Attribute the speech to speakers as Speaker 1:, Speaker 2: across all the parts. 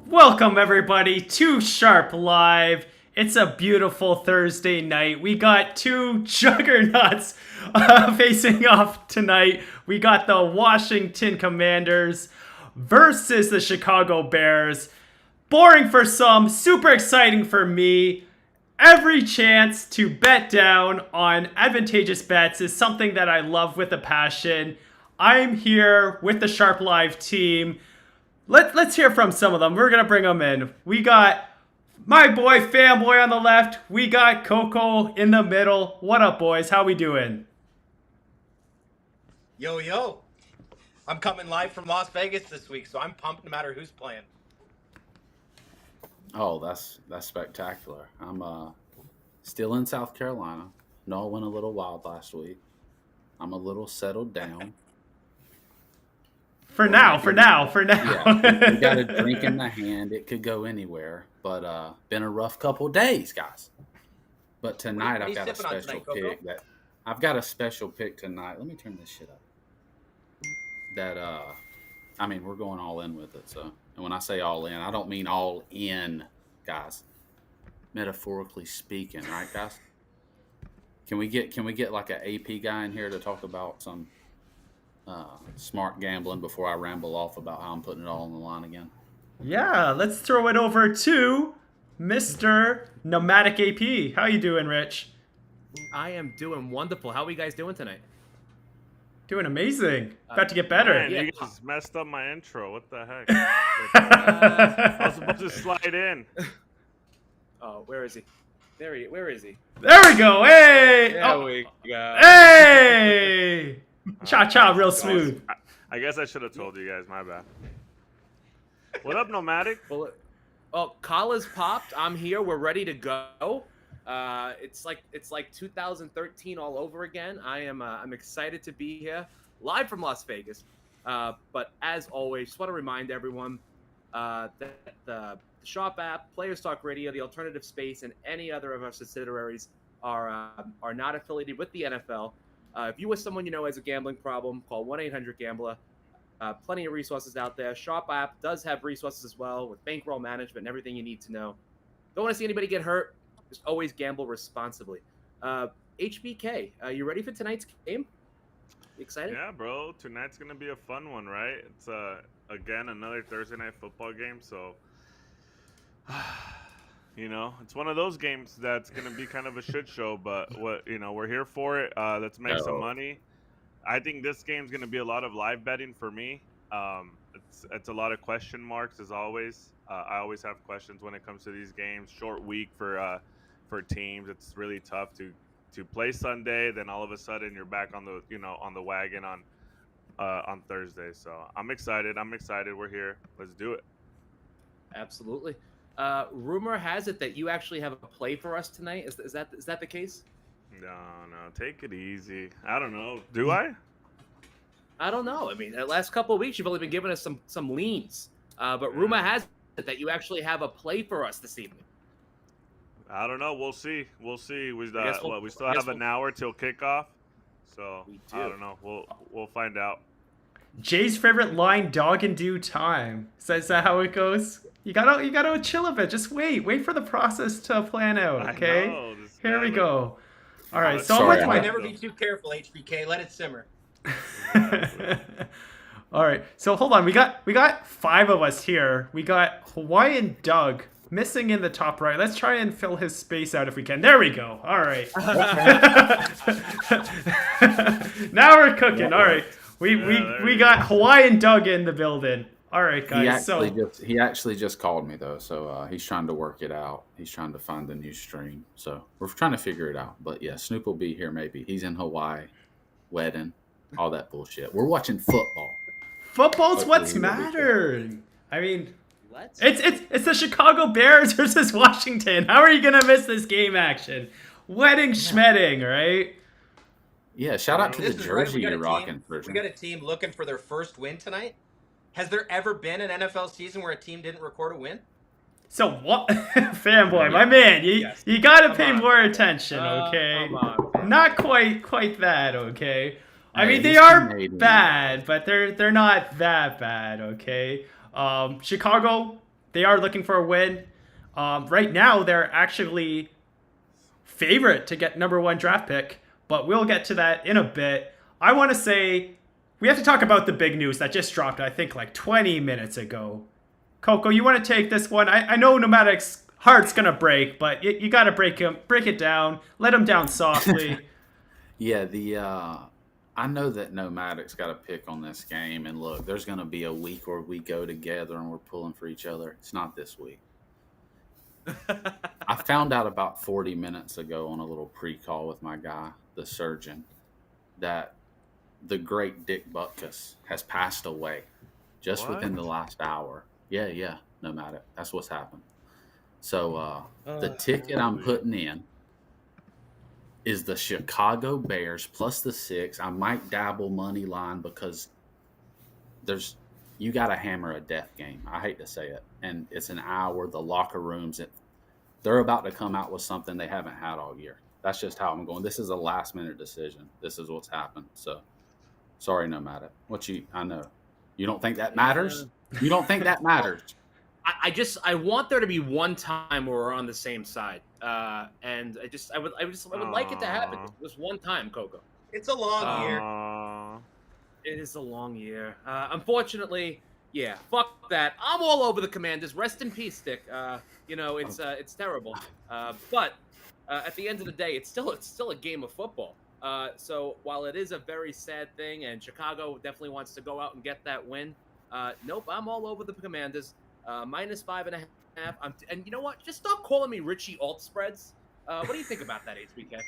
Speaker 1: Welcome everybody to Sharp Live. It's a beautiful Thursday night. We got two juggernauts facing off tonight. We got the Washington Commanders versus the Chicago Bears. Boring for some, super exciting for me. Every chance to bet down on advantageous bets is something that I love with a passion. I'm here with the Sharp Live team. Let's hear from some of them. We're going to bring them in. We got my boy, Fanboy on the left. We got Coco in the middle. What up, boys? How we doing?
Speaker 2: Yo, yo. I'm coming live from Las Vegas this week, so I'm pumped no matter who's playing.
Speaker 3: Oh, that's spectacular. I'm still in South Carolina. No, I went a little wild last week. I'm a little settled down.
Speaker 1: For now.
Speaker 3: Yeah, we got a drink in the hand. It could go anywhere. But been a rough couple days, guys. But tonight I've got a special pick. I've got a special pick tonight. Let me turn this shit up. We're going all in with it. So, and when I say all in, I don't mean all in, guys. Metaphorically speaking, right, guys? Can we get like an AP guy in here to talk about some smart gambling before I ramble off about how I'm putting it all on the line again?
Speaker 1: Yeah, let's throw it over to Mr. Nomadic AP. How you doing, Rich?
Speaker 4: I am doing wonderful. How are you guys doing tonight?
Speaker 1: Doing amazing. About to get better.
Speaker 5: Man, you guys messed up my intro. What the heck? I was supposed to slide in.
Speaker 4: Oh, where is he? Where is he?
Speaker 1: There we go. Hey!
Speaker 4: There we go.
Speaker 1: Hey! Cha-cha, real smooth.
Speaker 5: I guess I should have told you guys. My bad. What up, Nomadic?
Speaker 4: Well, collars popped. I'm here. We're ready to go. It's like 2013 all over again. I'm excited to be here, live from Las Vegas. But as always, just want to remind everyone that the Shop app, Players Talk Radio, the Alternative Space, and any other of our subsidiaries are not affiliated with the NFL. If you or someone you know has a gambling problem, call 1-800-GAMBLER. Plenty of resources out there. Shop app does have resources as well with bankroll management and everything you need to know. Don't want to see anybody get hurt. Just always gamble responsibly. HBK, you ready for tonight's game? You excited?
Speaker 5: Yeah, bro. Tonight's going to be a fun one, right? It's, again, another Thursday night football game. So, it's one of those games that's going to be kind of a shit show. But, we're here for it. Let's make some money. I think this game's going to be a lot of live betting for me. It's a lot of question marks, as always. I always have questions when it comes to these games. Short week for teams. It's really tough to play Sunday, then all of a sudden you're back on the wagon on Thursday. So I'm excited. We're here. Let's do it.
Speaker 4: Absolutely. Rumor has it that you actually have a play for us tonight. Is that the case?
Speaker 5: No, take it easy. I don't know. Do I?
Speaker 4: I don't know. I mean, the last couple of weeks you've only been giving us some leans. But rumor has it that you actually have a play for us this evening.
Speaker 5: I don't know. We'll see. We still have an hour till kickoff, so I don't know. We'll find out.
Speaker 1: Jay's favorite line: "Dog in due time." Is that how it goes? You gotta chill a bit. Just wait for the process to plan out. Okay. Here we go. All right. So
Speaker 2: never be too careful, HBK. Let it simmer.
Speaker 1: All right. So hold on. We got 5 of us here. We got Hawaiian Doug missing in the top right. Let's try and fill his space out if we can. There we go. All right. Now we're cooking. All right. We got Hawaiian Doug in the building. All right, guys.
Speaker 3: He actually just called me though, so he's trying to work it out. He's trying to find the new stream, so we're trying to figure it out. But yeah, Snoop will be here. Maybe he's in Hawaii, wedding, all that bullshit. We're watching football.
Speaker 1: Football's what's mattering. I mean, it's the Chicago Bears versus Washington. How are you gonna miss this game action? Wedding schmedding, right?
Speaker 3: Yeah, shout out to the jersey you're rocking.
Speaker 2: We got a team looking for their first win tonight. Has there ever been an NFL season where a team didn't record a win?
Speaker 1: So what, fanboy, my man, you gotta pay more attention, okay? Not quite that, okay? I mean, they are bad, but they're not that bad, okay? Chicago, they are looking for a win. Right now, they're actually favorite to get #1 draft pick, but we'll get to that in a bit. I want to say we have to talk about the big news that just dropped, I think, like 20 minutes ago. Coco, you want to take this one? I know Nomadic's heart's going to break, but you got to break it down. Let him down softly.
Speaker 3: Yeah, I know that Nomadic's got a pick on this game, and look, there's going to be a week where we go together and we're pulling for each other. It's not this week. I found out about 40 minutes ago on a little pre-call with my guy, the surgeon, that the great Dick Butkus has passed away just within the last hour. Yeah, Nomadic. That's what's happened. So the ticket I'm putting in is the Chicago Bears plus the 6. I might dabble money line because you got to hammer a death game. I hate to say it. And it's an hour. The locker rooms, they're about to come out with something they haven't had all year. That's just how I'm going. This is a last-minute decision. This is what's happened. So, sorry, Nomadic. I know. You don't think that matters? You don't think that matters?
Speaker 4: I want there to be one time where we're on the same side, and I would like it to happen. Just one time, Coco.
Speaker 2: It's a long year.
Speaker 4: It is a long year. Unfortunately, yeah. Fuck that. I'm all over the Commanders. Rest in peace, Dick. It's terrible. But at the end of the day, it's still a game of football. So while it is a very sad thing, and Chicago definitely wants to go out and get that win, nope. I'm all over the Commanders. -5.5. And you know what? Just stop calling me Richie alt spreads. What do you think about that, HBK?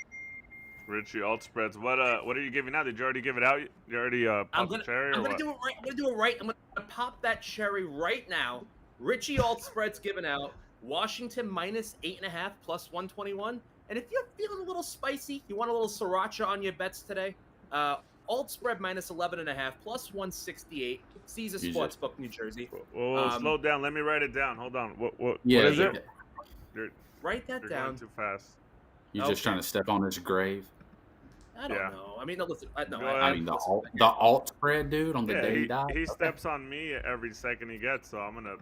Speaker 5: Richie alt spreads. What are you giving out? Did you already give it out? You already popped the cherry?
Speaker 4: I'm gonna do it right. I'm gonna do it right. I'm gonna pop that cherry right now. Richie alt spreads given out. Washington -8.5 plus 121. And if you're feeling a little spicy, you want a little sriracha on your bets today, alt spread -11.5 plus 168. Caesar Sportsbook, New Jersey.
Speaker 5: Whoa, slow down. Let me write it down. Hold on. What is it?
Speaker 4: Write that
Speaker 5: you're
Speaker 4: down.
Speaker 5: Going too fast.
Speaker 3: You're just trying to step on his grave.
Speaker 4: I don't know. I mean, no, listen.
Speaker 3: The alt spread, dude, on the day he died.
Speaker 5: He steps on me every second he gets, so I'm gonna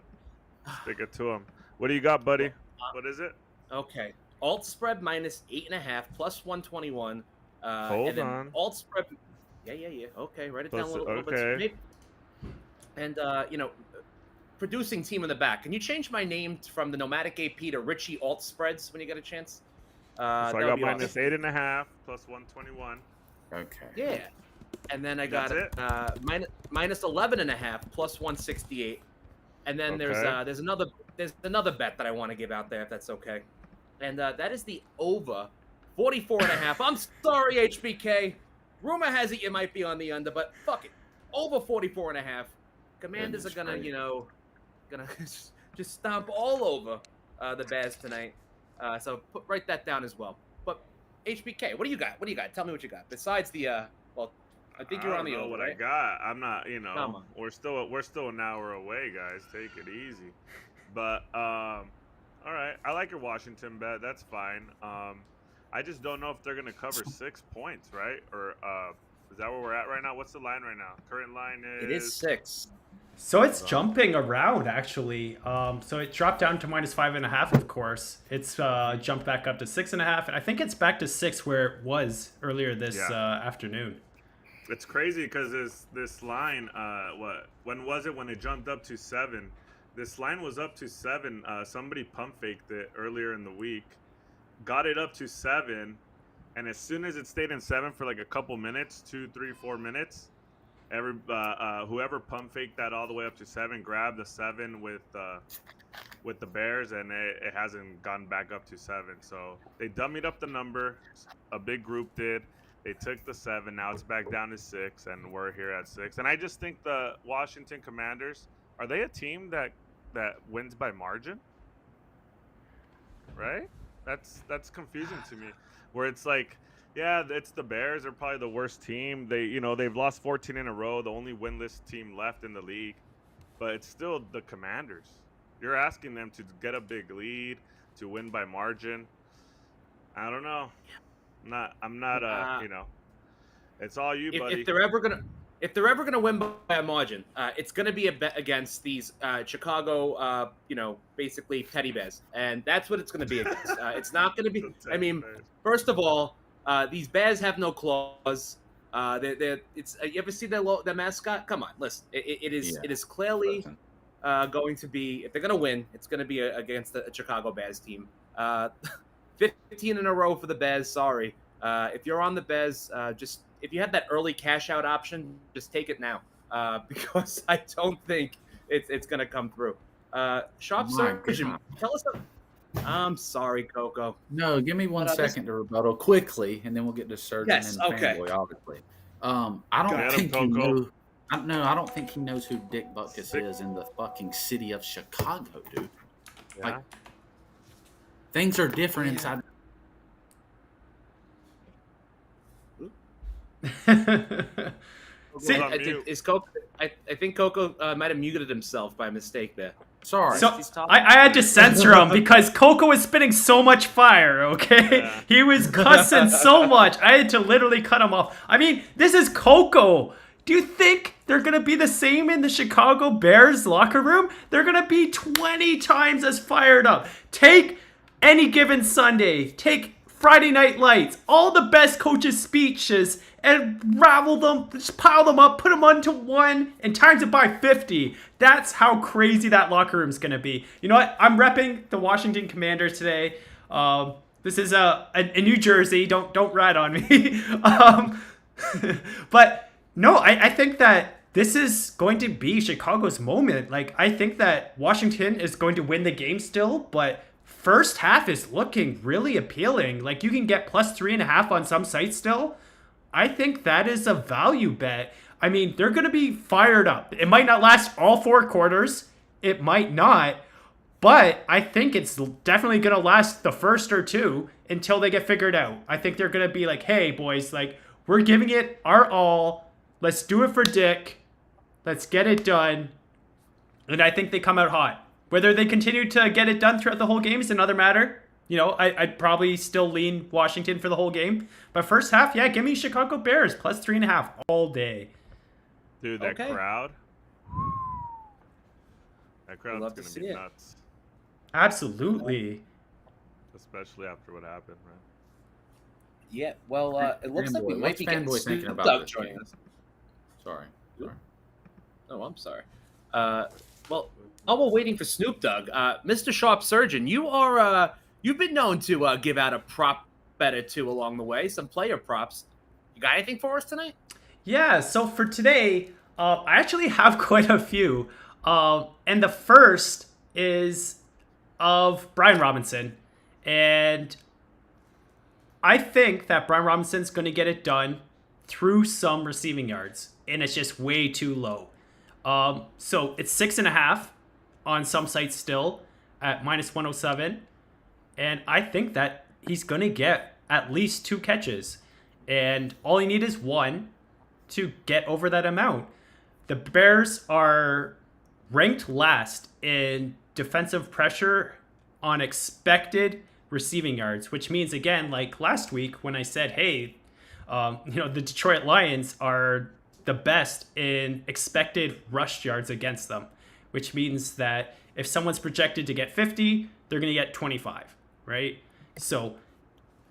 Speaker 5: stick it to him. What do you got, buddy? What is it?
Speaker 4: Okay. Alt spread -8.5 plus 121.
Speaker 5: Hold on.
Speaker 4: Alt spread. Yeah. Okay, write it down a little bit. And producing team in the back. Can you change my name from the Nomadic AP to Richie Alt Spreads when you get a chance?
Speaker 5: So I got -8.5 plus 121.
Speaker 3: Okay.
Speaker 4: Yeah. And then I got -11.5 plus 168. And then there's another bet that I want to give out there if that's okay. And that is the over 44.5. I'm sorry, HBK. Rumor has it you might be on the under, but fuck it. Over 44.5. Commanders are gonna just stomp all over the Bears tonight. So write that down as well. But HBK, what do you got? Tell me what you got. Besides the I think you're on the over.
Speaker 5: What
Speaker 4: right?
Speaker 5: I got? I'm not. We're still an hour away, guys. Take it easy. But all right. I like your Washington bet. That's fine. I just don't know if they're gonna cover 6 points, right? Or is that where we're at right now? What's the line right now? Current line is.
Speaker 4: It is 6.
Speaker 1: So it's jumping around, actually. So it dropped down to -5.5, of course. It's jumped back up to 6.5, and I think it's back to 6 where it was earlier this afternoon.
Speaker 5: It's crazy because this line, when was it when it jumped up to 7? This line was up to 7. Somebody pump faked it earlier in the week, got it up to 7, and as soon as it stayed in 7 for like a couple minutes, 2, 3, 4 minutes, whoever pump faked that all the way up to 7 grabbed the 7 with the Bears, and it hasn't gone back up to 7. So they dummied up the number. A big group did. They took the 7. Now it's back down to 6, and we're here at 6. And I just think the Washington Commanders, are they a team that wins by margin? Right? That's confusing to me. Where it's like, yeah, it's the Bears. They're probably the worst team. They've lost 14 in a row, the only winless team left in the league. But it's still the Commanders. You're asking them to get a big lead, to win by margin. I don't know. I'm not. It's all you, buddy.
Speaker 4: If they're ever gonna win by a margin, it's gonna be a bet against these Chicago, basically teddy bears, and that's what it's gonna be against. It's not gonna be. I mean, first of all, these bears have no claws. You ever see their mascot? Come on, listen. It is clearly going to be, if they're gonna win, it's gonna be against a Chicago Bears team. 15 in a row for the Bears. Sorry. If you're on the Bears, if you have that early cash out option, just take it now, because I don't think it's going to come through. Sharp Surgeon, tell us. I'm sorry, Coco.
Speaker 3: No, give me 1 second to rebuttal quickly, and then we'll get to Surgeon and Fanboy, obviously. I don't think he knows. I don't think he knows who Dick Butkus is in the fucking city of Chicago, dude.
Speaker 5: Yeah.
Speaker 3: Like, things are different inside.
Speaker 1: See,
Speaker 4: I think Coco might have muted himself by mistake there.
Speaker 3: Sorry.
Speaker 1: So I had to censor him because Coco was spitting so much fire, okay?
Speaker 5: Yeah.
Speaker 1: He was cussing so much. I had to literally cut him off. I mean, this is Coco. Do you think they're going to be the same in the Chicago Bears locker room? They're going to be 20 times as fired up. Take any given Sunday. Take Friday Night Lights. All the best coaches' speeches and ravel them, just pile them up, put them onto one, and times it by 50. That's how crazy that locker room's going to be. You know what? I'm repping the Washington Commanders today. This is a New Jersey. Don't rat on me. But no, I think that this is going to be Chicago's moment. Like, I think that Washington is going to win the game still, but first half is looking really appealing. Like, you can get plus 3.5 on some sites still. I think that is a value bet. I mean, they're going to be fired up. It might not last all 4 quarters. It might not. But I think it's definitely going to last the first or 2 until they get figured out. I think they're going to be like, hey, boys, like, we're giving it our all. Let's do it for Dick. Let's get it done. And I think they come out hot. Whether they continue to get it done throughout the whole game is another matter. You know, I'd probably still lean Washington for the whole game. But first half, yeah, give me Chicago Bears plus 3.5 all day.
Speaker 5: Dude, that crowd. That crowd's going to be nuts.
Speaker 1: Absolutely.
Speaker 5: Especially after what happened, right?
Speaker 4: Yeah, well, it looks like we might be getting Snoop
Speaker 3: about
Speaker 4: Dogg joining us.
Speaker 3: Sorry.
Speaker 4: Oh, I'm sorry. Well, while we're waiting for Snoop Dogg, Mr. Sharp Surgeon, you've been known to give out a prop bet or 2 along the way, some player props. You got anything for us tonight?
Speaker 1: Yeah, so for today, I actually have quite a few. And the first is of Brian Robinson. And I think that Brian Robinson's going to get it done through some receiving yards. And it's just way too low. So it's 6.5 on some sites still at minus 107. And I think that he's going to get at least 2 catches. And all he needs is 1 to get over that amount. The Bears are ranked last in defensive pressure on expected receiving yards, which means, again, like last week when I said, hey, the Detroit Lions are the best in expected rush yards against them, which means that if someone's projected to get 50, they're going to get 25, right? So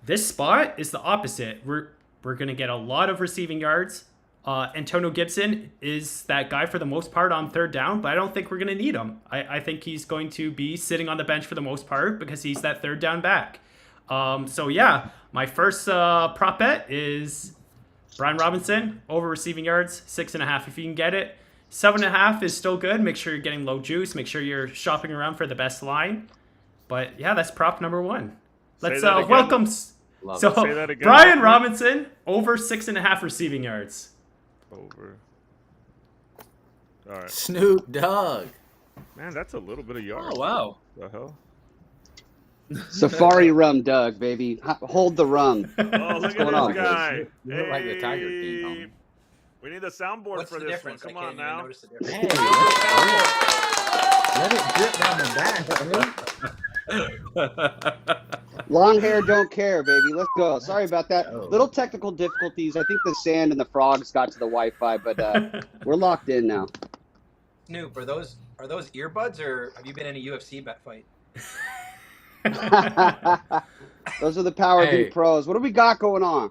Speaker 1: this spot is the opposite. We're going to get a lot of receiving yards, Antonio Gibson is that guy for the most part on third down, but I don't think we're going to need him. I think he's going to be sitting on the bench for the most part because he's that third down back. So yeah, my first prop bet is Brian Robinson over receiving yards, 6.5 if you can get it. 7.5 is still good. Make sure you're getting low juice. Make sure you're shopping around for the best line. But yeah, that's prop number one. Let's welcome.
Speaker 3: Love
Speaker 1: So
Speaker 3: it.
Speaker 5: Say that again.
Speaker 1: Brian Robinson over 6.5 receiving yards.
Speaker 5: Over. All right.
Speaker 3: Snoop Dogg.
Speaker 5: Man, that's a little bit of yards.
Speaker 6: Oh, wow.
Speaker 5: What the hell?
Speaker 7: Safari rum, Doug, baby. Hold the rum.
Speaker 5: Oh, look at
Speaker 7: going on,
Speaker 5: this guy.
Speaker 3: You look like the Tiger King, homie.
Speaker 5: We need a soundboard
Speaker 2: What's
Speaker 5: for
Speaker 2: the
Speaker 5: this
Speaker 2: difference?
Speaker 5: one.
Speaker 2: I
Speaker 5: Come
Speaker 2: can't
Speaker 5: on
Speaker 2: even
Speaker 5: now.
Speaker 2: notice the difference.
Speaker 3: Hey, let it drip down the back, Snoop.
Speaker 7: Long hair don't care, baby. Let's go. Sorry about that.
Speaker 3: Oh.
Speaker 7: Little technical difficulties. I think the sand and the frogs got to the Wi-Fi, but we're locked in now.
Speaker 2: Snoop, are those earbuds, or have you been in a UFC bet fight?
Speaker 7: Those are the Power
Speaker 3: Hey.
Speaker 7: Beat Pros. What do we got going on?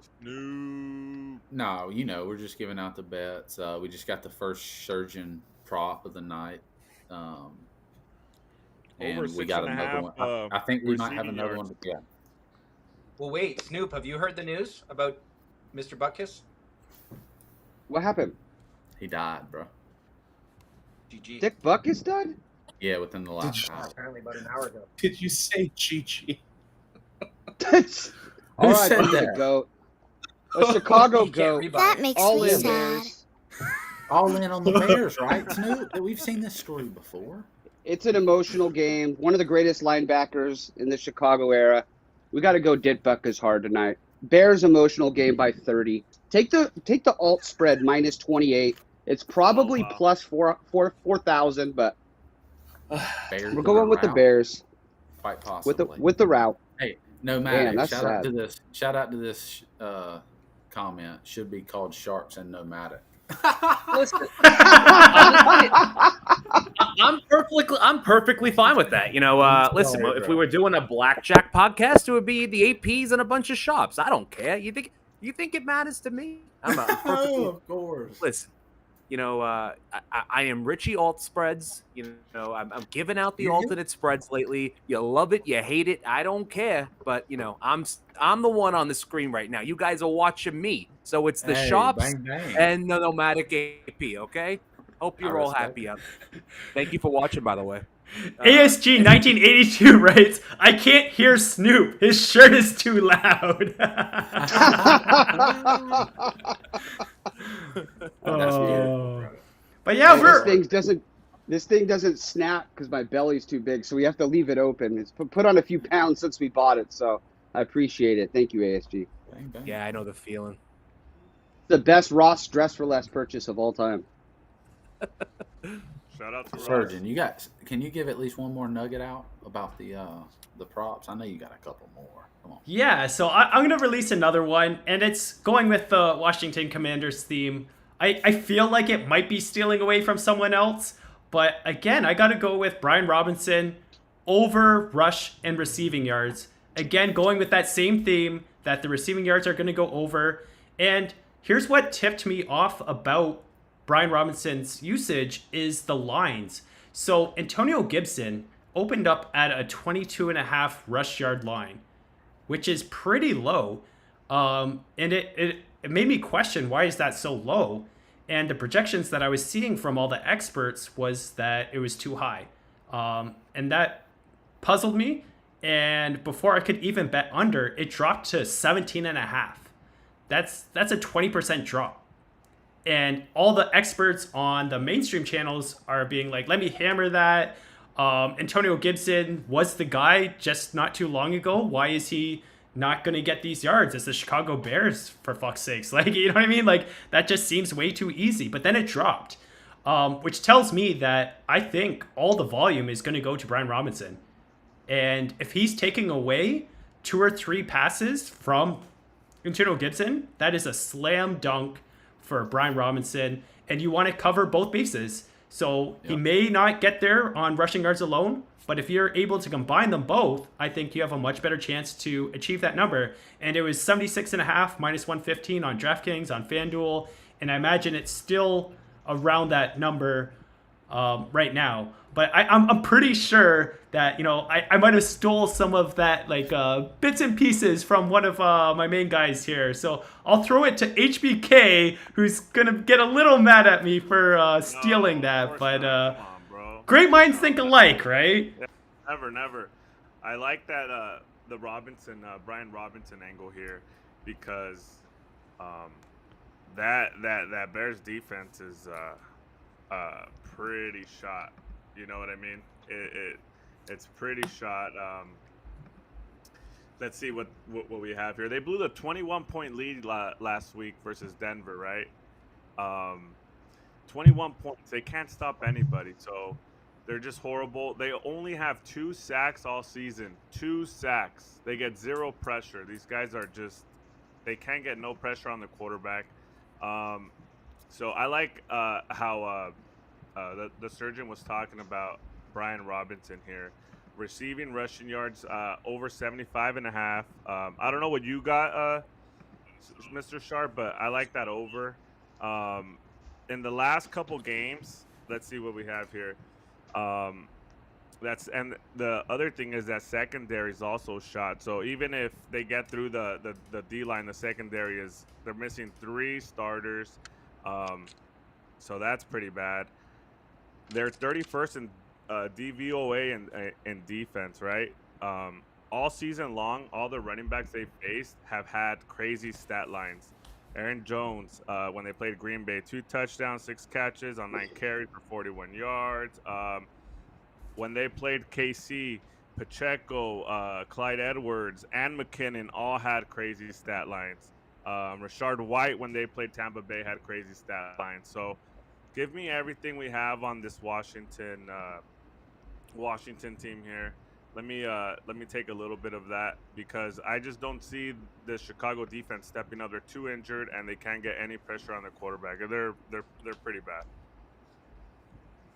Speaker 3: No, we're just giving out the bets. We just got the first surgeon prop of the night. And
Speaker 5: Over
Speaker 3: we got
Speaker 5: 6.5,
Speaker 3: another one. I think we might have
Speaker 5: receiving
Speaker 3: another
Speaker 5: yards.
Speaker 3: one. Yeah.
Speaker 2: Well, wait, Snoop, have you heard the news about Mr. Butkus?
Speaker 7: What happened?
Speaker 3: He died, bro.
Speaker 2: GG.
Speaker 7: Dick Buckus died?
Speaker 3: Yeah, within the last hour.
Speaker 2: Apparently about an hour ago.
Speaker 6: Did you say Gigi?
Speaker 7: All right,
Speaker 3: said
Speaker 7: be the
Speaker 3: that?
Speaker 7: goat. A Chicago
Speaker 2: You can't
Speaker 7: goat.
Speaker 2: rebuy
Speaker 8: That
Speaker 2: it.
Speaker 8: makes
Speaker 7: All
Speaker 8: me
Speaker 7: in,
Speaker 8: sad.
Speaker 7: Bears.
Speaker 3: All in on the Bears, right, Snoop? We've seen this story before.
Speaker 7: It's an emotional game. One of the greatest linebackers in the Chicago era. We got to go Dick Buckus hard tonight. Bears emotional game by 30. Take the alt spread minus 28. It's probably
Speaker 5: Oh, wow.
Speaker 7: plus 4,000, but
Speaker 3: Bears
Speaker 7: we're
Speaker 3: in
Speaker 7: going
Speaker 3: a
Speaker 7: with the
Speaker 3: rout,
Speaker 7: Bears
Speaker 3: quite
Speaker 7: with
Speaker 3: possibly.
Speaker 7: the route.
Speaker 3: Hey, no
Speaker 7: Man,
Speaker 3: matter.
Speaker 7: that's
Speaker 3: Shout out
Speaker 7: sad.
Speaker 3: to this. Shout out to this comment. Should be called Sharps and Nomadic.
Speaker 6: Listen, honestly, I'm perfectly fine with that. Listen,
Speaker 3: Sorry,
Speaker 6: if
Speaker 3: bro.
Speaker 6: we were doing a blackjack podcast, it would be the APs and a bunch of shops. I don't care. You think it matters to me? I'm perfectly,
Speaker 3: of course.
Speaker 6: listen. I am Richie alt spreads. I'm giving out the
Speaker 3: You-
Speaker 6: alternate spreads lately. You love it, you hate it. I don't care. But I'm the one on the screen right now. You guys are watching me, so it's the
Speaker 3: Hey,
Speaker 6: shops
Speaker 3: bang, bang.
Speaker 6: and the nomadic AP. Okay. Hope you're
Speaker 3: I
Speaker 6: all
Speaker 3: respect
Speaker 6: happy out there. Thank you for watching, by the way.
Speaker 1: ASG 1982 writes, I can't hear Snoop. His shirt is too loud.
Speaker 3: That's
Speaker 1: Oh. But yeah,
Speaker 7: this thing doesn't snap because my belly's too big, so we have to leave it open. It's put on a few pounds since we bought it, so I appreciate it. Thank you, ASG.
Speaker 3: Bang, bang.
Speaker 6: Yeah, I know the feeling.
Speaker 7: The best Ross dress for less purchase of all time.
Speaker 5: Shout out to Ross.
Speaker 3: Surgeon, can you give at least one more nugget out about the props? I know you got a couple more. Come on.
Speaker 1: Yeah, so I'm going to release another one, and it's going with the Washington Commanders theme. I feel like it might be stealing away from someone else, but again, I got to go with Brian Robinson over rush and receiving yards. Again, going with that same theme that the receiving yards are going to go over. And here's what tipped me off about Brian Robinson's usage is the lines. So Antonio Gibson opened up at a 22.5 rush yard line, which is pretty low. And it made me question, why is that so low? And the projections that I was seeing from all the experts was that it was too high. And that puzzled me. And before I could even bet under, it dropped to 17.5. That's a 20% drop. And all the experts on the mainstream channels are being like, let me hammer that. Antonio Gibson was the guy just not too long ago. Why is he not going to get these yards? It's the Chicago Bears, for fuck's sakes. Like, you know what I mean? Like, that just seems way too easy. But then it dropped, which tells me that I think all the volume is going to go to Brian Robinson. And if he's taking away 2 or 3 passes from Antonio Gibson, that is a slam dunk for Brian Robinson. And you want to cover both bases. So he may not get there on rushing yards alone, but if you're able to combine them both, I think you have a much better chance to achieve that number. And it was 76.5 minus 115 on DraftKings, on FanDuel, and I imagine it's still around that number right now. But I'm pretty sure that, I might have stole some of that, like, bits and pieces from one of my main guys here. So I'll throw it to HBK, who's going to get a little mad at me for stealing that. But
Speaker 5: Come on, bro.
Speaker 1: great minds think alike, right?
Speaker 5: Never. I like that the Brian Robinson angle here, because that Bears defense is pretty shot. You know what I mean? It's pretty shot. Let's see what we have here. They blew the 21-point lead last week versus Denver, right? 21 points. They can't stop anybody, so they're just horrible. They only have 2 sacks all season. 2 sacks. They get 0 pressure. These guys are just, they can't get no pressure on the quarterback. So I like how the surgeon was talking about Brian Robinson here. Receiving rushing yards over 75.5. I don't know what you got, Mr. Sharp, but I like that over. In the last couple games, let's see what we have here. And the other thing is that secondary is also shot. So even if they get through the D line, the secondary they're missing 3 starters. So that's pretty bad. They're 31st in DVOA and defense, right? All season long, all the running backs they faced have had crazy stat lines. Aaron Jones, when they played Green Bay, 2 touchdowns, 6 catches on 9 carries for 41 yards. When they played KC, Pacheco, Clyde Edwards, and McKinnon all had crazy stat lines. Rashard White, when they played Tampa Bay, had crazy stat lines. So give me everything we have on this Washington team here. Let me take a little bit of that, because I just don't see the Chicago defense stepping up. They're too injured, and they can't get any pressure on the quarterback. They're pretty bad.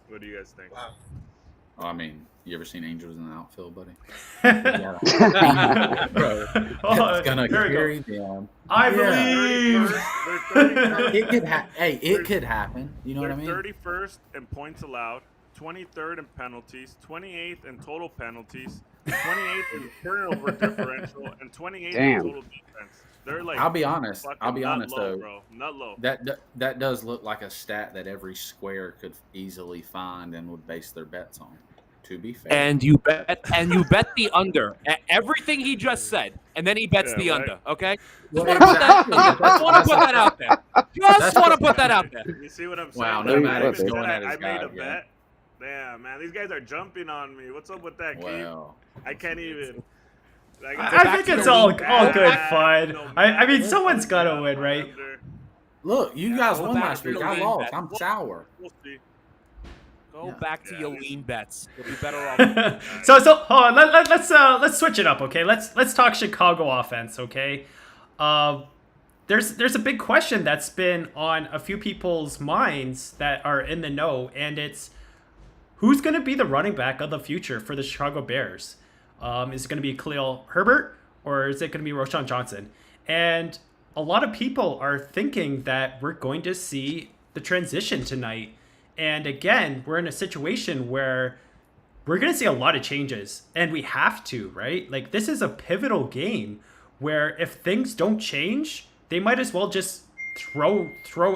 Speaker 5: What do you guys think?
Speaker 2: Wow.
Speaker 3: Oh, I mean, you ever seen Angels in the outfield, buddy?
Speaker 1: Bro,
Speaker 3: It's gonna carry them.
Speaker 1: I believe.
Speaker 3: It could it could happen. You know what I mean?
Speaker 5: 31st in points allowed, 23rd in penalties, 28th in total penalties, 28th in turnover differential, and 28th in total defense. They're like,
Speaker 3: I'll be honest though,
Speaker 5: bro. Not low.
Speaker 3: That does look like a stat that every square could easily find and would base their bets on. To be fair,
Speaker 6: And you bet the under. Everything he just said, and then he bets the under. Okay.
Speaker 3: Well,
Speaker 6: Just want to put that out there. Just want to put that out there.
Speaker 5: You see what I'm saying?
Speaker 3: Wow,
Speaker 7: Nomadic's
Speaker 3: going at his
Speaker 5: I made
Speaker 3: guy
Speaker 5: a bet. Damn, man, these guys are jumping on me. What's up with that, Keith?
Speaker 3: Wow.
Speaker 5: I can't even. Like,
Speaker 1: I think it's all good fun.
Speaker 5: No,
Speaker 1: I mean, someone's got to win, right?
Speaker 3: Look, you guys
Speaker 6: go
Speaker 3: won
Speaker 6: back
Speaker 3: last
Speaker 6: to
Speaker 3: week.
Speaker 6: the
Speaker 3: I
Speaker 6: lean
Speaker 3: lost.
Speaker 6: bet.
Speaker 3: I'm sour.
Speaker 5: We'll see.
Speaker 6: Go back to your lean bets. You'll be better off.
Speaker 1: so hold on, let's switch it up, okay? Let's talk Chicago offense, okay? There's a big question that's been on a few people's minds that are in the know, and it's who's going to be the running back of the future for the Chicago Bears? Is it going to be Khalil Herbert, or is it going to be Roschon Johnson? And a lot of people are thinking that we're going to see the transition tonight. And again, we're in a situation where we're going to see a lot of changes, and we have to, right? Like, this is a pivotal game where if things don't change, they might as well just throw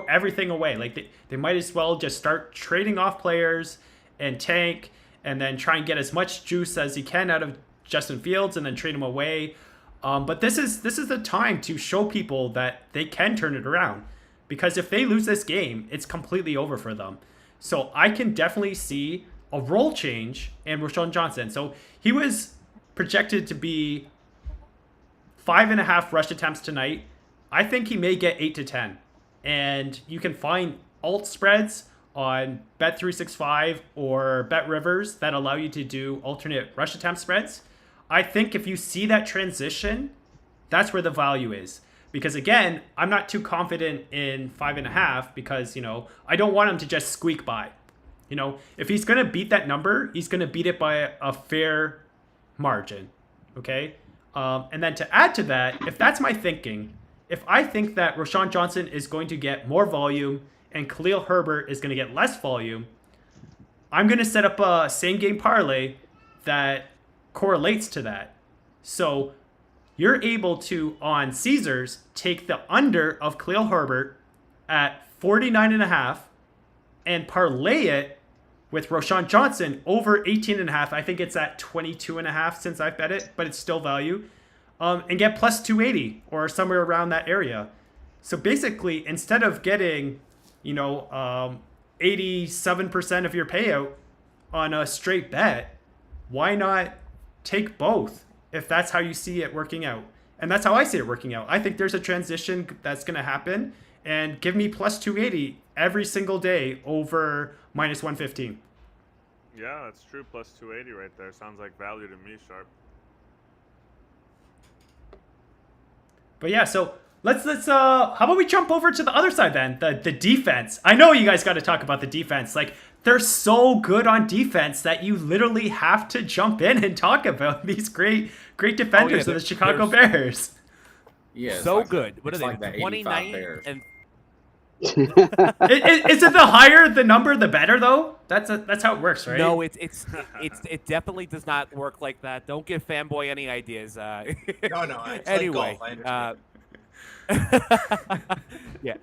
Speaker 1: everything away. Like, they might as well just start trading off players and tank, and then try and get as much juice as you can out of Justin Fields and then trade him away. But this is the time to show people that they can turn it around, because if they lose this game, it's completely over for them. So I can definitely see a role change in Roschon Johnson. So he was projected to be 5.5 rush attempts tonight. I think he may get 8 to 10. And you can find alt spreads on Bet365 or BetRivers that allow you to do alternate rush attempt spreads. I think if you see that transition, that's where the value is. Because again, I'm not too confident in 5.5 because, I don't want him to just squeak by. If he's going to beat that number, he's going to beat it by a fair margin. Okay? And then to add to that, if that's my thinking, if I think that Rashawn Johnson is going to get more volume and Khalil Herbert is going to get less volume, I'm going to set up a same game parlay that correlates to that. So you're able to, on Caesars, take the under of Khalil Herbert at 49.5 and parlay it with Rashawn Johnson over 18.5. I think it's at 22.5 since I bet it, but it's still value. And get plus 280 or somewhere around that area. So basically, instead of getting, 87% of your payout on a straight bet, why not take both if that's how you see it working out? And that's how I see it working out. I think there's a transition that's going to happen, and give me plus 280 every single day over minus 115.
Speaker 5: Yeah, that's true. Plus 280 right there. Sounds like value to me, Sharp.
Speaker 1: But yeah, so let's how about we jump over to the other side then, the defense. I know you guys got to talk about the defense. Like, they're so good on defense that you literally have to jump in and talk about these great defenders of the Chicago Bears.
Speaker 3: Yeah,
Speaker 6: So
Speaker 3: like
Speaker 6: good. What are they?
Speaker 3: like the 85
Speaker 6: 29
Speaker 3: Bears.
Speaker 6: and
Speaker 1: Is it the higher the number, the better though? That's how it works, right?
Speaker 6: No, it definitely does not work like that. Don't give fanboy any ideas.
Speaker 2: No, it's
Speaker 6: Anyway,
Speaker 2: like golf. I understand.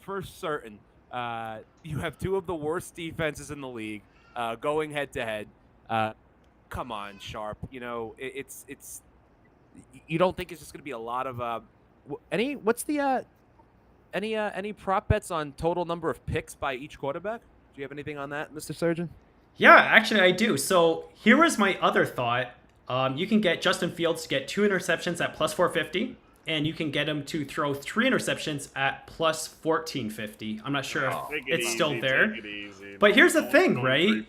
Speaker 6: for certain, you have two of the worst defenses in the league going head to head. Come on, Sharp. It's you don't think it's just going to be a lot of any prop bets on total number of picks by each quarterback? Do you have anything on that, Mr. Surgeon?
Speaker 1: Yeah, actually I do. So here was my other thought. You can get Justin Fields to get 2 interceptions at plus 450, and you can get him to throw 3 interceptions at plus 1450. I'm not sure if it's still there. But here's the thing, right?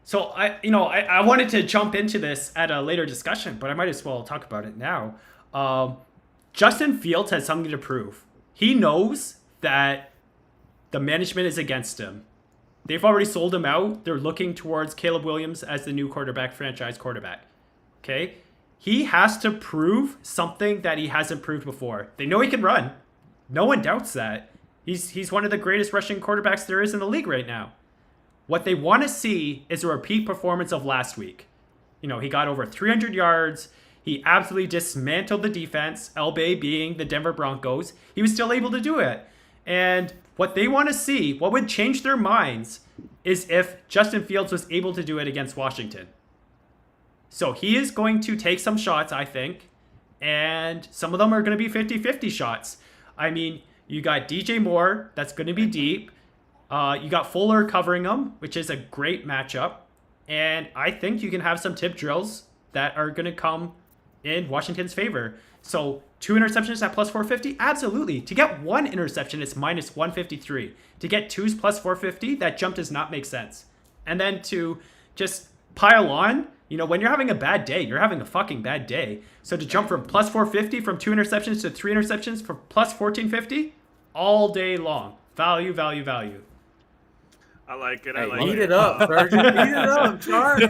Speaker 1: So I wanted to jump into this at a later discussion, but I might as well talk about it now. Justin Fields has something to prove. He knows that the management is against him. They've already sold him out. They're looking towards Caleb Williams as the new franchise quarterback. Okay? He has to prove something that he hasn't proved before. They know he can run. No one doubts that. He's one of the greatest rushing quarterbacks there is in the league right now. What they want to see is a repeat performance of last week. He got over 300 yards. He absolutely dismantled the defense, Elbay being the Denver Broncos. He was still able to do it. And what they want to see, what would change their minds, is if Justin Fields was able to do it against Washington. So he is going to take some shots, I think, and some of them are going to be 50-50 shots. I mean, you got DJ Moore, that's going to be deep. You got Fuller covering him, which is a great matchup. And I think you can have some tip drills that are going to come in Washington's favor. So 2 interceptions at plus 450? Absolutely. To get 1 interception, it's minus 153. To get 2's plus 450, that jump does not make sense. And then to just pile on, when you're having a bad day, you're having a fucking bad day. So to jump from plus 450 from 2 interceptions to 3 interceptions for plus 1450 all day long. Value, value, value.
Speaker 5: I like it.
Speaker 3: Eat it up, Surgeon. Eat it up, Char.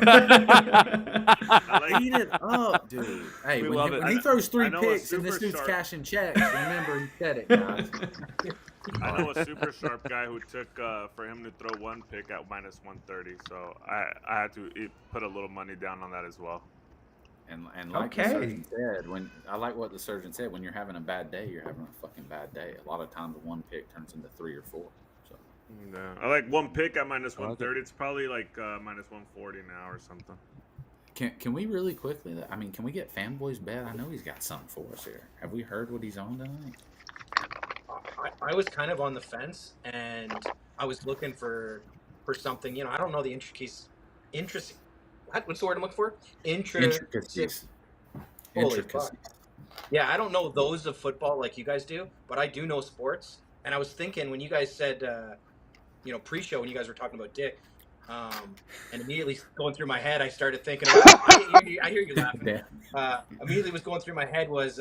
Speaker 3: Eat it up, dude. Hey, when he throws 3 picks and this dude's cashing checks, remember he said it, guys.
Speaker 5: I know a super sharp guy who took for him to throw 1 pick at minus 130. So I had to put a little money down on that as well.
Speaker 3: And like the surgeon said, I like what the surgeon said, when you're having a bad day, you're having a fucking bad day. A lot of times 1 pick turns into 3 or 4.
Speaker 5: Yeah, I like 1 pick at minus 130. It's probably like minus 140 now or something.
Speaker 3: Can we really quickly? I mean, can we get Fanboy's bet? I know he's got something for us here. Have we heard what he's on tonight?
Speaker 2: I was kind of on the fence, and I was looking for something. I don't know the intricacies. What's the word I'm looking for?
Speaker 3: Intricacies.
Speaker 2: Holy fuck. Yeah, I don't know those of football like you guys do, but I do know sports. And I was thinking when you guys said, pre-show when you guys were talking about Dick, and immediately going through my head, I started thinking about. I hear you laughing. Immediately was going through my head was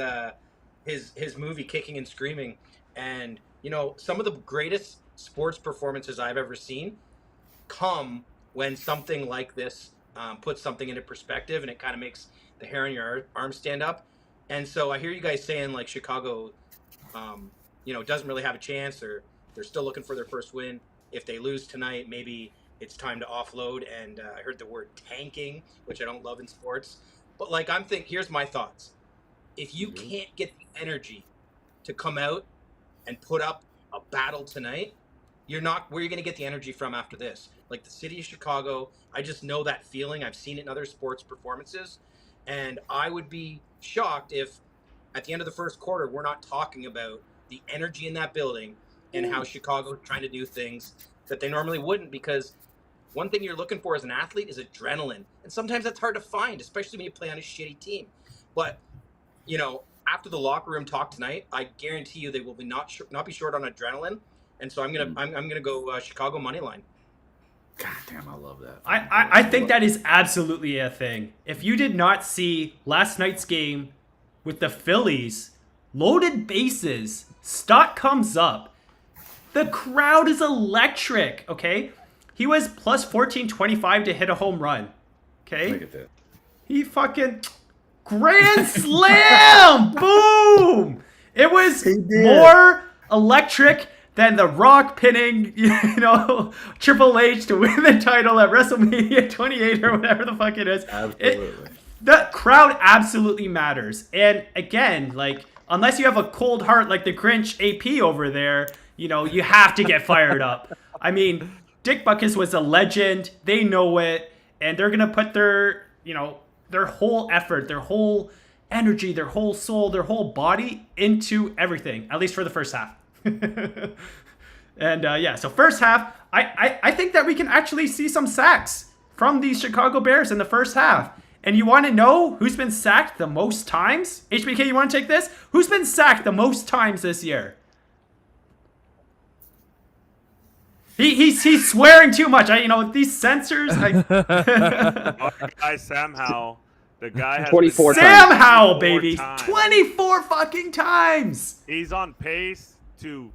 Speaker 2: his movie Kicking and Screaming, and some of the greatest sports performances I've ever seen come when something like this puts something into perspective, and it kind of makes the hair on your arm stand up. And so I hear you guys saying like Chicago, doesn't really have a chance, or they're still looking for their first win. If they lose tonight, maybe it's time to offload. And I heard the word tanking, which I don't love in sports. But like here's my thoughts. If you can't get the energy to come out and put up a battle tonight, where you're going to get the energy from after this? Like the city of Chicago, I just know that feeling. I've seen it in other sports performances. And I would be shocked if at the end of the first quarter, we're not talking about the energy in that building and how Chicago is trying to do things that they normally wouldn't, because one thing you're looking for as an athlete is adrenaline. And sometimes that's hard to find, especially when you play on a shitty team. But, after the locker room talk tonight, I guarantee you they will be not be short on adrenaline. And so I'm gonna go Chicago money line.
Speaker 3: God damn, I love that.
Speaker 1: I think that is absolutely a thing. If you did not see last night's game with the Phillies, loaded bases, Stott comes up. The crowd is electric, okay? He was plus 1425 to hit a home run, okay?
Speaker 3: Look at that.
Speaker 1: He fucking grand slam! Boom! It was more electric than The Rock pinning, Triple H to win the title at WrestleMania 28 or whatever the fuck it is.
Speaker 3: Absolutely.
Speaker 1: The crowd absolutely matters. And again, like, unless you have a cold heart like the Grinch AP over there, you have to get fired up. I mean, Dick Butkus was a legend. They know it. And they're going to put their whole effort, their whole energy, their whole soul, their whole body into everything, at least for the first half. And so first half, I think that we can actually see some sacks from these Chicago Bears in the first half. And you want to know who's been sacked the most times? HBK, you want to take this? Who's been sacked the most times this year? He's swearing too much. These censors.
Speaker 5: Our guy Sam Howell. The guy has
Speaker 7: 24
Speaker 5: been
Speaker 1: Sam Howell, baby,
Speaker 5: times.
Speaker 1: 24 fucking times.
Speaker 5: He's on pace to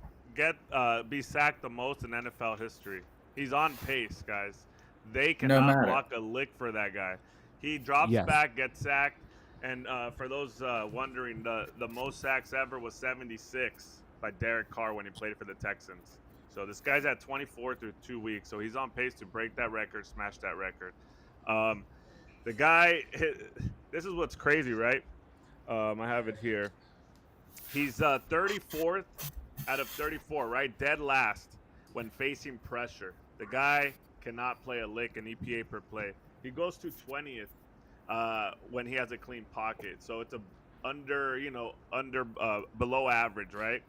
Speaker 5: be sacked the most in NFL history. He's on pace, guys. They cannot block a lick for that guy. He drops back, gets sacked, and for those wondering, the most sacks ever was 76 by Derek Carr when he played for the Texans. So this guy's at 24 through 2 weeks, so he's on pace to break that record, smash that record. The guy, this is what's crazy, right? I have it here. He's 34th out of 34, right? Dead last when facing pressure. The guy cannot play a lick in EPA per play. He goes to 20th when he has a clean pocket. So it's below average, right?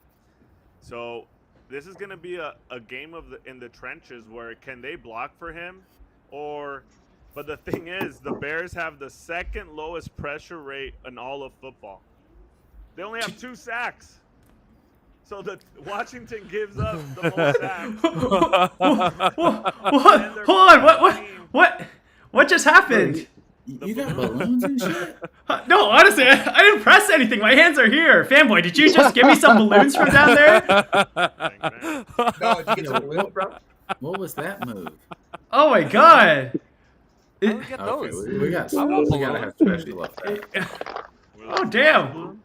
Speaker 5: So this is going to be a game in the trenches where can they block for him but the thing is, the Bears have the second lowest pressure rate in all of football. They only have 2 sacks. So Washington gives up the most sacks.
Speaker 1: Hold on. What just happened?
Speaker 3: You got balloons and shit?
Speaker 1: No, honestly, I didn't press anything. My hands are here. Fanboy, did you just give me some balloons from down there?
Speaker 2: No, did you get some balloons, bro?
Speaker 3: What was that move?
Speaker 1: Oh my god.
Speaker 6: How do we get those?
Speaker 3: Okay, we gotta have special effects.
Speaker 1: Oh damn.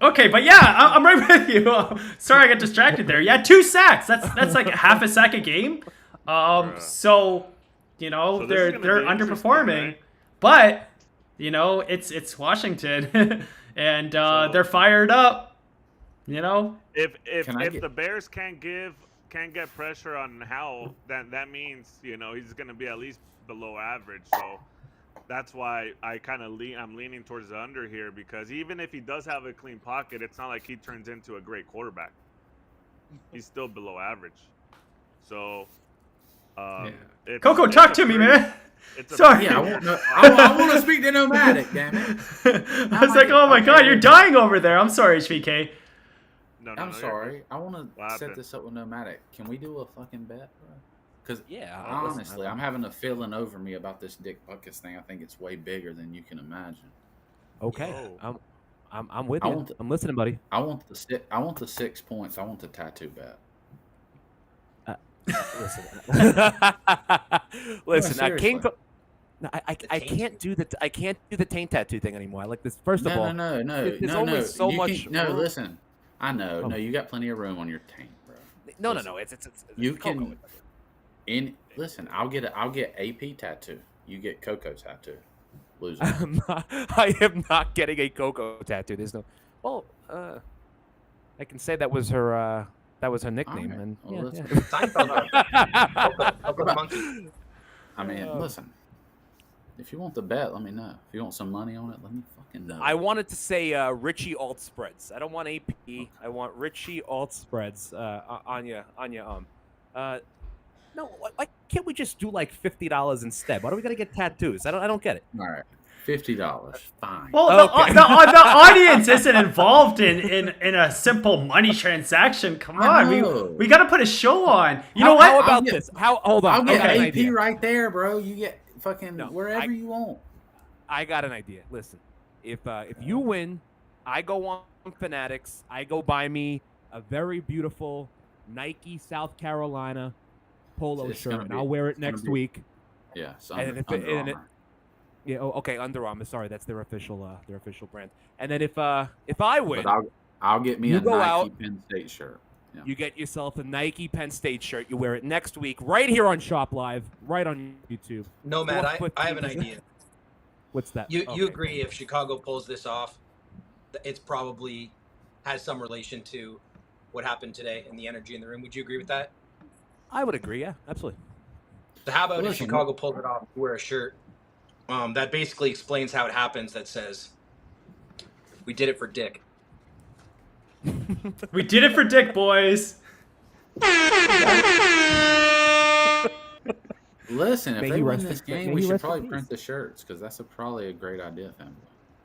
Speaker 1: Okay, but yeah, I'm right with you. Sorry, I got distracted there. Yeah, 2 sacks. That's like half a sack a game. So they're underperforming,
Speaker 5: right?
Speaker 1: but it's Washington, and they're fired up.
Speaker 5: If the Bears can't get pressure on Howell, then that means he's going to be at least below average. So that's why I'm leaning towards the under here, because even if he does have a clean pocket, it's not like he turns into a great quarterback. He's still below average. So
Speaker 1: Coco, talk to me, man. Sorry.
Speaker 3: Yeah, I want to speak to Nomadic, damn it.
Speaker 1: I was like, oh my god, you're dying over there. I'm sorry, HBK.
Speaker 5: No,
Speaker 3: I'm sorry. I want to set this up with Nomadic. Can we do a fucking bet, bro? Because honestly, I'm having a feeling over me about this Dick Butkus thing. I think it's way bigger than you can imagine.
Speaker 6: Okay, I'm with you. I'm listening, buddy.
Speaker 3: I want the 6 points. I want the tattoo bet.
Speaker 6: Listen. No, I can't do the taint tattoo thing anymore. I like this. First of all,
Speaker 3: No.
Speaker 6: there's only so much.
Speaker 3: Listen. I know.
Speaker 6: Oh.
Speaker 3: No, you got plenty of room on your taint, bro.
Speaker 6: No,
Speaker 3: Listen,
Speaker 6: it's
Speaker 3: you
Speaker 6: Coco.
Speaker 3: can. Listen, I'll get AP tattoo. You get Coco tattoo. Loser.
Speaker 6: I am not getting a Coco tattoo. There's no. Well, I can say that was her nickname.
Speaker 3: Right.
Speaker 6: And
Speaker 3: Well,
Speaker 6: yeah,
Speaker 2: Coco the monkey.
Speaker 3: I mean, listen. If you want the bet, let me know. If you want some money on it, let me fucking know.
Speaker 6: I wanted to say Richie alt spreads. I don't want AP. I want Richie alt spreads on your no, why can't we just do like $50 instead? Why do we gotta get tattoos? I don't get it.
Speaker 3: All right, $50. Fine.
Speaker 1: Well,
Speaker 6: Okay.
Speaker 1: the audience isn't involved in a simple money transaction. Come on, we got to put a show on. You know what?
Speaker 6: How about this? Hold on.
Speaker 3: I'll get
Speaker 6: I got an
Speaker 3: AP
Speaker 6: idea.
Speaker 3: right there, bro. You get fucking
Speaker 6: No,
Speaker 3: wherever you want.
Speaker 6: I got an idea. Listen, if you win, I go on Fanatics. I go buy me a very beautiful Nike South Carolina polo
Speaker 3: It's
Speaker 6: shirt,
Speaker 3: gonna
Speaker 6: and
Speaker 3: be-
Speaker 6: I'll wear it
Speaker 3: it's gonna
Speaker 6: next
Speaker 3: be-
Speaker 6: week.
Speaker 3: Yeah, so
Speaker 6: And if it-
Speaker 3: Under
Speaker 6: and it-
Speaker 3: Armour.
Speaker 6: Yeah. Oh, okay. Under Armour. Sorry, that's their official brand. And then if I win,
Speaker 3: But I'll get me
Speaker 6: You
Speaker 3: a
Speaker 6: go
Speaker 3: Nike
Speaker 6: out-
Speaker 3: Penn State shirt. Yeah.
Speaker 6: you get yourself a Nike Penn State shirt. You wear it next week, right here on Shop Live, right on YouTube.
Speaker 2: No, Matt,
Speaker 6: Fourth
Speaker 2: I have an
Speaker 6: team.
Speaker 2: idea.
Speaker 6: What's that?
Speaker 2: You
Speaker 6: Okay.
Speaker 2: agree if Chicago pulls this off, it's probably has some relation to what happened today and the energy in the room. Would you agree with that?
Speaker 6: I would agree. Yeah, absolutely.
Speaker 2: So how about if
Speaker 3: Listen,
Speaker 2: Chicago pulled it off, wear a shirt that basically explains how it happens, that says, we did it for Dick.
Speaker 1: We did it for Dick, boys.
Speaker 3: Listen, if
Speaker 6: May
Speaker 3: they
Speaker 6: he
Speaker 3: win
Speaker 6: rest
Speaker 3: this
Speaker 6: in-
Speaker 3: game,
Speaker 6: may
Speaker 3: we
Speaker 6: he
Speaker 3: should
Speaker 6: rest in
Speaker 3: probably
Speaker 6: peace.
Speaker 3: print the shirts because that's probably a great idea, family.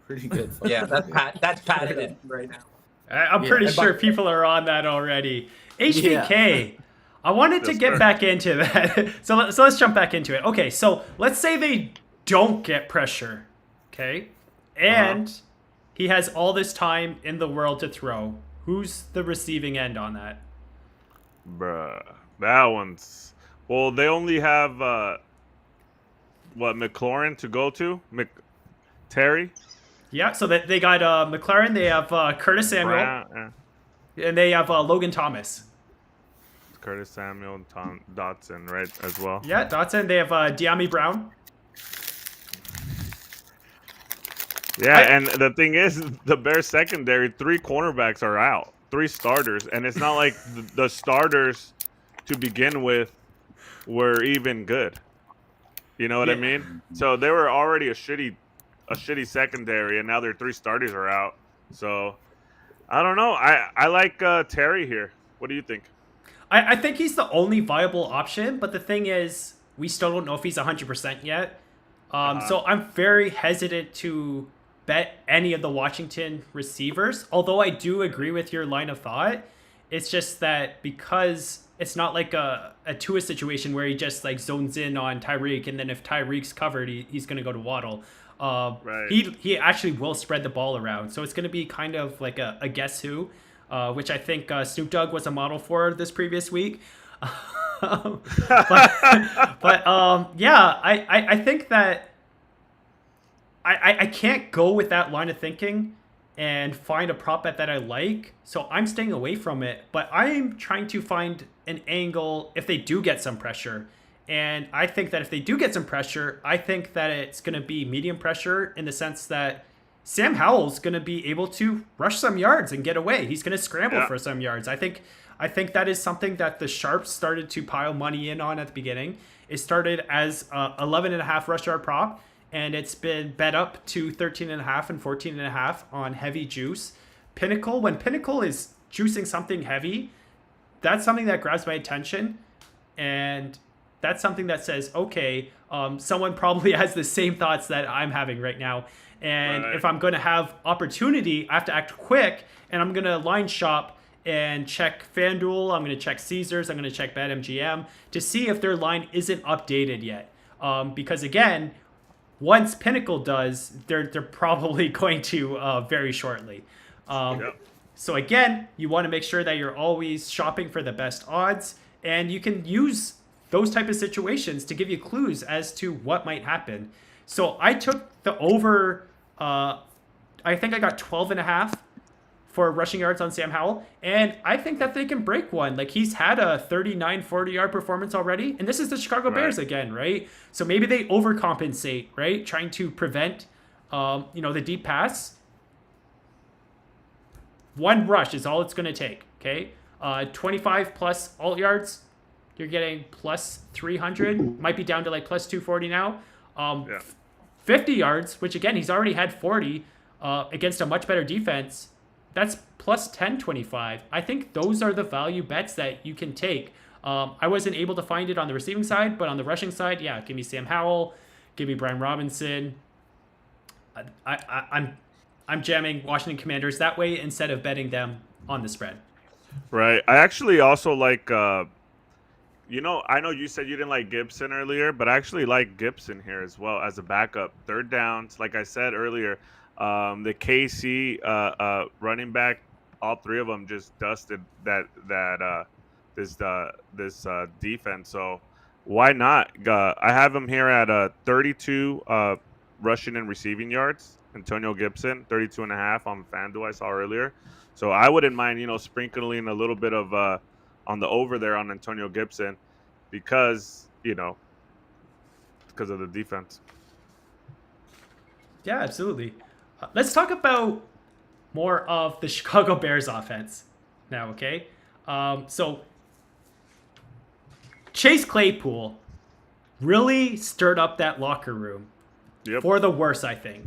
Speaker 3: Pretty good. fucking
Speaker 2: Yeah,
Speaker 3: idea.
Speaker 2: that's patented right now.
Speaker 1: I'm
Speaker 3: Yeah.
Speaker 1: pretty
Speaker 2: And
Speaker 1: sure
Speaker 2: by-
Speaker 1: people are on that already. HBK. I wanted to
Speaker 5: Yes,
Speaker 1: get
Speaker 5: sir.
Speaker 1: back into that. So let's jump back into it. Okay, so let's say they don't get pressure. Okay? And he has all this time in the world to throw. Who's the receiving end on that?
Speaker 5: Bruh, that one's. Well, they only have McLaurin to go to. Terry,
Speaker 1: Yeah, so they got McLaren, they have Curtis Samuel,
Speaker 5: Brown,
Speaker 1: and they have Logan Thomas.
Speaker 5: Curtis Samuel, and Tom Dotson, right, as well.
Speaker 1: Yeah, Dotson, they have De'Ami Brown.
Speaker 5: Yeah, and the thing is, the Bears secondary, 3 cornerbacks are out, 3 starters, and it's not like the starters to begin with were even good. You know what I
Speaker 1: Yeah.
Speaker 5: mean? So they were already a shitty secondary, and now their 3 starters are out. So I don't know. I like Terry here. What do you think?
Speaker 1: I think he's the only viable option, but the thing is, we still don't know if he's 100% yet. So I'm very hesitant to bet any of the Washington receivers, although I do agree with your line of thought. It's just that because it's not like a Tua situation where he just like zones in on Tyreek, and then if Tyreek's covered, he's going to go to Waddle.
Speaker 5: Right.
Speaker 1: He actually will spread the ball around, so it's going to be kind of like a guess who, which I think Snoop Dogg was a model for this previous week. but yeah, I think that I can't go with that line of thinking and find a prop bet that I like, so I'm staying away from it. But I'm trying to find an angle if they do get some pressure. And I think that if they do get some pressure, I think that it's going to be medium pressure in the sense that Sam Howell's going to be able to rush some yards and get away. He's going to scramble for some yards. I think that is something that the Sharps started to pile money in on at the beginning. It started as 11.5 rush yard prop, and it's been bet up to 13.5 and 14.5 on heavy juice. Pinnacle, when Pinnacle is juicing something heavy, that's something that grabs my attention, and that's something that says, okay, someone probably has the same thoughts that I'm having right now. And
Speaker 5: Right.
Speaker 1: if I'm going to have opportunity, I have to act quick, and I'm going to line shop and check FanDuel. I'm going to check Caesars. I'm going to check BetMGM to see if their line isn't updated yet. Because again, once Pinnacle does, they're probably going to very shortly.
Speaker 5: Yep.
Speaker 1: So again, you want to make sure that you're always shopping for the best odds, and you can use those type of situations to give you clues as to what might happen. So I took the over, I think I got 12.5 for rushing yards on Sam Howell. And I think that they can break one. Like, he's had a 39, 40-yard performance already. And this is the Chicago Bears again, right? So maybe they overcompensate, right? Trying to prevent, the deep pass. One rush is all it's going to take, okay? 25 plus alt yards, you're getting plus 300. Might be down to like plus 240 now. 50 yards, which again, he's already had 40 against a much better defense. That's plus 1025. I think those are the value bets that you can take. I wasn't able to find it on the receiving side, but on the rushing side, yeah, give me Sam Howell, give me Brian Robinson. I'm jamming Washington Commanders that way instead of betting them on the spread.
Speaker 5: Right. I actually also like, I know you said you didn't like Gibson earlier, but I actually like Gibson here as well as a backup. Third downs, like I said earlier, the KC running back, all three of them just dusted this defense. So why not? I have him here at 32 rushing and receiving yards. Antonio Gibson, 32.5 on FanDuel I saw earlier. So I wouldn't mind, sprinkling a little bit of on the over there on Antonio Gibson because of the defense.
Speaker 1: Yeah, absolutely. Let's talk about more of the Chicago Bears offense now, okay? So Chase Claypool really stirred up that locker room for the worse, I think.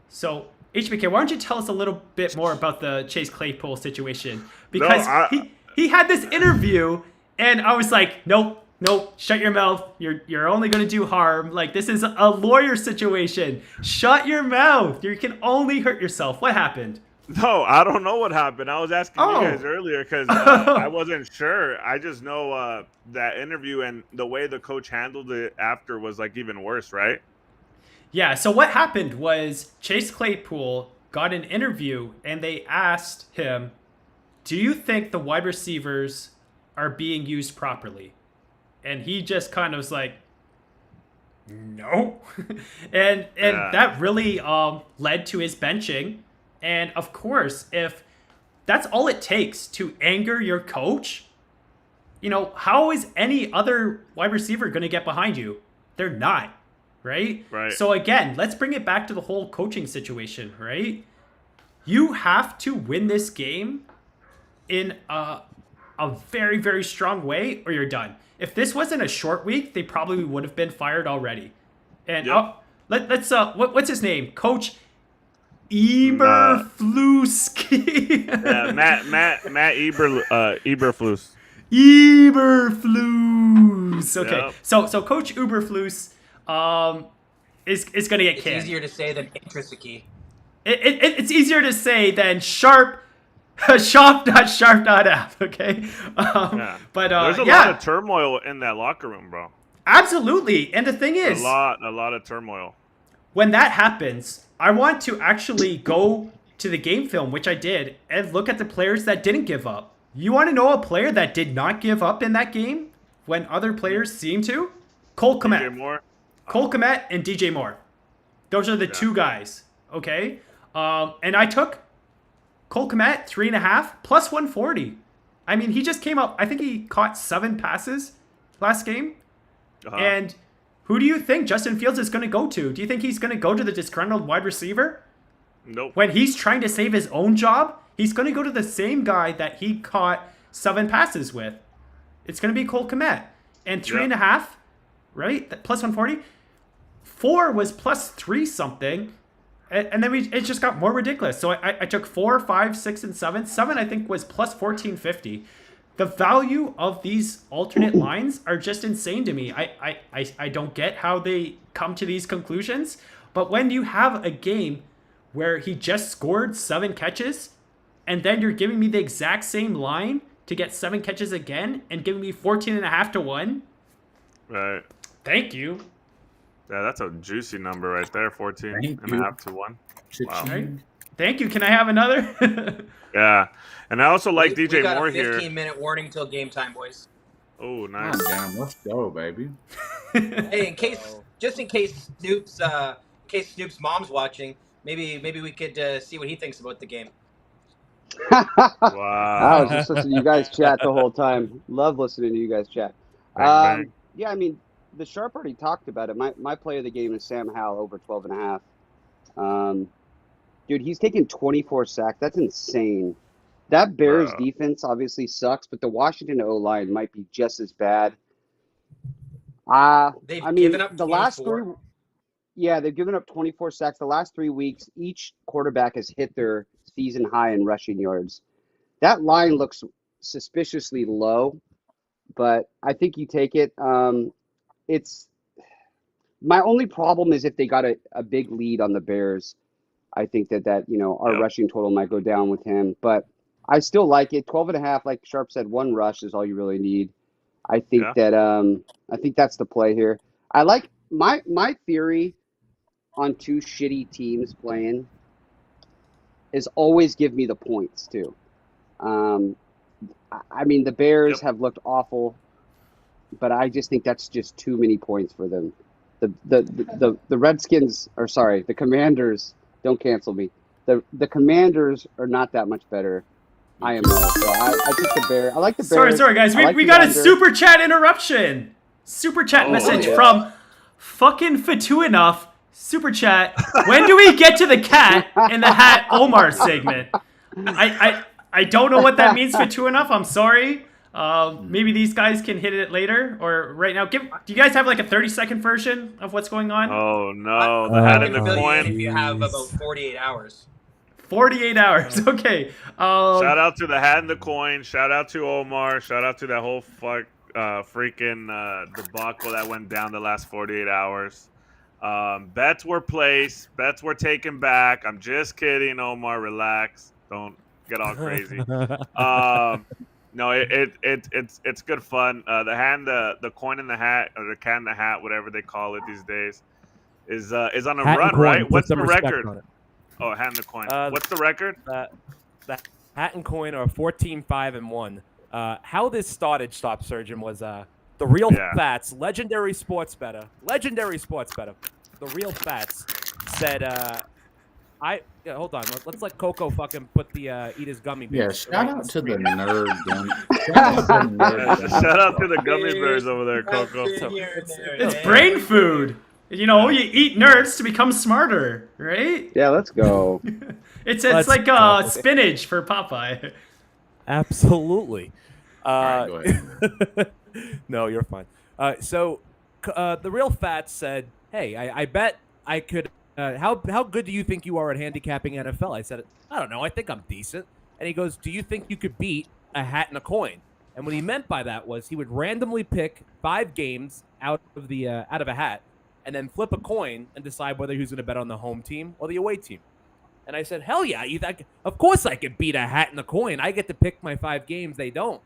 Speaker 1: So, HBK, why don't you tell us a little bit more about the Chase Claypool situation? Because he had this interview, and I was like, nope, shut your mouth. You're only going to do harm. Like, this is a lawyer situation. Shut your mouth. You can only hurt yourself. What happened?
Speaker 5: No, I don't know what happened. I was asking you guys earlier because I wasn't sure. I just know that interview and the way the coach handled it after was like even worse, right?
Speaker 1: Yeah, so what happened was Chase Claypool got an interview and they asked him, do you think the wide receivers are being used properly? And he just kind of was like, no. and that really led to his benching. And of course, if that's all it takes to anger your coach, how is any other wide receiver going to get behind you? They're not. Right? So again, let's bring it back to the whole coaching situation, right? You have to win this game in a very, very strong way or you're done. If this wasn't a short week, they probably would have been fired already. And let's what's his name? Coach Eberflus.
Speaker 5: Yeah, Matt Eberflus.
Speaker 1: Eberflus. Okay. Yep. So Coach Eberflus is going to get canned.
Speaker 2: It's easier to say than Intrinsically.
Speaker 1: It's easier to say than sharp, not app, okay? But
Speaker 5: there's a lot of turmoil in that locker room, bro.
Speaker 1: Absolutely. And the thing is,
Speaker 5: a lot of turmoil.
Speaker 1: When that happens, I want to actually go to the game film, which I did, and look at the players that didn't give up. You want to know a player that did not give up in that game when other players seemed to? Cole Kmet. Cole Kmet and DJ Moore. Those are the two guys, okay? And I took Cole Kmet, 3.5, plus 140. I mean, he just came up. I think he caught 7 passes last game. And who do you think Justin Fields is going to go to? Do you think he's going to go to the disgruntled wide receiver?
Speaker 5: Nope.
Speaker 1: When he's trying to save his own job, he's going to go to the same guy that he caught 7 passes with. It's going to be Cole Kmet. And 3.5, right? Plus 140. 4 was plus 3 something. And then it just got more ridiculous. So I took 4, 5, 6, and 7. 7, I think, was plus 1450. The value of these alternate lines are just insane to me. I don't get how they come to these conclusions. But when you have a game where he just scored 7 catches, and then you're giving me the exact same line to get 7 catches again and giving me 14.5 to 1.
Speaker 5: Right.
Speaker 1: Thank you.
Speaker 5: Yeah, that's a juicy number right there, 14.5 to 1. Wow.
Speaker 1: Right. Thank you. Can I have another?
Speaker 5: Yeah. And I also like DJ
Speaker 2: we got
Speaker 5: Moore
Speaker 2: a 15
Speaker 5: here.
Speaker 2: minute warning till game time, boys.
Speaker 5: Oh,
Speaker 3: Oh,
Speaker 5: nice.
Speaker 3: damn, let's go, baby.
Speaker 2: Hey, in case Snoop's mom's watching, maybe we could see what he thinks about the game.
Speaker 7: I was
Speaker 5: Wow.
Speaker 7: just listening to you guys chat the whole time. Love listening to you guys chat.
Speaker 5: Bang bang.
Speaker 7: Yeah, I mean, the Sharp already talked about it. My play of the game is Sam Howell over 12.5. Dude, he's taken 24 sacks. That's insane. That Bears
Speaker 5: Bro.
Speaker 7: defense obviously sucks, but the Washington O-line might be just as bad. I
Speaker 2: They've
Speaker 7: mean,
Speaker 2: given up
Speaker 7: the last
Speaker 2: 24.
Speaker 7: three, yeah, they've given up 24 sacks. The last 3 weeks, each quarterback has hit their season high in rushing yards. That line looks suspiciously low, but I think you take it. It's my only problem is if they got a big lead on the Bears. I think that our
Speaker 5: Yep.
Speaker 7: rushing total might go down with him, but I still like it. 12.5, like Sharp said, one rush is all you really need. I think
Speaker 5: Yeah.
Speaker 7: that I think that's the play here. I like my theory on two shitty teams playing is always give me the points too. I mean the Bears
Speaker 5: Yep.
Speaker 7: have looked awful, but I just think that's just too many points for them. The Redskins, or sorry, the Commanders. Don't cancel me. The Commanders are not that much better. IMO. So I took the Bears. I like the Bears.
Speaker 1: Sorry, guys.
Speaker 7: I like
Speaker 1: We
Speaker 7: the
Speaker 1: got a
Speaker 7: under.
Speaker 1: super chat interruption. Super chat message
Speaker 7: yeah.
Speaker 1: from fucking Fatu Enough. Super chat. When do we get to the cat in the hat Omar segment? I don't know what that means, Fatu Enough. I'm sorry. Maybe these guys can hit it later or right now. Do you guys have like a 30-second version of what's going on?
Speaker 5: Oh no, the
Speaker 2: I
Speaker 5: hat
Speaker 2: can
Speaker 5: and the
Speaker 2: fill you in
Speaker 5: coin.
Speaker 2: if you have about 48 hours.
Speaker 1: 48 hours. Okay.
Speaker 5: Shout out to the hat and the coin. Shout out to Omar. Shout out to that whole freaking debacle that went down the last 48 hours. Bets were placed. Bets were taken back. I'm just kidding, Omar. Relax. Don't get all crazy. No, it's good fun. The coin in the hat, or the cat in the hat, whatever they call it these days, is on a
Speaker 6: Hat and
Speaker 5: run,
Speaker 6: coin,
Speaker 5: right?
Speaker 6: put
Speaker 5: What's the
Speaker 6: some respect
Speaker 5: record?
Speaker 6: on it.
Speaker 5: Oh, hat and the coin.
Speaker 6: Uh,
Speaker 5: What's the record?
Speaker 6: The Hat and Coin are 14-5-1. How this started, Stop Surgeon, was the Real
Speaker 5: Yeah.
Speaker 6: Fats, legendary sports bettor. The Real Fats said, hold on. Let's let Coco fucking put the eat his gummy
Speaker 3: Yeah,
Speaker 6: bears.
Speaker 3: shout out to the nerd.
Speaker 5: Shout out to the gummy bears over there, Coco.
Speaker 1: It's brain food. You eat nerds to become smarter, right?
Speaker 7: Yeah, let's go.
Speaker 1: It's
Speaker 6: Let's
Speaker 1: like
Speaker 6: go.
Speaker 1: spinach for Popeye.
Speaker 6: Absolutely.
Speaker 3: All right, go ahead.
Speaker 6: No, you're fine. So the Real Fats said, hey, I bet I could how good do you think you are at handicapping NFL? I said, I don't know. I think I'm decent. And he goes, do you think you could beat a hat and a coin? And what he meant by that was he would randomly pick 5 games out of a hat and then flip a coin and decide whether he was going to bet on the home team or the away team. And I said, hell yeah. Of course I could beat a hat and a coin. I get to pick my 5 games. They don't.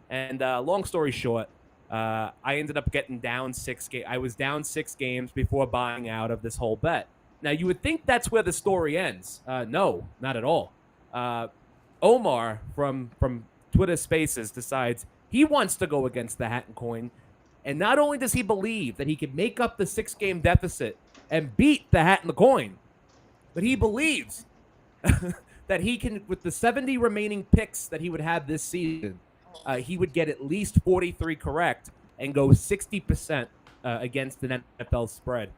Speaker 6: And long story short, I ended up getting down 6 games. I was down 6 games before buying out of this whole bet. Now, you would think that's where the story ends. No, not at all. Omar from Twitter Spaces decides he wants to go against the hat and coin. And not only does he believe that he can make up the 6-game deficit and beat the hat and the coin, but he believes that he can, with the 70 remaining picks that he would have this season, he would get at least 43 correct and go 60% against an NFL spread.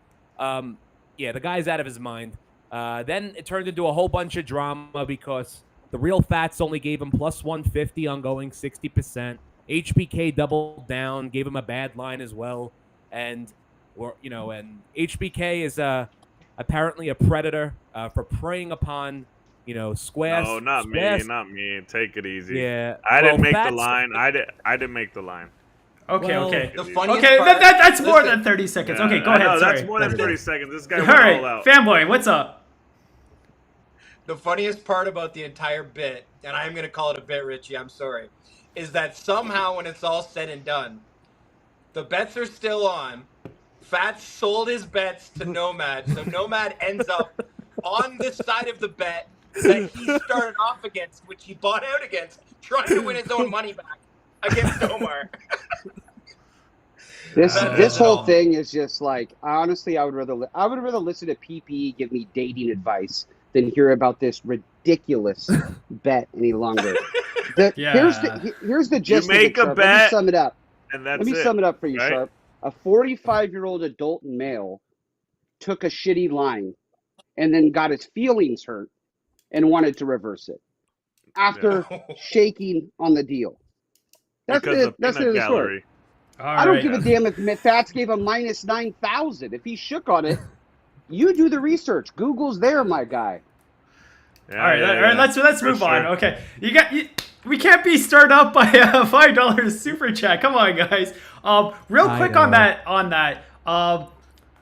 Speaker 6: Yeah, the guy's out of his mind. Then it turned into a whole bunch of drama because the Real Fats only gave him plus 150 on going 60%. HBK doubled down, gave him a bad line as well, and HBK is apparently a predator for preying upon squares.
Speaker 5: No, not
Speaker 6: squares.
Speaker 5: me. Take it easy.
Speaker 6: Yeah,
Speaker 5: I didn't make the
Speaker 6: Fats-
Speaker 5: line. I didn't make the line.
Speaker 1: Okay,
Speaker 6: Well,
Speaker 1: okay.
Speaker 2: The funniest
Speaker 1: Okay,
Speaker 2: part,
Speaker 1: that's more
Speaker 2: listen,
Speaker 1: than 30 seconds.
Speaker 5: Yeah,
Speaker 1: Okay, go
Speaker 5: I
Speaker 1: ahead.
Speaker 5: know,
Speaker 1: Sorry.
Speaker 5: That's more than 30 seconds. This guy
Speaker 1: All
Speaker 5: went
Speaker 1: right,
Speaker 5: all out.
Speaker 1: fanboy, what's up?
Speaker 2: The funniest part about the entire bit, and I'm going to call it a bit, Richie, I'm sorry, is that somehow when it's all said and done, the bets are still on. Fats sold his bets to Nomad, so Nomad ends up on this side of the bet that he started off against, which he bought out against, trying to win his own money back against Omar.
Speaker 7: This whole thing is just like, honestly, I would rather listen to PPE give me dating advice than hear about this ridiculous bet any longer. Here's the gist
Speaker 5: You make
Speaker 7: of it,
Speaker 5: a
Speaker 7: Sharp. Let me
Speaker 5: bet,
Speaker 7: sum it up.
Speaker 5: and that's
Speaker 7: Let me
Speaker 5: it,
Speaker 7: sum it up for you,
Speaker 5: right?
Speaker 7: Sharp. A 45-year-old adult male took a shitty line and then got his feelings hurt and wanted to reverse it after shaking on the deal. That's
Speaker 5: Because
Speaker 7: it. That's the end of the story. I don't give a damn if Fats gave him minus 9,000. If he shook on it, you do the research. Google's there, my guy.
Speaker 5: Yeah,
Speaker 1: all right, let's move on. Okay, we can't be started up by a $5 super chat. Come on, guys. Real quick on that.
Speaker 5: Shout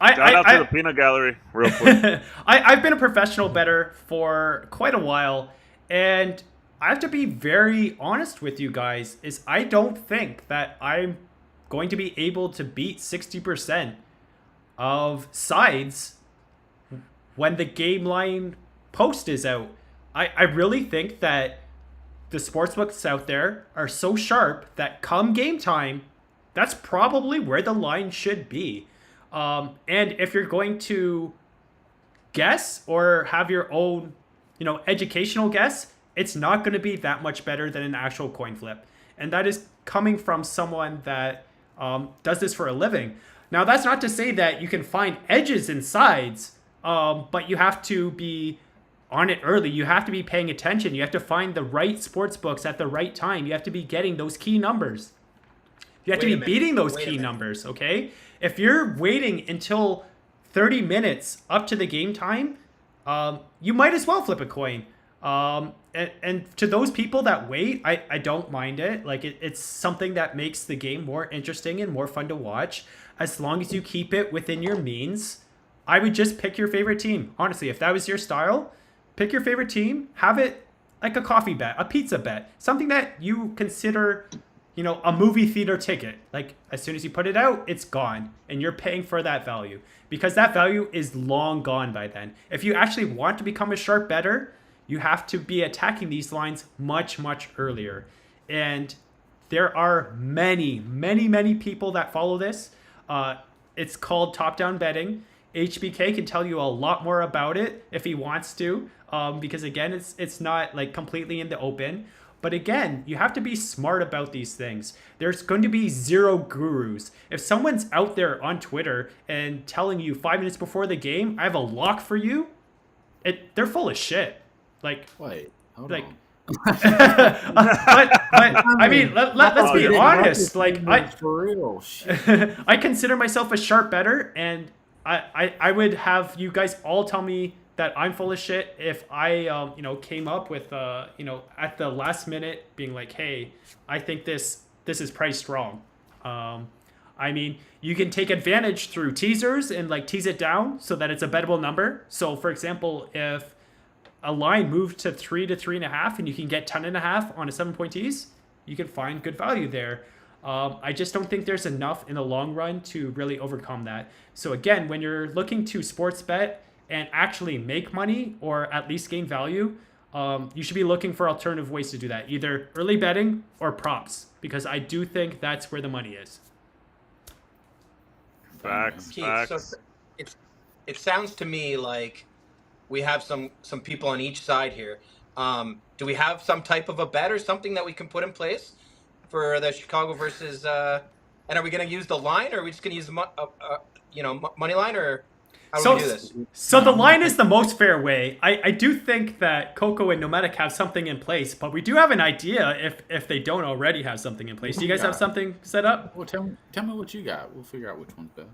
Speaker 5: out to the peanut gallery, real quick.
Speaker 1: I've been a professional bettor for quite a while, and I have to be very honest with you guys. Is I don't think that I'm going to be able to beat 60% of sides when the game line post is out. I really think that the sportsbooks out there are so sharp that come game time, that's probably where the line should be. And if you're going to guess or have your own, educational guess, it's not going to be that much better than an actual coin flip. And that is coming from someone that does this for a living. Now, that's not to say that you can find edges in sides, but you have to be on it early. You have to be paying attention. You have to find the right sports books at the right time. You have to be getting those key numbers. You have to be beating those key numbers, okay? If you're waiting until 30 minutes up to the game time, you might as well flip a coin. And to those people that wait, I don't mind it. Like, it's something that makes the game more interesting and more fun to watch. As long as you keep it within your means, I would just pick your favorite team. Honestly, if that was your style, pick your favorite team, have it like a coffee bet, a pizza bet, something that you consider, a movie theater ticket. Like, as soon as you put it out, it's gone, and you're paying for that value because that value is long gone by then. If you actually want to become a sharp bettor, you have to be attacking these lines much, much earlier. And there are many, many, many people that follow this. It's called top-down betting. HBK can tell you a lot more about it if he wants to, because again, it's not like completely in the open. But again, you have to be smart about these things. There's going to be zero gurus. If someone's out there on Twitter and telling you 5 minutes before the game, I have a lock for you, they're full of shit. Like,
Speaker 3: wait, hold
Speaker 1: like,
Speaker 3: on.
Speaker 1: but I mean, let's be honest. Like,
Speaker 3: for real, shit.
Speaker 1: I consider myself a sharp bettor, and I would have you guys all tell me that I'm full of shit if I came up with at the last minute being like, hey, I think this is priced wrong. I mean, you can take advantage through teasers and like tease it down so that it's a bettable number. So for example, if a line moved to 3 to 3.5 and you can get 10.5 on a 7-point tease, you can find good value there. I just don't think there's enough in the long run to really overcome that. So again, when you're looking to sports bet and actually make money or at least gain value, you should be looking for alternative ways to do that, either early betting or props, because I do think that's where the money is.
Speaker 5: Facts.
Speaker 2: So it sounds to me like we have some people on each side here. Do we have some type of a bet or something that we can put in place for the Chicago versus? And are we going to use the line, or are we just going to use the money line, or how do we do this?
Speaker 1: So the line is the most fair way. I do think that Coco and Nomadic have something in place, but we do have an idea if they don't already have something in place. Do you guys have something set up?
Speaker 3: Well, tell me what you got. We'll figure out which one's best.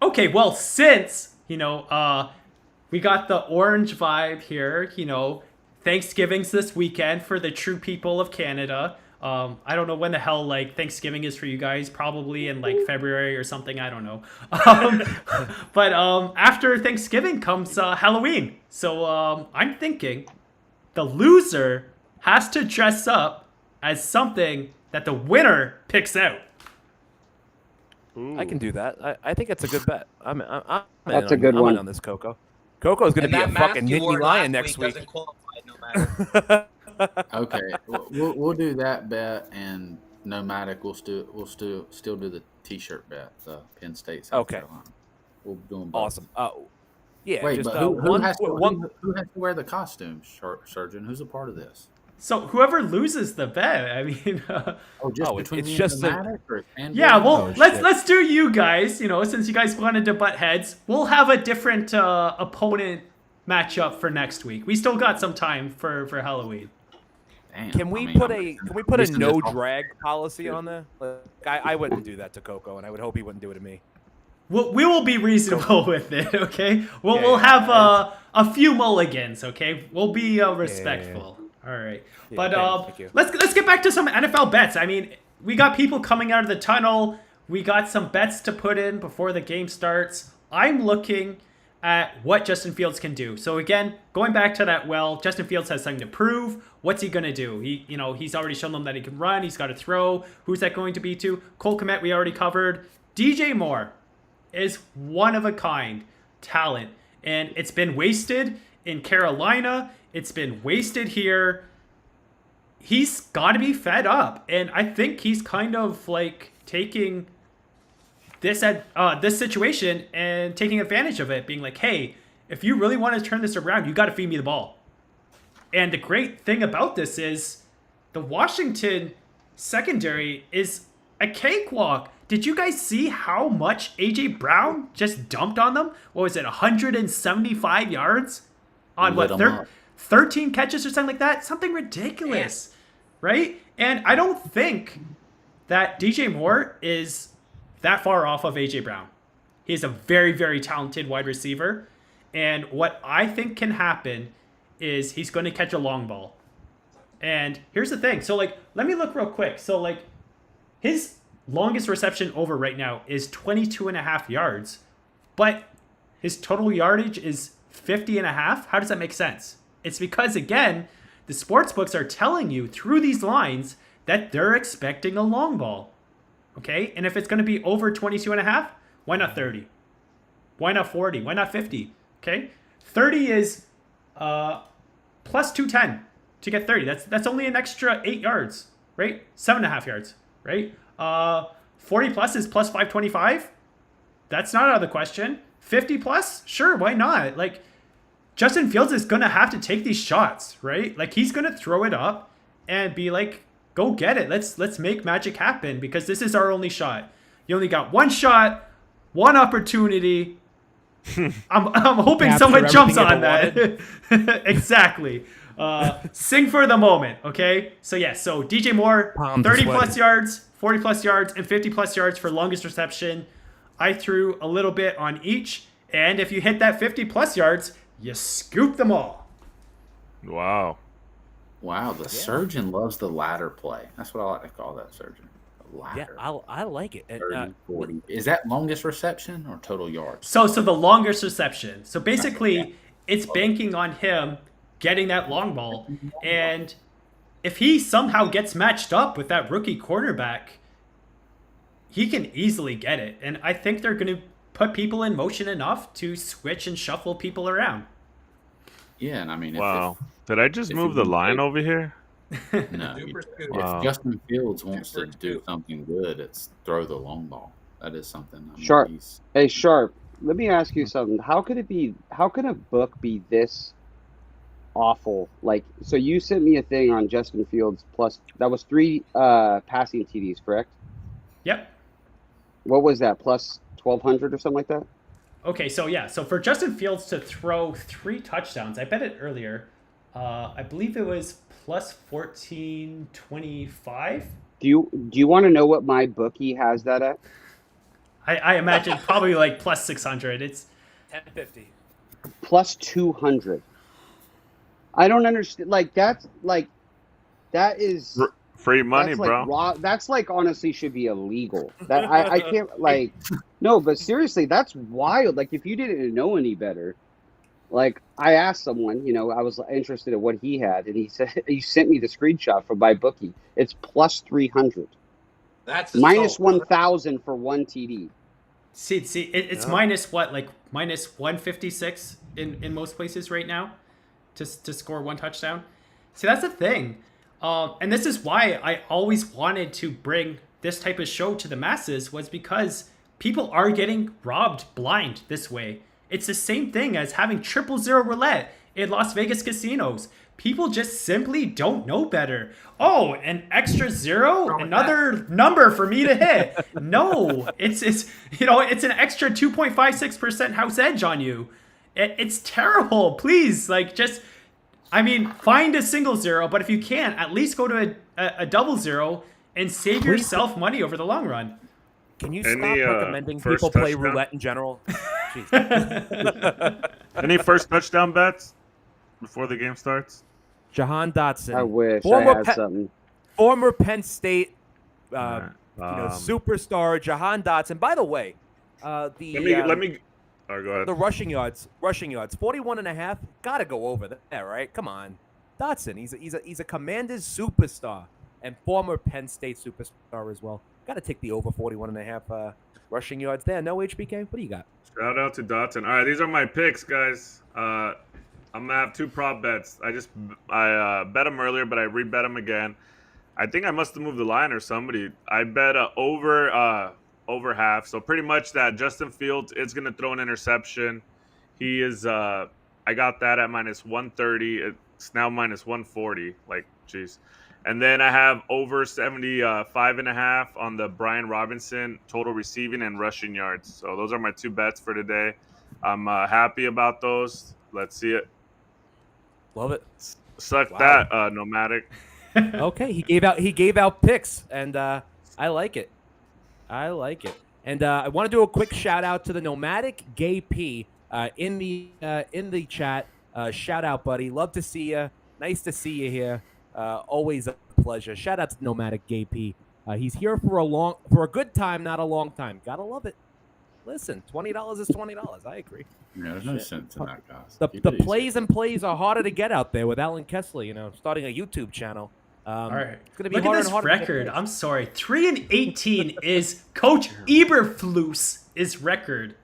Speaker 3: Okay,
Speaker 1: well, since we got the orange vibe here, Thanksgiving's this weekend for the true people of Canada. I don't know when the hell Thanksgiving is for you guys, probably in February or something, I don't know. But after Thanksgiving comes Halloween. So I'm thinking the loser has to dress up as something that the winner picks out.
Speaker 5: Ooh.
Speaker 6: I can do that. I think that's a good bet.
Speaker 7: That's a good one.
Speaker 6: I'm in on this, Coco. Coco's going to be a fucking Nittany Lion next week.
Speaker 2: Doesn't qualify, no matter.
Speaker 3: Okay, we'll do that bet, and Nomadic, we'll still do the T-shirt bet. The Penn State, South
Speaker 6: Okay.
Speaker 3: Carolina. We'll do them both.
Speaker 6: Awesome. Yeah.
Speaker 3: Wait,
Speaker 6: just
Speaker 3: but who
Speaker 6: one.
Speaker 3: has to
Speaker 6: one.
Speaker 3: who has to wear the costume, Surgeon? Who's a part of this?
Speaker 1: So whoever loses the bet, I mean,
Speaker 3: Between
Speaker 6: it's
Speaker 3: me
Speaker 6: just
Speaker 3: and Nomadic or Fan
Speaker 1: yeah.
Speaker 3: Boy?
Speaker 1: Well,
Speaker 6: Oh,
Speaker 1: let's
Speaker 6: shit.
Speaker 1: let's do you guys. You know, since you guys wanted to butt heads, we'll have a different opponent matchup for next week. We still got some time for Halloween.
Speaker 3: Damn,
Speaker 6: Can we
Speaker 3: I mean,
Speaker 6: put a
Speaker 3: this is
Speaker 6: no
Speaker 3: all-
Speaker 6: drag policy on there? Like, I wouldn't do that to Coco, and I would hope he wouldn't do it to me.
Speaker 1: We will be reasonable with it, okay? We'll
Speaker 6: Yeah,
Speaker 1: we'll
Speaker 6: yeah,
Speaker 1: have a few mulligans, okay? We'll be respectful. All right,
Speaker 6: Yeah,
Speaker 1: but
Speaker 6: thank you.
Speaker 1: let's get back to some NFL bets. I mean, we got people coming out of the tunnel. We got some bets to put in before the game starts. I'm looking at what Justin Fields can do. So again, going back to that, Justin Fields has something to prove. What's he gonna do? He's already shown them that he can run. He's got to throw. Who's that going to be to? Cole Kmet, we already covered. DJ Moore is one of a kind talent, and it's been wasted in Carolina. It's been wasted here. He's got to be fed up, and I think he's kind of like taking this situation and taking advantage of it, being like, hey, if you really want to turn this around, you got to feed me the ball. And the great thing about this is the Washington secondary is a cakewalk. Did you guys see how much A.J. Brown just dumped on them? What was it, 175 yards on
Speaker 3: Lit 'em up.
Speaker 1: 13 catches or something like that? Something ridiculous, right? And I don't think that DJ Moore is that far off of A.J. Brown. He's a very, very talented wide receiver. And what I think can happen is he's going to catch a long ball. And here's the thing. So, let me look real quick. So, his longest reception over right now is 22 and a half yards, but his total yardage is 50 and a half. How does that make sense? It's because, again, the sports books are telling you through these lines that they're expecting a long ball. Okay? And if it's going to be over 22 and a half, why not 30? Why not 40? Why not 50? Okay? 30 is plus 210 to get 30. That's only an extra 8 yards, right? 7.5 yards, right? 40 plus is plus 525. That's not out of the question. 50 plus? Sure, why not? Justin Fields is going to have to take these shots, right? He's going to throw it up and be like, go get it. Let's make magic happen because this is our only shot. You only got one shot, one opportunity. I'm hoping
Speaker 6: Capture
Speaker 1: someone jumps
Speaker 6: everything
Speaker 1: on
Speaker 6: you
Speaker 1: that. Exactly. Sing for the moment, okay? So DJ Moore,
Speaker 6: Palms
Speaker 1: 30
Speaker 6: sweaty.
Speaker 1: plus yards, 40 plus yards, and 50 plus yards for longest reception. I threw a little bit on each, and if you hit that 50 plus yards, you scoop them all.
Speaker 5: Wow.
Speaker 3: Wow, the surgeon loves the ladder play. That's what I like to call that, surgeon. The
Speaker 6: Yeah,
Speaker 3: ladder.
Speaker 6: I like it. And,
Speaker 3: 30, 40. Is that longest reception or total yards?
Speaker 1: So the longest reception. So basically, it's banking on him getting that long ball, and if he somehow gets matched up with that rookie quarterback, he can easily get it. And I think they're going to put people in motion enough to switch and shuffle people around.
Speaker 3: Yeah, and I mean,
Speaker 5: Wow. Did I just
Speaker 3: if
Speaker 5: move
Speaker 3: you
Speaker 5: the line
Speaker 3: take-
Speaker 5: over here?
Speaker 3: no.
Speaker 2: Super scoop.
Speaker 5: Wow.
Speaker 3: If Justin Fields wants to
Speaker 2: Super
Speaker 3: do
Speaker 2: scoop.
Speaker 3: something good, it's throw the long ball. That is something. I mean,
Speaker 7: Sharp.
Speaker 3: he's-
Speaker 7: Hey, Sharp, let me ask you something. How can a book be this awful? So you sent me a thing on Justin Fields plus, that was 3 passing TDs, correct?
Speaker 1: Yep.
Speaker 7: What was that, plus 1,200 or something like that?
Speaker 1: Okay, so for Justin Fields to throw 3 touchdowns, I bet it earlier. I believe it was plus 1425.
Speaker 7: Do you want to know what my bookie has that at?
Speaker 1: I imagine probably plus 600. It's
Speaker 6: 1050.
Speaker 7: Plus 200. I don't understand. That is
Speaker 5: Free money,
Speaker 7: that's
Speaker 5: bro.
Speaker 7: that's honestly should be illegal. That I can't no, but seriously, that's wild. If you didn't know any better, I asked someone, I was interested in what he had, and he said he sent me the screenshot from my bookie. It's plus 300,
Speaker 2: That's
Speaker 7: minus
Speaker 2: so-
Speaker 7: 1,000 for 1 TD.
Speaker 1: See, it's minus what, minus 156 in most places right now to score 1 touchdown. See, that's the thing. And this is why I always wanted to bring this type of show to the masses, was because people are getting robbed blind this way. It's the same thing as having 000 roulette in Las Vegas casinos. People just simply don't know better. Oh, an extra zero, another number for me to hit. No, it's it's an extra 2.56% house edge on you. It's terrible. Please, find a single zero, but if you can't, at least go to a double zero and save yourself money over the long run.
Speaker 6: Can you stop recommending people play roulette in general?
Speaker 5: Any first touchdown bets before the game starts?
Speaker 6: Jahan Dotson.
Speaker 7: I wish I had something.
Speaker 6: Former Penn State superstar Jahan Dotson. By the way,
Speaker 5: let me go ahead.
Speaker 6: The rushing yards, 41.5. Gotta go over there, right? Come on. Dotson, he's a Commanders superstar and former Penn State superstar as well. Gotta take the over 41.5 rushing yards there. No HBK? What do you got?
Speaker 5: Shout out to Dotson. All right, these are my picks, guys. I'm gonna have 2 prop bets. I bet them earlier, but I rebet them again. I think I must have moved the line or somebody. I bet over half. So pretty much that Justin Fields is gonna throw an interception. He is. I got that at minus 130. It's now minus 140. Jeez. And then I have over 75.5 on the Brian Robinson total receiving and rushing yards. So those are my 2 bets for today. I'm happy about those. Let's see it.
Speaker 6: Love it.
Speaker 5: Suck that, Nomadic.
Speaker 6: Okay, he gave out picks, and I like it. And I want to do a quick shout out to the Nomadic Gay P in the chat. Shout out, buddy. Love to see you. Nice to see you here. Always a pleasure. Shout out to Nomadic Gay P. He's here for a good time, not a long time. Gotta love it. Listen, $20 is $20. I agree.
Speaker 3: Yeah, there's no sense in that, guys.
Speaker 6: The plays are harder to get out there with Alan Kessler. Starting a YouTube channel.
Speaker 1: All right.
Speaker 6: It's gonna be
Speaker 1: Look
Speaker 6: harder
Speaker 1: at this
Speaker 6: and harder
Speaker 1: record. I'm sorry. 3-18 is Coach Eberflus's record.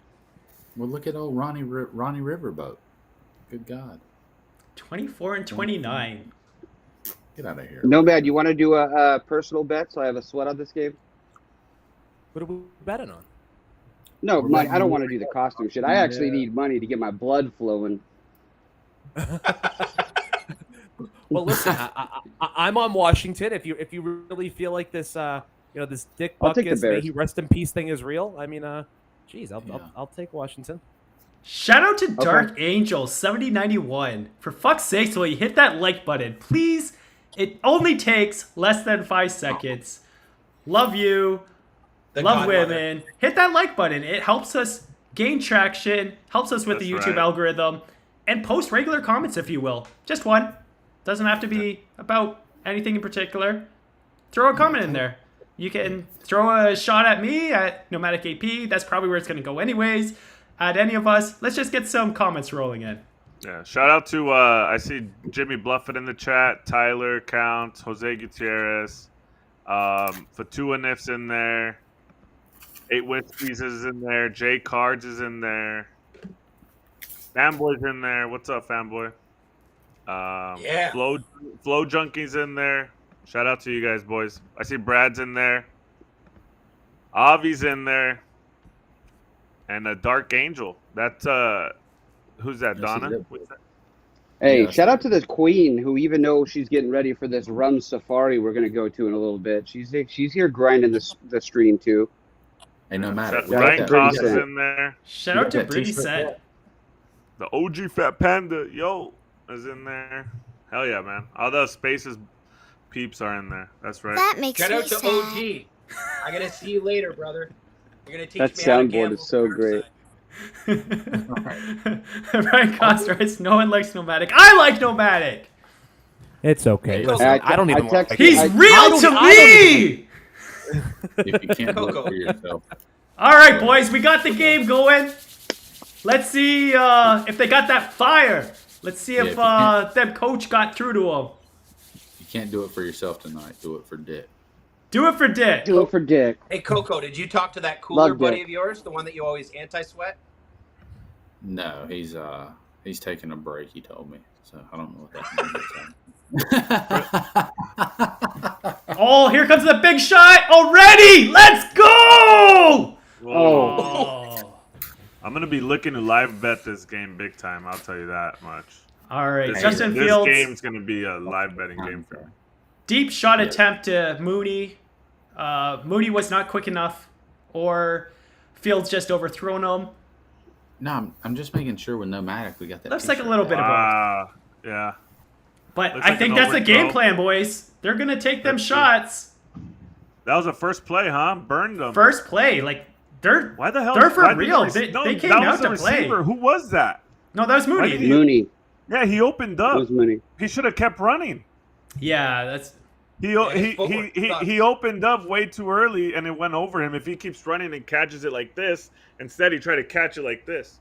Speaker 3: Well, look at old Ronnie Riverboat. Good God.
Speaker 1: 24-29.
Speaker 3: Get out of here.
Speaker 7: Nomad, you want to do a personal bet so I have a sweat on this game?
Speaker 6: What are we betting on?
Speaker 7: No, I don't want to do the costume shit. I actually need money to get my blood flowing.
Speaker 6: Well, listen, I'm on Washington. If you really feel like this, this Dick Buckus, may he rest in peace thing is real. I'll take Washington.
Speaker 1: Shout out to Dark Angel 7091. For fuck's sake, will you hit that like button, please? It only takes less than 5 seconds. Love you. Love women. Hit that like button. It helps us gain traction, helps us with the YouTube algorithm, and post regular comments if you will. Just one. Doesn't have to be about anything in particular. Throw a comment in there. You can throw a shot at me at Nomadic AP. That's probably where it's going to go anyways. At any of us. Let's just get some comments rolling in.
Speaker 5: Yeah, shout out to I see Jimmy Bluffett in the chat, Tyler Count, Jose Gutierrez, Fatua Nif's in there, 8 Whiskies is in there, Jay Cards is in there, Fanboy's in there. What's up, Fanboy? Flow Junkie's in there. Shout out to you guys, boys. I see Brad's in there, Avi's in there, and a Dark Angel. That's who's that, Donna?
Speaker 7: Hey, shout out to the Queen, who even though she's getting ready for this rum safari we're going to go to in a little bit, she's here grinding the stream too.
Speaker 3: Hey, no matter.
Speaker 5: Ryan Cost is in there.
Speaker 1: Shout out to Brady Set.
Speaker 5: The OG Fat Panda, is in there. Hell yeah, man. All those Spaces peeps are in there. That's right.
Speaker 8: That makes
Speaker 2: Shout
Speaker 8: me
Speaker 2: out to
Speaker 8: sad.
Speaker 2: OG. I'm going to see you later, brother. You're going to teach
Speaker 7: That
Speaker 2: me how to
Speaker 7: soundboard
Speaker 2: gamble
Speaker 7: is so
Speaker 2: for
Speaker 7: great.
Speaker 1: Ryan Cost writes, no one likes Nomadic. I like Nomadic.
Speaker 6: It's okay. Listen, I don't even.
Speaker 1: He's real to me.
Speaker 3: If you can't look for yourself.
Speaker 1: All right, boys, we got the game going. Let's see if they got that fire. Let's see if them coach got through to them.
Speaker 3: You can't do it for yourself tonight. Do it for Dick.
Speaker 1: Do it for Dick.
Speaker 7: Do it for Dick.
Speaker 2: Hey, Coco, did you talk to that cooler
Speaker 7: Love
Speaker 2: buddy
Speaker 7: Dick.
Speaker 2: of yours, the one that you always anti-sweat?
Speaker 3: No, he's He's taking a break, he told me. So I don't know what that means.
Speaker 1: Oh, here comes the big shot already. Let's go.
Speaker 5: Whoa.
Speaker 1: Oh.
Speaker 5: I'm gonna be looking to live bet this game big time. I'll tell you that much.
Speaker 1: All right,
Speaker 5: This,
Speaker 1: Justin
Speaker 5: this
Speaker 1: Fields.
Speaker 5: game's gonna be a live betting game for me.
Speaker 1: Deep shot attempt to Mooney. Mooney was not quick enough, or Fields just overthrown him.
Speaker 3: No, I'm just making sure with Nomadic we got that.
Speaker 1: Looks like a
Speaker 3: t-shirt
Speaker 1: little bit of both.
Speaker 5: Yeah.
Speaker 1: But
Speaker 5: looks
Speaker 1: I
Speaker 5: like
Speaker 1: think
Speaker 5: an
Speaker 1: that's the game
Speaker 5: overthrow.
Speaker 1: plan, boys. They're gonna take them
Speaker 5: That's true.
Speaker 1: shots.
Speaker 5: That was a first play, huh? Burned them.
Speaker 1: First play, like they're
Speaker 5: Why the hell?
Speaker 1: they're for
Speaker 5: why did
Speaker 1: real.
Speaker 5: the
Speaker 1: They came
Speaker 5: that
Speaker 1: out
Speaker 5: was the
Speaker 1: to play.
Speaker 5: receiver. Who was that?
Speaker 1: No, that was
Speaker 5: Why
Speaker 1: Mooney.
Speaker 5: did he-
Speaker 7: Mooney.
Speaker 5: Yeah, he opened
Speaker 7: It
Speaker 5: up.
Speaker 7: was Mooney.
Speaker 5: He should have kept running.
Speaker 1: Yeah, that's
Speaker 5: He
Speaker 2: his footwork sucks.
Speaker 5: he opened up way too early and it went over him. If he keeps running and catches it like this, instead he tried to catch it like this.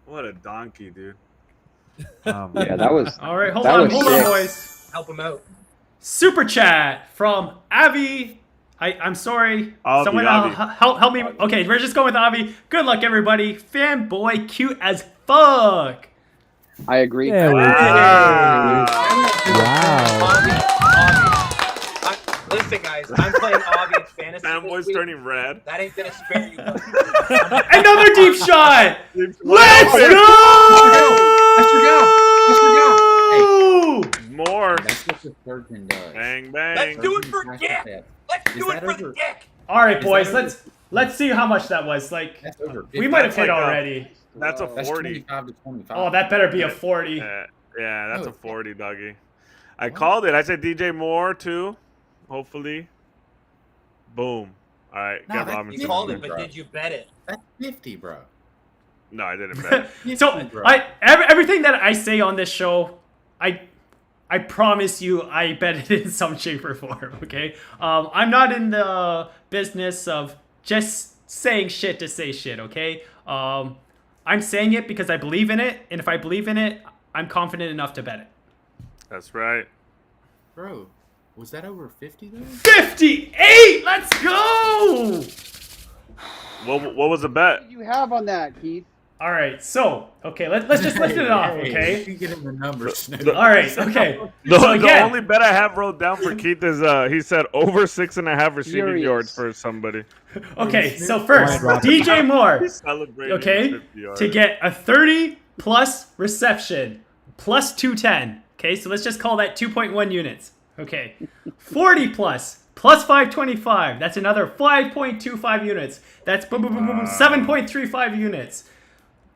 Speaker 5: What a donkey, dude.
Speaker 7: Yeah, that was.
Speaker 1: all right. Hold
Speaker 7: That
Speaker 1: on,
Speaker 7: was
Speaker 1: hold on,
Speaker 7: sick.
Speaker 1: boys.
Speaker 2: Help him out.
Speaker 1: Super chat from Avi. I'm sorry.
Speaker 5: Avi,
Speaker 1: Someone
Speaker 5: Avi.
Speaker 1: help me. Okay, we're just going with Avi. Good luck, everybody. Fanboy, cute as fuck.
Speaker 7: I agree.
Speaker 6: There we go.
Speaker 5: Wow.
Speaker 2: Avi. Listen, guys, I'm playing Avi in fantasy.
Speaker 5: Fanboy's
Speaker 2: this week.
Speaker 5: turning red.
Speaker 2: That ain't gonna spare you.
Speaker 1: Another deep shot. Let's
Speaker 5: Let's
Speaker 1: go.
Speaker 5: More.
Speaker 3: That's what the surgeon does.
Speaker 5: Bang
Speaker 2: Let's
Speaker 5: bang.
Speaker 2: do it for Dick. Let's
Speaker 3: Is
Speaker 2: do it
Speaker 3: that
Speaker 2: for
Speaker 3: over?
Speaker 2: Dick.
Speaker 1: All right,
Speaker 3: Is
Speaker 1: boys.
Speaker 3: that
Speaker 1: Let's see how much that was. Like
Speaker 3: That's over.
Speaker 1: we might have
Speaker 5: That's
Speaker 1: hit
Speaker 5: like a-
Speaker 1: already.
Speaker 5: That's a
Speaker 3: That's
Speaker 5: 40.
Speaker 3: 25 to 25.
Speaker 1: Oh, that better be a 40.
Speaker 5: Yeah, that's
Speaker 3: Oh,
Speaker 5: a 40, doggy. I called it. I said DJ Moore too. Hopefully. Boom. All right,
Speaker 3: No,
Speaker 5: get
Speaker 3: that's-
Speaker 5: Robinson.
Speaker 2: You called it, but
Speaker 3: bro.
Speaker 2: did you bet it?
Speaker 3: That's 50, bro.
Speaker 5: No, I didn't bet.
Speaker 1: So
Speaker 3: 50, bro.
Speaker 1: everything that I say on this show, I promise you I bet it in some shape or form. Okay, I'm not in the business of just saying shit to say shit. Okay, I'm saying it because I believe in it, and if I believe in it, I'm confident enough to bet it.
Speaker 5: That's right.
Speaker 3: Bro, was that over 50 though?
Speaker 1: 58. Let's go.
Speaker 5: What was the
Speaker 7: What
Speaker 5: bet?
Speaker 7: did you have on that, Keith?
Speaker 1: All right, so okay, let's just list it off. Okay.
Speaker 3: You get him the numbers.
Speaker 1: All right. Okay.
Speaker 5: The,
Speaker 1: So
Speaker 5: the
Speaker 1: again-
Speaker 5: only bet I have wrote down for Keith is he said over 6.5 receiving
Speaker 7: Furious.
Speaker 5: yards for somebody.
Speaker 1: Okay. So first,
Speaker 6: Ryan Robinson.
Speaker 1: DJ Moore.
Speaker 5: He's celebrating.
Speaker 1: Okay,
Speaker 5: 50 yards.
Speaker 1: to get a 30 plus reception plus 210. Okay, so let's just call that 2.1 units. Okay, 40 plus 525. That's another 5.25 units. That's boom, boom, boom, boom, boom, 7.35 units.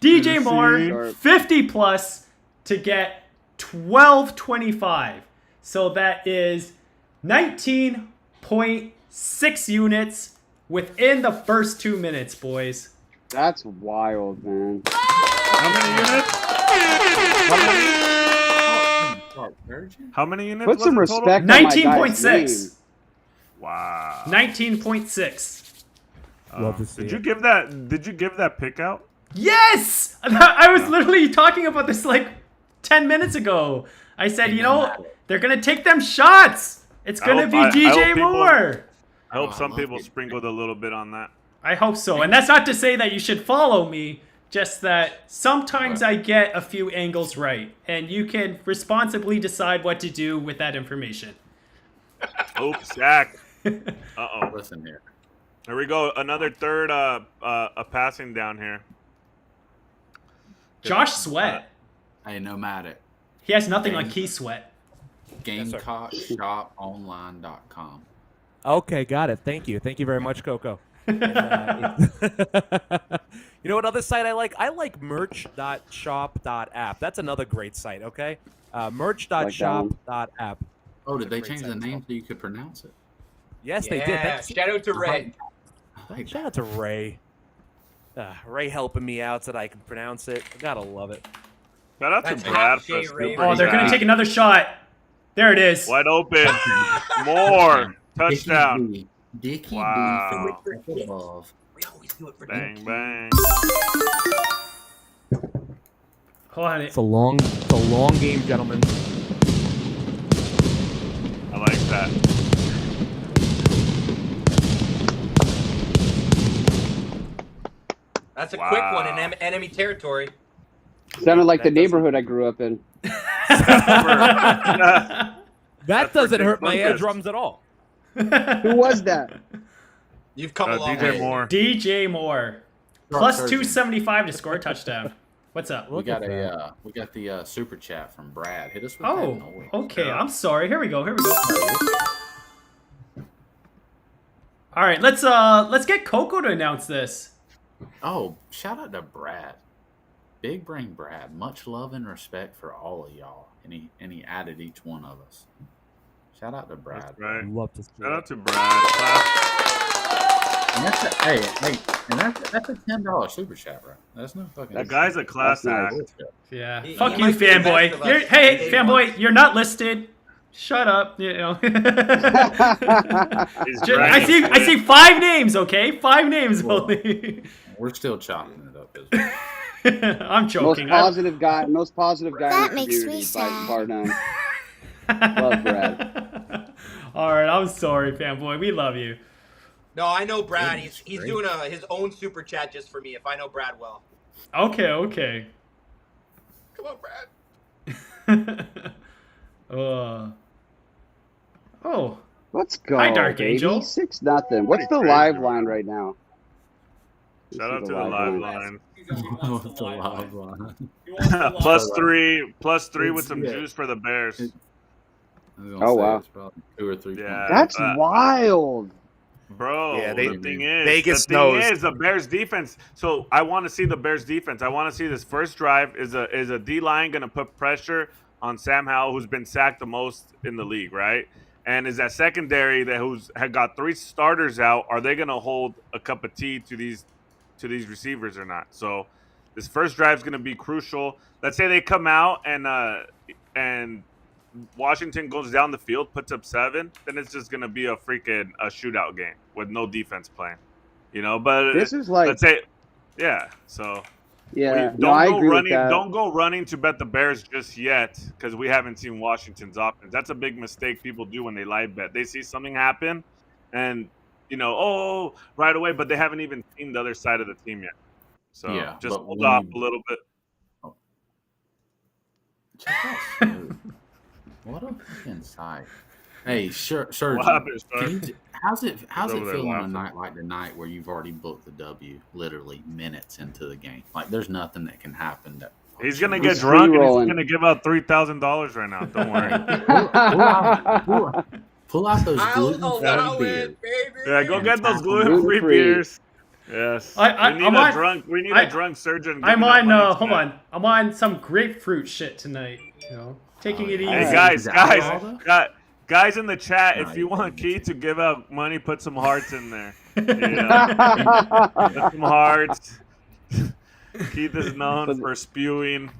Speaker 1: DJ Moore,
Speaker 7: Sharp.
Speaker 1: 50 plus to get 1225. So that is 19.6 units within the first 2 minutes, boys.
Speaker 7: That's wild, man.
Speaker 5: How many units? How many units?
Speaker 7: Put
Speaker 5: was
Speaker 7: some
Speaker 5: it total?
Speaker 7: respect on my guy's
Speaker 1: 19.6.
Speaker 5: Wow.
Speaker 1: 19.6.
Speaker 6: Love to see
Speaker 5: Did you
Speaker 6: it.
Speaker 5: give that? Did you give that pick out?
Speaker 1: Yes! I was literally talking about this like 10 minutes ago. I said, you know, they're going to take them shots. It's going to be
Speaker 5: I hope
Speaker 1: DJ
Speaker 5: people-
Speaker 1: Moore.
Speaker 5: I hope
Speaker 3: Oh, I
Speaker 5: some
Speaker 3: love
Speaker 5: people
Speaker 3: it.
Speaker 5: sprinkled a little bit on that.
Speaker 1: I hope so. And that's not to say that you should follow me, just that sometimes I get a few angles right. And you can responsibly decide what to do with that information.
Speaker 5: Oops, Zach. Uh-oh.
Speaker 3: Listen here.
Speaker 5: Here we go. Another third a passing down here.
Speaker 1: Josh Sweat.
Speaker 3: Hey, Nomadic.
Speaker 1: He has nothing on Key Sweat.
Speaker 3: GamecockShopOnline.com.
Speaker 6: Okay, got it. Thank you. Thank you very much, Coco. And, you know what other site I like? I like merch.shop.app. That's another great site, okay? Merch.shop.app.
Speaker 3: Oh, did they
Speaker 6: Great
Speaker 3: change
Speaker 6: site
Speaker 3: the
Speaker 6: as
Speaker 3: name
Speaker 6: well.
Speaker 3: so you could pronounce it?
Speaker 6: Yes, they did.
Speaker 2: Yeah,
Speaker 6: Thanks.
Speaker 2: shout out to Ray.
Speaker 3: I like
Speaker 6: Shout out to Ray. Ray helping me out so that I can pronounce it. Gotta love it.
Speaker 5: Shout out to
Speaker 2: That's
Speaker 5: Brad
Speaker 2: half
Speaker 5: for
Speaker 2: J Ray.
Speaker 5: super
Speaker 1: Oh, they're going to
Speaker 5: chat.
Speaker 1: take another shot. There it is.
Speaker 5: Wide open. More. Touchdown.
Speaker 3: Dickie
Speaker 5: Wow.
Speaker 3: B. Above.
Speaker 2: We always do it for
Speaker 5: Bang,
Speaker 2: Dick.
Speaker 5: bang.
Speaker 1: Hold on.
Speaker 6: It's a long game, gentlemen.
Speaker 5: I like that.
Speaker 2: That's a quick one in
Speaker 5: Wow.
Speaker 2: enemy territory.
Speaker 7: Sounded like the neighborhood I grew up in.
Speaker 6: That doesn't hurt my
Speaker 5: ridiculous.
Speaker 6: eardrums at all.
Speaker 7: Who was that?
Speaker 2: You've come a long
Speaker 5: DJ
Speaker 2: way.
Speaker 5: Moore.
Speaker 1: DJ Moore. Plus 275 to score a touchdown. What's up?
Speaker 3: We got the super chat from Brad. Hit us with that
Speaker 1: Oh,
Speaker 3: noise.
Speaker 1: okay. I'm sorry. Here we go. All right, let's get Coco to announce this.
Speaker 3: Oh, shout out to Brad. Big brain Brad. Much love and respect for all of y'all. And he added each one of us. Shout out to Brad.
Speaker 5: That's right.
Speaker 6: Love to see
Speaker 5: Shout
Speaker 6: it.
Speaker 5: out to Brad.
Speaker 3: And that's a $10 super chat, bro. That's no fucking.
Speaker 5: That guy's a class
Speaker 7: That's
Speaker 5: act.
Speaker 1: Yeah.
Speaker 2: He
Speaker 1: Fuck you,
Speaker 2: might be the best
Speaker 1: fanboy.
Speaker 2: of us.
Speaker 1: Hey,
Speaker 2: He
Speaker 1: fanboy, you're not listed. Shut up. You know.
Speaker 5: He's
Speaker 1: I
Speaker 5: dragging
Speaker 1: see 5 names. Okay, 5 names only.
Speaker 3: We're still chopping it up. As well.
Speaker 1: I'm
Speaker 7: Most
Speaker 1: joking.
Speaker 7: positive guy in
Speaker 8: That
Speaker 7: the
Speaker 8: makes me
Speaker 7: community,
Speaker 8: sad.
Speaker 7: bar none. Love Brad.
Speaker 1: All right, I'm sorry, fanboy. We love you.
Speaker 2: No, I know Brad.
Speaker 3: Goodness
Speaker 2: He's
Speaker 3: gracious.
Speaker 2: doing his own super chat just for me. If I know Brad well.
Speaker 1: Okay.
Speaker 2: Come on, Brad.
Speaker 1: Oh,
Speaker 7: Let's go.
Speaker 1: Hi, Dark
Speaker 7: baby.
Speaker 1: Angel.
Speaker 7: 6-0. What's the
Speaker 5: Pretty
Speaker 7: live
Speaker 5: crazy,
Speaker 7: line right now?
Speaker 5: Shout out to the live line.
Speaker 3: The live line.
Speaker 5: plus three with some
Speaker 3: Yeah.
Speaker 5: juice for the Bears.
Speaker 3: I was gonna
Speaker 7: Oh,
Speaker 3: say
Speaker 7: wow.
Speaker 3: it's probably 2 or 3
Speaker 5: Yeah.
Speaker 3: points.
Speaker 7: That's wild.
Speaker 5: Bro,
Speaker 4: Yeah,
Speaker 5: the thing is,
Speaker 6: Vegas knows.
Speaker 5: the Bears defense. So I want to see the Bears defense. I want to see this first drive. Is a D line going to put pressure on Sam Howell, who's been sacked the most in the league, right? And is that secondary that had got 3 starters out? Are they going to hold a cup of tea to these receivers or not? So this first drive is going to be crucial. Let's say they come out and Washington goes down the field, puts up 7, then it's just gonna be a shootout game with no defense playing, But
Speaker 7: This is like,
Speaker 5: let's say, yeah. So
Speaker 7: yeah,
Speaker 5: don't
Speaker 7: no, I
Speaker 5: go
Speaker 7: agree
Speaker 5: running.
Speaker 7: with that.
Speaker 5: Don't go running to bet the Bears just yet because we haven't seen Washington's offense. That's a big mistake people do when they live bet. They see something happen, and right away, but they haven't even seen the other side of the team yet. So
Speaker 3: Yeah,
Speaker 5: just
Speaker 3: but
Speaker 5: hold
Speaker 3: when
Speaker 5: off
Speaker 3: you-
Speaker 5: a little bit.
Speaker 3: Check out Smooth. What a fucking sight. Hey, Surgeon,
Speaker 5: What happened, sir?
Speaker 3: how's it
Speaker 5: over there
Speaker 3: feel on a
Speaker 5: laughing.
Speaker 3: night like tonight where you've already booked the W literally minutes into the game? Like, there's nothing that can happen.
Speaker 5: He's gonna get
Speaker 7: He's
Speaker 5: drunk and
Speaker 7: free-rolling.
Speaker 5: he's gonna give out $3,000 right now. Don't worry.
Speaker 3: Pull out those
Speaker 2: I'll
Speaker 3: gluten-free
Speaker 2: allow
Speaker 3: beers.
Speaker 2: it, baby.
Speaker 5: Yeah, go get those
Speaker 7: Gluten-free.
Speaker 5: gluten-free beers. Yes. We need a drunk surgeon.
Speaker 1: I'm
Speaker 5: giving out
Speaker 1: on.
Speaker 5: money
Speaker 1: Hold
Speaker 5: tonight.
Speaker 1: on. I'm on some grapefruit shit tonight. Taking it easy.
Speaker 5: Hey
Speaker 7: Alright.
Speaker 5: guys,
Speaker 3: Is that all, though?
Speaker 5: guys in the chat,
Speaker 3: No,
Speaker 5: if
Speaker 3: you
Speaker 5: you want
Speaker 3: didn't.
Speaker 5: Keith to give out money, put some hearts in there. Put some hearts. Keith is known for spewing.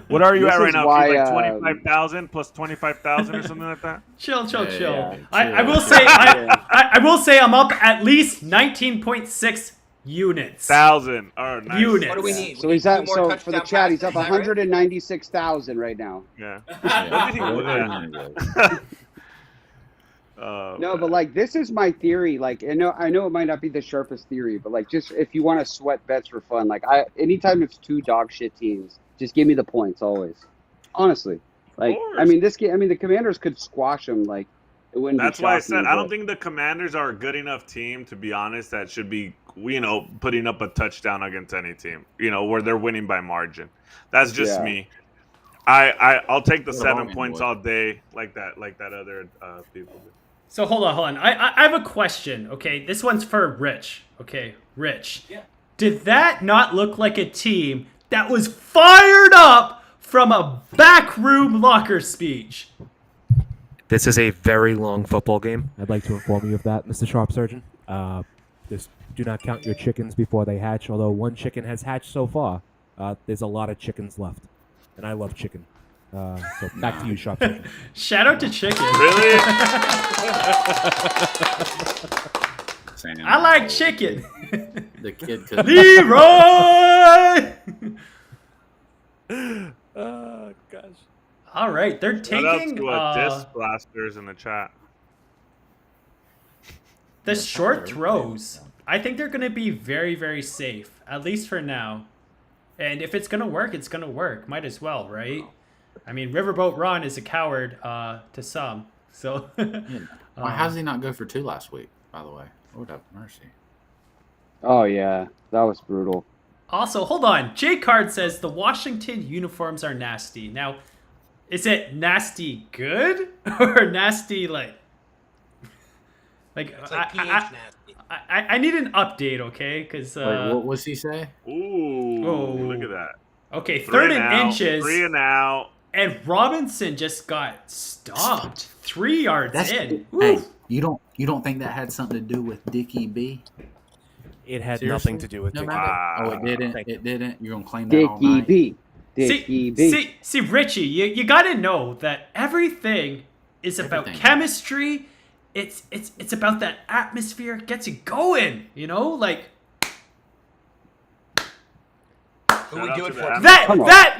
Speaker 5: What are you
Speaker 7: This
Speaker 5: at right
Speaker 7: is
Speaker 5: now?
Speaker 7: why,
Speaker 5: Keith, like 25,000 plus 25,000 or something like that.
Speaker 1: Chill.
Speaker 3: Yeah,
Speaker 1: I
Speaker 3: chill.
Speaker 1: will say I will say I'm up at least 19.6 units.
Speaker 5: 1,000. Oh, nice.
Speaker 1: Units.
Speaker 2: What do we need?
Speaker 7: So
Speaker 2: We
Speaker 7: he's
Speaker 2: need 2
Speaker 7: at,
Speaker 2: more
Speaker 7: so for
Speaker 2: touchdown
Speaker 7: the chat, he's
Speaker 2: passes,
Speaker 7: up
Speaker 2: is that right?
Speaker 7: 196,000 right now.
Speaker 5: Yeah.
Speaker 3: Yeah.
Speaker 5: What did he
Speaker 3: Yeah.
Speaker 7: No, but like this is my theory. Like, I know it might not be the sharpest theory, but like, just if you want to sweat bets for fun, like anytime it's 2 dog shit teams, just give me the points always. Honestly, like,
Speaker 5: course.
Speaker 7: I mean, the Commanders could squash them. Like, it wouldn't.
Speaker 5: That's
Speaker 7: be
Speaker 5: why I
Speaker 7: shocking,
Speaker 5: said I don't
Speaker 7: but-
Speaker 5: think the Commanders are a good enough team, to be honest, that should be, putting up a touchdown against any team, where they're winning by margin. That's just
Speaker 7: Yeah.
Speaker 5: me. I'll take the
Speaker 3: What
Speaker 5: 7
Speaker 3: about
Speaker 5: points
Speaker 3: Inwood?
Speaker 5: all day, like that other people do.
Speaker 1: So hold on. I have a question. Okay, this one's for Rich. Okay, Rich.
Speaker 6: Yeah.
Speaker 1: Did that not look like a team that was fired up from a backroom locker speech?
Speaker 9: This is a very long football game.
Speaker 6: I'd like to inform you of that, Mr. Sharp Surgeon. Just do not count your chickens before they hatch. Although 1 chicken has hatched so far, there's a lot of chickens left, and I love chicken. So back to you, Sharp Surgeon.
Speaker 1: Shout out to Chicken.
Speaker 5: Really?
Speaker 3: Sam,
Speaker 1: I like chicken.
Speaker 3: The kid could.
Speaker 1: Leroy!
Speaker 6: Oh gosh.
Speaker 1: All right, they're
Speaker 5: Shout out
Speaker 1: taking
Speaker 5: to Disc Blasters in the chat.
Speaker 1: the short throws. I think they're going to be very, very safe, at least for now. And if it's gonna work, it's gonna work. Might as well, right? I mean, Riverboat Ron is a coward to some. So
Speaker 3: Why how does he not go for 2 last week? By the way, Lord have mercy.
Speaker 7: Oh yeah, that was brutal.
Speaker 1: Also, hold on. J Card says the Washington uniforms are nasty. Now, is it nasty good or nasty like?
Speaker 2: It's like pH nasty.
Speaker 1: I need an update, okay? Because
Speaker 3: Wait, what was he say?
Speaker 5: Ooh,
Speaker 1: Oh.
Speaker 5: look at that.
Speaker 1: okay,
Speaker 5: 3
Speaker 1: third
Speaker 5: and
Speaker 1: and
Speaker 5: out,
Speaker 1: inches,
Speaker 5: 3 and out.
Speaker 1: and Robinson just got stopped 3 yards in.
Speaker 3: Hey,
Speaker 1: Oof.
Speaker 3: you don't think that had something to do with Dickie B?
Speaker 6: It had
Speaker 3: Seriously?
Speaker 6: nothing to do with
Speaker 3: No
Speaker 6: Dickie.
Speaker 3: matter. Oh, it didn't.
Speaker 6: Thank
Speaker 3: It didn't. You're gonna claim that all
Speaker 7: Dickie
Speaker 3: night.
Speaker 7: B. Dickie B.
Speaker 1: See, Richie, you gotta know that everything is about
Speaker 3: Everything.
Speaker 1: chemistry. It's about that atmosphere. It gets you going. You know, like
Speaker 2: Who we
Speaker 5: Shout
Speaker 2: do
Speaker 5: out
Speaker 2: it
Speaker 5: to
Speaker 2: for?
Speaker 5: the
Speaker 1: that
Speaker 7: on.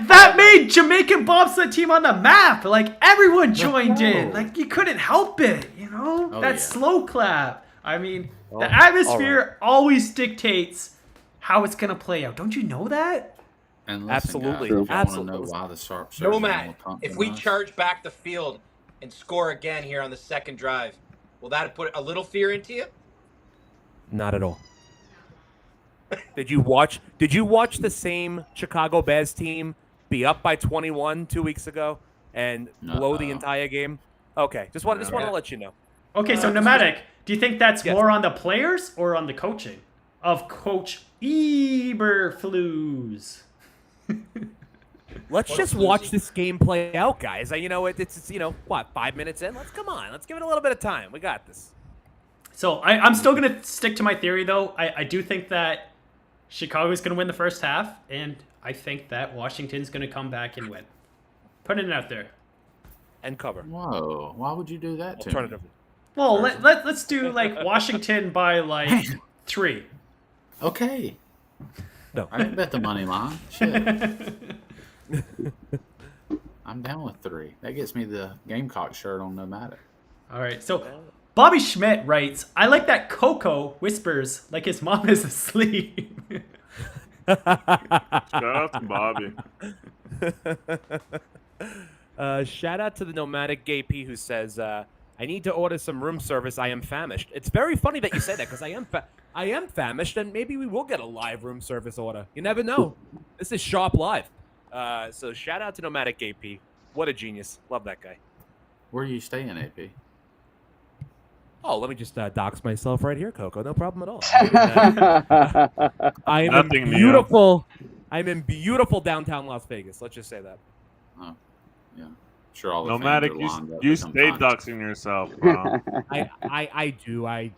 Speaker 1: that made Jamaican bobsled team on the map. Like everyone joined in.
Speaker 3: go.
Speaker 1: Like you couldn't help it. You know,
Speaker 3: Oh,
Speaker 1: that
Speaker 3: yeah.
Speaker 1: slow clap. I mean,
Speaker 6: Oh,
Speaker 1: the atmosphere always dictates how it's gonna play out. Don't you know that?
Speaker 3: And listen,
Speaker 6: Absolutely.
Speaker 3: guys, if you want to
Speaker 6: Absolutely.
Speaker 3: know why the sharp
Speaker 2: Nomad, if we charge back the field and score again here on the second drive, will that put a little fear into you?
Speaker 6: Not at all. Did you watch the same Chicago Bears team be up by 21 2 weeks ago and blow the
Speaker 3: No.
Speaker 6: entire game? Okay, just want to let you know.
Speaker 1: Okay, so Nomadic, do you think that's
Speaker 6: Yes.
Speaker 1: more on the players or on the coaching of Coach Eberflus?
Speaker 6: Let's just watch this game play out, guys. You know, it's 5 minutes in. Let's give it a little bit of time. We got this.
Speaker 1: So I'm still gonna stick to my theory though. I do think that Chicago's gonna win the first half, and I think that Washington's gonna come back and win. Putting it out there.
Speaker 6: And cover.
Speaker 3: Whoa! Why would you do that to me?
Speaker 6: Alternatively.
Speaker 1: Well, let's do like Washington by like 3.
Speaker 3: Okay.
Speaker 6: No.
Speaker 3: I didn't bet the money line. Shit. I'm down with 3. That gets me the Gamecock shirt on Nomadic.
Speaker 1: All right, so Bobby Schmidt writes, "I like that Coco whispers like his mom is asleep."
Speaker 5: Shout out to Bobby.
Speaker 6: Shout out to the nomadic gay P who says, "I need to order some room service. I am famished." It's very funny that you say that because I am famished, and maybe we will get a live room service order. You never know. This is Sharp Live. So shout out to nomadic gay P. What a genius. Love that guy.
Speaker 3: Where are you staying, AP?
Speaker 6: Oh, let me just dox myself right here, Coco. No problem at all. I am
Speaker 5: Nothing
Speaker 6: in
Speaker 5: new.
Speaker 6: beautiful. I'm in beautiful downtown Las Vegas. Let's just say that.
Speaker 3: Oh, yeah. Sure, all the
Speaker 5: Nomadic,
Speaker 3: fans are lined up
Speaker 5: you
Speaker 3: to come
Speaker 5: stay
Speaker 3: find
Speaker 5: doxing yourself, bro.
Speaker 6: I do. I'm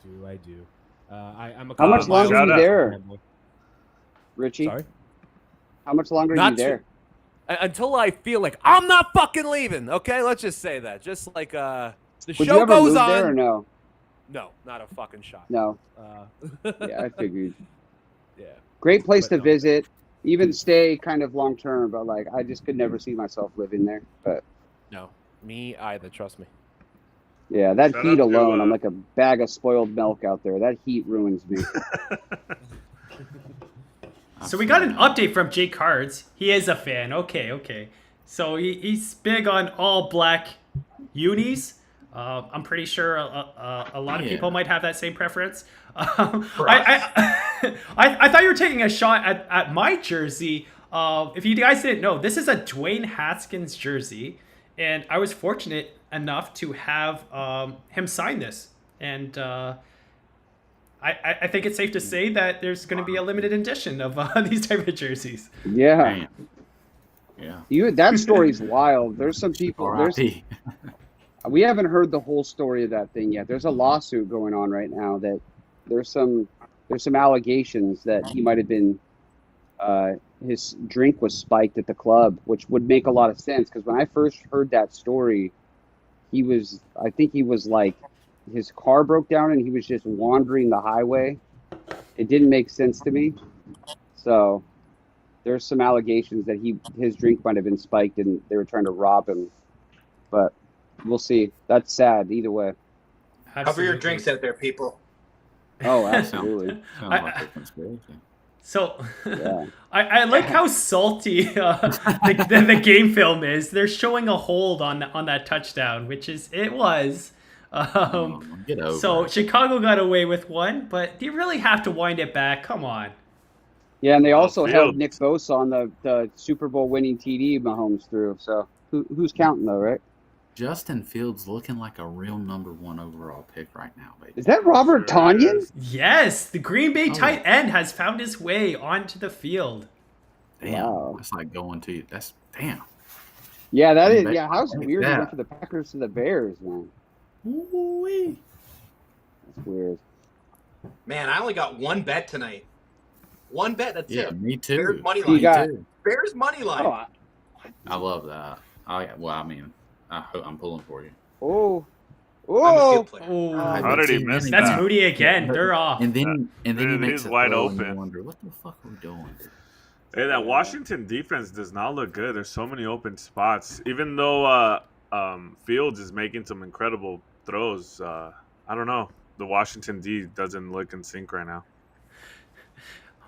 Speaker 6: a
Speaker 7: How much
Speaker 5: Uh,
Speaker 7: longer are
Speaker 5: shout
Speaker 7: you
Speaker 5: out.
Speaker 7: there, Richie?
Speaker 6: Sorry.
Speaker 7: How much longer are
Speaker 6: Not
Speaker 7: you there?
Speaker 6: Until I feel like I'm not fucking leaving. Okay, let's just say that. Just like the
Speaker 7: Would you
Speaker 6: show
Speaker 7: ever
Speaker 6: goes
Speaker 7: move
Speaker 6: on.
Speaker 7: there or no?
Speaker 6: No, not a fucking shot.
Speaker 7: No.
Speaker 6: Uh,
Speaker 7: Yeah, I figured.
Speaker 6: yeah.
Speaker 7: Great place
Speaker 6: But
Speaker 7: to
Speaker 6: no.
Speaker 7: visit, even stay kind of long term. But like, I just could never see myself living there. But
Speaker 6: No, me either. Trust me.
Speaker 7: yeah, that
Speaker 5: Shout
Speaker 7: heat
Speaker 5: out to,
Speaker 7: alone, I'm like a bag of spoiled milk out there. That heat ruins me.
Speaker 1: So we got an update from Jake Cards. He is a fan. Okay. So he's big on all black unis. I'm pretty sure a lot of
Speaker 3: Yeah.
Speaker 1: people might have that same preference. I thought you were taking a shot at my jersey. If you guys didn't know, this is a Dwayne Haskins jersey, and I was fortunate enough to have him sign this. And I think it's safe to say that there's going to be a limited edition of these type of jerseys.
Speaker 7: Yeah,
Speaker 3: Damn. Yeah.
Speaker 7: that story's wild. There's some people.
Speaker 3: R.I.P.
Speaker 7: We haven't heard the whole story of that thing yet. There's a lawsuit going on right now that there's some allegations that he might have been his drink was spiked at the club, which would make a lot of sense because when I first heard that story, I think he was like his car broke down and he was just wandering the highway. It didn't make sense to me. So there's some allegations that his drink might have been spiked and they were trying to rob him. But we'll see. That's sad either way.
Speaker 2: Cover your drinks out there, people.
Speaker 7: Oh, absolutely.
Speaker 3: Sounds like a conspiracy.
Speaker 1: So
Speaker 7: Yeah.
Speaker 1: I like how salty the game film is. They're showing a hold on that touchdown, which is it was.
Speaker 3: Get over
Speaker 1: So
Speaker 3: it.
Speaker 1: Chicago got away with one, but do you really have to wind it back? Come on.
Speaker 7: Yeah, and they also held
Speaker 5: Fields.
Speaker 7: Nick Bosa on the Super Bowl winning TD Mahomes threw. So who's counting though, right?
Speaker 3: Justin Fields looking like a real number 1 overall pick right now, baby.
Speaker 7: Is that Robert
Speaker 5: Sure
Speaker 7: Tonyan?
Speaker 5: is.
Speaker 1: Yes, the Green Bay
Speaker 3: Oh.
Speaker 1: tight end has found his way onto the field.
Speaker 3: Damn,
Speaker 7: Wow.
Speaker 3: that's like going to that's damn.
Speaker 7: Yeah, that is.
Speaker 3: Bet-
Speaker 7: Yeah, how's
Speaker 3: take
Speaker 7: weird he
Speaker 3: that.
Speaker 7: went from the Packers to the Bears, man.
Speaker 3: Ooh-wee.
Speaker 7: That's weird.
Speaker 2: Man, I only got one bet tonight. One bet. That's
Speaker 3: Yeah,
Speaker 2: it.
Speaker 3: me too.
Speaker 2: Bears money
Speaker 7: You
Speaker 2: line.
Speaker 7: got-
Speaker 3: too.
Speaker 2: Bears money line.
Speaker 7: Oh,
Speaker 3: I love that. I'm pulling for you.
Speaker 7: oh,
Speaker 2: I'm a
Speaker 7: oh!
Speaker 2: field player.
Speaker 1: Oh,
Speaker 5: How did he miss
Speaker 1: that's
Speaker 5: that?
Speaker 1: Moody again. They're off.
Speaker 3: And then he
Speaker 5: Dude,
Speaker 3: makes
Speaker 5: he's
Speaker 3: a
Speaker 5: wide
Speaker 3: throw and
Speaker 5: open.
Speaker 3: you wonder what the fuck are we doing?
Speaker 5: Hey, that Washington defense does not look good. There's so many open spots. Even though Fields is making some incredible throws, I don't know. The Washington D doesn't look in sync right now.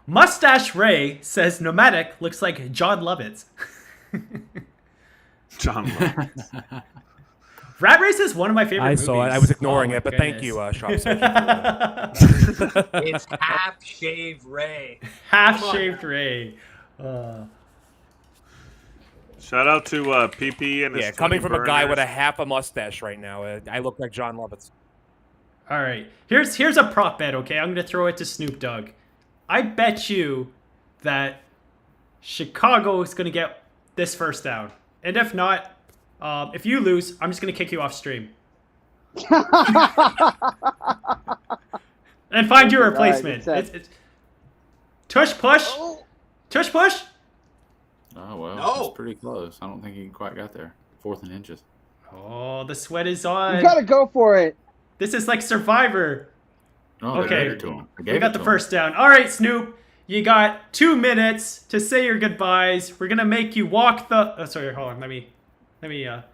Speaker 1: Mustache Ray says Nomadic looks like John Lovitz.
Speaker 5: John Love.
Speaker 1: Rat Race is one of my favorite
Speaker 6: I
Speaker 1: movies.
Speaker 6: saw it. I was ignoring
Speaker 1: Oh, my
Speaker 6: it, but thank you,
Speaker 1: goodness.
Speaker 6: Sharp. Thank you.
Speaker 2: It's half shave Ray.
Speaker 1: Half-shaved Ray.
Speaker 5: Shout out to PP and his
Speaker 6: Yeah, coming
Speaker 5: 20
Speaker 6: from a guy with a
Speaker 5: burners.
Speaker 6: half a mustache right now, I look like John Lovitz.
Speaker 1: All right. Here's a prop bet, okay? I'm going to throw it to Snoop Dogg. I bet you that Chicago is going to get this first down. And if not, if you lose, I'm just going to kick you off stream. And find your
Speaker 7: All right,
Speaker 1: replacement.
Speaker 7: good set.
Speaker 1: It's tush push. Tush push.
Speaker 3: Oh well,
Speaker 2: No.
Speaker 3: that's pretty close. I don't think he quite got there. 4th and inches.
Speaker 1: Oh, the sweat is
Speaker 7: You
Speaker 1: on.
Speaker 7: gotta go for it.
Speaker 1: This is like Survivor.
Speaker 3: Oh,
Speaker 1: Okay.
Speaker 3: they gave it to him. They
Speaker 1: We
Speaker 3: gave
Speaker 1: got
Speaker 3: it
Speaker 1: the
Speaker 3: to
Speaker 1: first down. All right, Snoop. You got 2 minutes to say your goodbyes. We're gonna make you walk the. Oh, sorry, hold on. Let me.
Speaker 3: him.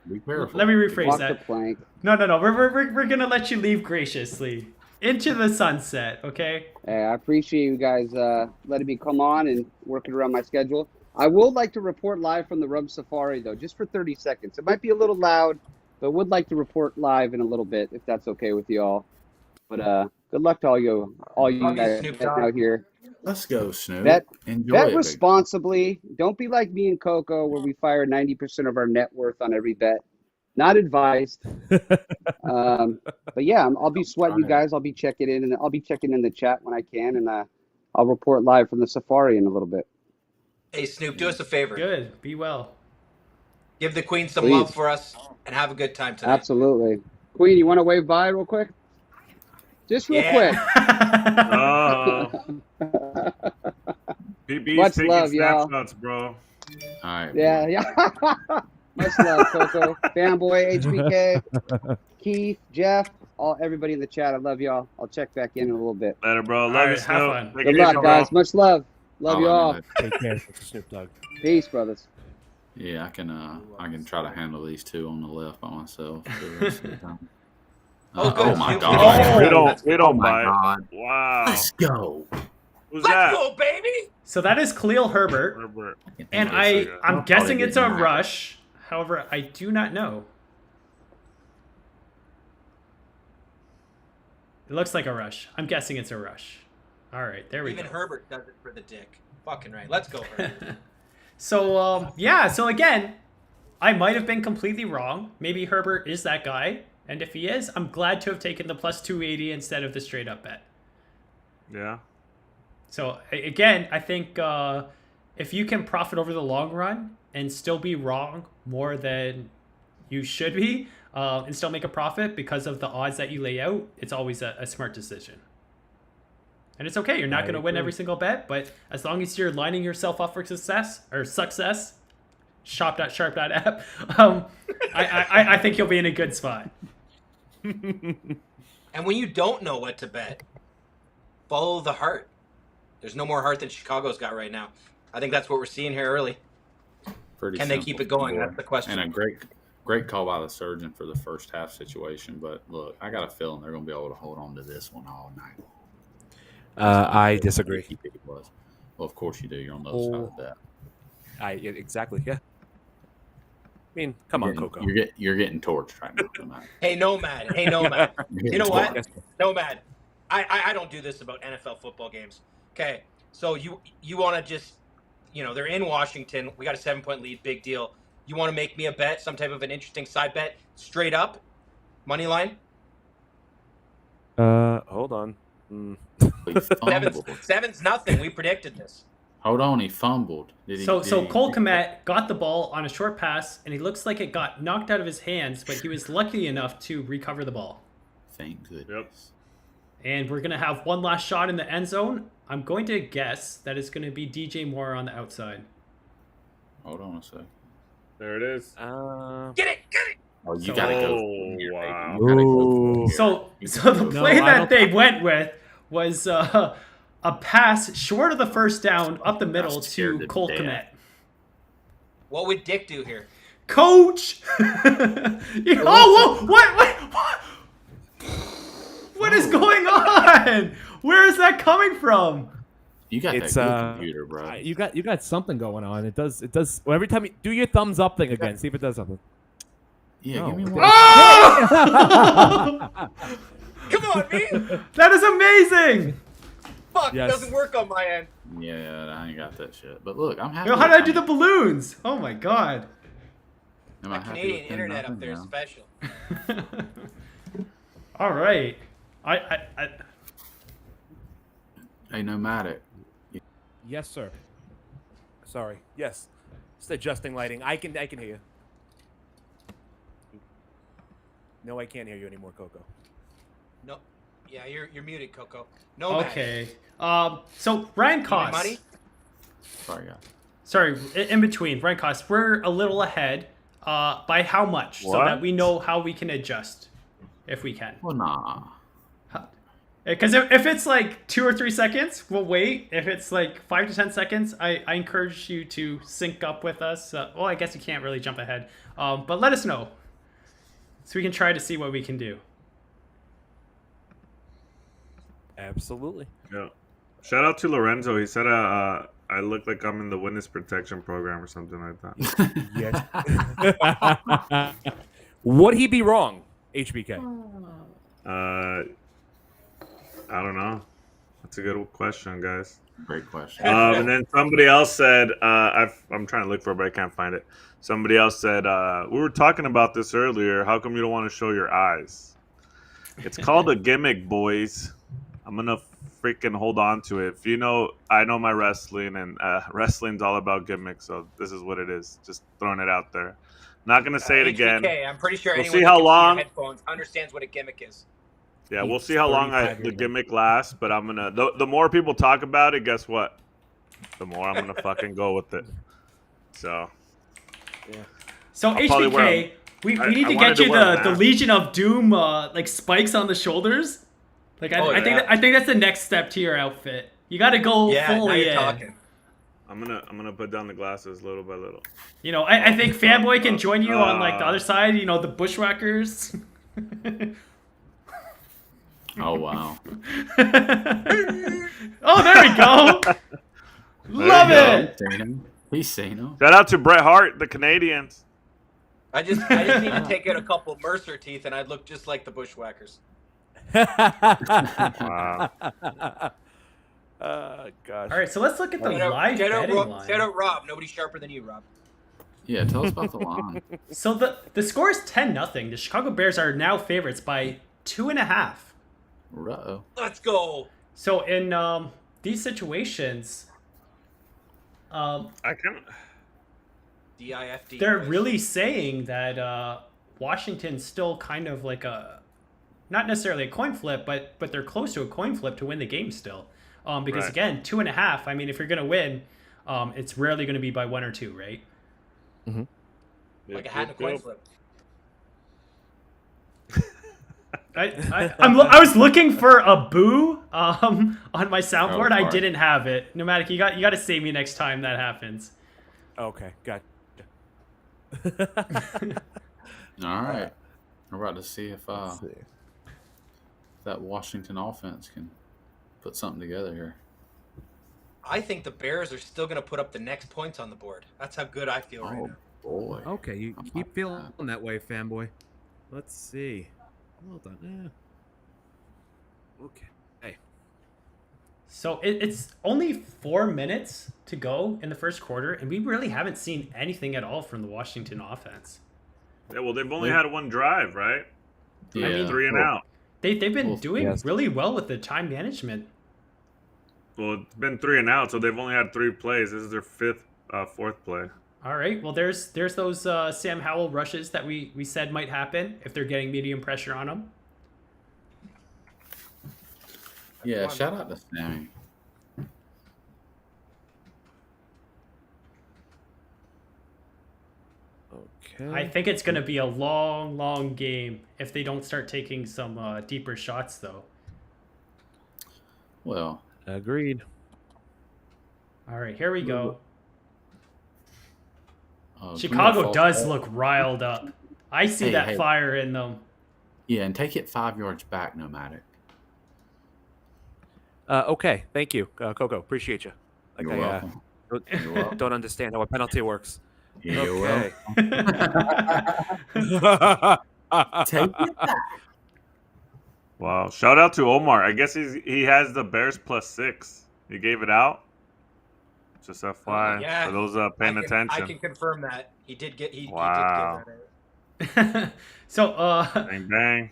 Speaker 3: Be careful.
Speaker 1: Let me rephrase
Speaker 7: Walk
Speaker 1: that.
Speaker 7: the plank.
Speaker 1: No. We're gonna let you leave graciously into the sunset. Okay.
Speaker 7: Hey, I appreciate you guys letting me come on and working around my schedule. I would like to report live from the Rum Safari, though, just for 30 seconds. It might be a little loud, but would like to report live in a little bit, if that's okay with you all. But good luck to all you
Speaker 2: Okay,
Speaker 7: guys
Speaker 2: Snoop Dogg.
Speaker 7: out here.
Speaker 3: Let's go, Snoop.
Speaker 7: Bet-
Speaker 3: Enjoy
Speaker 7: Bet
Speaker 3: it, big
Speaker 7: responsibly. Don't be like me and Coco, where we fire 90% of our net worth on every bet. Not advised. But yeah, I'll be sweating you guys. I'll be checking in, and I'll be checking in the chat when I can, and I'll report live from the Safari in a little bit.
Speaker 2: Hey, Snoop, do us a favor.
Speaker 1: Good. Be well.
Speaker 2: Give the Queen some
Speaker 7: Please.
Speaker 2: love for us and have a good time tonight.
Speaker 7: Absolutely. Queen, you want to wave bye real quick? Just real
Speaker 2: Yeah.
Speaker 7: quick.
Speaker 5: PB's
Speaker 7: Much
Speaker 5: taking
Speaker 7: love, y'all.
Speaker 5: snapshots, bro.
Speaker 3: All right.
Speaker 7: Yeah, yeah. Much love, Coco. Fanboy, HBK, Keith, Jeff, everybody in the chat. I love y'all. I'll check back in a little bit.
Speaker 5: Later, bro. Love
Speaker 1: All
Speaker 5: you,
Speaker 1: right, have
Speaker 5: Snoop.
Speaker 1: fun.
Speaker 5: Take it
Speaker 7: Good
Speaker 5: easy,
Speaker 7: luck,
Speaker 5: bro.
Speaker 7: guys. Much love. Love
Speaker 3: I'll
Speaker 7: you
Speaker 3: let
Speaker 7: all.
Speaker 3: know.
Speaker 6: Take care, Snoop Dogg.
Speaker 7: Peace, brothers.
Speaker 3: Yeah, I can try to handle these 2 on the left by myself. For the rest of the time.
Speaker 2: Oh, good.
Speaker 3: Oh my
Speaker 2: Snoop.
Speaker 3: God.
Speaker 5: We don't
Speaker 3: Oh my
Speaker 5: bite.
Speaker 3: God.
Speaker 5: Wow.
Speaker 3: Let's go.
Speaker 5: Who's
Speaker 2: Let's
Speaker 5: that?
Speaker 2: go, baby.
Speaker 1: So that is Khalil Herbert,
Speaker 5: Herbert.
Speaker 1: and
Speaker 5: Okay, so
Speaker 1: I'm
Speaker 3: I'll
Speaker 1: guessing
Speaker 3: probably
Speaker 1: it's
Speaker 3: get
Speaker 1: a
Speaker 3: mad.
Speaker 1: rush. However, I do not know. It looks like a rush. I'm guessing it's a rush. All right, there we
Speaker 2: Even
Speaker 1: go.
Speaker 2: Herbert does it for the dick. Fucking right. Let's go, Herbert.
Speaker 1: So yeah. So again, I might have been completely wrong. Maybe Herbert is that guy, and if he is, I'm glad to have taken the plus 280 instead of the straight up bet.
Speaker 5: Yeah.
Speaker 1: So again, I think if you can profit over the long run and still be wrong more than you should be, and still make a profit because of the odds that you lay out, it's always a smart decision. And it's okay. You're not going to win every single bet, but as long as you're lining yourself up for success, shop.sharp.app, I think you'll be in a good spot.
Speaker 2: And when you don't know what to bet, follow the heart. There's no more heart than Chicago's got right now. I think that's what we're seeing here early.
Speaker 3: Pretty
Speaker 2: Can they
Speaker 3: simple.
Speaker 2: keep it going?
Speaker 3: Yeah.
Speaker 2: That's the question.
Speaker 3: And a great call by the surgeon for the first half situation. But look, I got a feeling they're going to be able to hold on to this one all night.
Speaker 6: I disagree.
Speaker 3: Well, of course you do. You're on the other side of that.
Speaker 6: Exactly. Yeah. I mean, come on, Coco.
Speaker 3: You're getting torched right now. No matter.
Speaker 2: Hey, Nomad. Hey, Nomad. You know what?
Speaker 6: Yes.
Speaker 2: Nomad. I don't do this about NFL football games. Okay, so you want to just, they're in Washington. We got a 7-point lead. Big deal. You want to make me a bet, some type of an interesting side bet, straight up, money line?
Speaker 6: Hold on.
Speaker 3: He fumbled.
Speaker 2: Seven's nothing. We predicted this.
Speaker 3: Hold on, he fumbled.
Speaker 1: So Cole Kmet got the ball on a short pass, and he looks like it got knocked out of his hands, but he was lucky enough to recover the ball.
Speaker 3: Thank goodness.
Speaker 5: Yep.
Speaker 1: And we're going to have one last shot in the end zone. I'm going to guess that it's going to be DJ Moore on the outside.
Speaker 3: Hold on a sec.
Speaker 5: There it is.
Speaker 2: Get it!
Speaker 3: Oh, you gotta go.
Speaker 5: Wow.
Speaker 3: You gotta go.
Speaker 1: So the play that they went with was a pass short of the first down up the middle to Cole Kmet.
Speaker 2: What would Dick do here?
Speaker 1: Coach! Whoa! What? What is going on? Where is that coming from?
Speaker 3: You got
Speaker 6: It's,
Speaker 3: that good computer, bro.
Speaker 6: You got something going on. It does. Well, every time you do your thumbs up thing again, see if it does something.
Speaker 3: Yeah,
Speaker 6: No.
Speaker 3: give me one.
Speaker 1: Oh!
Speaker 2: Come on, me!
Speaker 1: That is amazing!
Speaker 2: Fuck,
Speaker 6: Yes.
Speaker 2: it doesn't work on my end.
Speaker 3: Yeah, I ain't got that shit. But look, I'm happy.
Speaker 1: Yo, how did I do the balloons? Oh my god.
Speaker 3: Am I
Speaker 2: My
Speaker 3: happy
Speaker 2: Canadian
Speaker 3: with
Speaker 2: internet
Speaker 3: 10-0
Speaker 2: up there is
Speaker 3: now?
Speaker 2: special.
Speaker 1: All right. I
Speaker 3: Hey, Nomadic.
Speaker 6: Yes, sir. Sorry. Yes. Just adjusting lighting. I can hear you. No, I can't hear you anymore, Coco.
Speaker 2: No. Yeah, you're muted, Coco. No.
Speaker 1: okay. So Ryan Koss.
Speaker 2: Money?
Speaker 3: Sorry, guys.
Speaker 1: Sorry, in between. Ryan Koss, we're a little ahead. By how much? So that
Speaker 5: What?
Speaker 1: we know how we can adjust, if we can.
Speaker 3: Well, nah.
Speaker 1: Because if it's like 2 or 3 seconds, we'll wait. If it's like 5 to 10 seconds, I encourage you to sync up with us. Well, I guess you can't really jump ahead. But let us know, so we can try to see what we can do.
Speaker 6: Absolutely.
Speaker 5: Yeah. Shout out to Lorenzo. He said I look like I'm in the witness protection program or something like that.
Speaker 6: Yes. Would he be wrong, HBK?
Speaker 5: I don't know. That's a good question, guys.
Speaker 3: Great question.
Speaker 5: And then somebody else said, I'm trying to look for it, but I can't find it. Somebody else said, we were talking about this earlier. How come you don't want to show your eyes? It's called a gimmick, boys. I'm going to freaking hold on to it. If you know, I know my wrestling, and wrestling's all about gimmicks, so this is what it is. Just throwing it out there. Not going to say it again.
Speaker 2: HBK, I'm pretty sure
Speaker 5: We'll
Speaker 2: anyone
Speaker 5: see
Speaker 2: that
Speaker 5: how
Speaker 2: can
Speaker 5: long-
Speaker 2: your headphones understands what a gimmick is.
Speaker 5: Yeah, we'll see how long
Speaker 6: 35
Speaker 5: the
Speaker 6: years
Speaker 5: gimmick lasts, but I'm gonna. The more people talk about it, guess what? The more I'm gonna fucking go with it. So.
Speaker 1: So
Speaker 5: I'll probably wear
Speaker 1: HBK, we need
Speaker 5: I
Speaker 1: to
Speaker 5: wanted
Speaker 1: get
Speaker 5: to
Speaker 1: you
Speaker 5: wear a
Speaker 1: the
Speaker 5: mask.
Speaker 1: Legion of Doom like spikes on the shoulders. Like I think that's the next step to your outfit. You got to go
Speaker 2: Yeah, now
Speaker 1: fully
Speaker 2: you're
Speaker 1: in.
Speaker 2: talking.
Speaker 5: I'm gonna put down the glasses little by little.
Speaker 1: You know, I think Fanboy can join you on like the other side. You know, the Bushwhackers.
Speaker 3: Oh, wow.
Speaker 1: Oh, there we go. Love
Speaker 5: you go.
Speaker 1: it.
Speaker 3: Seen him. He's seen him.
Speaker 5: Shout out to Bret Hart, the Canadians.
Speaker 2: I just need to take out a couple Mercer teeth, and I'd look just like the Bushwhackers.
Speaker 5: Wow.
Speaker 6: Gosh.
Speaker 1: All right, so let's look at the
Speaker 2: Shout
Speaker 1: live betting line.
Speaker 2: Shout out Rob. Nobody's sharper than you, Rob.
Speaker 3: Yeah, tell us about the line.
Speaker 1: So the score is 10-0. The Chicago Bears are now favorites by 2.5.
Speaker 3: Uh-oh.
Speaker 2: Let's go.
Speaker 1: So in these situations,
Speaker 5: I can.
Speaker 2: DIFD.
Speaker 1: they're
Speaker 2: boys.
Speaker 1: really saying that Washington's still kind of like not necessarily a coin flip, but they're close to a coin flip to win the game still. Because
Speaker 5: Right.
Speaker 1: again, 2.5. I mean, if you're gonna win, it's rarely gonna be by 1 or 2, right?
Speaker 2: like a hat and a coin flip.
Speaker 1: I was looking for a boo on my soundboard. I
Speaker 3: sorry.
Speaker 1: didn't have it. Nomadic, you got to save me next time that happens.
Speaker 6: Okay, got.
Speaker 3: All right. We're about to see if that Washington offense can put something together here.
Speaker 2: I think the Bears are still going to put up the next points on the board. That's how good I feel right
Speaker 3: Oh
Speaker 2: now.
Speaker 3: boy.
Speaker 6: Okay, you
Speaker 3: I
Speaker 6: keep
Speaker 3: like
Speaker 6: feeling
Speaker 3: that.
Speaker 6: that way, fanboy. Let's see. Well done. Okay. Hey.
Speaker 1: So it's only 4 minutes to go in the first quarter, and we really haven't seen anything at all from the Washington offense.
Speaker 5: Yeah, well, they've only had one drive, right?
Speaker 3: Yeah.
Speaker 1: I mean,
Speaker 5: 3 and out.
Speaker 1: They've been
Speaker 3: Well,
Speaker 1: doing
Speaker 6: yes.
Speaker 1: really well with the time management.
Speaker 5: Well, it's been 3 and out, so they've only had 3 plays. This is their fourth play.
Speaker 1: All right. Well, there's those Sam Howell rushes that we said might happen if they're getting medium pressure on them.
Speaker 3: Yeah, shout out to Sammy.
Speaker 6: Okay.
Speaker 1: I think it's going to be a long, long game if they don't start taking some deeper shots, though.
Speaker 3: Well,
Speaker 6: Agreed.
Speaker 1: All right, here we go.
Speaker 3: give me a
Speaker 1: Chicago
Speaker 3: false
Speaker 1: does
Speaker 3: start.
Speaker 1: look riled up. I see
Speaker 3: Hey,
Speaker 1: that
Speaker 3: hey.
Speaker 1: fire in them.
Speaker 3: Yeah, and take it 5 yards back, nomadic.
Speaker 6: Okay. Thank you, Coco. Appreciate you. Like
Speaker 3: You're welcome. You're welcome.
Speaker 6: don't understand how a penalty works.
Speaker 3: You're
Speaker 6: Okay.
Speaker 3: welcome. Take it back.
Speaker 5: Wow! Shout out to Omar. I guess he has the Bears +6. He gave it out. Just FYI
Speaker 2: Yeah,
Speaker 5: for those paying attention.
Speaker 2: I can confirm that he did get
Speaker 5: Wow.
Speaker 2: He did give that out.
Speaker 1: So,
Speaker 5: Bang bang.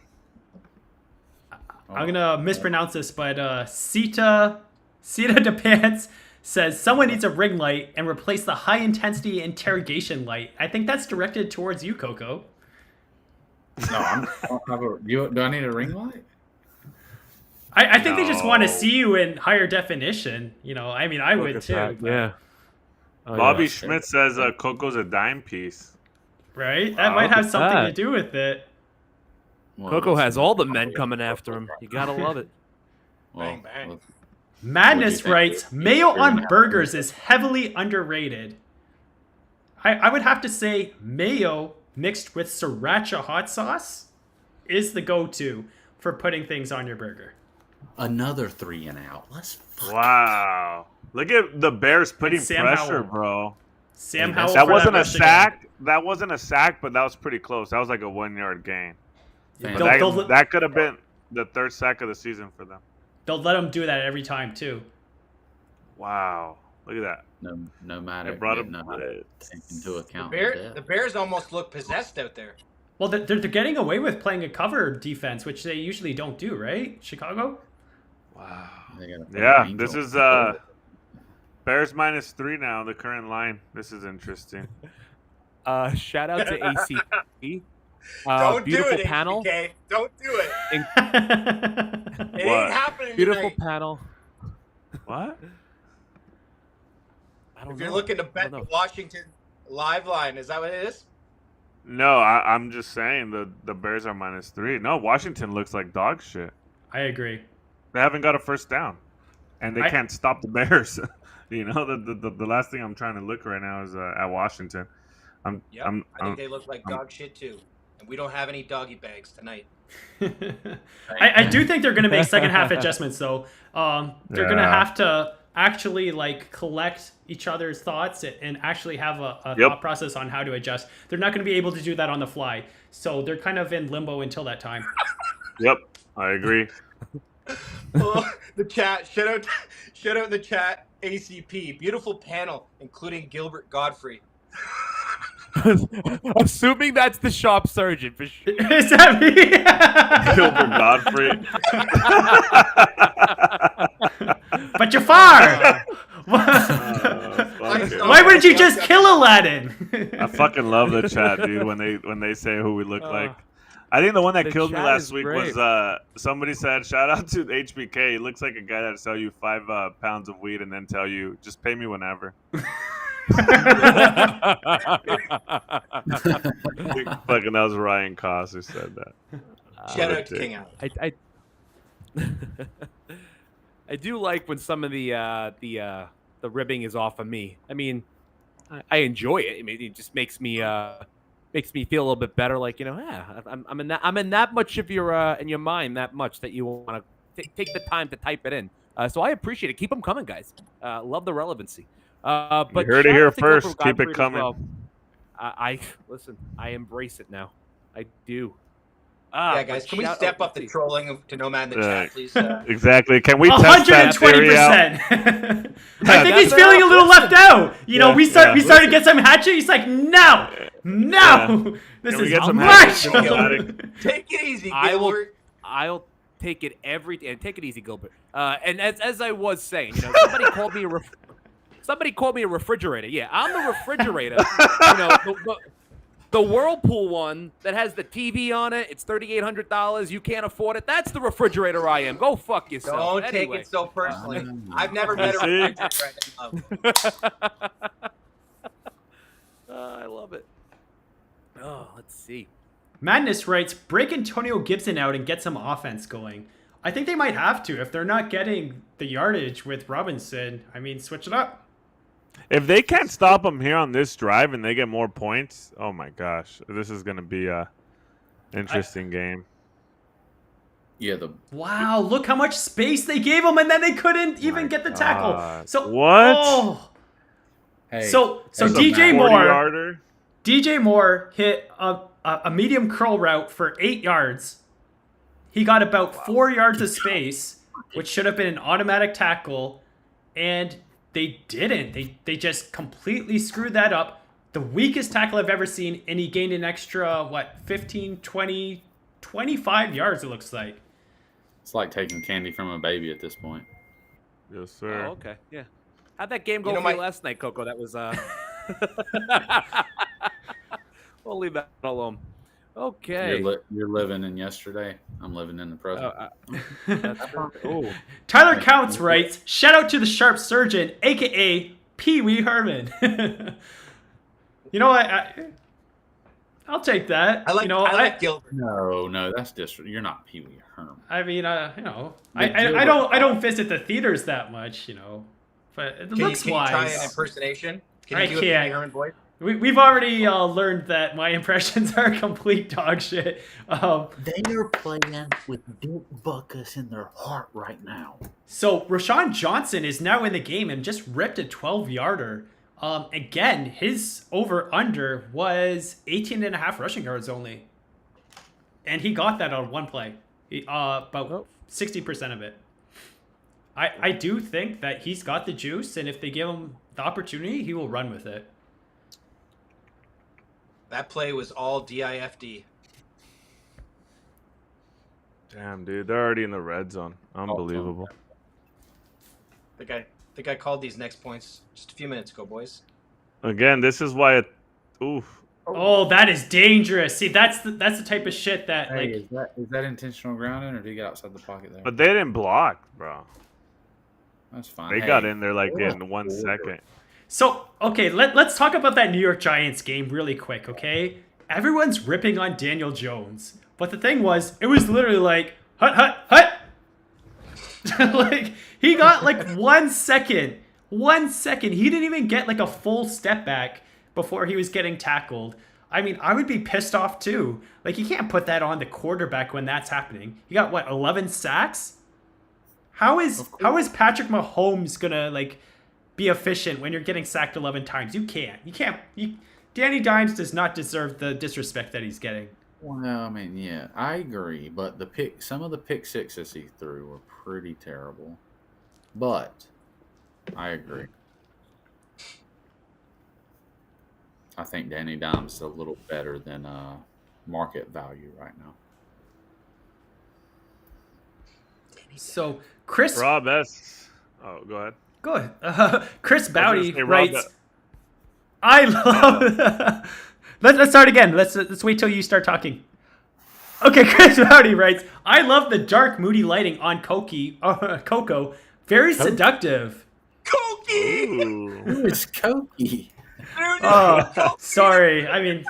Speaker 1: I'm gonna mispronounce this, but Sita DePants says someone needs a ring light and replace the high intensity interrogation light. I think that's directed towards you, Coco.
Speaker 3: No, I don't have a. Do I need a ring light?
Speaker 1: I think they just want to
Speaker 5: No.
Speaker 1: see you in higher definition. You know, I mean, I
Speaker 6: Look
Speaker 1: would
Speaker 6: at
Speaker 1: too.
Speaker 6: that,
Speaker 1: but-
Speaker 6: Yeah. Oh,
Speaker 5: Bobby
Speaker 6: yeah.
Speaker 5: Schmidt says Coco's a dime piece.
Speaker 1: Right? That
Speaker 5: Wow.
Speaker 1: might have
Speaker 6: Look at
Speaker 1: something to
Speaker 6: that.
Speaker 1: do with it.
Speaker 3: Well,
Speaker 6: Coco
Speaker 3: listen,
Speaker 6: has all the men coming after him. You gotta love it.
Speaker 3: well,
Speaker 2: Bang, bang.
Speaker 3: well,
Speaker 1: Madness
Speaker 3: think?
Speaker 1: writes, mayo on burgers is heavily underrated. I would have to say mayo mixed with sriracha hot sauce is the go-to for putting things on your burger.
Speaker 3: another 3 and out. Let's fuck.
Speaker 5: Wow! Look at the Bears putting
Speaker 1: And Sam
Speaker 5: pressure,
Speaker 1: Howell.
Speaker 5: bro.
Speaker 1: Sam
Speaker 3: Hey,
Speaker 1: Howell
Speaker 5: That
Speaker 1: for
Speaker 5: wasn't a
Speaker 1: rush again.
Speaker 5: sack. That wasn't a sack, but that was pretty close. That was like a 1-yard gain.
Speaker 3: Fan-
Speaker 1: They'll- they'll-
Speaker 5: That could have been the 3rd sack of the season for them.
Speaker 1: They'll let them do that every time too.
Speaker 5: Wow! Look at that.
Speaker 3: No matter.
Speaker 5: It brought
Speaker 3: didn't
Speaker 5: him.
Speaker 3: know how to take into account.
Speaker 2: The Bears almost look possessed out there.
Speaker 1: Well, they're getting away with playing a cover defense, which they usually don't do, right? Chicago?
Speaker 5: Wow.
Speaker 3: They gotta put
Speaker 5: Yeah,
Speaker 3: an
Speaker 5: this
Speaker 3: angel.
Speaker 5: is Bears -3 now. The current line. This is interesting.
Speaker 6: Shout out to ACP.
Speaker 2: Don't
Speaker 6: Beautiful
Speaker 2: do it,
Speaker 6: panel.
Speaker 2: HBK. Don't do it. It
Speaker 5: What?
Speaker 2: ain't happening
Speaker 6: Beautiful
Speaker 2: tonight.
Speaker 6: panel.
Speaker 5: What?
Speaker 6: I don't
Speaker 2: If
Speaker 6: know.
Speaker 2: you're looking to
Speaker 6: I
Speaker 2: bet
Speaker 6: don't
Speaker 2: the
Speaker 6: know.
Speaker 2: Washington live line, is that what it is?
Speaker 5: No, I'm just saying the Bears are -3. No, Washington looks like dog shit.
Speaker 1: I agree.
Speaker 5: They haven't got a first down, and they
Speaker 1: I-
Speaker 5: can't stop the Bears. You know, the last thing I'm trying to look right now is at Washington.
Speaker 2: Yep. I think they look like dog shit too. And we don't have any doggy bags tonight.
Speaker 1: I do think they're going to make second half adjustments, though. They're going to
Speaker 5: Yeah.
Speaker 1: have to actually like collect each other's thoughts and actually have a
Speaker 5: Yep.
Speaker 1: thought process on how to adjust. They're not going to be able to do that on the fly, so they're kind of in limbo until that time.
Speaker 5: Yep, I agree.
Speaker 2: Oh, the chat. Shout out in the chat. ACP. Beautiful panel, including Gilbert Godfrey.
Speaker 6: Assuming that's the shop surgeon for sure.
Speaker 1: Is that me?
Speaker 5: Gilbert Godfrey.
Speaker 1: But Jafar!
Speaker 5: Fuck it.
Speaker 1: Why wouldn't you just kill Aladdin?
Speaker 5: I fucking love the chat, dude. When they say who we look like. I think the one that
Speaker 6: The
Speaker 5: killed me
Speaker 6: chat
Speaker 5: last
Speaker 6: is
Speaker 5: week
Speaker 6: great.
Speaker 5: was somebody said, "Shout out to HBK. He looks like a guy that'll sell you 5 pounds of weed and then tell you just pay me whenever." Fucking that was Ryan Koss who said that.
Speaker 2: Shout out to King Allen.
Speaker 6: I I do like when some of the ribbing is off of me. I mean, I enjoy it. I mean, it just makes me feel a little bit better. Like, you know, I'm in that much of your in your mind that much that you want to take the time to type it in. So I appreciate it. Keep them coming, guys. Love the relevancy. But
Speaker 5: You heard it
Speaker 6: shout
Speaker 5: here
Speaker 6: out to Gilbert
Speaker 5: first. Keep it
Speaker 6: Gottfried as
Speaker 5: coming.
Speaker 6: well. I listen. I embrace it now. I do.
Speaker 2: Yeah, guys, can we step up the trolling to Nomad in the chat, please?
Speaker 5: Exactly. Can we test that theory out?
Speaker 1: 120%. I think he's feeling a little left out. You know, we start to get some hatchet. He's like, no. This is much.
Speaker 2: Take it easy, Gilbert.
Speaker 6: I'll take it take it easy, Gilbert. And as I was saying, you know, somebody called me a refrigerator. Yeah, I'm the refrigerator. You know, the Whirlpool one that has the TV on it, it's $3,800. You can't afford it. That's the refrigerator I am. Go fuck yourself.
Speaker 2: Don't take it so personally. I've never met a refrigerator.
Speaker 6: I love it. Oh, let's see.
Speaker 1: Madness writes, break Antonio Gibson out and get some offense going. I think they might have to if they're not getting the yardage with Robinson. I mean, switch it up.
Speaker 5: If they can't stop them here on this drive and they get more points, oh my gosh, this is going to be a interesting game.
Speaker 3: Yeah.
Speaker 1: Wow, look how much space they gave him, and then they couldn't even get the tackle. So
Speaker 5: what?
Speaker 1: Oh.
Speaker 3: Hey,
Speaker 1: so DJ Moore hit a medium curl route for 8 yards. He got about 4 yards of space, which should have been an automatic tackle, and they didn't. They just completely screwed that up. The weakest tackle I've ever seen, and he gained an extra, 15, 20, 25 yards, it looks like.
Speaker 3: It's like taking candy from a baby at this point.
Speaker 5: Yes, sir.
Speaker 6: Oh, okay, yeah. How'd that game go for you last night, Coco? That was we'll leave that alone. Okay.
Speaker 3: You're living in yesterday. I'm living in the present.
Speaker 6: That's true.
Speaker 1: Tyler Counts writes, shout out to the Sharp Surgeon, a.k.a. Pee Wee Herman. You know what? I'll take that.
Speaker 2: I like Gilbert.
Speaker 3: No, that's disrespectful. You're not Pee Wee Herman.
Speaker 1: I mean, you know, I don't visit the theaters that much, you know, but it looks
Speaker 2: can you try an impersonation? Can you do a Pee Wee Herman voice?
Speaker 1: We've already learned that my impressions are complete dog shit.
Speaker 3: They are playing with Dick Butkus in their heart right now.
Speaker 1: So Rashawn Johnson is now in the game and just ripped a 12-yarder. Again, his over-under was 18.5 rushing yards only. And he got that on one play. About 60% of it. I do think that he's got the juice, and if they give him the opportunity, he will run with it.
Speaker 2: That play was all DIFD.
Speaker 5: Damn, dude, they're already in the red zone. Unbelievable.
Speaker 2: I think I called these next points just a few minutes ago, boys.
Speaker 5: Again, this is why oof.
Speaker 1: Oh, that is dangerous. See, that's the type of shit that
Speaker 3: is that intentional grounding, or did he get outside the pocket there?
Speaker 5: But they didn't block, bro.
Speaker 3: That's fine.
Speaker 5: They got in there in 1 second.
Speaker 1: So, okay, let's talk about that New York Giants game really quick, okay? Everyone's ripping on Daniel Jones. But the thing was, it was literally like, hut. Like, he got 1 second. 1 second. He didn't even get a full step back before he was getting tackled. I mean, I would be pissed off too. You can't put that on the quarterback when that's happening. You got, 11 sacks? How is Patrick Mahomes gonna, be efficient when you're getting sacked 11 times? You can't. Danny Dimes does not deserve the disrespect that he's getting.
Speaker 3: Well, I mean, yeah, I agree. But some of the pick sixes he threw were pretty terrible. But I agree. I think Danny Dimes is a little better than market value right now.
Speaker 1: So Chris
Speaker 5: Rob S. Oh, go ahead.
Speaker 1: Go ahead. Chris Bowdy writes, I love... Let's start again. Let's wait till you start talking. Okay, Chris Bowdy writes, I love the dark, moody lighting on Coco. Very seductive.
Speaker 2: Cokie!
Speaker 3: Who is Cokie?
Speaker 1: Oh, sorry. I mean...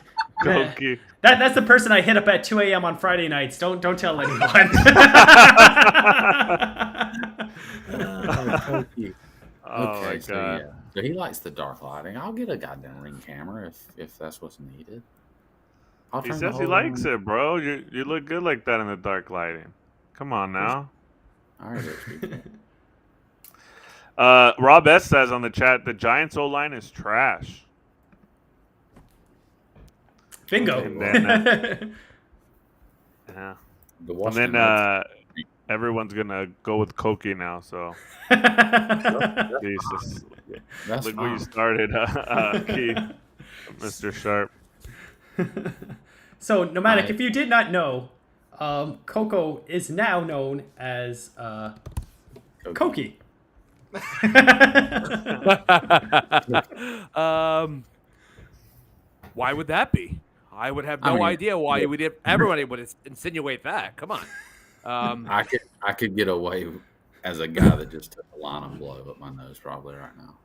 Speaker 5: Cokie.
Speaker 1: That's the person I hit up at 2 a.m. on Friday nights. Don't tell anyone.
Speaker 3: Cokie.
Speaker 5: Oh my
Speaker 3: so
Speaker 5: God.
Speaker 3: yeah. So he likes the dark lighting. I'll get a goddamn ring camera if that's what's needed.
Speaker 5: He says he likes it, bro. You look good like that in the dark lighting. Come on now.
Speaker 3: All right,
Speaker 5: Rob S says on the chat the Giants O line is trash.
Speaker 1: Bingo.
Speaker 5: And then, yeah.
Speaker 3: The
Speaker 5: And
Speaker 3: Washington
Speaker 5: then
Speaker 3: Redskins.
Speaker 5: everyone's gonna go with Koki now. So Jesus,
Speaker 3: That's
Speaker 5: look where you
Speaker 3: fine.
Speaker 5: started, Keith, Mr. Sharp.
Speaker 1: So, Nomadic,
Speaker 3: Hi.
Speaker 1: if you did not know, Coco is now known as Koki.
Speaker 6: Why would that be? I would have
Speaker 3: I
Speaker 6: no
Speaker 3: mean,
Speaker 6: idea why you would. Everybody would insinuate that. Come on.
Speaker 3: I could get away as a guy that just took a line and blow up my nose probably right now.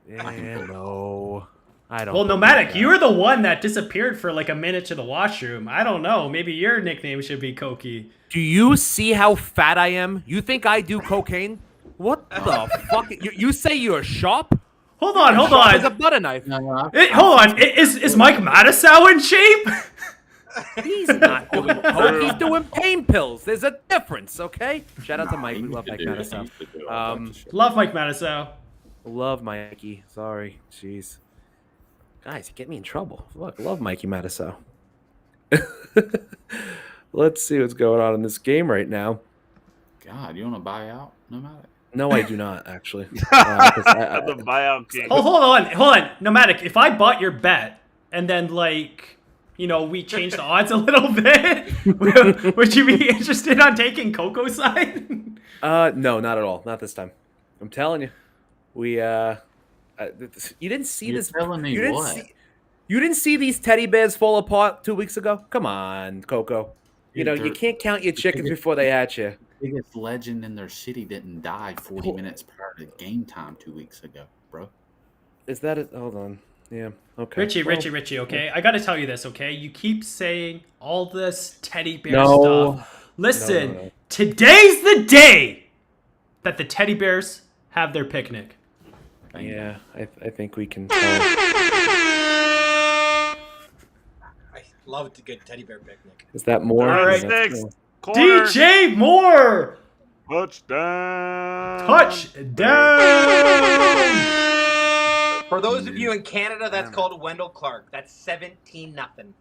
Speaker 6: Yeah, no, I don't.
Speaker 1: Well,
Speaker 6: believe
Speaker 1: Nomadic,
Speaker 6: that.
Speaker 1: you were the one that disappeared for like a minute to the washroom. I don't know. Maybe your nickname should be Koki.
Speaker 6: Do you see how fat I am? You think I do cocaine? What the fuck? You say you're sharp?
Speaker 1: Hold on, hold
Speaker 6: Sharp as a
Speaker 1: on.
Speaker 6: butter knife.
Speaker 1: Hold on. Is Mike Matasow in shape?
Speaker 6: He's not doing coke. He's doing pain pills. There's a difference, okay? Shout out to Mike. We love Mike Matasow.
Speaker 1: Love Mike Matasow.
Speaker 6: Love Mikey. Sorry. Jeez. Guys, you get me in trouble. Look, love Mikey Matasow. Let's see what's going on in this game right now.
Speaker 3: God, you want to buy out? No matter.
Speaker 6: No, I do not, actually.
Speaker 5: The buyout king.
Speaker 1: Oh, hold on. Nomadic, if I bought your bet and then, like, you know, we changed the odds a little bit, would you be interested on taking Coco's side?
Speaker 6: No, not at all. Not this time. I'm telling you. We, you didn't see
Speaker 3: You're
Speaker 6: this.
Speaker 3: telling me
Speaker 6: you didn't
Speaker 3: what?
Speaker 6: You didn't see these teddy bears fall apart 2 weeks ago? Come on, Coco. You know,
Speaker 3: Dude,
Speaker 6: you can't count your chickens before they hatch you.
Speaker 3: The biggest legend in their city didn't die 40 minutes prior to game time 2 weeks ago, bro.
Speaker 6: Is that it? Hold on. Yeah. Okay.
Speaker 1: Richie, okay? I gotta tell you this, okay? You keep saying all this teddy bear
Speaker 6: No.
Speaker 1: stuff. Listen,
Speaker 6: No.
Speaker 1: today's the day that the teddy bears have their picnic.
Speaker 6: Yeah, I think we can.
Speaker 2: I love a good teddy bear picnic.
Speaker 6: Is that more?
Speaker 1: All right.
Speaker 5: Six. Corner.
Speaker 1: DJ Moore!
Speaker 5: Touchdown.
Speaker 1: Touchdown!
Speaker 2: For those of you in Canada, that's called Wendell Clark. That's 17-0.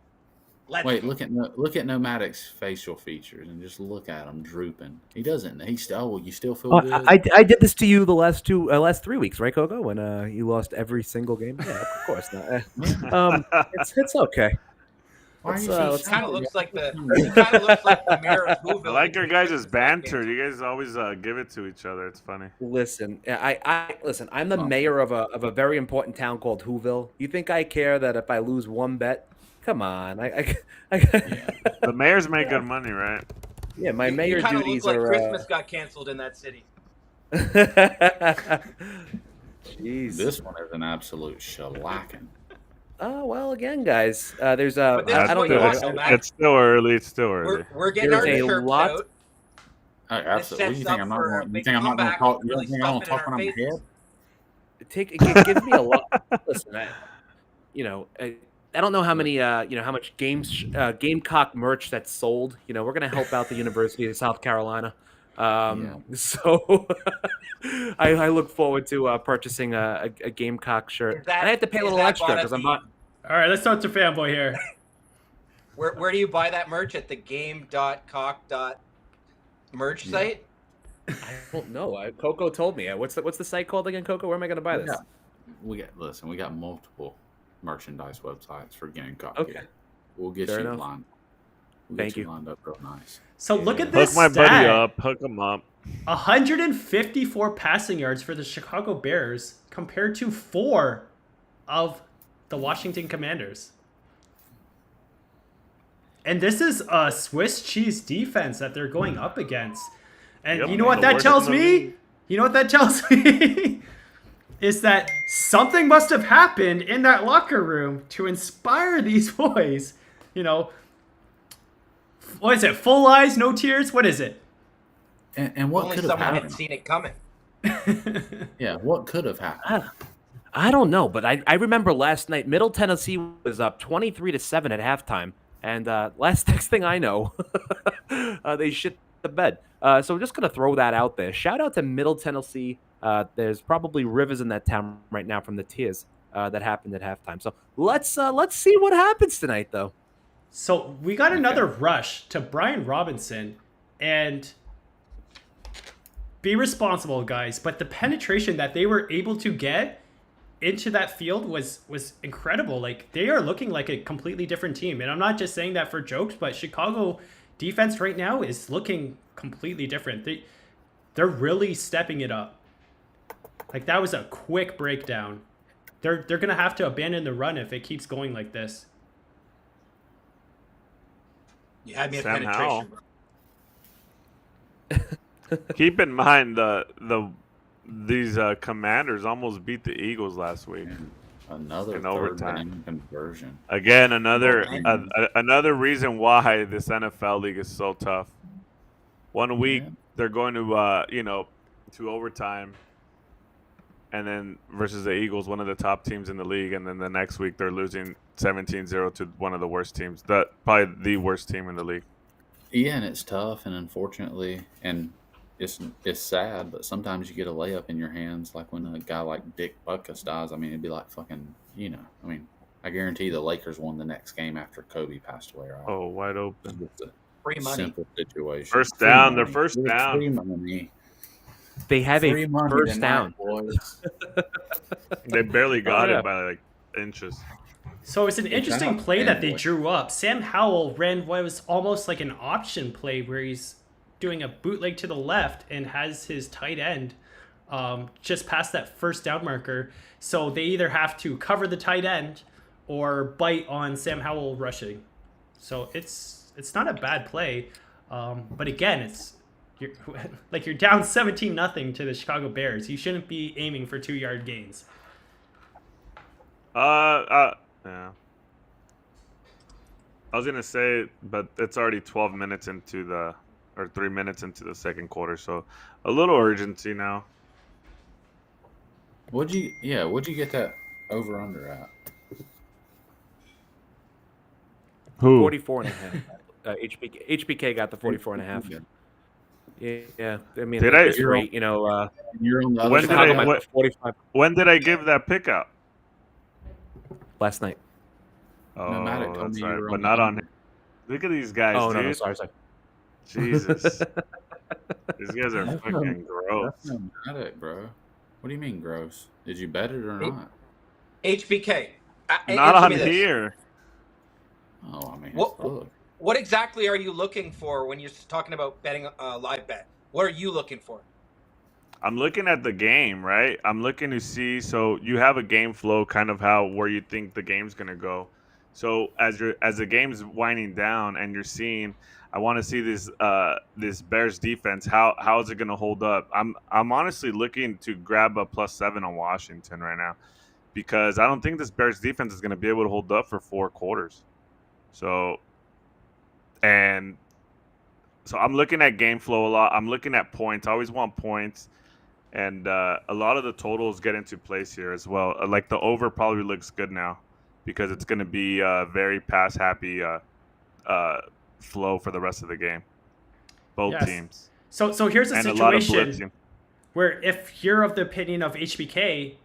Speaker 3: Wait, look at Nomadic's facial features and just look at him drooping. He doesn't. He still. Oh, you still feel good?
Speaker 6: I did this to you the last 3 weeks, right, Coco? When you lost every single game. Yeah, of course not. It's okay.
Speaker 3: Why are
Speaker 6: Let's,
Speaker 3: you so
Speaker 2: He kind of
Speaker 3: sad?
Speaker 2: looks like the mayor of Whoville.
Speaker 5: I like your guys' banter. You guys always give it to each other. It's funny.
Speaker 6: Listen, I listen. I'm the mayor of a very important town called Whoville. You think I care that if I lose one bet? Come on,
Speaker 5: The mayors make good money, right?
Speaker 6: Yeah, my mayor
Speaker 2: You kind of
Speaker 6: duties
Speaker 2: look like
Speaker 6: are.
Speaker 2: Christmas got canceled in that city.
Speaker 6: Jeez.
Speaker 3: This one is an absolute shellacking.
Speaker 6: Oh well, again, guys. There's
Speaker 2: But this
Speaker 6: I
Speaker 2: is
Speaker 6: don't
Speaker 2: what you
Speaker 6: know.
Speaker 2: want, though, Matt.
Speaker 5: It's still early. It's still early.
Speaker 2: We're getting
Speaker 6: There's
Speaker 2: our
Speaker 6: a
Speaker 2: chirps
Speaker 6: lot-
Speaker 2: out.
Speaker 3: Oh, absolutely.
Speaker 2: sets
Speaker 3: You think
Speaker 2: up
Speaker 3: I'm not
Speaker 2: for a
Speaker 3: going? You
Speaker 2: big
Speaker 3: think I'm not going to
Speaker 2: comeback
Speaker 3: talk?
Speaker 2: and
Speaker 3: You
Speaker 2: really
Speaker 3: think I'm going to
Speaker 2: stuff it in
Speaker 3: talk
Speaker 2: our
Speaker 3: on my
Speaker 2: faces.
Speaker 3: head?
Speaker 6: It gives me a lot. Listen, I don't know how many how much Gamecock merch that's sold. We're gonna help out the University of South Carolina. So I look forward to purchasing a Gamecock shirt.
Speaker 2: Is that-
Speaker 6: and I have to pay a
Speaker 2: is
Speaker 6: little
Speaker 2: that
Speaker 6: extra
Speaker 2: bought at
Speaker 6: because I'm
Speaker 2: the-
Speaker 6: not.
Speaker 1: All right, let's talk to Fanboy here.
Speaker 2: Where do you buy that merch? At the game.cock.merch site?
Speaker 6: I don't know. Coco told me. What's the site called again, Coco? Where am I gonna buy this?
Speaker 3: We got multiple merchandise websites for Gamecock.
Speaker 6: Okay.
Speaker 3: Here. We'll get
Speaker 6: Fair
Speaker 3: you
Speaker 6: enough.
Speaker 3: lined. We'll
Speaker 6: Thank
Speaker 3: get
Speaker 6: you.
Speaker 3: lined up real nice.
Speaker 1: So look at this
Speaker 5: Hook my buddy
Speaker 1: stat.
Speaker 5: up. Hook him up.
Speaker 1: 154 passing yards for the Chicago Bears compared to 4 of the Washington Commanders. And this is a Swiss cheese defense that they're going up against. And
Speaker 5: Yep,
Speaker 1: you know what
Speaker 5: the
Speaker 1: that
Speaker 5: worst
Speaker 1: tells
Speaker 5: in the
Speaker 1: me?
Speaker 5: league.
Speaker 1: You know what that tells me? Is that something must have happened in that locker room to inspire these boys. What is it? Full eyes, no tears? What is it?
Speaker 3: And what
Speaker 2: Only
Speaker 3: could have
Speaker 2: someone had
Speaker 3: happened?
Speaker 2: seen it coming.
Speaker 3: Yeah, what could have happened?
Speaker 6: I don't know, but I remember last night Middle Tennessee was up 23-7 at halftime, and next thing I know, they shit the bed. So we're just gonna throw that out there. Shout out to Middle Tennessee There's probably rivers in that town right now from the tears that happened at halftime. So let's see what happens tonight, though.
Speaker 1: So we got another rush to Brian Robinson, and be responsible, guys. But the penetration that they were able to get into that field was incredible. Like, they are looking like a completely different team, and I'm not just saying that for jokes, but Chicago defense right now is looking completely different. They're really stepping it up. Like, that was a quick breakdown. They're gonna have to abandon the run if it keeps going like this.
Speaker 2: You had me at
Speaker 5: Sam
Speaker 2: penetration, bro.
Speaker 5: Keep in mind these Commanders almost beat the Eagles last week.
Speaker 3: Another
Speaker 5: In
Speaker 3: third
Speaker 5: overtime.
Speaker 3: down conversion.
Speaker 5: Again, another reason why this NFL league is so tough. One week they're going to to overtime, and then versus the Eagles, one of the top teams in the league, and then the next week they're losing 17-0 to one of the worst teams, probably the worst team in the league.
Speaker 3: Yeah, and it's tough, and unfortunately, and it's sad, but sometimes you get a layup in your hands, like when a guy like Dick Butkus dies. I mean, it'd be like fucking, I guarantee the Lakers won the next game after Kobe passed away. Right?
Speaker 5: Oh, wide open.
Speaker 3: It's a
Speaker 2: Free money.
Speaker 3: simple situation.
Speaker 5: First
Speaker 3: Free
Speaker 5: down.
Speaker 3: money.
Speaker 5: They're first down.
Speaker 3: Free money.
Speaker 6: They have
Speaker 3: Free
Speaker 6: a
Speaker 3: money
Speaker 6: first
Speaker 3: tonight,
Speaker 6: down.
Speaker 3: boys.
Speaker 5: They barely got
Speaker 6: yeah.
Speaker 5: it by like inches.
Speaker 1: So it's an interesting
Speaker 3: out,
Speaker 1: play that they
Speaker 3: fanboy.
Speaker 1: drew up. Sam Howell ran what was almost like an option play where he's doing a bootleg to the left and has his tight end just past that first down marker. So they either have to cover the tight end or bite on Sam Howell rushing. So it's not a bad play. But again, you're down 17-0 to the Chicago Bears. You shouldn't be aiming for 2-yard gains.
Speaker 5: Yeah. I was gonna say, but it's already 12 minutes or 3 minutes into the second quarter, so a little urgency now.
Speaker 3: What'd you get that over under at?
Speaker 5: Who?
Speaker 6: 44 and a half. HBK got the 44 and a half. Yeah. I mean,
Speaker 5: Did
Speaker 6: that's
Speaker 5: I-
Speaker 6: great.
Speaker 3: You're on the other
Speaker 5: When did
Speaker 3: side.
Speaker 5: I-
Speaker 6: Chicago 45
Speaker 5: When did I give that pick out?
Speaker 6: last night.
Speaker 5: Oh,
Speaker 3: Nomadic told
Speaker 5: that's
Speaker 3: me you
Speaker 5: right,
Speaker 3: were
Speaker 5: but
Speaker 3: on the
Speaker 5: not on.
Speaker 3: under.
Speaker 5: Look at these guys,
Speaker 6: Oh,
Speaker 5: dude.
Speaker 6: no, sorry.
Speaker 5: Jesus, these guys are
Speaker 3: That's
Speaker 5: fucking gross.
Speaker 3: That's nomadic, bro. What do you mean gross? Did you bet it or not?
Speaker 2: HBK.
Speaker 5: Not
Speaker 2: answer
Speaker 5: on
Speaker 2: me this.
Speaker 5: here.
Speaker 3: Oh, I mean,
Speaker 2: What- What exactly are you looking for when you're talking about betting a live bet? What are you looking for?
Speaker 5: I'm looking at the game, right? I'm looking to see. So you have a game flow, kind of where you think the game's gonna go. So as the game's winding down and you're seeing, I want to see this Bears defense. How is it gonna hold up? I'm honestly looking to grab a +7 on Washington right now, because I don't think this Bears defense is gonna be able to hold up for 4 quarters. So I'm looking at game flow a lot. I'm looking at points. I always want points. And a lot of the totals get into place here as well. Like the over probably looks good now because it's going to be a very pass-happy flow for the rest of the game. Both
Speaker 1: Yes.
Speaker 5: teams.
Speaker 1: So here's a
Speaker 5: And a lot of
Speaker 1: situation
Speaker 5: blitzing.
Speaker 1: where if you're of the opinion of HBK,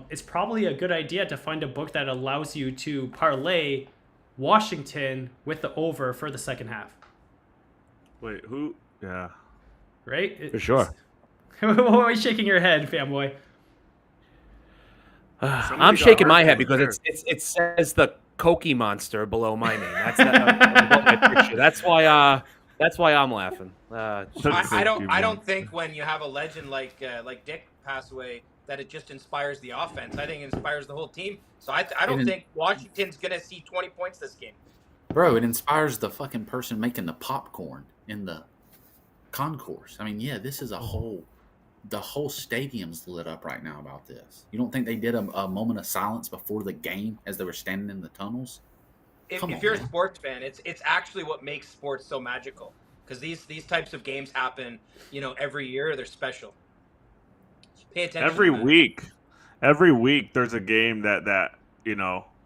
Speaker 1: it's probably a good idea to find a book that allows you to parlay Washington with the over for the second half.
Speaker 5: Wait, who? Yeah.
Speaker 1: Right?
Speaker 6: For sure.
Speaker 1: Why are you shaking your head, fanboy?
Speaker 6: I'm
Speaker 5: got
Speaker 6: shaking
Speaker 5: hurt
Speaker 6: my head
Speaker 5: over
Speaker 6: because
Speaker 5: there.
Speaker 6: it says the Koki monster below my name. That's above my picture. That's why I'm laughing.
Speaker 2: I don't think when you have a legend like Dick pass away that it just inspires the offense. I think it inspires the whole team. So I don't think Washington's gonna see 20 points this game.
Speaker 3: Bro, it inspires the fucking person making the popcorn in the concourse. I mean, yeah, this is the whole stadium's lit up right now about this. You don't think they did a moment of silence before the game as they were standing in the tunnels?
Speaker 2: If
Speaker 3: Come on,
Speaker 2: you're a
Speaker 3: man.
Speaker 2: sports fan, it's actually what makes sports so magical, because these types of games happen, every year. They're special. Pay attention.
Speaker 5: Every week there's a game that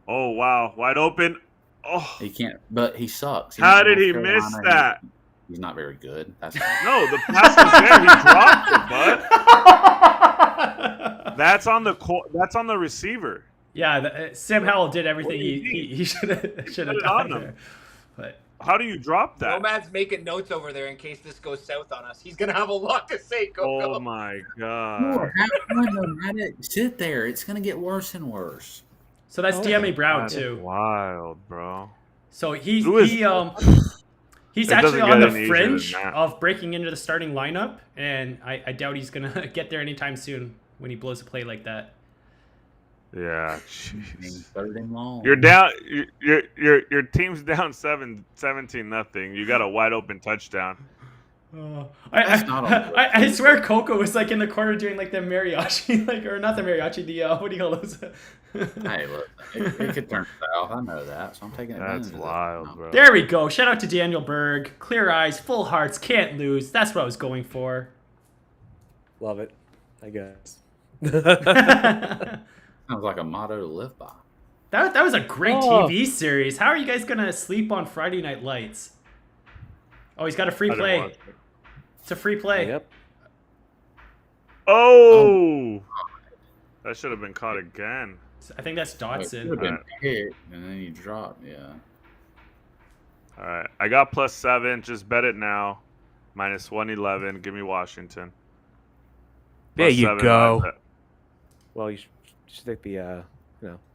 Speaker 5: oh wow, wide open. Oh,
Speaker 3: He can't, but he sucks.
Speaker 5: how
Speaker 3: went to
Speaker 5: did he
Speaker 3: North
Speaker 5: miss
Speaker 3: Carolina.
Speaker 5: that?
Speaker 3: He's not very good. That's
Speaker 5: No, the pass was there. He dropped it, bud. That's on the receiver.
Speaker 1: Yeah, Sam Howell did everything he should have done there. But
Speaker 5: how do you drop that?
Speaker 2: Nomad's making notes over there in case this goes south on us. He's gonna have a lot to say. Go.
Speaker 5: Oh my god!
Speaker 3: Sit there. It's gonna get worse and worse.
Speaker 1: so that's DMA Brown too.
Speaker 5: Wild, bro.
Speaker 1: So he's
Speaker 5: It
Speaker 1: actually
Speaker 5: doesn't
Speaker 1: on
Speaker 5: get
Speaker 1: the
Speaker 5: any easier
Speaker 1: fringe
Speaker 5: than that.
Speaker 1: of breaking into the starting lineup, and I doubt he's gonna get there anytime soon when he blows a play like that.
Speaker 5: Yeah, jeez.
Speaker 3: Third and long.
Speaker 5: You're down. Your team's down 17-0. You got a wide open touchdown.
Speaker 1: I swear Coco was like in the corner doing like the mariachi, like, or not the mariachi, the what do you call those?
Speaker 3: Hey, look, it could turn south. I know that, so I'm taking it.
Speaker 5: That's wild, bro.
Speaker 1: There we go. Shout out to Daniel Berg. Clear eyes, full hearts, can't lose. That's what I was going for.
Speaker 9: Love it, I guess.
Speaker 3: Sounds like a motto to live by.
Speaker 1: That was a great TV series. How are you guys gonna sleep on Friday Night Lights? Oh, he's got a free
Speaker 5: I didn't
Speaker 1: play.
Speaker 5: watch it.
Speaker 1: It's a free play.
Speaker 9: Yep.
Speaker 5: Oh, that should have been caught again.
Speaker 1: I think that's
Speaker 3: It could have
Speaker 1: Dotson.
Speaker 3: been hit, and then you drop. Yeah.
Speaker 5: All right, I got +7. Just bet it now. -111. Give me Washington.
Speaker 6: There you
Speaker 5: +7
Speaker 6: go.
Speaker 5: live bet.
Speaker 9: Well, you should take the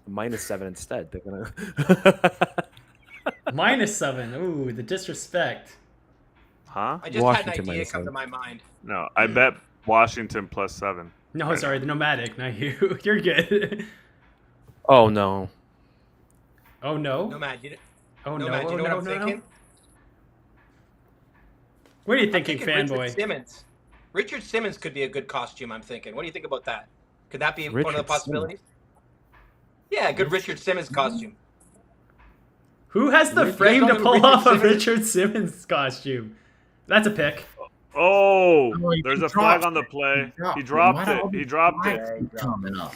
Speaker 9: -7 instead. They're gonna.
Speaker 1: -7. Ooh, the disrespect.
Speaker 5: Huh?
Speaker 2: I just
Speaker 9: Washington
Speaker 2: had an idea
Speaker 9: -7.
Speaker 2: come to my mind.
Speaker 5: No, I bet Washington +7.
Speaker 1: No, sorry, the nomadic, not you. You're good.
Speaker 9: Oh no.
Speaker 1: Oh no.
Speaker 2: Nomad, you
Speaker 1: Oh no.
Speaker 2: Nomad,
Speaker 1: Oh
Speaker 2: you know what
Speaker 1: no.
Speaker 2: I'm
Speaker 1: No.
Speaker 2: thinking?
Speaker 1: No. What are you
Speaker 2: I'm
Speaker 1: thinking,
Speaker 2: Richard
Speaker 1: fanboy?
Speaker 2: Simmons. Richard Simmons could be a good costume, I'm thinking. What do you think about that? Could that be one of the
Speaker 9: Richard
Speaker 2: possibilities? Yeah, a good Richard Simmons costume.
Speaker 1: Who has the
Speaker 2: Richard-
Speaker 1: frame to
Speaker 2: Richard
Speaker 1: pull off a
Speaker 2: Simmons?
Speaker 1: Richard Simmons costume? That's a pick.
Speaker 5: Oh,
Speaker 3: Oh, he
Speaker 5: there's a
Speaker 3: dropped
Speaker 5: flag on the
Speaker 3: it.
Speaker 5: play.
Speaker 3: He
Speaker 5: He
Speaker 3: dropped
Speaker 5: dropped
Speaker 3: it.
Speaker 5: it.
Speaker 3: Why
Speaker 5: He
Speaker 3: did
Speaker 5: dropped
Speaker 3: all
Speaker 5: it.
Speaker 3: the flags coming up?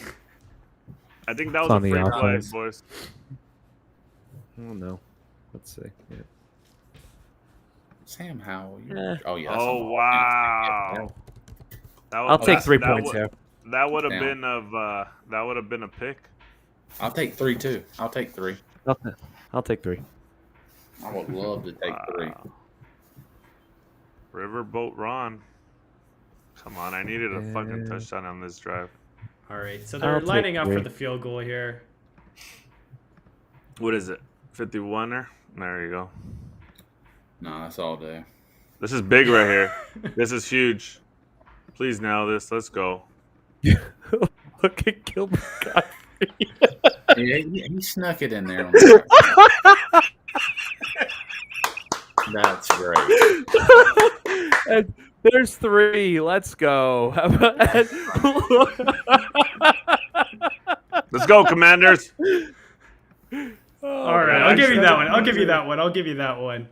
Speaker 5: I think that was
Speaker 9: It's
Speaker 5: a
Speaker 9: on the
Speaker 5: free play,
Speaker 9: offense.
Speaker 5: boys.
Speaker 9: Oh no. Let's see. Yeah.
Speaker 3: Sam Howell.
Speaker 9: Eh.
Speaker 3: Oh yeah. that's
Speaker 5: Oh
Speaker 3: on the
Speaker 5: wow.
Speaker 3: offense.
Speaker 5: That
Speaker 9: I'll take
Speaker 5: that's-
Speaker 9: 3
Speaker 5: that
Speaker 9: points
Speaker 5: would-
Speaker 9: here.
Speaker 5: That would have
Speaker 3: Down.
Speaker 5: been that would have been a pick.
Speaker 3: I'll take 3 too. I'll take 3.
Speaker 9: I'll take 3.
Speaker 3: I would love to take 3.
Speaker 5: Riverboat Ron. Come on, I needed a fucking
Speaker 9: Yeah.
Speaker 5: touchdown on this drive.
Speaker 1: All right, so they're
Speaker 9: I'll take
Speaker 1: lining up for
Speaker 9: 3.
Speaker 1: the field goal here.
Speaker 5: What is it? 51er? There you go.
Speaker 3: No, that's all day.
Speaker 5: This is big right here. This is huge. Please nail this. Let's go.
Speaker 9: Look at Gilbert Godfrey.
Speaker 3: Yeah, he snuck it in there. On the That's great.
Speaker 9: And there's 3. Let's go.
Speaker 5: Let's go, Commanders.
Speaker 1: All right, I'll give you that one. I'll give you that one. I'll give you that one.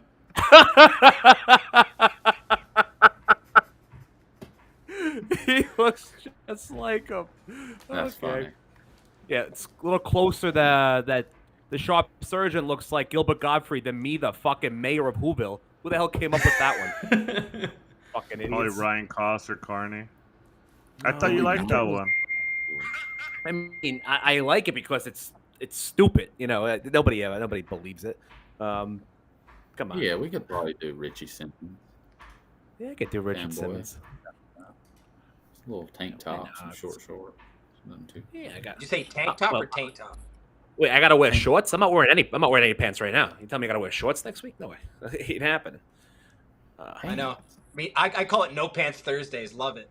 Speaker 6: He looks just like him.
Speaker 3: That's funny.
Speaker 6: Yeah, it's a little closer that the sharp surgeon looks like Gilbert Godfrey than me, the fucking mayor of Whoville. Who the hell came up with that one? Fucking
Speaker 5: Probably
Speaker 6: idiots.
Speaker 5: Ryan Koss or Carney. I thought you liked that one.
Speaker 6: I mean, I like it because it's stupid. You know, nobody believes it. Come on.
Speaker 3: Yeah, we could probably do Richie Simpson.
Speaker 9: Yeah, I could do Richard
Speaker 3: Fanboy.
Speaker 9: Simmons.
Speaker 3: A little tank top, some short shorts. Nothing too.
Speaker 6: Yeah, I got.
Speaker 2: Did you say tank top
Speaker 6: well,
Speaker 2: or tank top?
Speaker 6: Wait, I gotta wear shorts. I'm not wearing any pants right now. You tell me I gotta wear shorts next week? No way. It ain't happening.
Speaker 2: I know. I call it no pants Thursdays. Love it.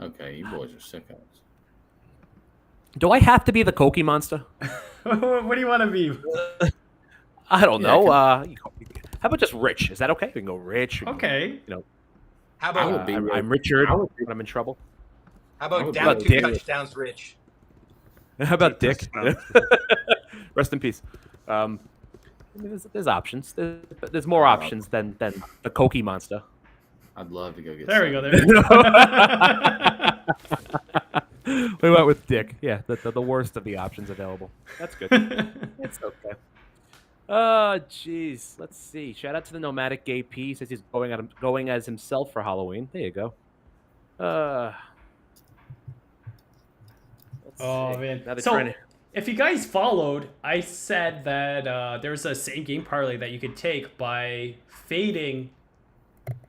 Speaker 3: Okay, you boys are sickos.
Speaker 6: Do I have to be the Cookie Monster?
Speaker 1: What do you want to be?
Speaker 6: I don't
Speaker 3: Yeah,
Speaker 6: know. How about just Rich? Is that okay? We can go Rich. we can go,
Speaker 1: Okay.
Speaker 2: How
Speaker 3: I
Speaker 2: about
Speaker 3: would be
Speaker 6: I'm Richard when I'm in trouble.
Speaker 2: how
Speaker 3: I
Speaker 2: about
Speaker 3: would
Speaker 2: down
Speaker 3: be
Speaker 2: 2
Speaker 6: Dick.
Speaker 2: touchdowns, Rich?
Speaker 6: How about Dick?
Speaker 5: touchdowns.
Speaker 6: Rest in peace. I mean, there's options. There's more options than the Cookie Monster.
Speaker 3: I'd love to go get.
Speaker 1: There we go.
Speaker 3: seven.
Speaker 1: There we go.
Speaker 6: We went with Dick. Yeah, the worst of the options available. That's good. It's okay. Oh, jeez. Let's see. Shout out to the nomadic gay P. Says he's going as himself for Halloween. There you go. Let's
Speaker 1: Oh
Speaker 6: see.
Speaker 1: man!
Speaker 6: Now they're
Speaker 1: So
Speaker 6: trying to.
Speaker 1: if you guys followed, I said that there's a same game parlay that you could take by fading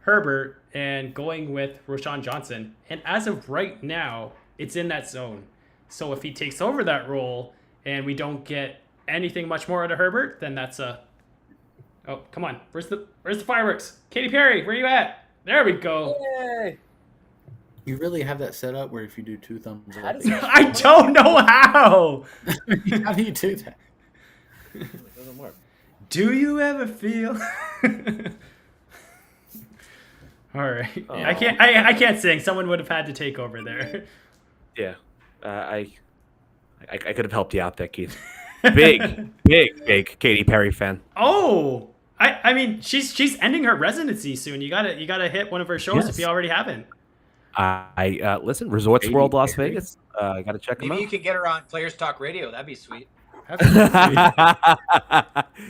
Speaker 1: Herbert and going with Roshan Johnson, and as of right now, it's in that zone. So if he takes over that role and we don't get anything much more out of Herbert, then that's a. Oh, come on! Where's the fireworks? Katy Perry, where you at? There we go.
Speaker 6: Yay!
Speaker 3: You really have that set up where if you do 2 thumbs up,
Speaker 1: I don't know how.
Speaker 3: how do you do that?
Speaker 6: It doesn't work.
Speaker 1: Do you ever feel? All right.
Speaker 6: Oh.
Speaker 1: I can't sing. Someone would have had to take over there.
Speaker 6: Yeah. I could have helped you out there, Keith. Big Katy Perry fan.
Speaker 1: Oh, I mean she's ending her residency soon. You gotta hit one of her shows if you already haven't.
Speaker 6: I listen. Resorts World Las Vegas. I gotta check them
Speaker 2: Maybe
Speaker 6: out.
Speaker 2: you could get her on Players Talk Radio. That'd be sweet.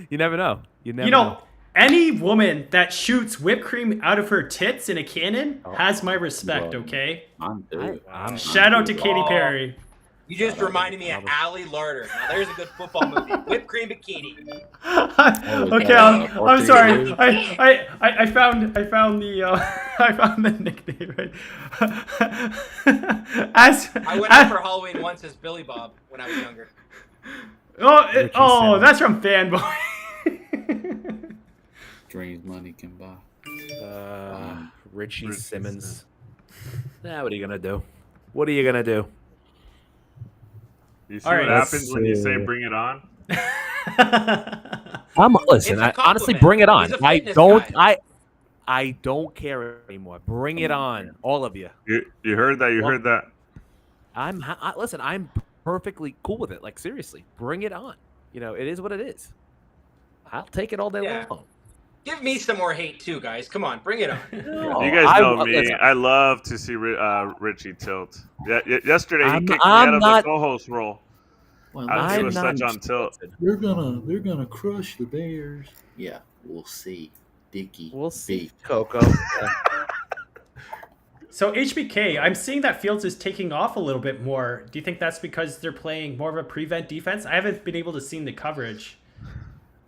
Speaker 6: You never know. You never
Speaker 1: You know, any woman that shoots whipped cream out of her tits in a cannon has my respect.
Speaker 3: Well,
Speaker 1: Okay.
Speaker 6: I'm
Speaker 1: Shout out to Katy Perry.
Speaker 2: You just reminded me of Allie Larder. Now there's a good football movie. Whipped cream bikini.
Speaker 1: Okay, I'm sorry. I found the I found the nickname right.
Speaker 2: I went out for Halloween once as Billy Bob when I was younger.
Speaker 1: That's from Fanboy.
Speaker 3: Dreams money can buy.
Speaker 6: Richie Simmons. What are you gonna do? What are you gonna do?
Speaker 5: You see
Speaker 1: All
Speaker 5: what
Speaker 1: right,
Speaker 5: happens when you say "bring it on"?
Speaker 6: Listen.
Speaker 2: It's a
Speaker 6: Honestly,
Speaker 2: compliment.
Speaker 6: bring it on.
Speaker 2: He's a
Speaker 6: I
Speaker 2: fitness
Speaker 6: don't.
Speaker 2: guy.
Speaker 6: I don't care anymore. Bring it on, all of you.
Speaker 5: You heard that? You heard that?
Speaker 6: Listen. I'm perfectly cool with it. Like seriously, bring it on. You know, it is what it is. I'll take it all day
Speaker 2: Yeah.
Speaker 6: long.
Speaker 2: Give me some more hate too, guys. Come on, bring it on.
Speaker 5: You guys know me.
Speaker 6: Listen,
Speaker 5: I love to see Richie tilt. Yeah, yesterday he
Speaker 6: I'm
Speaker 5: kicked me out of
Speaker 6: not-
Speaker 5: the co-host role.
Speaker 3: Well,
Speaker 5: I
Speaker 6: I'm
Speaker 5: was
Speaker 6: not
Speaker 5: such on tilt.
Speaker 3: they're gonna crush the Bears. Yeah, we'll see. Dicky.
Speaker 6: We'll see,
Speaker 3: Beef.
Speaker 6: Coco.
Speaker 1: So HBK, I'm seeing that Fields is taking off a little bit more. Do you think that's because they're playing more of a prevent defense? I haven't been able to see the coverage.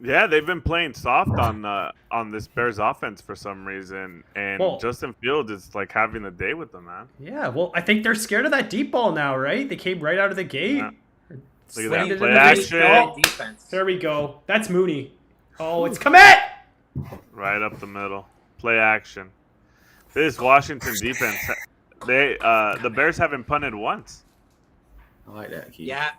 Speaker 5: Yeah, they've been playing soft on this Bears offense for some reason, and
Speaker 1: Well-
Speaker 5: Justin Fields is like having a day with them, man.
Speaker 1: Yeah, well, I think they're scared of that deep ball now, right? They came right out of the gate.
Speaker 5: Yeah. Look at
Speaker 1: Slammed
Speaker 5: that
Speaker 1: it
Speaker 5: play
Speaker 1: into the-
Speaker 5: action.
Speaker 1: Oh,
Speaker 2: Defense.
Speaker 1: there we go. That's Mooney. Oh, it's Komet!
Speaker 5: Right up the middle. Play action. This Washington defense, the Bears haven't punted once.
Speaker 3: I like that, Keith.
Speaker 2: Yeah,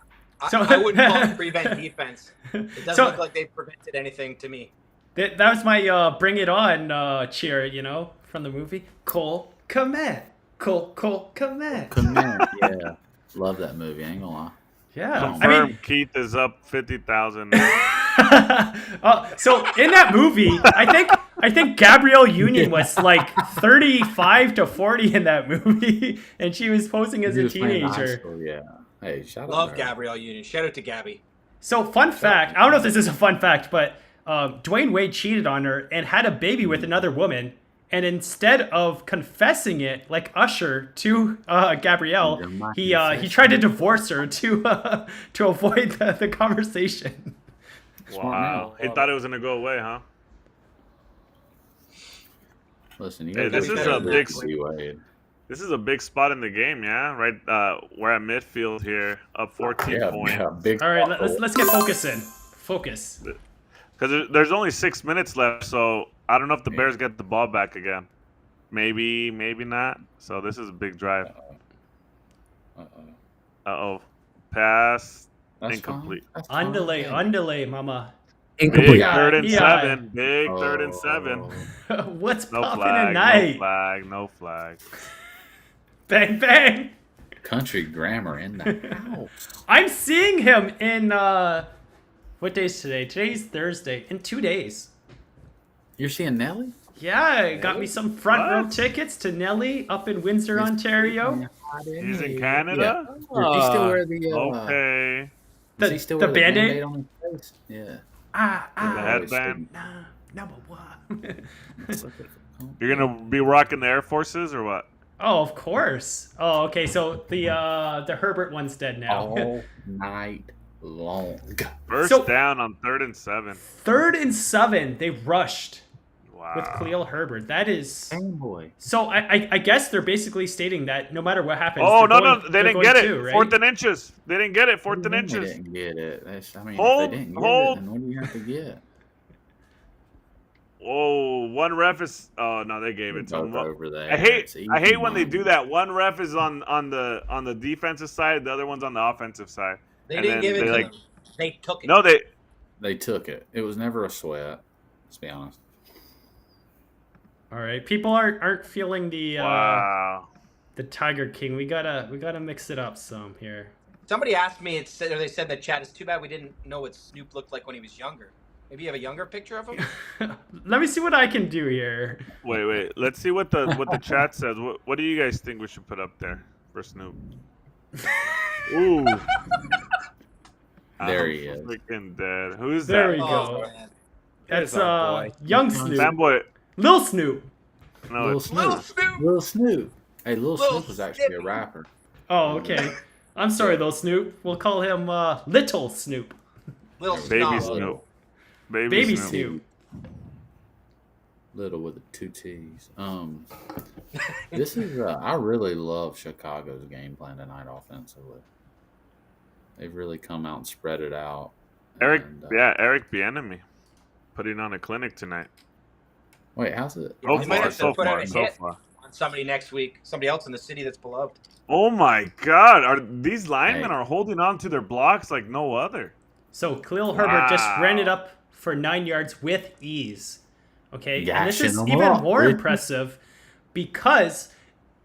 Speaker 1: So-
Speaker 2: I wouldn't call it prevent defense. It doesn't
Speaker 1: So-
Speaker 2: look like they've prevented anything to me.
Speaker 1: That was my Bring It On cheer, you know, from the movie. Cole Komet. Cole Komet.
Speaker 3: Come in. Yeah. Love that movie. I ain't gonna lie.
Speaker 1: Yeah.
Speaker 5: Confirmed Keith is up 50,000.
Speaker 1: So in that movie, I think Gabrielle Union was like 35 to 40 in that movie, and she was posing as
Speaker 3: He
Speaker 1: a
Speaker 3: was playing high
Speaker 1: teenager.
Speaker 3: school, yeah. Hey, shout out.
Speaker 2: Love
Speaker 3: to her.
Speaker 2: Gabrielle Union. Shout out to Gabby.
Speaker 1: So fun fact, I don't know if this is a fun fact, but Dwayne Wade cheated on her and had a baby with another woman. And instead of confessing it, like Usher to Gabrielle, he tried to divorce her to avoid the conversation.
Speaker 5: Wow. He thought it was going to go away, huh?
Speaker 3: Listen, you
Speaker 5: Hey,
Speaker 3: gotta
Speaker 5: this
Speaker 3: give
Speaker 5: is
Speaker 3: it
Speaker 5: a
Speaker 3: to
Speaker 5: big-
Speaker 3: Wade.
Speaker 5: This is a big spot in the game, yeah? Right, we're at midfield here, up 14 points.
Speaker 3: Yeah, big.
Speaker 1: All right, let's get focusing. Focus.
Speaker 5: Because there's only 6 minutes left, so I don't know if the Bears get the ball back again. Maybe not. So this is a big drive. Uh-oh. Pass.
Speaker 3: That's
Speaker 5: Incomplete.
Speaker 3: Fine. That's fine.
Speaker 1: Underlay, mama.
Speaker 5: Big
Speaker 6: Incomplete.
Speaker 5: third and
Speaker 1: Yeah.
Speaker 5: 7. Big third and 7.
Speaker 1: What's
Speaker 5: No
Speaker 1: popping
Speaker 5: flag,
Speaker 1: tonight?
Speaker 5: no flag.
Speaker 1: Bang bang.
Speaker 3: Country grammar in the house.
Speaker 1: I'm seeing him in what day's today? Today's Thursday. In 2 days.
Speaker 3: You're seeing Nelly?
Speaker 1: Yeah, got me some front row
Speaker 5: What?
Speaker 1: tickets to Nelly up in Windsor, Ontario.
Speaker 5: He's in Canada?
Speaker 3: Does he still wear the?
Speaker 5: Okay.
Speaker 3: Does he still
Speaker 1: the
Speaker 3: wear
Speaker 1: Band-Aid?
Speaker 3: on his face? Yeah.
Speaker 5: the headband.
Speaker 1: Nah, number one.
Speaker 5: You're gonna be rocking the Air Forces or what?
Speaker 1: Oh, of course. Oh, okay. So the Herbert one's dead now.
Speaker 3: All night long.
Speaker 5: First down on 3rd and 7.
Speaker 1: 3rd and 7. They rushed
Speaker 5: Wow.
Speaker 1: with Khalil Herbert. That is.
Speaker 3: Boy.
Speaker 1: So I guess they're basically stating that no matter what happens.
Speaker 5: Oh
Speaker 1: they're
Speaker 5: no,
Speaker 1: going,
Speaker 5: they didn't
Speaker 1: going
Speaker 5: get it.
Speaker 1: to, right?
Speaker 5: 4th and inches. They didn't get it. 4th and
Speaker 3: They
Speaker 5: inches.
Speaker 3: didn't get it. If they
Speaker 5: Hold,
Speaker 3: didn't get
Speaker 5: hold.
Speaker 3: it, then what do you have to get?
Speaker 5: Whoa, one ref is. Oh no, they gave it to him.
Speaker 3: Over there.
Speaker 5: I hate when they do that. One ref is on the defensive side, the other one's on the offensive side.
Speaker 2: They didn't give it to them. They took it.
Speaker 5: No,
Speaker 3: they took it. It was never a sweat. Let's be honest.
Speaker 1: All right, people aren't feeling the the Tiger King. We gotta mix it up some here.
Speaker 2: Somebody asked me. They said in the chat. It's too bad we didn't know what Snoop looked like when he was younger. Maybe you have a younger picture of him.
Speaker 1: Let me see what I can do here.
Speaker 5: Wait. Let's see what the chat says. What do you guys think we should put up there for Snoop? Ooh.
Speaker 3: There he is.
Speaker 5: Freaking dead. Who's
Speaker 1: There
Speaker 5: that?
Speaker 1: we go.
Speaker 2: Man.
Speaker 1: That's
Speaker 6: There's our boy.
Speaker 1: young Snoop,
Speaker 5: Fanboy.
Speaker 1: Lil Snoop.
Speaker 5: No,
Speaker 3: Lil
Speaker 5: it's
Speaker 3: Snoop. Lil Snoop. Hey, Lil
Speaker 2: Lil
Speaker 3: Snoop was actually a
Speaker 2: Snippy.
Speaker 3: rapper.
Speaker 1: Oh, okay. I'm sorry, Lil Snoop. We'll call him Little Snoop.
Speaker 2: Little
Speaker 5: Baby
Speaker 2: Snob.
Speaker 5: Snoop.
Speaker 1: Baby Snoop.
Speaker 3: Little with the 2 T's. This is I really love Chicago's game plan tonight offensively. They've really come out and spread it out.
Speaker 5: Eric
Speaker 3: And,
Speaker 5: Bieniemy putting on a clinic tonight.
Speaker 3: Wait, how's it?
Speaker 2: Yeah, they
Speaker 5: So
Speaker 2: might
Speaker 5: far,
Speaker 2: have to
Speaker 5: so
Speaker 2: put out
Speaker 5: far,
Speaker 2: a
Speaker 5: so
Speaker 2: hit
Speaker 5: far.
Speaker 2: on somebody next week. Somebody else in the city that's beloved.
Speaker 5: Oh my God! Are these linemen
Speaker 3: Hey.
Speaker 5: are holding on to their blocks like no other?
Speaker 1: So Khalil Herbert just
Speaker 5: Wow.
Speaker 1: ran it up for 9 yards with ease. Okay, and this
Speaker 3: Gashing
Speaker 1: is
Speaker 3: them
Speaker 1: even
Speaker 3: up,
Speaker 1: more
Speaker 3: Ricky.
Speaker 1: impressive because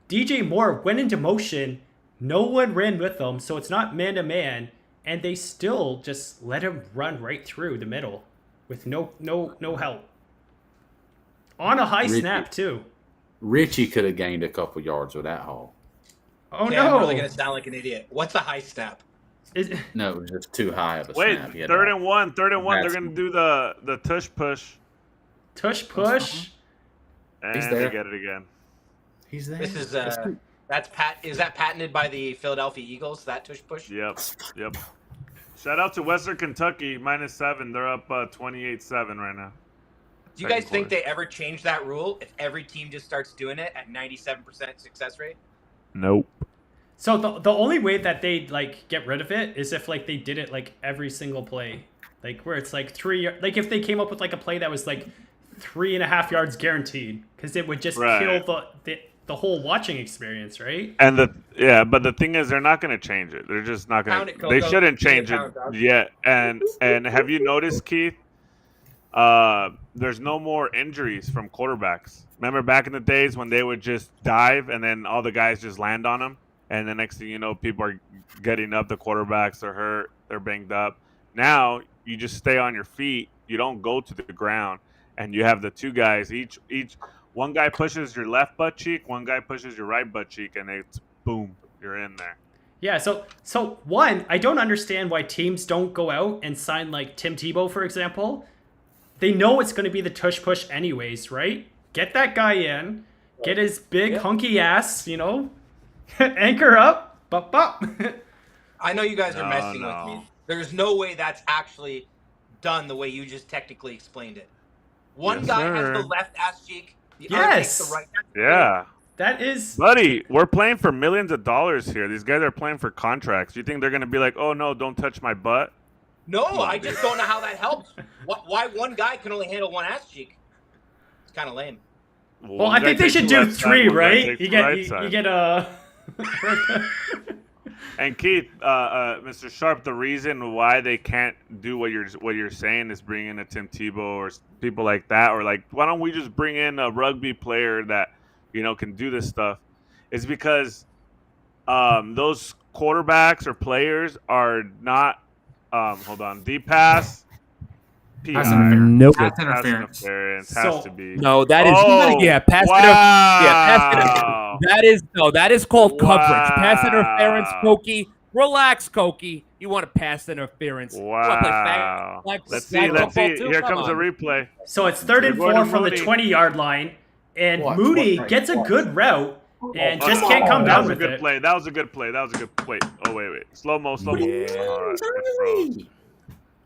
Speaker 1: DJ Moore went into motion. No one ran with him, so it's not man to man, and they still just let him run right through the middle with no help on a high
Speaker 3: Ricky.
Speaker 1: snap too.
Speaker 3: Richie could have gained a couple yards with that haul.
Speaker 1: Oh
Speaker 2: Okay,
Speaker 1: no!
Speaker 2: I'm really gonna sound like an idiot. What's a high snap?
Speaker 1: Is-
Speaker 3: No, it was just too high of a
Speaker 5: Wait,
Speaker 3: snap. He had
Speaker 5: 3rd
Speaker 3: to-
Speaker 5: and 1. 3rd and 1. They're
Speaker 3: That's-
Speaker 5: gonna do the tush push,
Speaker 1: tush push.
Speaker 5: and
Speaker 3: He's
Speaker 5: they
Speaker 3: there.
Speaker 5: get it again.
Speaker 3: He's there.
Speaker 2: This is
Speaker 3: That's good.
Speaker 2: is that patented by the Philadelphia Eagles? That tush push?
Speaker 5: Yep. Shout out to Western Kentucky -7. They're up 28-7 right now.
Speaker 2: Do you guys
Speaker 5: Second
Speaker 2: think
Speaker 5: quarter.
Speaker 2: they ever change that rule if every team just starts doing it at 97% success rate?
Speaker 5: Nope.
Speaker 1: So the only way that they like get rid of it is if like they did it like every single play, like where it's like like if they came up with like a play that was like 3.5 yards guaranteed, because it would just
Speaker 5: Right.
Speaker 1: kill the whole watching experience, right?
Speaker 5: And but the thing is, they're not going to change it. They're just not going
Speaker 2: Pound it,
Speaker 5: to. They
Speaker 2: Coco.
Speaker 5: shouldn't
Speaker 2: Give me a
Speaker 5: change it
Speaker 2: pound, dog.
Speaker 5: yet. And have you noticed, Keith? There's no more injuries from quarterbacks. Remember back in the days when they would just dive and then all the guys just land on them, and the next thing you know, people are getting up. The quarterbacks are hurt. They're banged up. Now you just stay on your feet. You don't go to the ground, and you have the two guys. Each one guy pushes your left butt cheek, one guy pushes your right butt cheek, and it's boom, you're in there.
Speaker 1: Yeah. So one, I don't understand why teams don't go out and sign like Tim Tebow, for example. They know it's going to be the tush push anyways, right? Get that guy in, get his big hunky ass, anchor up, bop.
Speaker 2: I know you guys are
Speaker 5: No,
Speaker 2: messing
Speaker 5: no.
Speaker 2: with me. There's no way that's actually done the way you just technically explained it. One
Speaker 5: Yes,
Speaker 2: guy
Speaker 5: sir.
Speaker 2: has the left ass cheek, the other
Speaker 1: Yes.
Speaker 2: takes the right.
Speaker 5: Yeah.
Speaker 1: That is
Speaker 5: Buddy, we're playing for millions of dollars here. These guys are playing for contracts. You think they're going to be like, oh, no, don't touch my butt?
Speaker 2: No, I just don't know how that helps. Why one guy can only handle one ass cheek? It's kind of lame.
Speaker 1: Well, I think they should do 3, right? You get a.
Speaker 5: And Keith, Mr. Sharp, the reason why they can't do what you're saying is bring in a Tim Tebow or people like that, or like, why don't we just bring in a rugby player that can do this stuff? Is because those quarterbacks or players are not. Hold on, deep pass. PI.
Speaker 6: Nope.
Speaker 3: Pass
Speaker 5: Pass
Speaker 3: interference.
Speaker 5: interference
Speaker 1: So-
Speaker 5: has to be.
Speaker 6: No, that is
Speaker 5: Oh,
Speaker 6: pass
Speaker 5: wow.
Speaker 6: That is called coverage. Pass
Speaker 5: Wow.
Speaker 6: interference, Pokey. Relax, Koki. You want to pass interference? You wanna play
Speaker 5: Wow. Let's see.
Speaker 6: football too?
Speaker 5: Here
Speaker 6: Come
Speaker 5: comes a
Speaker 6: on.
Speaker 5: replay.
Speaker 1: So it's 3rd and
Speaker 5: They're going
Speaker 1: 4
Speaker 5: to
Speaker 1: from the
Speaker 5: Mooney.
Speaker 1: 20-yard line, and
Speaker 3: Watch,
Speaker 1: Moody
Speaker 3: watch,
Speaker 1: gets a
Speaker 3: watch.
Speaker 1: good route and
Speaker 5: Oh,
Speaker 1: just
Speaker 5: no.
Speaker 1: can't come
Speaker 5: That
Speaker 1: down
Speaker 5: was a
Speaker 1: with
Speaker 5: good
Speaker 1: it.
Speaker 5: play. That was a good play. Wait. Oh, wait. Slow mo.
Speaker 6: Yeah.
Speaker 5: All right. It froze.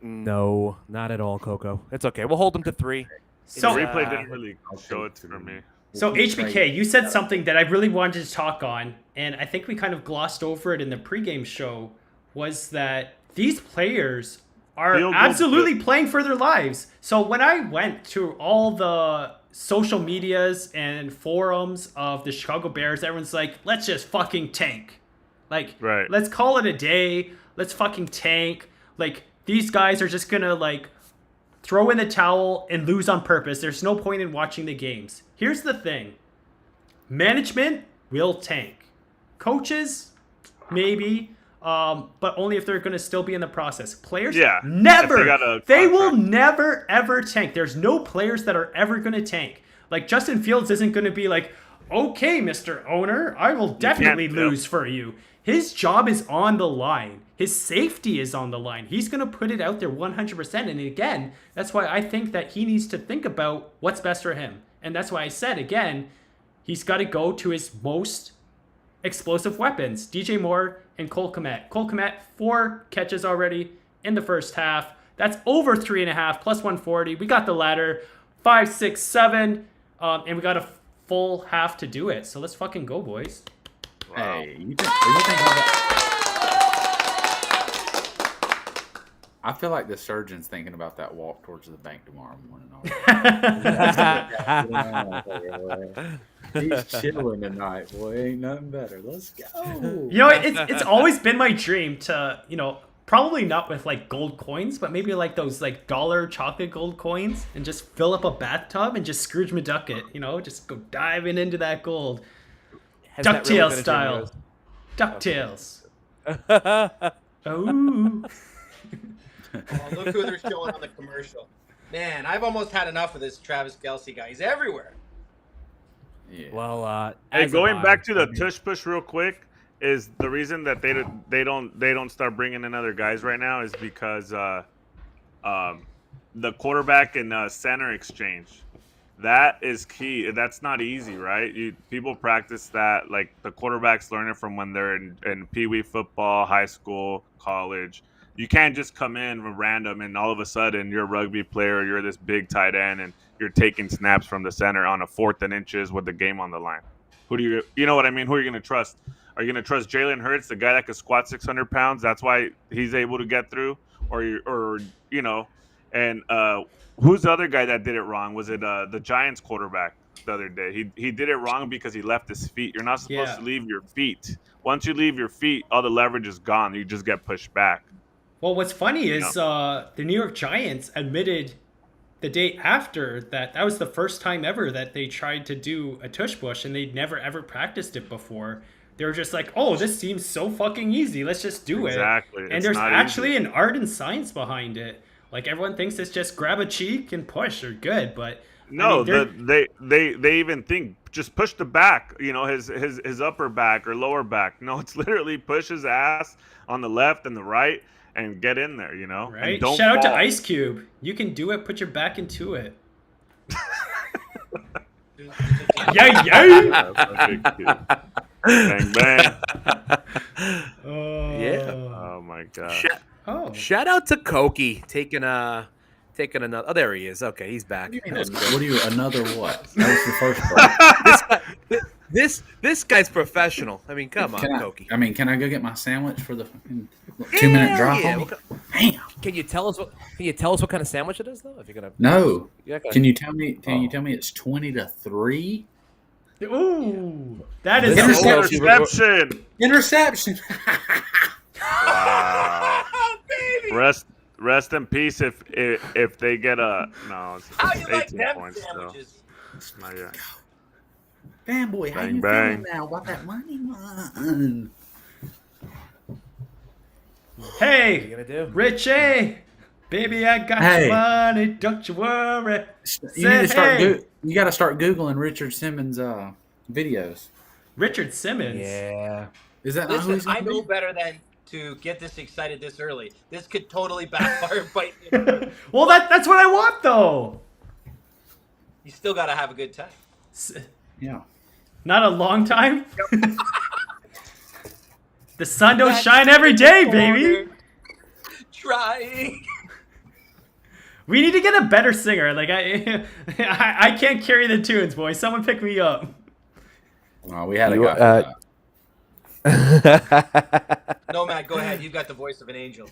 Speaker 6: No, not at all, Coco. It's okay. We'll hold them to 3.
Speaker 1: So-
Speaker 5: The
Speaker 6: It's,
Speaker 5: replay didn't really show it for me.
Speaker 1: So HBK, you said something that I really wanted to talk on, and I think we kind of glossed over it in the pregame show, was that these players are
Speaker 5: Field goal
Speaker 1: absolutely playing for their lives. So when I went to all the social medias and forums of the Chicago Bears, everyone's like, let's just fucking tank. Like,
Speaker 5: Right.
Speaker 1: let's call it a day. Let's fucking tank. Like, these guys are just gonna, like, throw in the towel and lose on purpose. There's no point in watching the games. Here's the thing. Management will tank. Coaches, maybe, but only if they're going to still be in the process. Players,
Speaker 5: Yeah, if
Speaker 1: never.
Speaker 5: they got a
Speaker 1: They will
Speaker 5: contract.
Speaker 1: never, ever tank. There's no players that are ever going to tank. Like, Justin Fields isn't going to be like, okay, Mr. Owner, I will definitely
Speaker 5: yep.
Speaker 1: lose for you. His job is on the line. His safety is on the line. He's going to put it out there 100%. And again, that's why I think that he needs to think about what's best for him. And that's why I said, again, he's got to go to his most explosive weapons, DJ Moore and Cole Kmet. Cole Kmet, 4 catches already in the first half. That's over 3.5 plus 140. We got the ladder, 5, 6, 7, and we got a full half to do it. So let's fucking go, boys.
Speaker 3: Hey, you think about I feel like the surgeon's thinking about that walk towards the bank tomorrow morning. He's chilling tonight, boy. Ain't nothing better. Let's go.
Speaker 1: You know, it's always been my dream to, probably not with like gold coins, but maybe like those like dollar chocolate gold coins and just fill up a bathtub and just Scrooge McDuck it, just go diving into that gold.
Speaker 6: Has that really
Speaker 1: DuckTales
Speaker 6: been a
Speaker 1: style.
Speaker 6: dream
Speaker 1: DuckTales. Oh.
Speaker 2: Oh, look who they're showing on the commercial. Man, I've almost had enough of this Travis Kelce guy. He's everywhere.
Speaker 3: Yeah.
Speaker 6: Well,
Speaker 5: Hey,
Speaker 6: as
Speaker 5: going
Speaker 6: am
Speaker 5: back
Speaker 6: I.
Speaker 5: to the tush push real quick is the reason that they don't start bringing in other guys right now is because the quarterback and center exchange. That is key. That's not easy, right? People practice that. Like the quarterbacks learn it from when they're in pee-wee football, high school, college. You can't just come in random and all of a sudden you're a rugby player, you're this big tight end, and you're taking snaps from the center on a 4th and inches with the game on the line. Who do you know what I mean? Who are you going to trust? Are you going to trust Jalen Hurts, the guy that could squat 600 pounds? That's why he's able to get through, and who's the other guy that did it wrong? Was it the Giants quarterback the other day? He did it wrong because he left his feet. You're not supposed to leave your feet. Once you leave your feet, all the leverage is gone. You just get pushed back.
Speaker 1: Well, what's funny is the New York Giants admitted the day after that was the first time ever that they tried to do a tush push, and they'd never ever practiced it before. They were just like, oh, this seems so fucking easy. Let's just do it.
Speaker 5: Exactly.
Speaker 1: And
Speaker 5: It's
Speaker 1: there's
Speaker 5: not
Speaker 1: actually
Speaker 5: easy.
Speaker 1: an art and science behind it. Like everyone thinks it's just grab a cheek and push or good, but
Speaker 5: No,
Speaker 1: I mean,
Speaker 5: they even think just push the back, his upper back or lower back. No, it's literally push his ass on the left and the right and get in there,
Speaker 1: right?
Speaker 5: And don't
Speaker 1: Shout out to
Speaker 5: fall.
Speaker 1: Ice Cube. You can do it. Put your back into it. Yeah.
Speaker 5: That's a big kid. Bang bang.
Speaker 6: Yeah.
Speaker 5: Oh my god.
Speaker 1: Oh.
Speaker 6: Shout out to Koki taking another. Oh, there he is. Okay, he's back.
Speaker 3: What do you another what? That was the first part.
Speaker 6: This guy's professional. I mean, come on, Koki.
Speaker 3: Can I go get my sandwich for the fucking 2-minute drive?
Speaker 6: Yeah.
Speaker 3: home? Damn.
Speaker 6: Can you tell us what kind of sandwich it is, though? If you're gonna.
Speaker 3: No.
Speaker 6: Yeah,
Speaker 3: Can you tell me? Can you tell me it's 20-3?
Speaker 1: Ooh, that is
Speaker 5: Interception.
Speaker 3: Interception.
Speaker 5: Wow. Rest in peace if they get a it's
Speaker 2: How you like
Speaker 5: 18
Speaker 2: them
Speaker 5: points still.
Speaker 2: sandwiches?
Speaker 5: Not yet.
Speaker 3: Fanboy, how
Speaker 5: Bang,
Speaker 3: you
Speaker 5: bang.
Speaker 3: feeling now? What that money won?
Speaker 1: Hey,
Speaker 6: What are you gonna do?
Speaker 1: Richie, baby, I got
Speaker 3: Hey.
Speaker 1: your money. Don't you worry.
Speaker 3: You need to start.
Speaker 1: Hey.
Speaker 3: You got to start googling Richard Simmons' videos.
Speaker 1: Richard Simmons.
Speaker 6: Yeah.
Speaker 3: Is that not who he's
Speaker 2: Listen, I
Speaker 3: gonna
Speaker 2: know
Speaker 3: be?
Speaker 2: better than to get this excited this early. This could totally backfire and bite me.
Speaker 1: Well, that's what I want, though.
Speaker 2: You still got to have a good time.
Speaker 3: Yeah.
Speaker 1: Not a long time. The sun don't shine every day, baby.
Speaker 2: Trying.
Speaker 1: We need to get a better singer. Like I can't carry the tunes, boys. Someone pick me up.
Speaker 3: Oh, we had a guy.
Speaker 2: No, Matt, go ahead. You've got the voice of an angel.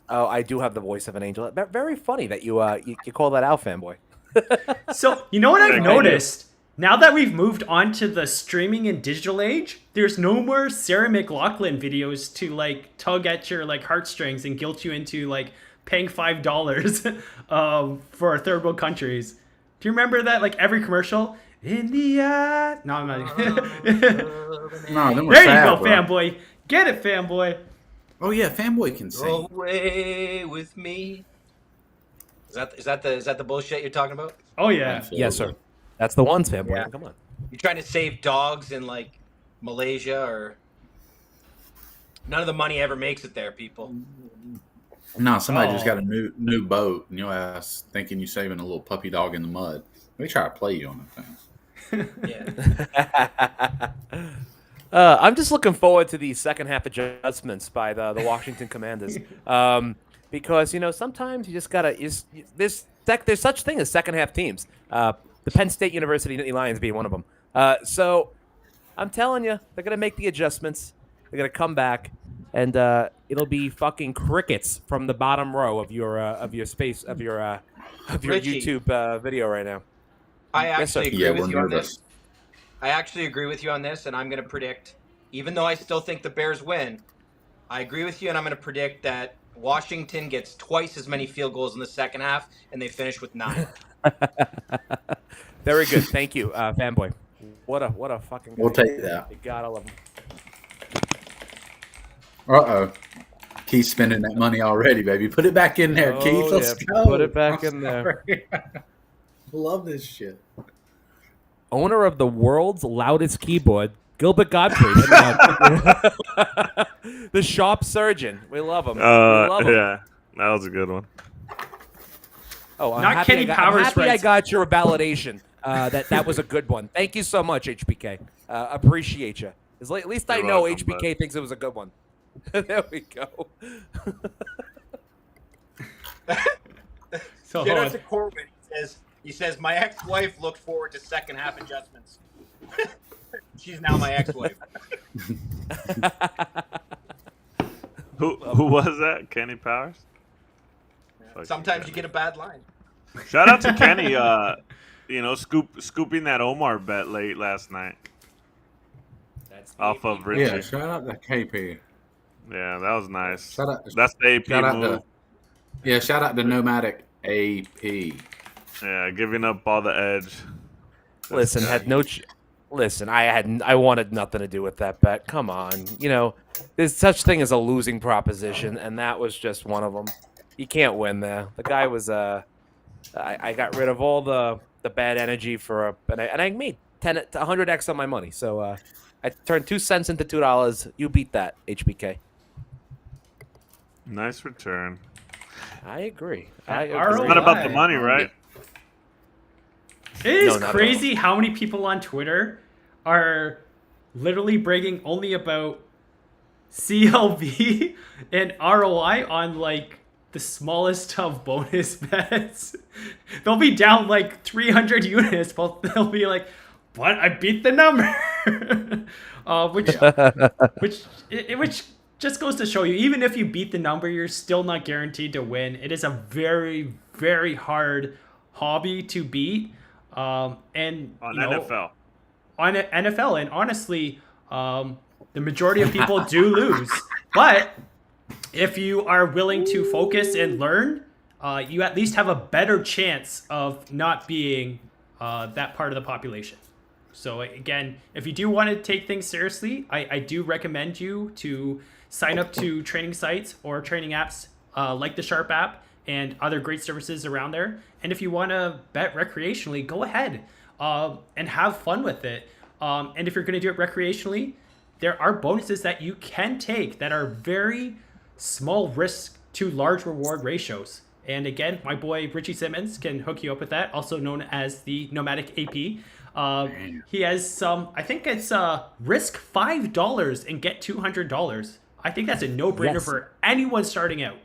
Speaker 9: Oh, I do have the voice of an angel. Very funny that you call that out, fanboy.
Speaker 1: So, you know what I've noticed? Now that we've moved on to the streaming and digital age, there's no more Sarah McLachlan videos to like tug at your like heartstrings and guilt you into like paying $5 for third world countries. Do you remember that? Like every commercial? In the eye. No, I'm not.
Speaker 3: No,
Speaker 1: there you go, fanboy. Get it, fanboy.
Speaker 3: Oh yeah, fanboy can sing.
Speaker 2: Go away with me. Is that the bullshit you're talking about?
Speaker 1: Oh yeah.
Speaker 3: Absolutely.
Speaker 9: Yes, sir. That's the ones, fanboy.
Speaker 2: Yeah.
Speaker 9: Come on.
Speaker 2: You're trying to save dogs in like Malaysia or none of the money ever makes it there, people.
Speaker 3: No, somebody just got a new boat, and your ass thinking you're saving a little puppy dog in the mud. They try to play you on the thing.
Speaker 2: Yeah.
Speaker 9: I'm just looking forward to the second half adjustments by the Washington Commanders, because sometimes you just gotta. There's such thing as second half teams. The Penn State University Nittany Lions being one of them. So I'm telling you, they're gonna make the adjustments. They're gonna come back, and it'll be fucking crickets from the bottom row of your
Speaker 2: Richie,
Speaker 9: YouTube video right now.
Speaker 2: I actually agree with you on
Speaker 3: nervous.
Speaker 2: this. I actually agree with you on this, and I'm going to predict, even though I still think the Bears win, I agree with you, and I'm going to predict that Washington gets twice as many field goals in the second half, and they finish with 9.
Speaker 9: Very good, thank you, fanboy. What a fucking.
Speaker 3: We'll take that.
Speaker 9: You gotta love him.
Speaker 3: Uh-oh. Keith's spending that money already, baby. Put it back in there, Keith. Let's go.
Speaker 9: Put it back in there.
Speaker 3: Love this shit.
Speaker 9: Owner of the world's loudest keyboard, Gilbert Gottfried. The shop surgeon. We love him.
Speaker 5: Yeah, that was a good one.
Speaker 9: Oh, I'm
Speaker 1: Not
Speaker 9: happy
Speaker 1: Kenny Powers
Speaker 9: I
Speaker 1: writes-
Speaker 9: got your validation. That was a good one. Thank you so much, HBK. Appreciate you. At least I
Speaker 5: You're
Speaker 9: know
Speaker 5: welcome,
Speaker 9: HBK
Speaker 5: bud.
Speaker 9: thinks it was a good one. There we go.
Speaker 1: So
Speaker 2: Shout out to Corbin. He says, my ex-wife looked forward to second half adjustments. She's now my ex-wife.
Speaker 5: Who was that? Kenny Powers?
Speaker 2: Sometimes you get a bad line.
Speaker 5: Shout out to Kenny. Scooping that Omar bet late last night off of Richie.
Speaker 3: Yeah, shout out to KP.
Speaker 5: Yeah, that was nice.
Speaker 3: Shout out,
Speaker 5: That's the AP
Speaker 3: shout out
Speaker 5: move.
Speaker 3: shout out to Nomadic AP.
Speaker 5: Yeah, giving up all the edge.
Speaker 9: Listen, I wanted nothing to do with that bet. Come on, there's such thing as a losing proposition, and that was just one of them. You can't win there. The guy was I got rid of all the bad energy and I made 100x on my money. So I turned 2 cents into $2. You beat that, HBK.
Speaker 5: Nice return.
Speaker 9: I agree.
Speaker 1: ROI.
Speaker 5: It's not about the money, right?
Speaker 1: It is
Speaker 9: No, not at
Speaker 1: crazy how many people on Twitter are literally bragging only about CLV and ROI on like the smallest of bonus bets. They'll be down like 300 units, but they'll be like, "But I beat the number," which just goes to show you, even if you beat the number, you're still not guaranteed to win. It is a very, very hard hobby to beat. And
Speaker 5: On
Speaker 1: NFL.
Speaker 5: NFL.
Speaker 1: On NFL, and honestly, the majority of people do lose. But if you are willing to focus and learn, you at least have a better chance of not being that part of the population. So again, if you do want to take things seriously, I do recommend you to sign up to training sites or training apps like the Sharp app and other great services around there. And if you want to bet recreationally, go ahead and have fun with it. And if you're going to do it recreationally, there are bonuses that you can take that are very small risk to large reward ratios. And again, my boy Richie Simmons can hook you up with that, also known as the Nomadic AP. He has some, I think it's risk $5 and get $200. I think that's a no-brainer for anyone starting out.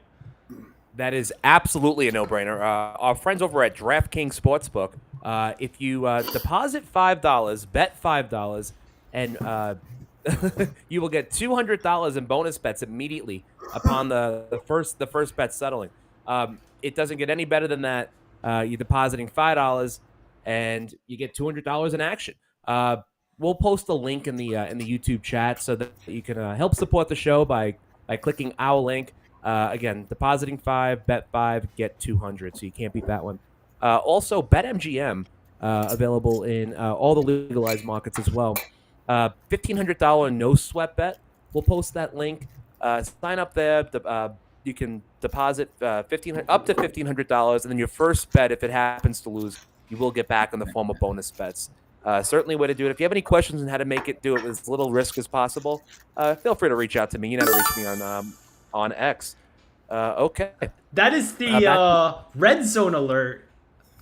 Speaker 9: That is absolutely a no-brainer. Our friends over at DraftKings Sportsbook, if you deposit $5, bet $5, and you will get $200 in bonus bets immediately upon the first bet settling. It doesn't get any better than that. You're depositing $5 and you get $200 in action. We'll post a link in the YouTube chat so that you can help support the show by clicking our link. Again, depositing $5, bet $5, get $200. So you can't beat that one. Also, BetMGM available in all the legalized markets as well. $1,500 no sweat bet. We'll post that link. Sign up there. You can deposit up to $1,500, and then your first bet, if it happens to lose, you will get back in the form of bonus bets. Certainly a way to do it. If you have any questions on how to make it do it with as little risk as possible, feel free to reach out to me. You know how to reach me on X. Okay.
Speaker 1: That is the red zone alert.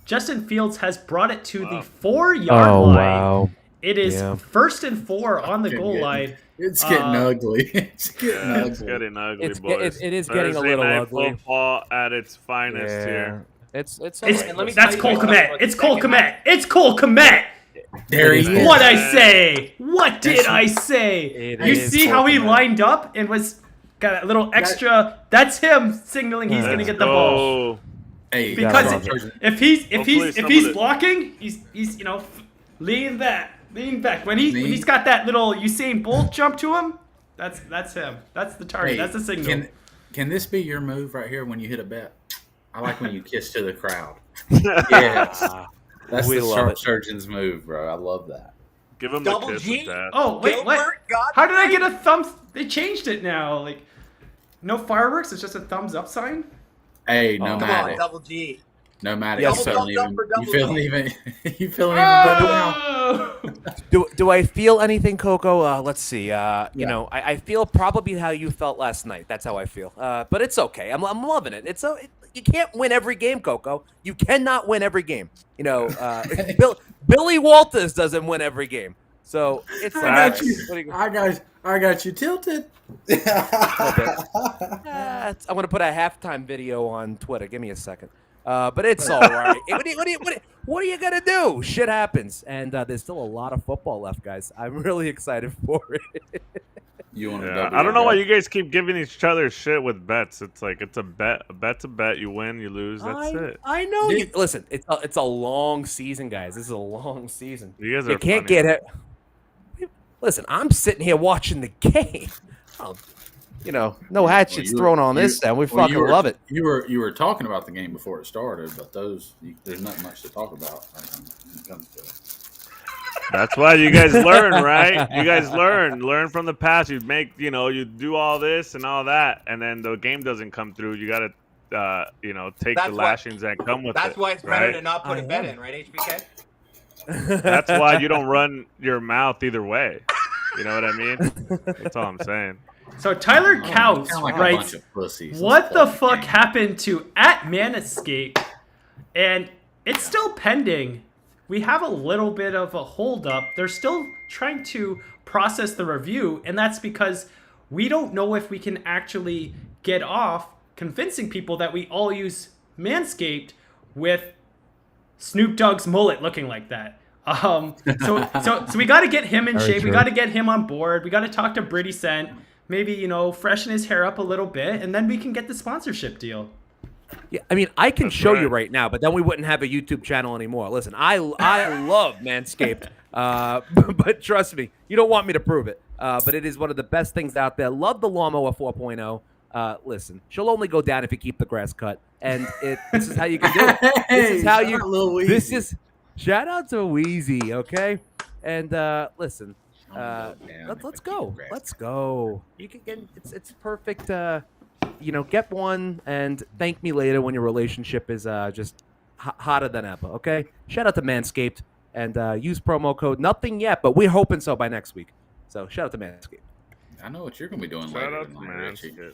Speaker 1: Justin Fields has brought it to the 4-yard line.
Speaker 9: Wow.
Speaker 1: It is 1st and 4 on the goal line.
Speaker 3: It's getting ugly. It's getting ugly.
Speaker 5: It's getting ugly, boys.
Speaker 9: It is getting a
Speaker 5: Thursday
Speaker 9: little
Speaker 5: night
Speaker 9: ugly.
Speaker 5: Football at its finest here.
Speaker 9: It's
Speaker 1: That's Cole Kmet. It's Cole Kmet. It's Cole Kmet.
Speaker 3: There he is.
Speaker 1: What I say? What did I say? You see how he lined up and was got a little extra. That's him signaling he's going to get the ball.
Speaker 3: Hey,
Speaker 1: Because if he's blocking, he's lean back. When he's got that little Usain Bolt jump to him, that's him. That's the target. That's the signal.
Speaker 3: Can this be your move right here when you hit a bet? I like when you kiss to the crowd. Yes. That's the sharp surgeon's move, bro. I love that.
Speaker 5: Give him
Speaker 2: Double
Speaker 5: the kiss
Speaker 2: G?
Speaker 5: with that.
Speaker 1: Oh, wait, what? How did I get a thumbs? They changed it now. Like, no fireworks. It's just a thumbs up sign.
Speaker 3: Hey,
Speaker 2: Come on,
Speaker 3: Nomadic.
Speaker 2: Double G.
Speaker 3: Nomadic.
Speaker 9: Yes,
Speaker 3: You feeling even better now?
Speaker 1: Oh!
Speaker 9: Do I feel anything, Coco? Let's see. You know, I feel probably how you felt last night. That's how I feel. But it's okay. I'm loving it. You can't win every game, Coco. You cannot win every game. You know, Billy Walters doesn't win every game. So it's
Speaker 3: I got you tilted.
Speaker 9: I'm gonna put a halftime video on Twitter. Give me a second. But it's all right. What are you gonna do? Shit happens, and there's still a lot of football left, guys. I'm really excited for it.
Speaker 3: You want to?
Speaker 5: Yeah, I don't know why you guys keep giving each other shit with bets. It's like it's a bet. A bet's a bet. You win, you lose. That's it.
Speaker 9: I know. Listen, it's a long season, guys. This is a long season.
Speaker 5: You guys are
Speaker 9: can't
Speaker 5: funny.
Speaker 9: get it. Listen, I'm sitting here watching the game. No hatchets thrown on this end. We fucking love it.
Speaker 3: You were talking about the game before it started, but there's not much to talk about when it comes to it.
Speaker 5: That's why you guys learn, right? You guys learn from the past. You do all this and all that, and then the game doesn't come through. You got to, take the lashings that come with it.
Speaker 2: That's why it's better to not put a bet in, right, HBK?
Speaker 5: That's why you don't run your mouth either way. You know what I mean? That's all I'm saying.
Speaker 1: So Tyler Couch writes, "What the fuck happened to @Manescape?" And it's still pending. We have a little bit of a holdup. They're still trying to process the review, and that's because we don't know if we can actually get off convincing people that we all use Manscaped with Snoop Dogg's mullet looking like that. So we got to get him in shape. We got to get him on board. We got to talk to Britty Cent. Maybe, freshen his hair up a little bit, and then we can get the sponsorship deal.
Speaker 9: Yeah, I mean, I can show you right now, but then we wouldn't have a YouTube channel anymore. Listen, I love Manscaped, but trust me, you don't want me to prove it. But it is one of the best things out there. Love the Lawnmower 4.0. Listen, she'll only go down if you keep the grass cut, and this is how you can do it. This is how you. This is shout out to Wheezy, okay? And listen, let's go. Let's go. You can get it's perfect. Get one and thank me later when your relationship is just hotter than ever, okay? Shout out to Manscaped and use promo code nothing yet, but we're hoping so by next week. So shout out to Manscaped.
Speaker 3: I know what you're gonna be doing
Speaker 5: Shout
Speaker 3: later
Speaker 5: out to
Speaker 3: tonight, Richie.
Speaker 5: Manscaped.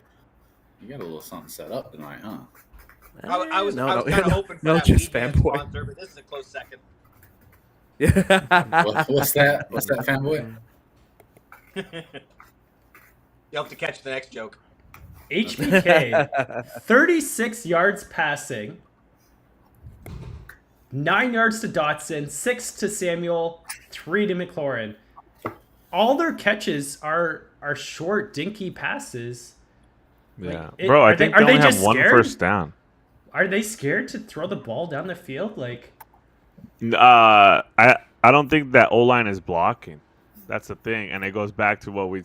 Speaker 3: You got a little something set up tonight, huh?
Speaker 2: I was
Speaker 9: no,
Speaker 2: kind of hoping for
Speaker 9: no,
Speaker 2: that
Speaker 9: just
Speaker 2: weekend
Speaker 9: fanboy.
Speaker 2: sponsor, but this is a close second.
Speaker 3: What's that? What's that, fanboy?
Speaker 2: You'll have to catch the next joke.
Speaker 1: HBK, 36 yards passing, 9 yards to Dotson, 6 to Samuel, 3 to McLaurin. All their catches are short, dinky passes.
Speaker 5: Yeah,
Speaker 1: Like,
Speaker 5: bro. I
Speaker 1: are
Speaker 5: think
Speaker 1: they
Speaker 5: they only have
Speaker 1: just
Speaker 5: one
Speaker 1: scared?
Speaker 5: first down.
Speaker 1: Are they scared to throw the ball down the field? Like,
Speaker 5: I don't think that O-line is blocking. That's the thing, and it goes back to what we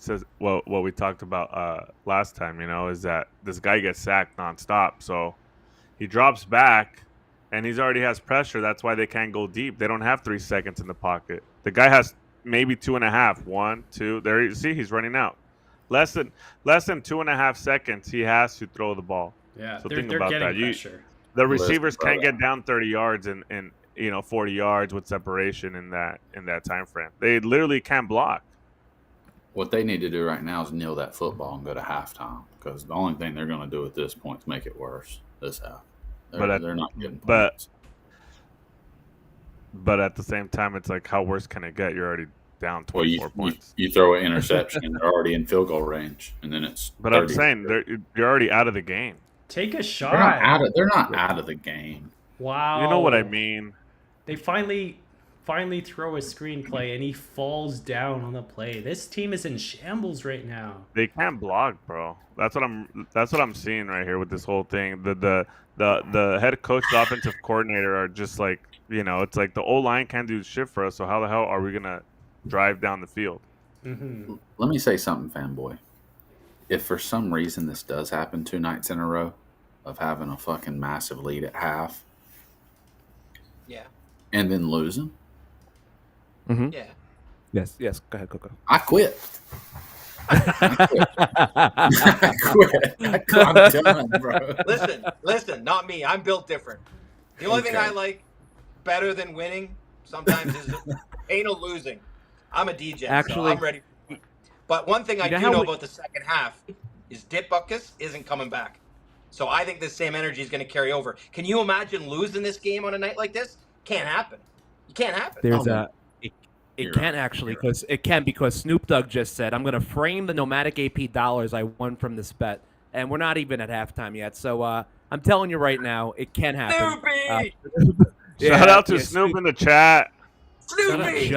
Speaker 5: talked about last time. You know, is that this guy gets sacked nonstop, so he drops back, and he's already has pressure. That's why they can't go deep. They don't have 3 seconds in the pocket. The guy has maybe 2.5. 1, 2. There you see, he's running out. Less than 2.5 seconds. He has to throw the ball.
Speaker 1: yeah,
Speaker 5: So
Speaker 1: they're
Speaker 5: think about
Speaker 1: getting
Speaker 5: that.
Speaker 1: pressure.
Speaker 5: The
Speaker 3: Listen,
Speaker 5: receivers can't
Speaker 3: brother.
Speaker 5: get down 30 yards and 40 yards with separation in that time frame. They literally can't block.
Speaker 3: What they need to do right now is kneel that football and go to halftime, because the only thing they're going to do at this point is make it worse this half. They're not getting points.
Speaker 5: But at the same time, it's like, how worse can it get? You're already down
Speaker 3: Well,
Speaker 5: 24 points.
Speaker 3: you throw an interception and they're already in field goal range, and then it's.
Speaker 5: But I'm
Speaker 3: 30.
Speaker 5: saying you're already out of the game.
Speaker 1: Take a
Speaker 3: they're
Speaker 1: shot.
Speaker 3: they're not out of the game.
Speaker 1: Wow.
Speaker 5: You know what I mean?
Speaker 1: They finally throw a screenplay and he falls down on the play. This team is in shambles right now.
Speaker 5: They can't block, bro. That's what I'm seeing right here with this whole thing. The head coach, the offensive coordinator are just like, it's like the O-line can't do shit for us. So how the hell are we gonna drive down the field?
Speaker 1: Mm-hmm.
Speaker 3: Let me say something, fanboy. If for some reason this does happen 2 nights in a row of having a fucking massive lead at half
Speaker 2: Yeah.
Speaker 3: and then losing,
Speaker 2: Yeah.
Speaker 9: Yes. Go ahead, Coco.
Speaker 3: I quit. I quit. I'm done, bro.
Speaker 2: Listen, not me. I'm built different. The only thing
Speaker 3: Okay.
Speaker 2: I like better than winning sometimes is ain't no losing. I'm a DJ, so
Speaker 9: Actually-
Speaker 2: I'm ready. But one thing I
Speaker 9: You know
Speaker 2: do
Speaker 9: how
Speaker 2: know
Speaker 9: we-
Speaker 2: about the second half is Dick Butkus isn't coming back. So I think the same energy is going to carry over. Can you imagine losing this game on a night like this? Can't happen. It can't happen.
Speaker 9: There's
Speaker 3: Oh,
Speaker 9: it
Speaker 3: You're
Speaker 9: can't
Speaker 3: right.
Speaker 9: actually because Snoop Dogg just said, I'm going to frame the nomadic AP dollars I won from this bet, and we're not even at halftime yet. So I'm telling you right now, it can happen.
Speaker 2: Snoopy!
Speaker 5: Shout out to Snoop in the chat.
Speaker 2: Snoopy!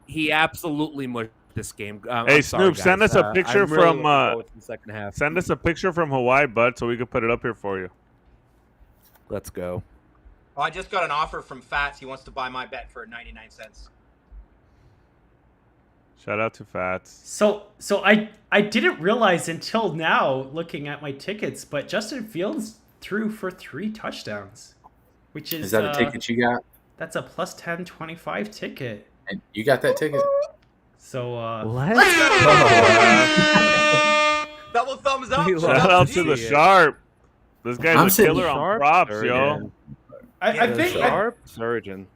Speaker 9: He absolutely mushed this game.
Speaker 5: Hey,
Speaker 9: I'm sorry,
Speaker 5: Snoop, send
Speaker 9: guys.
Speaker 5: us a picture
Speaker 9: I'm really
Speaker 5: from,
Speaker 9: looking forward to the second half.
Speaker 5: Send us a picture from Hawaii, bud, so we can put it up here for you.
Speaker 9: Let's go.
Speaker 2: Oh, I just got an offer from Fats. He wants to buy my bet for 99 cents.
Speaker 5: Shout out to Fats.
Speaker 1: So I didn't realize until now, looking at my tickets, but Justin Fields threw for 3 touchdowns, which is
Speaker 3: Is that a ticket you got?
Speaker 1: That's a plus 1025 ticket.
Speaker 3: And you got that ticket?
Speaker 1: So
Speaker 9: Let's
Speaker 2: Double thumbs up.
Speaker 9: We
Speaker 5: Shout out to the Sharp. This guy's
Speaker 3: I'm
Speaker 5: a
Speaker 3: sitting
Speaker 5: killer on
Speaker 9: Sharp
Speaker 5: props, yo.
Speaker 9: surgeon.
Speaker 1: I think
Speaker 9: Sharp surgeon.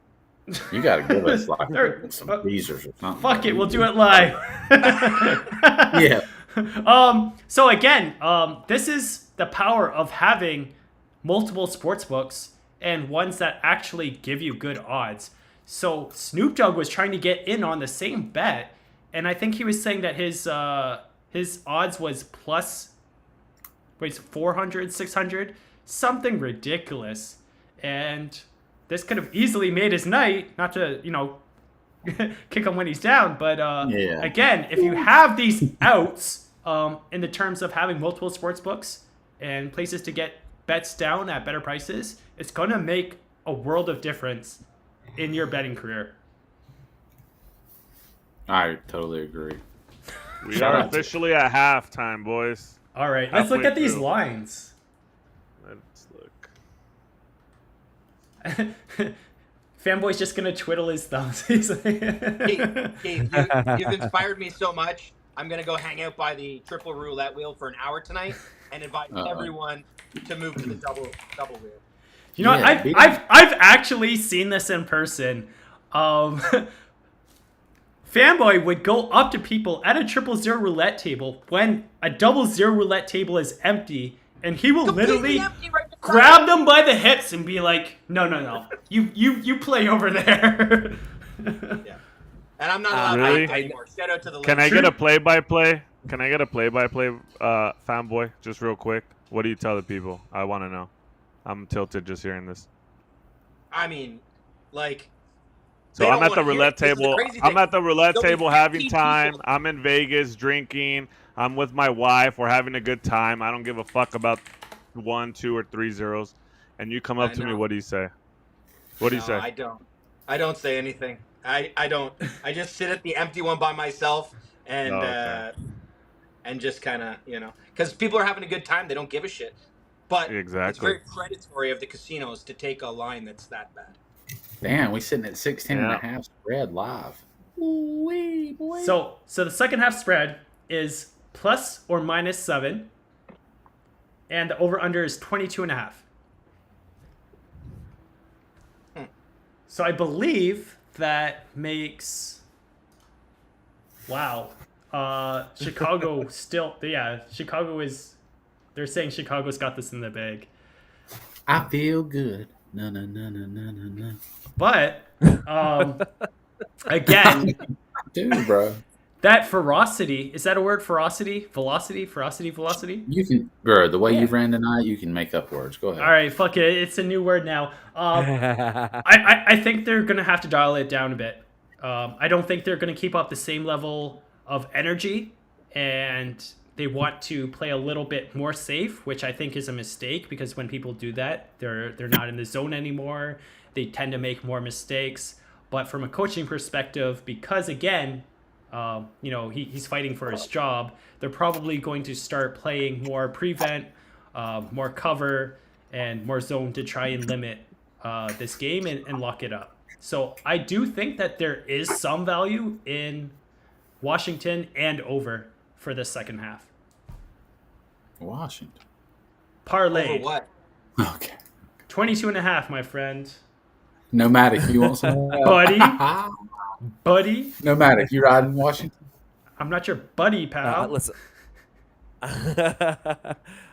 Speaker 3: You got to give us like
Speaker 1: There-
Speaker 3: some teasers or something.
Speaker 1: fuck it, we'll do it live.
Speaker 3: Yeah.
Speaker 1: So again, this is the power of having multiple sports books and ones that actually give you good odds. So Snoop Dogg was trying to get in on the same bet, and I think he was saying that his odds was plus 400, 600, something ridiculous. And this could have easily made his night, not to, kick him when he's down, but
Speaker 3: Yeah.
Speaker 1: again, if you have these outs in the terms of having multiple sports books and places to get bets down at better prices, it's going to make a world of difference in your betting career.
Speaker 3: I totally agree.
Speaker 5: We
Speaker 3: Shout
Speaker 5: are
Speaker 3: out to-
Speaker 5: officially at halftime, boys.
Speaker 1: All right, let's look
Speaker 5: Halfway
Speaker 1: at these
Speaker 5: through.
Speaker 1: lines.
Speaker 5: Let's look.
Speaker 1: Fanboy's just going to twiddle his thumbs. He's like-
Speaker 2: Keith, you've inspired me so much. I'm going to go hang out by the triple roulette wheel for an hour tonight and invite everyone to move to the double wheel.
Speaker 1: You know,
Speaker 3: Yeah,
Speaker 1: I've actually seen this in person. Fanboy would go up to people at a 000 roulette table when a 00 roulette table is empty, and he will
Speaker 2: Completely
Speaker 1: literally
Speaker 2: empty right beside
Speaker 1: grab them by the hips and be like, no. You play over there.
Speaker 2: Yeah. And I'm not allowed
Speaker 5: Really?
Speaker 2: to anymore. Shout out to the
Speaker 5: Can I
Speaker 2: legend.
Speaker 5: get a play-by-play? Can I get a play-by-play, fanboy? Just real quick. What do you tell the people? I want to know. I'm tilted just hearing this.
Speaker 2: I mean, like.
Speaker 5: So
Speaker 2: they
Speaker 5: I'm
Speaker 2: don't
Speaker 5: at the
Speaker 2: wanna hear
Speaker 5: roulette
Speaker 2: it. This is the
Speaker 5: table.
Speaker 2: crazy
Speaker 5: I'm
Speaker 2: thing.
Speaker 5: at the roulette
Speaker 2: There'll be
Speaker 5: table having
Speaker 2: 15
Speaker 5: time.
Speaker 2: people.
Speaker 5: I'm in Vegas drinking. I'm with my wife. We're having a good time. I don't give a fuck about 1, 2, or 3 zeros. And you come up
Speaker 2: I
Speaker 5: to me.
Speaker 2: know.
Speaker 5: What do you say? What do you
Speaker 2: No,
Speaker 5: say?
Speaker 2: I don't. I don't say anything. I don't. I just sit at the empty one by myself and
Speaker 5: Oh, okay.
Speaker 2: and just kind of, because people are having a good time. They don't give a shit. But it's
Speaker 5: Exactly.
Speaker 2: very predatory of the casinos to take a line that's that bad.
Speaker 3: Damn, we sitting at 16 and a
Speaker 5: Yeah.
Speaker 3: half spread live. Ooh-wee, boy.
Speaker 1: So the second half spread is plus or minus 7, and the over/under is 22.5. So I believe that makes. Wow. Chicago still. Yeah, Chicago is. They're saying Chicago's got this in the bag.
Speaker 3: I feel good. No.
Speaker 1: But, again,
Speaker 3: Dude, bro.
Speaker 1: that ferocity, is that a word? Ferocity? Velocity?
Speaker 3: You can, bro, the way
Speaker 1: Yeah.
Speaker 3: you ran tonight, you can make up words. Go ahead.
Speaker 1: All right, fuck it. It's a new word now. I think they're going to have to dial it down a bit. I don't think they're going to keep up the same level of energy, and they want to play a little bit more safe, which I think is a mistake, because when people do that, they're not in the zone anymore. They tend to make more mistakes. But from a coaching perspective, because again, he's fighting for his job, they're probably going to start playing more prevent, more cover, and more zone to try and limit this game and lock it up. So I do think that there is some value in Washington and over for the second half.
Speaker 3: Washington.
Speaker 1: Parlay.
Speaker 2: Over what?
Speaker 3: Okay.
Speaker 1: 22.5, my friend.
Speaker 3: Nomadic, you want some?
Speaker 1: Buddy?
Speaker 3: Nomadic, you riding Washington?
Speaker 1: I'm not your buddy, pal.
Speaker 9: Listen,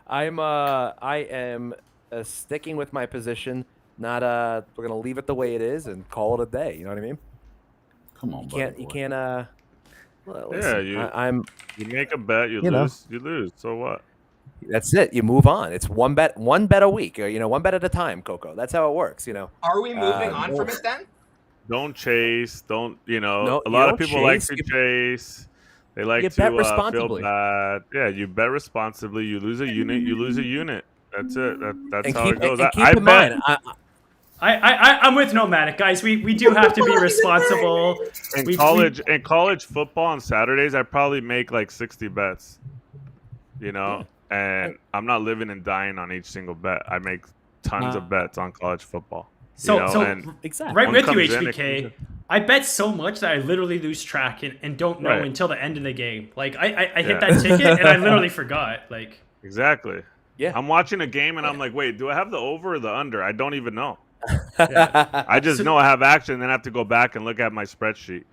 Speaker 9: I am sticking with my position. Not we're gonna leave it the way it is and call it a day. You know what I mean?
Speaker 3: Come on,
Speaker 9: You can't. Well, listen,
Speaker 5: you make a bet, you
Speaker 9: know.
Speaker 5: lose, you lose. So what?
Speaker 9: That's it. You move on. It's one bet a week, or one bet at a time, Coco. That's how it works.
Speaker 2: Are we moving on from it then?
Speaker 5: Don't chase. Don't
Speaker 9: No,
Speaker 5: a
Speaker 9: you
Speaker 5: lot of
Speaker 9: don't
Speaker 5: people like
Speaker 9: chase.
Speaker 5: to chase. They like
Speaker 9: You
Speaker 5: to
Speaker 9: bet
Speaker 5: feel
Speaker 9: responsibly.
Speaker 5: bad. Yeah, you bet responsibly. You lose a unit. You lose a unit. That's it. That's how it goes.
Speaker 9: And keep
Speaker 5: I
Speaker 9: in
Speaker 5: bet.
Speaker 9: mind,
Speaker 1: I'm with Nomadic, guys. We do have to be responsible.
Speaker 5: In college football on Saturdays, I probably make like 60 bets. And I'm not living and dying on each single bet. I make tons of bets on college football.
Speaker 9: exactly.
Speaker 1: Right
Speaker 5: one
Speaker 1: with you,
Speaker 5: comes in, it
Speaker 1: HBK.
Speaker 5: comes
Speaker 1: I bet so much that I literally lose track and don't know
Speaker 5: Right.
Speaker 1: until the end of the game. Like I hit
Speaker 5: Yeah.
Speaker 1: that ticket and I literally forgot. Like
Speaker 5: Exactly.
Speaker 9: Yeah.
Speaker 5: I'm watching a game and I'm like, wait, do I have the over or the under? I don't even know.
Speaker 1: yeah.
Speaker 5: I just know I have action, and then I have to go back and look at my spreadsheet,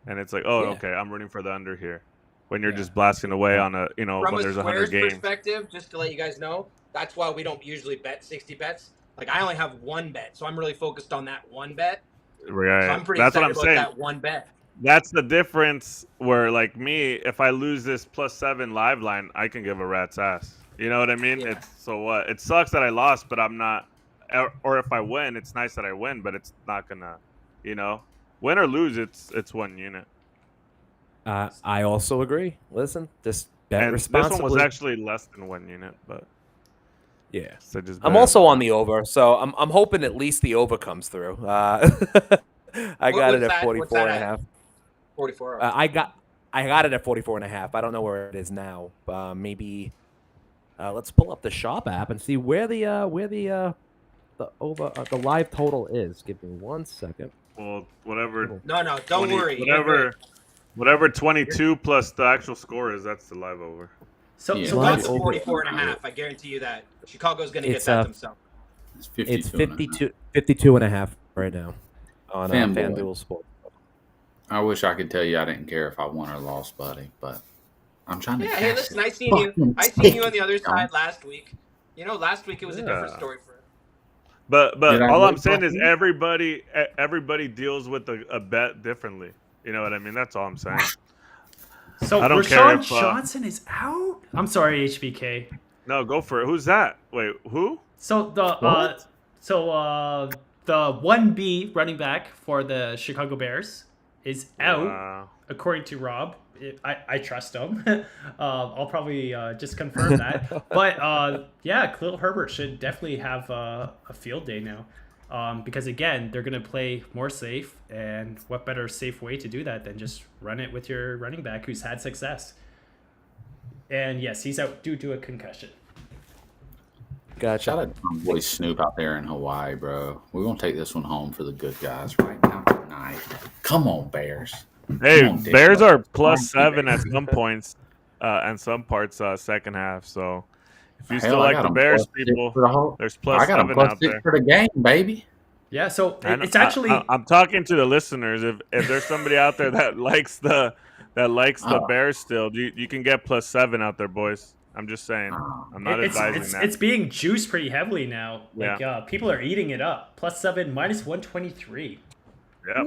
Speaker 5: and it's like, oh,
Speaker 9: Yeah.
Speaker 5: okay, I'm rooting for the under here. When you're
Speaker 1: Yeah.
Speaker 5: just blasting away on
Speaker 2: From
Speaker 5: when
Speaker 2: a
Speaker 5: there's 100
Speaker 2: squares
Speaker 5: games.
Speaker 2: perspective, just to let you guys know, that's why we don't usually bet 60 bets. Like, I only have one bet, so I'm really focused on that one bet.
Speaker 5: Right.
Speaker 2: So I'm pretty
Speaker 5: That's what
Speaker 2: excited
Speaker 5: I'm
Speaker 2: about
Speaker 5: saying.
Speaker 2: that one bet.
Speaker 5: That's the difference. Where like me, if I lose this +7 live line, I can give a rat's ass. You know what I mean?
Speaker 2: Yeah.
Speaker 5: It's so what? It sucks that I lost, but I'm not. Or if I win, it's nice that I win, but it's not gonna, win or lose. It's one unit.
Speaker 9: I also agree. Listen, just bet
Speaker 5: And this
Speaker 9: responsibly.
Speaker 5: one was actually less than 1 unit, but
Speaker 9: yeah.
Speaker 5: so just
Speaker 9: I'm
Speaker 5: bet.
Speaker 9: also on the over, so I'm hoping at least the over comes through. I got it at 44 and a half.
Speaker 2: 44.
Speaker 9: I got it at 44 and a half. I don't know where it is now. Maybe let's pull up the shop app and see where the over the live total is. Give me 1 second.
Speaker 5: Well, whatever.
Speaker 2: No, don't
Speaker 5: 20
Speaker 2: worry.
Speaker 5: Whatever 22 plus the actual score is, that's the live over.
Speaker 1: So
Speaker 3: Yeah.
Speaker 2: So
Speaker 9: Live
Speaker 2: that's
Speaker 9: over.
Speaker 2: 44 and a half. I guarantee you that. Chicago's going to get
Speaker 9: It's,
Speaker 2: that themselves.
Speaker 3: It's 52.
Speaker 9: It's 52 and a half right now on
Speaker 3: Fanboy.
Speaker 9: FanDuel Sport.
Speaker 3: I wish I could tell you I didn't care if I won or lost, buddy, but I'm trying to.
Speaker 2: Yeah, hey,
Speaker 3: cash
Speaker 2: listen,
Speaker 3: this
Speaker 2: I seen you.
Speaker 3: fucking
Speaker 2: I seen you on the
Speaker 3: ticket,
Speaker 2: other
Speaker 3: John.
Speaker 2: side last week. You know, last week it was a different
Speaker 5: Yeah.
Speaker 2: story for us.
Speaker 5: But
Speaker 3: Did I
Speaker 5: all I'm
Speaker 3: look
Speaker 5: saying
Speaker 3: like
Speaker 5: is
Speaker 3: you?
Speaker 5: everybody deals with a bet differently. You know what I mean? That's all I'm saying.
Speaker 1: So
Speaker 5: I don't care
Speaker 1: Rashawn
Speaker 5: if,
Speaker 1: Johnson is out. I'm sorry, HBK.
Speaker 5: No, go for it. Who's that? Wait, who?
Speaker 1: So the the 1B running back for the Chicago Bears is out,
Speaker 5: Wow.
Speaker 1: according to Rob. I trust him. I'll probably just confirm that. But yeah, Khalil Herbert should definitely have a field day now. Because again, they're going to play more safe, and what better safe way to do that than just run it with your running back who's had success. And yes, he's out due to a concussion.
Speaker 9: Gotcha.
Speaker 3: Shout out to my boy Snoop out there in Hawaii, bro. We're gonna take this one home for the good guys right now tonight. Come on, Bears.
Speaker 5: Hey,
Speaker 3: Come on, Dick.
Speaker 5: Bears are
Speaker 3: Come
Speaker 5: +7
Speaker 3: on,
Speaker 5: at some points, and some parts second half. So if you
Speaker 3: Hell,
Speaker 5: still
Speaker 3: I
Speaker 5: like
Speaker 3: got
Speaker 5: the
Speaker 3: 'em
Speaker 5: Bears
Speaker 3: +6
Speaker 5: people,
Speaker 3: for the whole.
Speaker 5: there's
Speaker 3: I got them
Speaker 5: +7 out
Speaker 3: +6
Speaker 5: there.
Speaker 3: for the game, baby.
Speaker 1: Yeah, so
Speaker 5: I know-
Speaker 1: it's actually
Speaker 5: I'm talking to the listeners. If there's somebody out there that likes the
Speaker 3: Oh.
Speaker 5: Bears still, you can get +7 out there, boys. I'm just saying. I'm not advising that.
Speaker 1: it's being juiced pretty heavily now. Like
Speaker 5: Yeah.
Speaker 1: people are eating it up. +7, -123.
Speaker 5: Yep.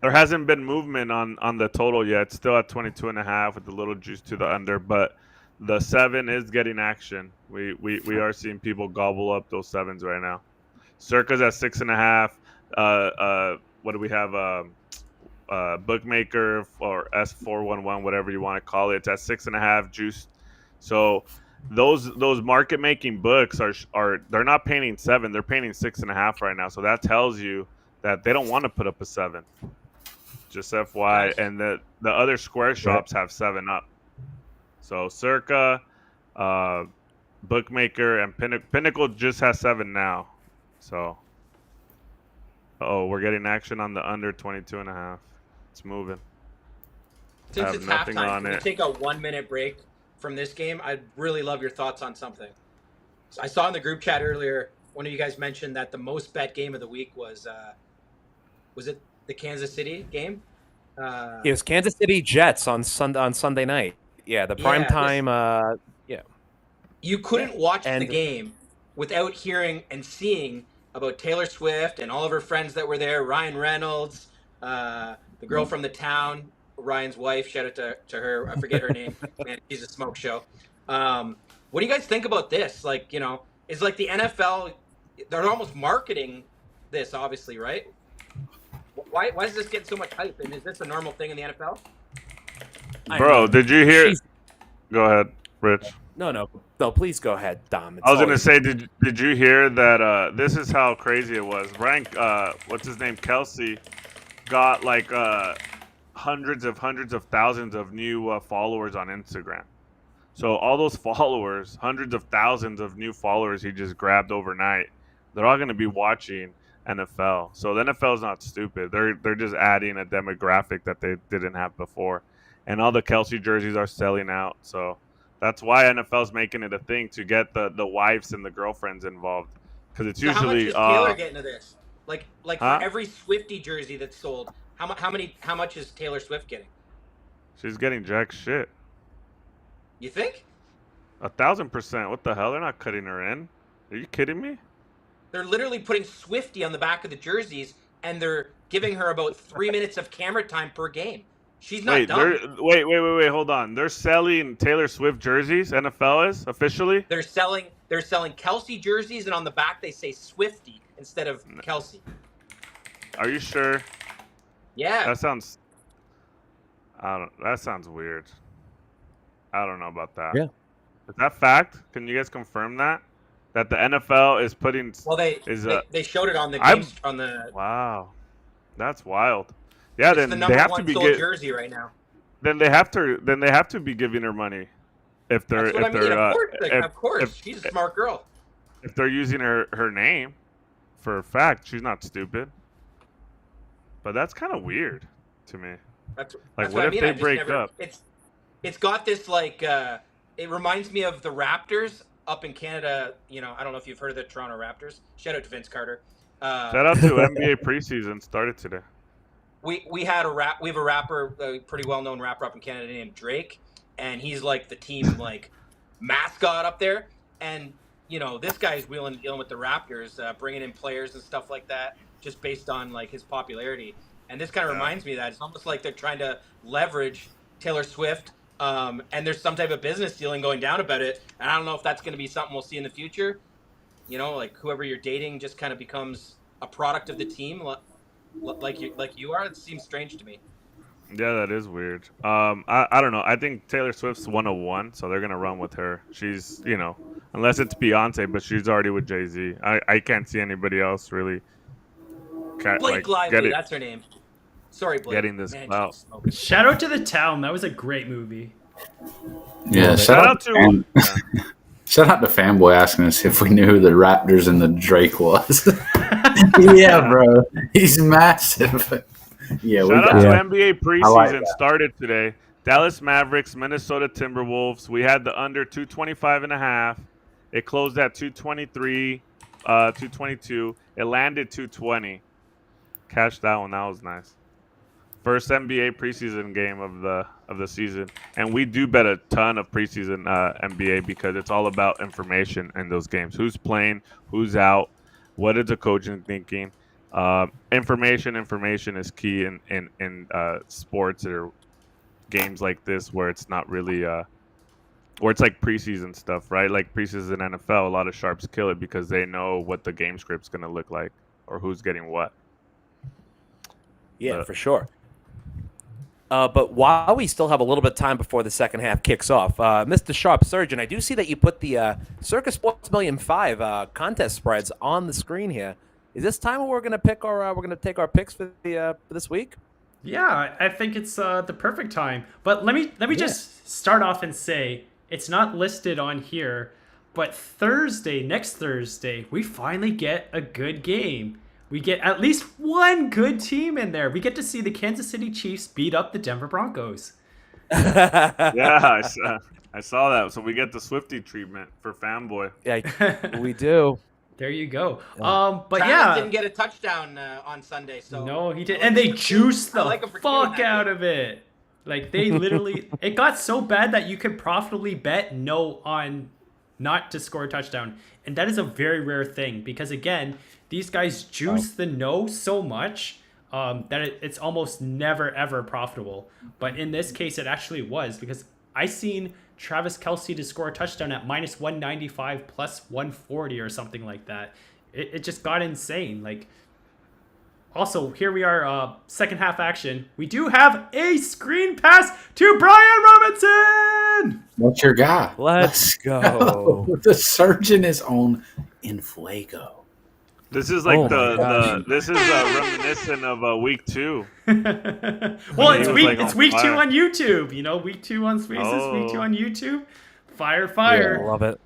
Speaker 5: There hasn't been movement on the total yet. It's still at 22.5 with a little juice to the under, but the 7 is getting action. We are seeing people gobble up those 7s right now. Circa's at 6.5. What do we have? Bookmaker or S411, whatever you want to call it. It's at 6.5 juice. So those market making books are they're not painting 7, they're painting 6.5 right now. So that tells you that they don't want to put up a 7. Just FY,
Speaker 2: Nice.
Speaker 5: and the other square shops have 7 up. So Circa, Bookmaker, and Pinnacle just has 7 now. So, we're getting action on the under 22.5. It's moving. I
Speaker 2: Since
Speaker 5: have
Speaker 2: it's
Speaker 5: nothing
Speaker 2: halftime,
Speaker 5: on
Speaker 2: can we
Speaker 5: it.
Speaker 2: take a 1-minute break from this game? I'd really love your thoughts on something. So I saw in the group chat earlier, one of you guys mentioned that the most bet game of the week was it the Kansas City game?
Speaker 9: It was Kansas City Jets on Sunday night. Yeah, the prime time.
Speaker 2: You couldn't watch
Speaker 9: And-
Speaker 2: the game without hearing and seeing about Taylor Swift and all of her friends that were there. Ryan Reynolds, the girl from the town, Ryan's wife. Shout out to her. I forget her name. Man, she's a smoke show. What do you guys think about this? Like, is like the NFL? They're almost marketing this, obviously, right? Why does this get so much hype? And is this a normal thing in the NFL?
Speaker 5: Bro, did you hear?
Speaker 9: she's-
Speaker 5: Go ahead, Rich.
Speaker 9: No. Please go ahead, Dom. It's
Speaker 5: I was gonna
Speaker 9: always-
Speaker 5: say, did you hear that? This is how crazy it was. Ryan, what's his name? Kelsey got like hundreds of thousands of new followers on Instagram. So all those followers, hundreds of thousands of new followers, he just grabbed overnight. They're all gonna be watching NFL. So the NFL is not stupid. They're just adding a demographic that they didn't have before, and all the Kelsey jerseys are selling out. So that's why NFL's making it a thing to get the wives and the girlfriends involved, because it's
Speaker 2: So how much
Speaker 5: usually
Speaker 2: is Taylor getting to this? Like
Speaker 5: Huh?
Speaker 2: for every Swiftie jersey that's sold, how much is Taylor Swift getting?
Speaker 5: she's getting jack shit.
Speaker 2: You think?
Speaker 5: 1,000%. What the hell? They're not cutting her in. Are you kidding me?
Speaker 2: They're literally putting Swiftie on the back of the jerseys, and they're giving her about 3 minutes of camera time per game. She's not
Speaker 5: Wait,
Speaker 2: dumb.
Speaker 5: wait, hold on. They're selling Taylor Swift jerseys. NFL is officially.
Speaker 2: They're selling Kelsey jerseys, and on the back they say Swiftie instead of Kelsey.
Speaker 5: Are you sure?
Speaker 2: Yeah.
Speaker 5: That sounds. That sounds weird. I don't know about that.
Speaker 9: Yeah.
Speaker 5: Is that fact? Can you guys confirm that? That the NFL is putting.
Speaker 2: Well, they showed it on the games on the.
Speaker 5: Wow, that's wild. Yeah,
Speaker 2: It's
Speaker 5: then
Speaker 2: the
Speaker 5: they
Speaker 2: number
Speaker 5: have
Speaker 2: one
Speaker 5: to be
Speaker 2: sold jersey right now.
Speaker 5: Then they have to be giving her money. If they're
Speaker 2: That's what
Speaker 5: if
Speaker 2: I mean.
Speaker 5: they're
Speaker 2: Of course, of course,
Speaker 5: if-
Speaker 2: she's a smart girl.
Speaker 5: if they're using her name for a fact, she's not stupid. But that's kind of weird to me.
Speaker 2: That's
Speaker 5: Like,
Speaker 2: what
Speaker 5: what
Speaker 2: I
Speaker 5: if
Speaker 2: mean.
Speaker 5: they
Speaker 2: I just
Speaker 5: break
Speaker 2: never,
Speaker 5: up?
Speaker 2: It's got this like. It reminds me of the Raptors up in Canada. I don't know if you've heard of the Toronto Raptors. Shout out to Vince Carter.
Speaker 5: Shout out to NBA preseason started today.
Speaker 2: we have a rapper, a pretty well known rapper up in Canada named Drake, and he's like the team like mascot up there. And this guy's wheeling and dealing with the Raptors, bringing in players and stuff like that, just based on like his popularity. And this kind of reminds me of that it's almost like they're trying to leverage Taylor Swift, and there's some type of business dealing going down about it. And I don't know if that's going to be something we'll see in the future. Like whoever you're dating just kind of becomes a product of the team, like you are. It seems strange to me.
Speaker 5: Yeah, that is weird. I don't know. I think Taylor Swift's 101, so they're gonna run with her. She's, unless it's Beyonce, but she's already with Jay-Z. I can't see anybody else really.
Speaker 2: Blake Lively, that's her name. Sorry, Blake.
Speaker 5: Getting this out.
Speaker 1: Shout out to The Town. That was a great movie.
Speaker 3: Yeah, shout out to shout out to Fanboy asking us if we knew who the Raptors and the Drake was. Yeah, bro, he's massive. Yeah,
Speaker 5: shout out to NBA preseason started today. Dallas Mavericks, Minnesota Timberwolves. We had the under 225.5. It closed at 223, 222. It landed 220. Catch that one. That was nice. First NBA preseason game of the season, and we do bet a ton of preseason NBA because it's all about information in those games. Who's playing? Who's out? What is the coaching thinking? Information is key in sports or games like this where it's not really where it's like preseason stuff, right? Like preseason NFL, a lot of sharps kill it because they know what the game script's going to look like or who's getting what.
Speaker 9: Yeah, for sure. But while we still have a little bit of time before the second half kicks off, Mr. Sharp Surgeon, I do see that you put the Circus Sports Million 5 contest spreads on the screen here. Is this time we're going to pick our we're going to take our picks for this week?
Speaker 1: Yeah, I think it's the perfect time. But let me just start off and say it's not listed on here, but next Thursday, we finally get a good game. We get at least one good team in there. We get to see the Kansas City Chiefs beat up the Denver Broncos.
Speaker 5: Yeah, I saw that. So we get the Swiftie treatment for Fanboy.
Speaker 9: Yeah, we do.
Speaker 1: There you go.
Speaker 9: Yeah.
Speaker 1: But
Speaker 2: Travis didn't get a touchdown on Sunday, so
Speaker 1: no, he did, and they juiced the fuck out of it. Like they literally, it got so bad that you could profitably bet no on not to score a touchdown, and that is a very rare thing because again, these guys juice the no so much that it's almost never ever profitable. But in this case, it actually was because I seen Travis Kelce to score a touchdown at minus 195 plus 140 or something like that. It just got insane. Like, also, here we are, second half action. We do have a screen pass to Brian Robinson.
Speaker 3: What's your guy?
Speaker 9: Let's go.
Speaker 3: The surgeon is on Infuego.
Speaker 5: This is like this is reminiscent of week 2.
Speaker 1: Well, it's week 2 on YouTube. Week 2 on Spaces, week 2 on YouTube. Fire.
Speaker 9: Yeah, love it.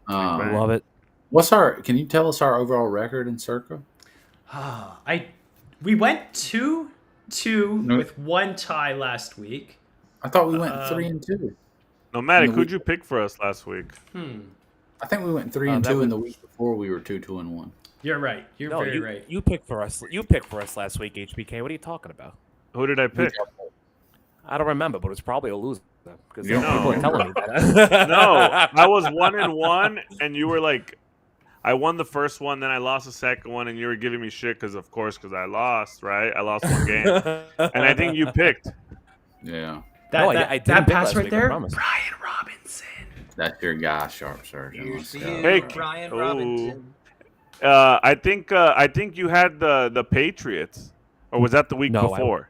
Speaker 9: Love it.
Speaker 3: Can you tell us our overall record in Circa?
Speaker 1: We went 2-2 with one tie last week.
Speaker 3: I thought we went 3-2.
Speaker 5: Nomadic, who'd you pick for us last week?
Speaker 3: I think we went 3-2 in the week before. We were 2-1.
Speaker 1: You're right. You're very right.
Speaker 9: You picked for us. You picked for us last week, HBK. What are you talking about?
Speaker 5: Who did I pick?
Speaker 9: I don't remember, but it was probably a loser because
Speaker 5: No.
Speaker 9: people are telling me that.
Speaker 5: No, I was 1-1, and you were like, I won the first one, then I lost the second one, and you were giving me shit because I lost, right? I lost one game, and I think you picked.
Speaker 3: Yeah.
Speaker 9: I didn't pick
Speaker 1: pass
Speaker 9: last
Speaker 1: right
Speaker 9: week,
Speaker 1: there,
Speaker 9: I promise.
Speaker 1: Brian Robinson.
Speaker 3: That's your guy, Sharp Surgeon. Let's go.
Speaker 5: Hey,
Speaker 2: Brian Robinson.
Speaker 5: I think you had the Patriots, or was that the week before?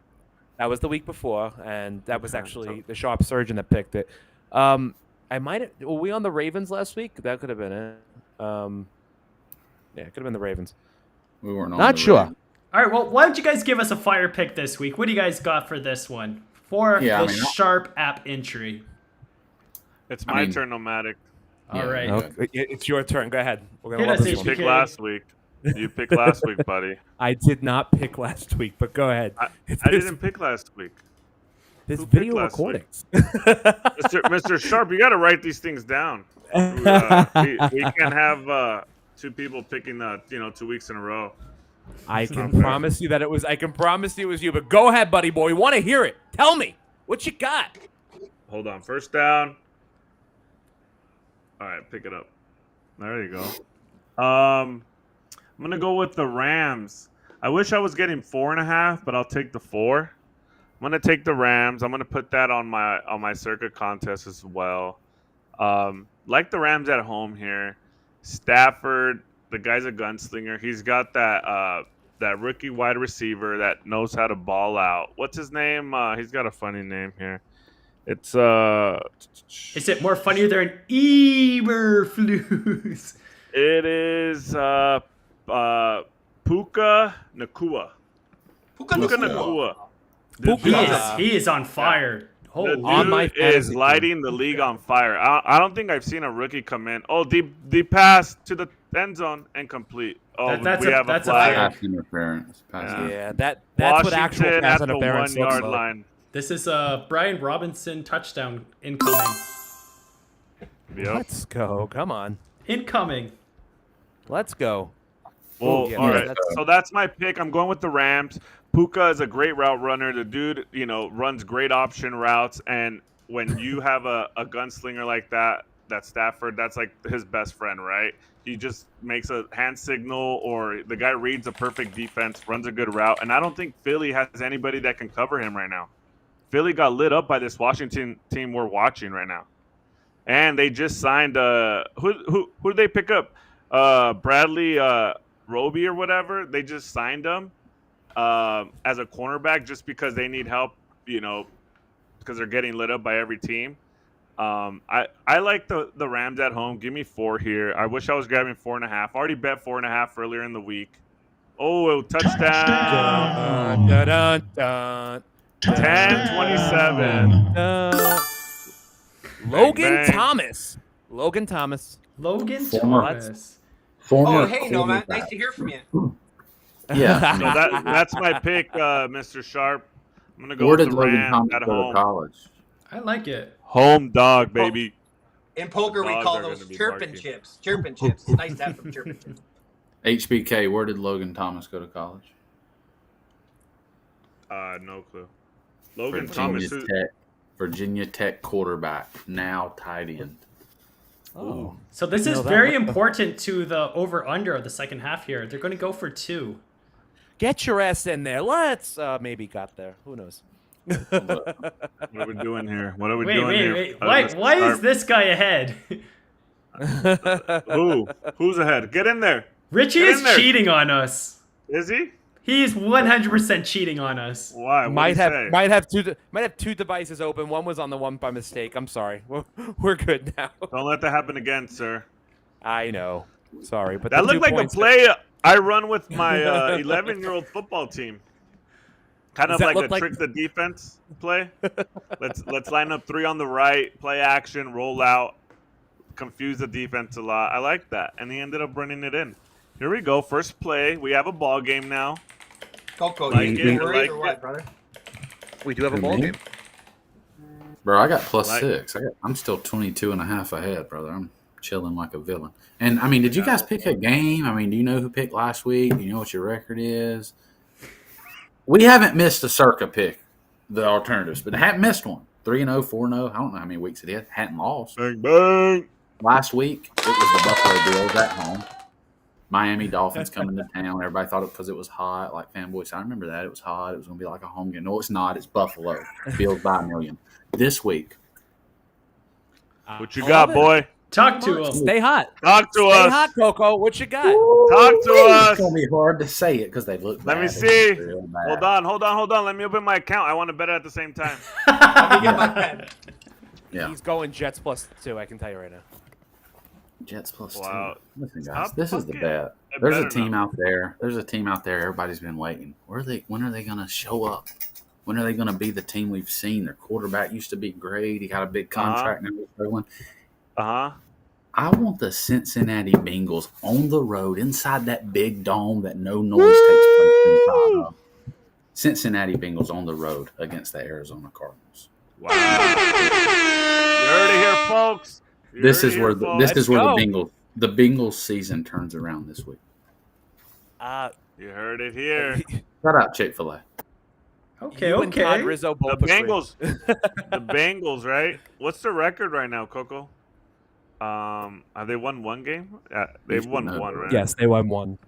Speaker 9: That was the week before, and that was actually the Sharp Surgeon that picked it. I might have. Were we on the Ravens last week? That could have been it. Yeah, it could have been the Ravens.
Speaker 3: We weren't on.
Speaker 9: Not
Speaker 3: the
Speaker 9: sure.
Speaker 3: Ravens.
Speaker 1: All right. Well, why don't you guys give us a fire pick this week? What do you guys got for this one? Sharp app entry.
Speaker 5: It's my turn, Nomadic.
Speaker 1: All right.
Speaker 9: Okay. It's your turn. Go ahead. We're gonna
Speaker 1: Hit
Speaker 9: love
Speaker 1: us,
Speaker 9: this
Speaker 5: You
Speaker 9: one.
Speaker 5: picked last week. You picked last week, buddy.
Speaker 9: I did not pick last week, but go ahead.
Speaker 5: I didn't pick last week.
Speaker 9: This
Speaker 5: Who picked
Speaker 9: video
Speaker 5: last
Speaker 9: recordings.
Speaker 5: Mr. Sharp, you got to write these things down. We can't have 2 people picking 2 weeks in a row.
Speaker 6: I can
Speaker 5: fair.
Speaker 6: promise you that it was. I can promise you it was you. But go ahead, buddy boy. We want to hear it. Tell me what you got.
Speaker 5: Hold on. First down. All right, pick it up. There you go. I'm gonna go with the Rams. I wish I was getting 4.5, but I'll take the 4. I'm gonna take the Rams. I'm gonna put that on my circuit contest as well. Like the Rams at home here. Stafford, the guy's a gunslinger. He's got that rookie wide receiver that knows how to ball out. What's his name? He's got a funny name here. It's
Speaker 1: Is it more funnier than Eberflus?
Speaker 5: It is Puka Nakua. Puka Nakua.
Speaker 1: He is on fire.
Speaker 5: The dude
Speaker 6: On my
Speaker 5: is
Speaker 6: fantasy
Speaker 5: lighting the league on fire. I don't think I've seen a rookie come in. Oh, the pass to the end zone and complete. Oh,
Speaker 1: That's
Speaker 5: we
Speaker 1: a-
Speaker 5: have a
Speaker 1: that's a
Speaker 5: flag.
Speaker 1: flag.
Speaker 3: Pass interference. Pass
Speaker 5: Yeah.
Speaker 6: Yeah, that's what actual
Speaker 5: Washington
Speaker 6: pass
Speaker 5: at the
Speaker 6: interference looks
Speaker 5: 1-yard
Speaker 6: like.
Speaker 5: line.
Speaker 1: This is a Brian Robinson touchdown incoming.
Speaker 5: Yep.
Speaker 6: Let's go. Come on.
Speaker 1: Incoming.
Speaker 6: Let's go.
Speaker 5: Well,
Speaker 6: Yeah,
Speaker 5: all right.
Speaker 6: that's-
Speaker 5: So that's my pick. I'm going with the Rams. Puka is a great route runner. The dude, runs great option routes. And when you have a gunslinger like that Stafford, that's like his best friend, right? He just makes a hand signal, or the guy reads a perfect defense, runs a good route. And I don't think Philly has anybody that can cover him right now. Philly got lit up by this Washington team we're watching right now. And they just signed who did they pick up? Bradley Roby or whatever. They just signed him as a cornerback just because they need help, because they're getting lit up by every team. I like the Rams at home. Give me 4 here. I wish I was grabbing 4.5. Already bet 4.5 earlier in the week. Oh, touchdown!
Speaker 6: Dun, dun, dun,
Speaker 5: 10-27.
Speaker 6: Logan
Speaker 5: bang.
Speaker 6: Thomas. Logan Thomas.
Speaker 1: Logan
Speaker 3: Former-
Speaker 1: Thomas.
Speaker 3: Former
Speaker 2: Oh, hey, Nomad.
Speaker 3: quarterback.
Speaker 2: Nice to hear from you.
Speaker 3: Yeah.
Speaker 5: So that's my pick, Mr. Sharp. I'm gonna go
Speaker 3: Where
Speaker 5: with
Speaker 3: did
Speaker 5: the
Speaker 3: Logan
Speaker 5: Rams
Speaker 3: Thomas
Speaker 5: at
Speaker 3: go to
Speaker 5: home.
Speaker 3: college?
Speaker 1: I like it.
Speaker 5: Home dog, baby.
Speaker 2: In poker, we
Speaker 5: Dogs
Speaker 2: call
Speaker 5: are
Speaker 2: those
Speaker 5: gonna be
Speaker 2: chirping
Speaker 5: barking.
Speaker 2: chips. Chirping chips. It's nice to have some chirping chips.
Speaker 3: HBK, where did Logan Thomas go to college?
Speaker 5: No clue. Logan Thomas.
Speaker 3: Virginia Tech quarterback, now tight end.
Speaker 6: Oh.
Speaker 1: So this
Speaker 6: You
Speaker 1: is
Speaker 6: know that-
Speaker 1: very important to the over-under of the second half here. They're going to go for 2.
Speaker 6: Get your ass in there. Let's maybe got there. Who knows?
Speaker 5: What are we doing here? What are we
Speaker 1: Wait,
Speaker 5: doing
Speaker 1: wait,
Speaker 5: here?
Speaker 1: wait.
Speaker 5: Mr.
Speaker 1: Why is
Speaker 5: Sharp?
Speaker 1: this guy ahead?
Speaker 5: Who's ahead? Get in there.
Speaker 1: Richie
Speaker 5: Get in
Speaker 1: is
Speaker 5: there.
Speaker 1: cheating on us.
Speaker 5: Is he?
Speaker 1: He's 100% cheating on us.
Speaker 5: Why? What'd
Speaker 6: might
Speaker 5: he
Speaker 6: have
Speaker 5: say?
Speaker 6: might have two devices open. One was on the one by mistake. I'm sorry. We're good now.
Speaker 5: Don't let that happen again, sir.
Speaker 6: I know. Sorry, but
Speaker 5: That
Speaker 6: the 2
Speaker 5: looked like a
Speaker 6: points-
Speaker 5: play I run with my 11-year-old football team. Kind
Speaker 6: Does
Speaker 5: of
Speaker 6: that
Speaker 5: like a
Speaker 6: look like-
Speaker 5: trick the defense play. Let's line up 3 on the right, play action, roll out, confuse the defense a lot. I like that, and he ended up running it in. Here we go, first play. We have a ball game now.
Speaker 2: Coco,
Speaker 5: Like
Speaker 2: you
Speaker 5: it,
Speaker 2: worried
Speaker 5: like
Speaker 2: or what,
Speaker 5: it.
Speaker 2: brother?
Speaker 9: We do have a
Speaker 3: Who,
Speaker 9: ball
Speaker 3: me?
Speaker 9: game.
Speaker 3: Bro, I got plus
Speaker 5: Like-
Speaker 3: 6. I'm still 22.5 ahead, brother. I'm chilling like a villain. And, I mean, did you guys pick a game? I mean, do you know who picked last week? Do you know what your record is? We haven't missed a circa pick, the alternatives, but haven't missed one. 3-0, 4-0. I don't know how many weeks it is. Hadn't lost.
Speaker 5: Bang, bang.
Speaker 3: Last week, it was the Buffalo Bills at home. Miami Dolphins coming to town. Everybody thought it because it was hot, like fanboys. I remember that. It was hot. It was going to be like a home game. No, it's not. It's Buffalo. Bills by 1,000,000. This week,
Speaker 5: What you
Speaker 6: I
Speaker 5: got,
Speaker 6: love it.
Speaker 5: boy?
Speaker 1: Talk to him.
Speaker 6: Stay hot.
Speaker 5: Talk to
Speaker 6: Stay
Speaker 5: us.
Speaker 6: hot, Coco. What you got?
Speaker 5: Talk to us.
Speaker 3: it's going to be hard to say it because they look
Speaker 5: Let
Speaker 3: bad.
Speaker 5: me
Speaker 3: They
Speaker 5: see.
Speaker 3: look real bad.
Speaker 5: Hold on. Let me open my account. I want to bet it at the same time.
Speaker 2: Let me get my pen.
Speaker 3: Yeah.
Speaker 6: He's going Jets +2. I can tell you right now.
Speaker 3: Jets plus
Speaker 5: Wow.
Speaker 3: 2. Listen, guys,
Speaker 5: Stop
Speaker 3: this is the
Speaker 5: fucking-
Speaker 3: bet.
Speaker 5: I
Speaker 3: There's a
Speaker 5: better
Speaker 3: team
Speaker 5: not.
Speaker 3: out there. There's a team out there. Everybody's been waiting. When are they going to show up? When are they going to be the team we've seen? Their quarterback used to be great. He got a big contract. Now he's struggling.
Speaker 5: Uh-huh.
Speaker 3: I want the Cincinnati Bengals on the road inside that big dome that no noise takes place inside of. Cincinnati Bengals on the road against the Arizona Cardinals.
Speaker 5: Wow. You heard it here, folks. You
Speaker 3: This
Speaker 5: heard
Speaker 3: is
Speaker 5: it
Speaker 3: where
Speaker 5: here,
Speaker 3: the,
Speaker 5: folks.
Speaker 3: this is where
Speaker 6: go.
Speaker 3: the Bengals season turns around this week.
Speaker 5: You heard it here.
Speaker 3: Shout out Chick-fil-A.
Speaker 1: Okay,
Speaker 6: You and Todd
Speaker 1: okay.
Speaker 6: Rizzo
Speaker 5: The
Speaker 6: both agree.
Speaker 5: Bengals. The Bengals, right? What's the record right now, Coco? Have they won one game? They've won
Speaker 3: No.
Speaker 5: one, right?
Speaker 6: Yes, they won one.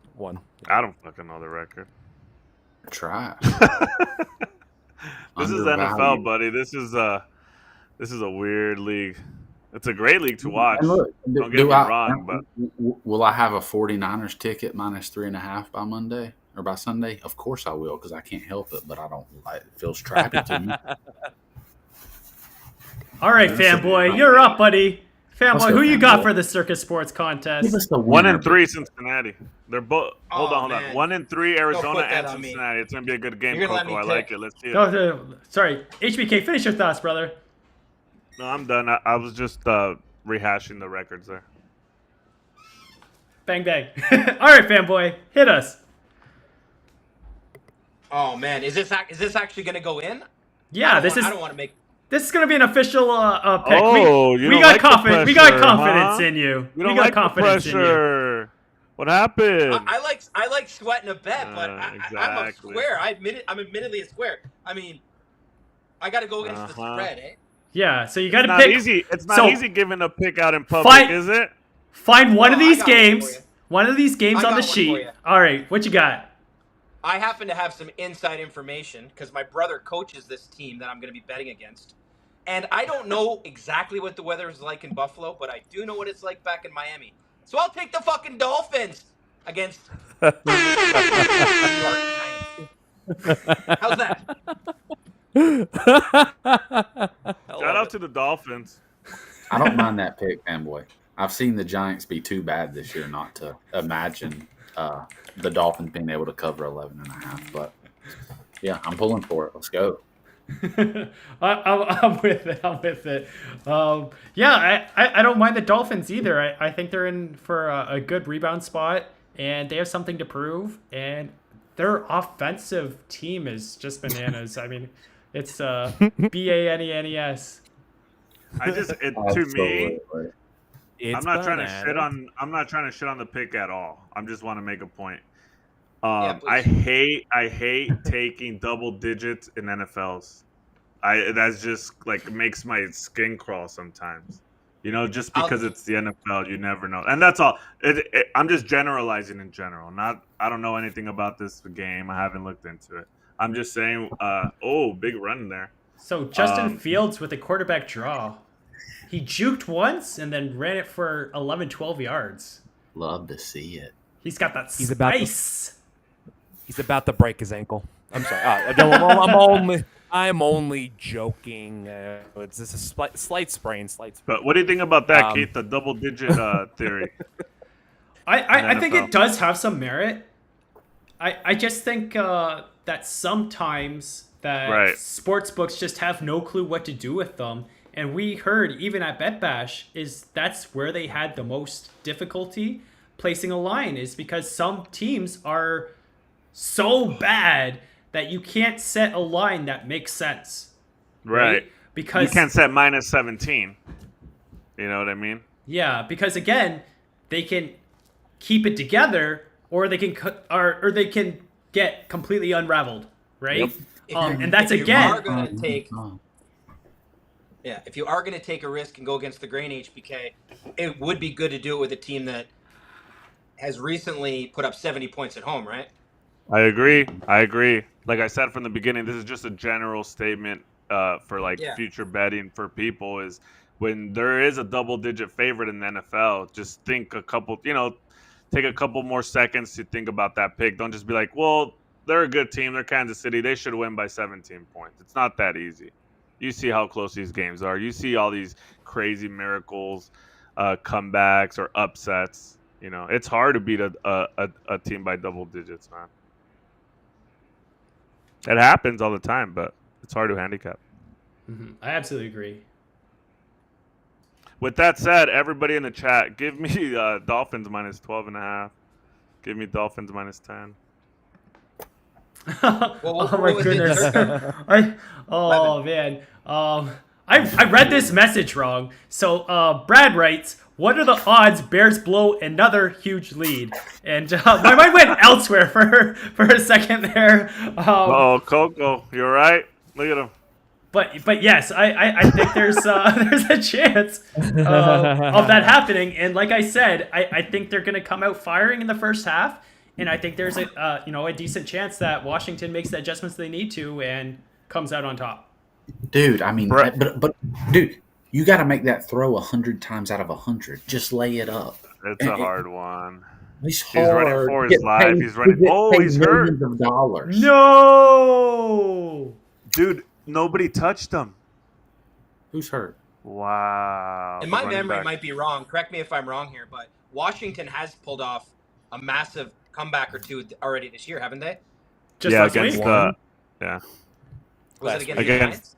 Speaker 5: I don't fucking know the record.
Speaker 3: Trash.
Speaker 5: This is NFL, buddy. This is a weird league. It's a great league to watch.
Speaker 3: And look,
Speaker 5: Don't get me wrong, but
Speaker 3: will I have a 49ers ticket minus 3.5 by Monday or by Sunday? Of course I will, because I can't help it, but I don't. It feels trappy to me.
Speaker 1: All right, fanboy, you're up, buddy.
Speaker 3: Let's
Speaker 1: Fanboy,
Speaker 3: go,
Speaker 1: who you got
Speaker 3: fanboy.
Speaker 1: for the Circus Sports
Speaker 3: Give
Speaker 1: contest?
Speaker 3: us the
Speaker 5: 1-3 Cincinnati. They're both. Hold
Speaker 2: Oh,
Speaker 5: on.
Speaker 2: man.
Speaker 5: 1-3 Arizona
Speaker 2: put that
Speaker 5: and
Speaker 2: on me.
Speaker 5: Cincinnati. It's gonna be a good game,
Speaker 2: You're gonna let
Speaker 5: Coco. I
Speaker 2: me
Speaker 5: like
Speaker 2: pick.
Speaker 5: it. Let's see it.
Speaker 1: Sorry, HBK, finish your thoughts, brother.
Speaker 5: No, I'm done. I was just rehashing the records there.
Speaker 1: Bang, bang. All right, fanboy, hit us.
Speaker 2: Oh man, is this actually gonna go in?
Speaker 1: Yeah,
Speaker 2: I don't want to make.
Speaker 1: this is gonna be an official pick.
Speaker 5: Oh, you
Speaker 1: we
Speaker 5: don't
Speaker 1: got
Speaker 5: like the
Speaker 1: confidence. We got
Speaker 5: pressure,
Speaker 1: confidence
Speaker 5: huh?
Speaker 1: in you.
Speaker 5: We don't
Speaker 1: got
Speaker 5: like the
Speaker 1: confidence in you.
Speaker 5: pressure. What happened?
Speaker 2: I like sweating a bet, but I'm a
Speaker 5: Exactly.
Speaker 2: square. I'm admittedly a square. I mean, I got to go against the spread, eh?
Speaker 1: Yeah, so you got to
Speaker 5: Not
Speaker 1: pick.
Speaker 5: easy. It's not
Speaker 1: so-
Speaker 5: easy giving a pick out in public,
Speaker 1: Fight-
Speaker 5: is it?
Speaker 1: Find one of
Speaker 2: No, I
Speaker 1: these
Speaker 2: got one for
Speaker 1: games.
Speaker 2: you.
Speaker 1: One of these games
Speaker 2: I
Speaker 1: on the
Speaker 2: got one for
Speaker 1: sheet.
Speaker 2: you.
Speaker 1: All right, what you got?
Speaker 2: I happen to have some inside information because my brother coaches this team that I'm going to be betting against. And I don't know exactly what the weather is like in Buffalo, but I do know what it's like back in Miami. So I'll take the fucking Dolphins against How's that?
Speaker 5: Shout out to the Dolphins.
Speaker 3: I don't mind that pick, fanboy. I've seen the Giants be too bad this year not to imagine the Dolphins being able to cover 11.5. But yeah, I'm pulling for it. Let's go.
Speaker 1: I'm with it. I'm with it. Yeah, I don't mind the Dolphins either. I think they're in for a good rebound spot, and they have something to prove. And their offensive team is just bananas. I mean, it's BANENES.
Speaker 5: To me,
Speaker 6: It's
Speaker 5: I'm not trying to
Speaker 6: bananas.
Speaker 5: shit on. I'm not trying to shit on the pick at all. I just want to make a point.
Speaker 2: Yeah,
Speaker 5: I
Speaker 2: please.
Speaker 5: hate taking double digits in NFLs. That's just like makes my skin crawl sometimes. You know, just because it's the NFL, you never know. And that's all. I'm just generalizing in general. I don't know anything about this game. I haven't looked into it. I'm just saying. Big run there.
Speaker 1: So Justin Fields with a quarterback draw. He juked once and then ran it for 11, 12 yards.
Speaker 3: Love to see it.
Speaker 1: He's got that
Speaker 6: He's about to-
Speaker 1: spice.
Speaker 6: He's about to break his ankle. I'm sorry. I'm only joking. It's just a slight sprain.
Speaker 5: But what do you think about that,
Speaker 6: Um,
Speaker 5: Keith? The double digit theory.
Speaker 1: I think
Speaker 5: NFL.
Speaker 1: it does have some merit. I just think that sometimes that
Speaker 5: Right.
Speaker 1: sports books just have no clue what to do with them. And we heard even at Bet Bash that's where they had the most difficulty placing a line, is because some teams are so bad that you can't set a line that makes sense.
Speaker 5: Right.
Speaker 1: Because
Speaker 5: You can't set minus 17. You know what I mean?
Speaker 1: yeah, because again, they can keep it together, or they can or they can get completely unraveled, right?
Speaker 5: Yep.
Speaker 1: And that's
Speaker 2: if you
Speaker 1: again.
Speaker 2: are gonna take, if you are going to take a risk and go against the grain HBK, it would be good to do it with a team that has recently put up 70 points at home, right?
Speaker 5: I agree. Like I said from the beginning, this is just a general statement for future betting for people is when there is a double-digit favorite in the NFL, just think take a couple more seconds to think about that pick. Don't just be like, well, they're a good team. They're Kansas City. They should win by 17 points. It's not that easy. You see how close these games are. You see all these crazy miracles, comebacks, or upsets. You know, it's hard to beat a team by double digits, man. It happens all the time, but it's hard to handicap.
Speaker 1: Mhm, I absolutely agree.
Speaker 5: With that said, everybody in the chat, give me Dolphins minus 12.5. Give me Dolphins minus 10.
Speaker 2: what
Speaker 1: oh my
Speaker 2: was it?
Speaker 1: goodness!
Speaker 2: 11.
Speaker 1: Man. I read this message wrong. So Brad writes, "What are the odds Bears blow another huge lead?" And my mind went elsewhere for a second there.
Speaker 5: Oh, Coco, you're right. Look at him.
Speaker 1: But yes, I think there's a chance of that happening. And like I said, I think they're going to come out firing in the first half, and I think there's a decent chance that Washington makes the adjustments they need to and comes out on top.
Speaker 3: Dude, I mean, but dude, you got to make that throw 100 times out of 100. Just lay it up.
Speaker 5: It's a hard one.
Speaker 3: He's
Speaker 5: running for his life. He's running. Oh, he's hurt.
Speaker 1: No,
Speaker 5: dude, nobody touched him.
Speaker 3: Who's hurt?
Speaker 5: Wow.
Speaker 2: And my memory might be wrong. Correct me if I'm wrong here, but Washington has pulled off a massive comeback or two already this year, haven't they?
Speaker 1: Just last
Speaker 5: against
Speaker 1: week?
Speaker 5: yeah.
Speaker 2: Was it against the Giants?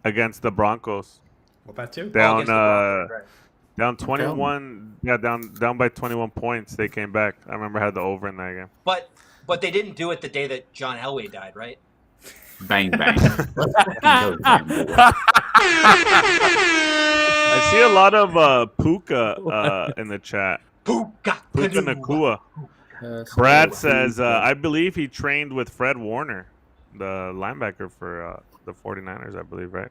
Speaker 5: Against the Broncos.
Speaker 1: What about two?
Speaker 5: Down
Speaker 2: right.
Speaker 5: down 21. Yeah, down by 21 points. They came back. I remember I had the over in that game.
Speaker 2: But they didn't do it the day that John Elway died, right?
Speaker 3: Bang bang.
Speaker 5: I see a lot of Puka in the chat.
Speaker 2: Puka
Speaker 5: Nakua. Brad says, I believe he trained with Fred Warner, the linebacker for the 49ers, I believe, right?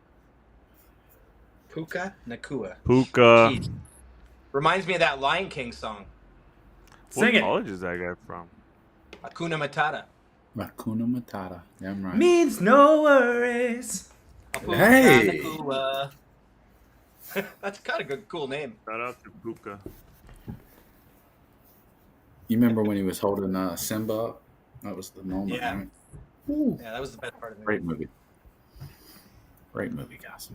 Speaker 2: Puka Nakua.
Speaker 5: Puka.
Speaker 2: Jeez. Reminds me of that Lion King song.
Speaker 1: Sing
Speaker 5: What college is that guy from?
Speaker 2: Hakuna Matata.
Speaker 3: Hakuna Matata. Damn right.
Speaker 1: Means no worries.
Speaker 2: Puka
Speaker 3: Hey.
Speaker 2: Nakua. That's kind of a cool name.
Speaker 5: Shout out to Puka.
Speaker 3: You remember when he was holding Simba up? That was the moment,
Speaker 2: Yeah.
Speaker 3: right?
Speaker 2: Yeah, that was the best part of the
Speaker 3: Great movie. Great movie, guys.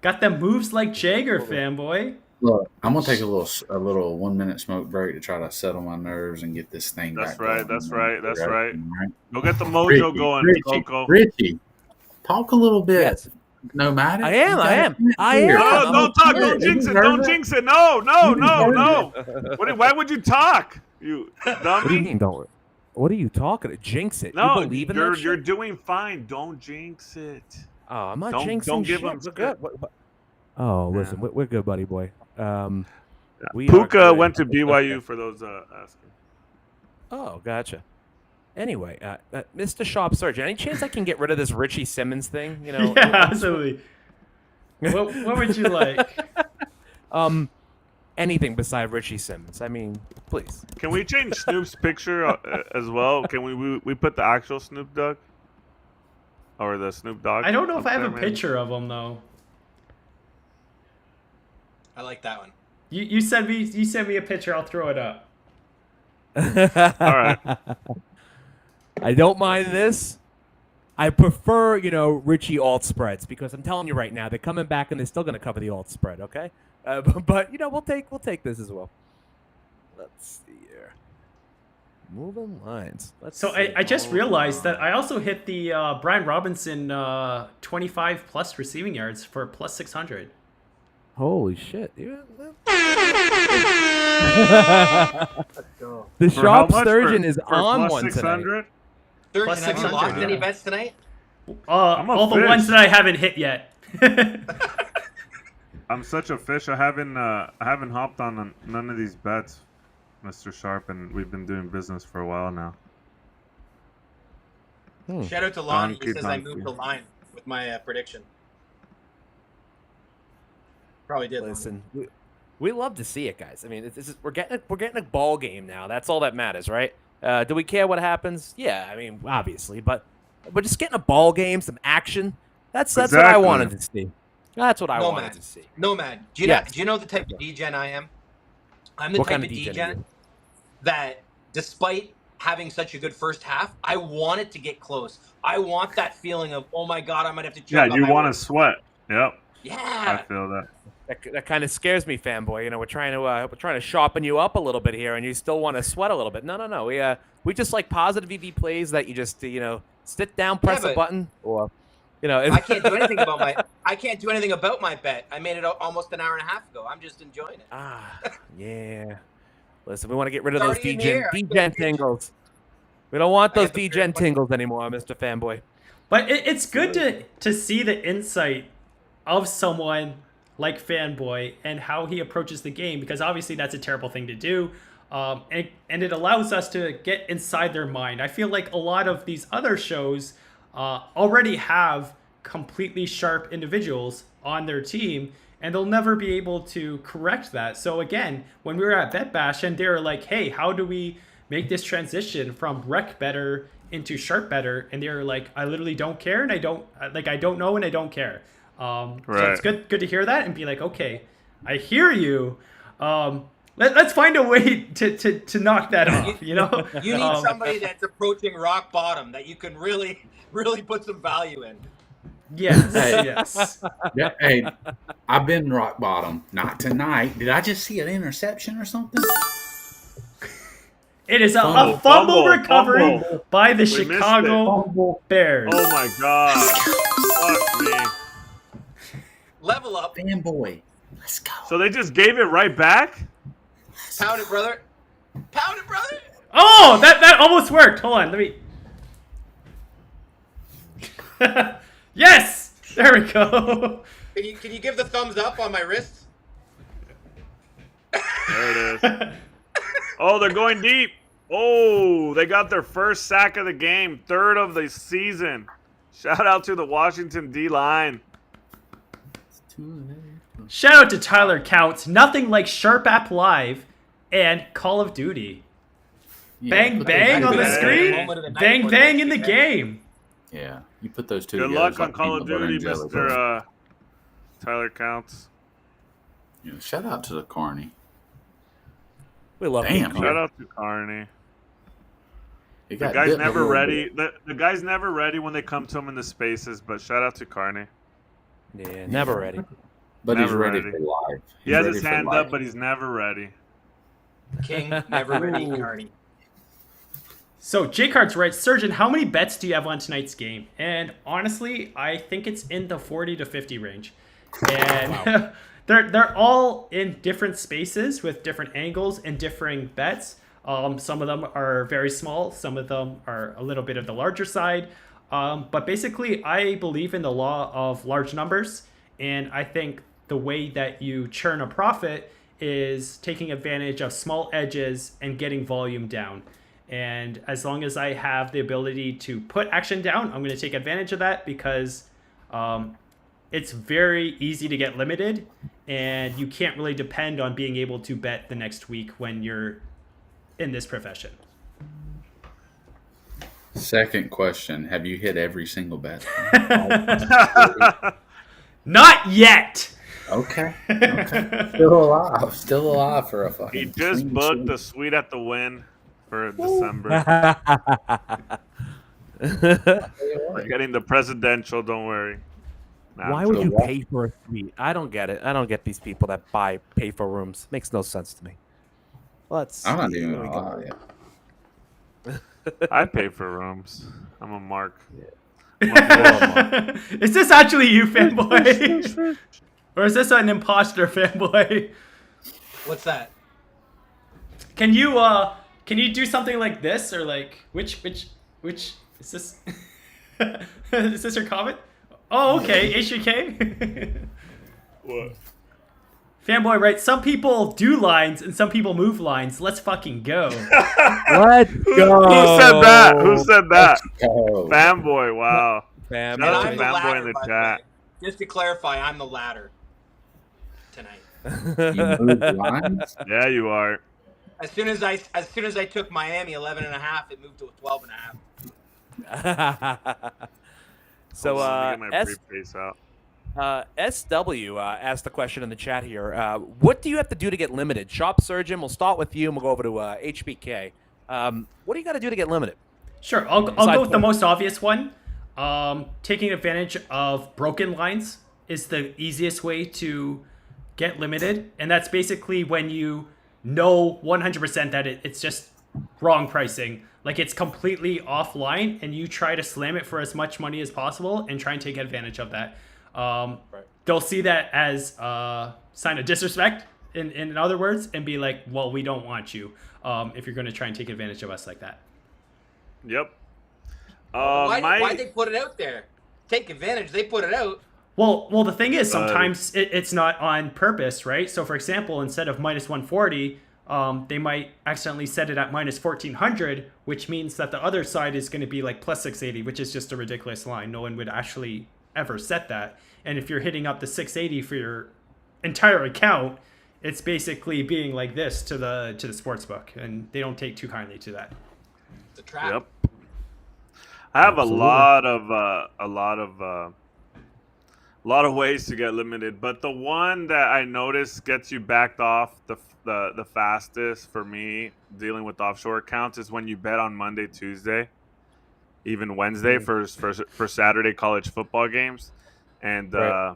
Speaker 1: Got them moves like Jagger, fanboy.
Speaker 3: Look, I'm gonna take a little 1 minute smoke break to try to settle my nerves and get this thing
Speaker 5: That's
Speaker 3: back.
Speaker 5: right.
Speaker 3: going.
Speaker 5: That's right. That's right.
Speaker 3: Right?
Speaker 5: Go get the mojo going, Coco.
Speaker 3: Richie, talk a little bit.
Speaker 9: Yes.
Speaker 3: Nomadic.
Speaker 9: I am.
Speaker 5: No, don't talk. Don't jinx it. Don't jinx it. No. Why would you talk? You dummy.
Speaker 6: What do you mean, don't? What are you talking to? Jinx it.
Speaker 5: No,
Speaker 6: you believe in that
Speaker 5: you're
Speaker 6: shit?
Speaker 5: doing fine. Don't jinx it.
Speaker 6: Oh, I'm not
Speaker 5: Don't-
Speaker 6: jinxing
Speaker 5: don't give
Speaker 6: shit.
Speaker 5: him
Speaker 6: We're good. Oh, listen, we're good, buddy boy. We are
Speaker 5: Puka
Speaker 6: good.
Speaker 5: went to BYU for those asking.
Speaker 6: Oh, gotcha. Anyway, Mr. Sharp Surgeon, any chance I can get rid of this Richie Simmons thing? You know,
Speaker 1: Yeah, absolutely. What would you like?
Speaker 6: Anything beside Richie Simmons. I mean, please.
Speaker 5: Can we change Snoop's picture as well? Can we put the actual Snoop Dogg or the Snoop Dogg?
Speaker 1: I don't know if
Speaker 5: up
Speaker 1: I have a
Speaker 5: there, maybe?
Speaker 1: picture of him though.
Speaker 2: I like that one.
Speaker 1: You send me a picture. I'll throw it up.
Speaker 6: All
Speaker 5: right.
Speaker 6: I don't mind this. I prefer, Richie alt spreads because I'm telling you right now, they're coming back and they're still going to cover the alt spread, okay? But we'll take this as well. Let's see here. Moving lines.
Speaker 1: So I just realized that I also hit the Brian Robinson 25 plus receiving yards for plus 600.
Speaker 6: Holy shit! Yeah.
Speaker 2: Let's go.
Speaker 6: The
Speaker 5: For
Speaker 6: sharp
Speaker 5: how much?
Speaker 6: sturgeon
Speaker 5: For-
Speaker 6: is
Speaker 5: for
Speaker 6: on
Speaker 5: plus
Speaker 6: one tonight.
Speaker 5: 600?
Speaker 2: Sturgeon,
Speaker 1: Plus
Speaker 2: have you
Speaker 1: 600,
Speaker 2: lost any
Speaker 1: yeah.
Speaker 2: bets tonight?
Speaker 5: I'm a
Speaker 1: All the
Speaker 5: fish.
Speaker 1: ones that I haven't hit yet.
Speaker 5: I'm such a fish. I haven't hopped on none of these bets, Mr. Sharp, and we've been doing business for a while now.
Speaker 2: Shout out to Lonnie. He
Speaker 5: Donkey,
Speaker 2: says I
Speaker 5: donkey.
Speaker 2: moved the line with my prediction. Probably did. Lonnie.
Speaker 6: Listen, we love to see it, guys. I mean, we're getting a ball game now. That's all that matters, right? Do we care what happens? Yeah, I mean, obviously, but we're just getting a ball game, some action. That's what I
Speaker 5: Exactly.
Speaker 6: wanted to see. That's what I
Speaker 2: No,
Speaker 6: wanted
Speaker 2: man.
Speaker 6: to see.
Speaker 2: Nomad. Do you know the type of degen I am? I'm the
Speaker 6: What
Speaker 2: type
Speaker 6: kind
Speaker 2: of
Speaker 6: of degen are
Speaker 2: degen
Speaker 6: you?
Speaker 2: that, despite having such a good first half, I want it to get close. I want that feeling of, oh my god, I might have to
Speaker 5: Yeah,
Speaker 2: choke on
Speaker 5: you
Speaker 2: my
Speaker 5: want to
Speaker 2: words.
Speaker 5: sweat. Yep, I
Speaker 2: Yeah.
Speaker 5: feel that.
Speaker 6: That kind of scares me, fanboy. We're trying to sharpen you up a little bit here, and you still want to sweat a little bit. No. We just like positive EV plays that you just sit down, press a
Speaker 2: but-
Speaker 6: button, or
Speaker 2: I can't do anything about my bet. I made it almost an hour and a half ago. I'm just enjoying it.
Speaker 6: yeah. Listen, we want to get rid of
Speaker 2: It's
Speaker 6: those
Speaker 2: already in the air.
Speaker 6: degen tingles. We don't want
Speaker 2: I
Speaker 6: those
Speaker 2: have to
Speaker 6: degen
Speaker 2: figure-
Speaker 6: tingles anymore, Mr. Fanboy.
Speaker 1: But it's good to see the insight of someone like Fanboy and how he approaches the game, because obviously that's a terrible thing to do. And it allows us to get inside their mind. I feel like a lot of these other shows already have completely sharp individuals on their team, and they'll never be able to correct that. So again, when we were at Bet Bash and they were like, hey, how do we make this transition from rec better into sharp better? And they were like, I literally don't care, and I don't know, and I don't care. So it's good to hear that and be like, okay, I hear you. Let's find a way to knock that off. You know,
Speaker 2: you need somebody that's approaching rock bottom that you can really put some value in.
Speaker 1: Yes, yes.
Speaker 3: Yeah, hey, I've been rock bottom. Not tonight. Did I just see an interception or something?
Speaker 1: It is a fumble recovery by the Chicago Bears.
Speaker 5: Oh my God! Fuck me.
Speaker 2: Level up.
Speaker 3: Fanboy. Let's go.
Speaker 5: So they just gave it right back?
Speaker 2: Pound it, brother. Pound it, brother.
Speaker 1: Oh, that almost worked. Hold on, let me. Yes, there we go.
Speaker 2: Can you give the thumbs up on my wrist?
Speaker 5: There it is. Oh, they're going deep. Oh, they got their first sack of the game, third of the season. Shout out to the Washington D-line.
Speaker 1: Shout out to Tyler Counts. Nothing like Sharp App Live and Call of Duty.
Speaker 3: Yeah,
Speaker 1: Bang bang on the
Speaker 5: bang.
Speaker 1: screen. Bang bang in the game.
Speaker 3: Yeah, you put those two
Speaker 5: Good
Speaker 3: together.
Speaker 5: luck on Call of Duty, Mr. Tyler Counts.
Speaker 3: Yeah, shout out to the Carney.
Speaker 9: We love
Speaker 3: Damn,
Speaker 9: him.
Speaker 5: Shout out to Carney.
Speaker 3: He
Speaker 5: The
Speaker 3: got
Speaker 5: guy's
Speaker 3: bit a
Speaker 5: never
Speaker 3: little
Speaker 5: ready.
Speaker 3: bit.
Speaker 5: The guy's never ready when they come to him in the spaces, but shout out to Carney.
Speaker 9: Yeah, never ready.
Speaker 3: But he's
Speaker 5: Never
Speaker 3: ready
Speaker 5: ready.
Speaker 3: for life.
Speaker 5: He
Speaker 3: He's
Speaker 5: has
Speaker 3: ready
Speaker 5: his
Speaker 3: for
Speaker 5: hand
Speaker 3: life.
Speaker 5: up, but he's never ready.
Speaker 2: King, never ready, Carney.
Speaker 1: So J-Card's right. Surgeon, how many bets do you have on tonight's game? And honestly, I think it's in the 40 to 50 range. And they're all in different spaces with different angles and differing bets. Some of them are very small. Some of them are a little bit of the larger side. But basically, I believe in the law of large numbers. And I think the way that you churn a profit is taking advantage of small edges and getting volume down. And as long as I have the ability to put action down, I'm going to take advantage of that, because it's very easy to get limited, and you can't really depend on being able to bet the next week when you're in this profession.
Speaker 3: Second question: have you hit every single bet?
Speaker 1: Not yet.
Speaker 3: Okay. Still alive for a fucking.
Speaker 5: He just
Speaker 3: clean
Speaker 5: booked
Speaker 3: sweep.
Speaker 5: the Suite at the Win for December. We're getting the presidential. Don't worry. Nah,
Speaker 9: Why
Speaker 5: I'm
Speaker 9: would you
Speaker 3: joking.
Speaker 9: pay for a suite? I don't get it. I don't get these people that pay for rooms. Makes no sense to me. Let's.
Speaker 3: I'm not even
Speaker 9: here we
Speaker 3: gonna
Speaker 9: go.
Speaker 3: lie. Yeah.
Speaker 5: I pay for rooms. I'm a mark.
Speaker 1: Is this actually you, Fanboy? Or is this an imposter, Fanboy?
Speaker 2: What's that?
Speaker 1: Can you do something like this, or like which is this? Is this your comment? Oh, okay, HJK.
Speaker 5: What?
Speaker 1: Fanboy, right? Some people do lines and some people move lines. Let's fucking go.
Speaker 9: Let's
Speaker 5: Who
Speaker 9: go.
Speaker 5: said that? Who said that?
Speaker 3: Oh,
Speaker 5: Fanboy. Wow.
Speaker 9: Fam.
Speaker 5: Shout out to
Speaker 2: I'm the
Speaker 5: Fanboy
Speaker 2: ladder,
Speaker 5: in the
Speaker 2: by the
Speaker 5: chat.
Speaker 2: way. Just to clarify, I'm the ladder tonight.
Speaker 3: you moved lines?
Speaker 5: Yeah, you are.
Speaker 2: As soon as I took Miami 11.5, it moved to 12.5.
Speaker 9: So,
Speaker 5: Hold on, let me get my briefcase out.
Speaker 9: SW asked the question in the chat here. What do you have to do to get limited? Shop Surgeon, we'll start with you and we'll go over to HBK. What do you got to do to get limited?
Speaker 1: Sure, I'll go with the most obvious one. Taking advantage of broken lines is the easiest way to get limited, and that's basically when you know 100% that it's just wrong pricing. Like, it's completely offline, and you try to slam it for as much money as possible and try and take advantage of that. They'll see that as a sign of disrespect, in other words, and be like, well, we don't want you if you're going to try and take advantage of us like that.
Speaker 5: Yep.
Speaker 2: Why'd they put it out there? Take advantage. They put it out.
Speaker 1: Well, the thing is, sometimes it's not on purpose, right? So, for example, instead of minus 140, they might accidentally set it at minus 1400, which means that the other side is going to be like plus 680, which is just a ridiculous line. No one would actually ever set that. And if you're hitting up the 680 for your entire account, it's basically being like this to the sports book, and they don't take too kindly to that.
Speaker 2: It's a trap.
Speaker 5: Yep. I have
Speaker 9: Absolutely.
Speaker 5: a lot of ways to get limited, but the one that I noticed gets you backed off the fastest for me dealing with offshore accounts is when you bet on Monday, Tuesday, even Wednesday for Saturday college football games, and
Speaker 9: Right.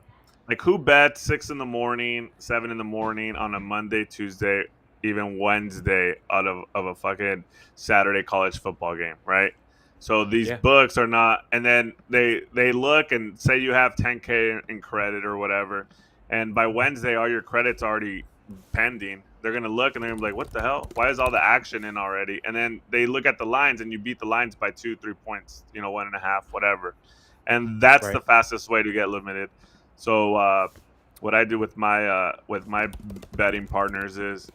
Speaker 5: like who bets 6 in the morning, 7 in the morning on a Monday, Tuesday, even Wednesday out of a fucking Saturday college football game, right? So these
Speaker 9: Yeah.
Speaker 5: books are not, and then they look and say you have 10K in credit or whatever, and by Wednesday all your credits already pending. They're gonna look and they're gonna be like, "What the hell? Why is all the action in already?" And then they look at the lines and you beat the lines by 2-3 points, 1.5, whatever, and that's
Speaker 9: Right.
Speaker 5: the fastest way to get limited. So what I do with my betting partners is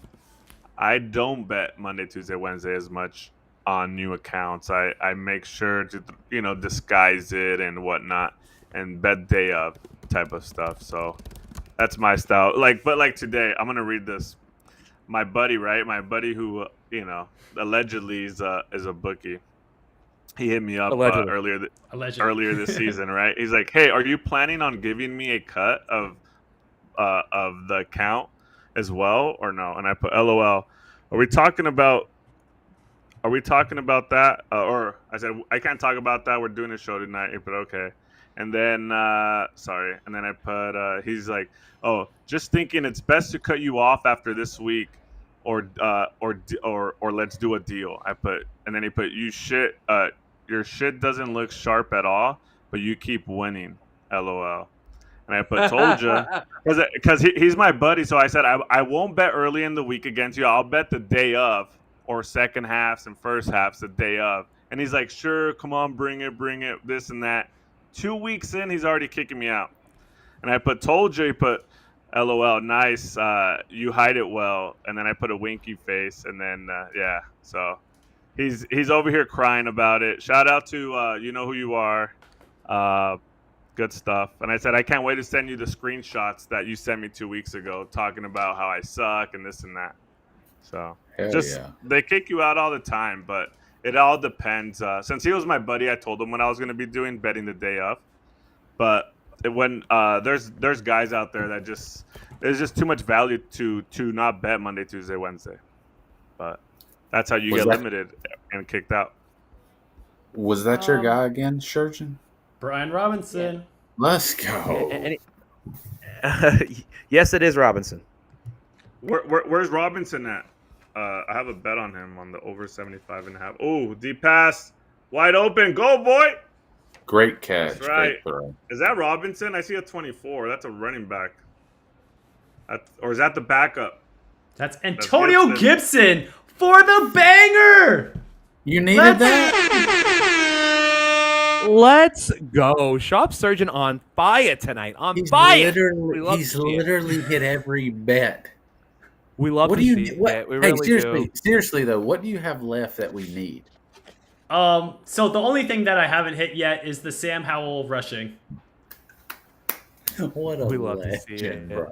Speaker 5: I don't bet Monday, Tuesday, Wednesday as much on new accounts. I make sure to disguise it and whatnot and bet day of type of stuff. So that's my style. But today, I'm gonna read this. My buddy, right? My buddy who allegedly is a bookie. He hit me up
Speaker 9: Allegedly.
Speaker 1: Allegedly.
Speaker 5: earlier this season, right? He's like, "Hey, are you planning on giving me a cut of the account as well, or no?" And I put, "LOL." Are we talking about that? Or I said, "I can't talk about that. We're doing a show tonight." But okay. And then sorry. And then I put he's like, "Oh, just thinking it's best to cut you off after this week, or let's do a deal." I put, and then he put, your shit doesn't look sharp at all, but you keep winning. LOL. And I put, "Told you," because he's my buddy. So I said, I won't bet early in the week against you. I'll bet the day of, or second halves and first halves the day of. And he's like, "Sure, come on, bring it, this and that." 2 weeks in, he's already kicking me out. And I put, "Told you." He put, "LOL, nice. You hide it well." And then I put a winky face. And then yeah, so he's over here crying about it. Shout out to you know who you are. Good stuff. And I said, I can't wait to send you the screenshots that you sent me 2 weeks ago talking about how I suck and this and that. So they kick you out all the time, but it all depends. Since he was my buddy, I told him what I was going to be doing, betting the day of. But when there's guys out there that there's just too much value to not bet Monday, Tuesday, Wednesday. But that's how you get limited and kicked out.
Speaker 3: Was that your guy again, Shurgeon?
Speaker 1: Brian Robinson.
Speaker 3: Yeah. Let's go.
Speaker 9: Yes, it is Robinson.
Speaker 5: Where's Robinson at? I have a bet on him on the over 75.5. Oh, deep pass, wide open, go boy!
Speaker 3: Great catch.
Speaker 5: That's right.
Speaker 3: Great throw.
Speaker 5: Is that Robinson? I see a 24. That's a running back. Or is that the backup?
Speaker 1: That's Antonio Gibson for the banger.
Speaker 3: You needed that?
Speaker 9: Let's go. Sharp Surgeon on fire tonight.
Speaker 3: He's
Speaker 9: fire.
Speaker 3: literally hit every bet.
Speaker 9: We love
Speaker 3: what
Speaker 9: to
Speaker 3: do you
Speaker 9: see
Speaker 3: what,
Speaker 9: it. We
Speaker 3: hey,
Speaker 9: really
Speaker 3: seriously though, what do you have left that we need?
Speaker 1: So the only thing that I haven't hit yet is the Sam Howell rushing.
Speaker 3: What a
Speaker 9: We love to
Speaker 3: legend,
Speaker 9: see it.
Speaker 3: bro.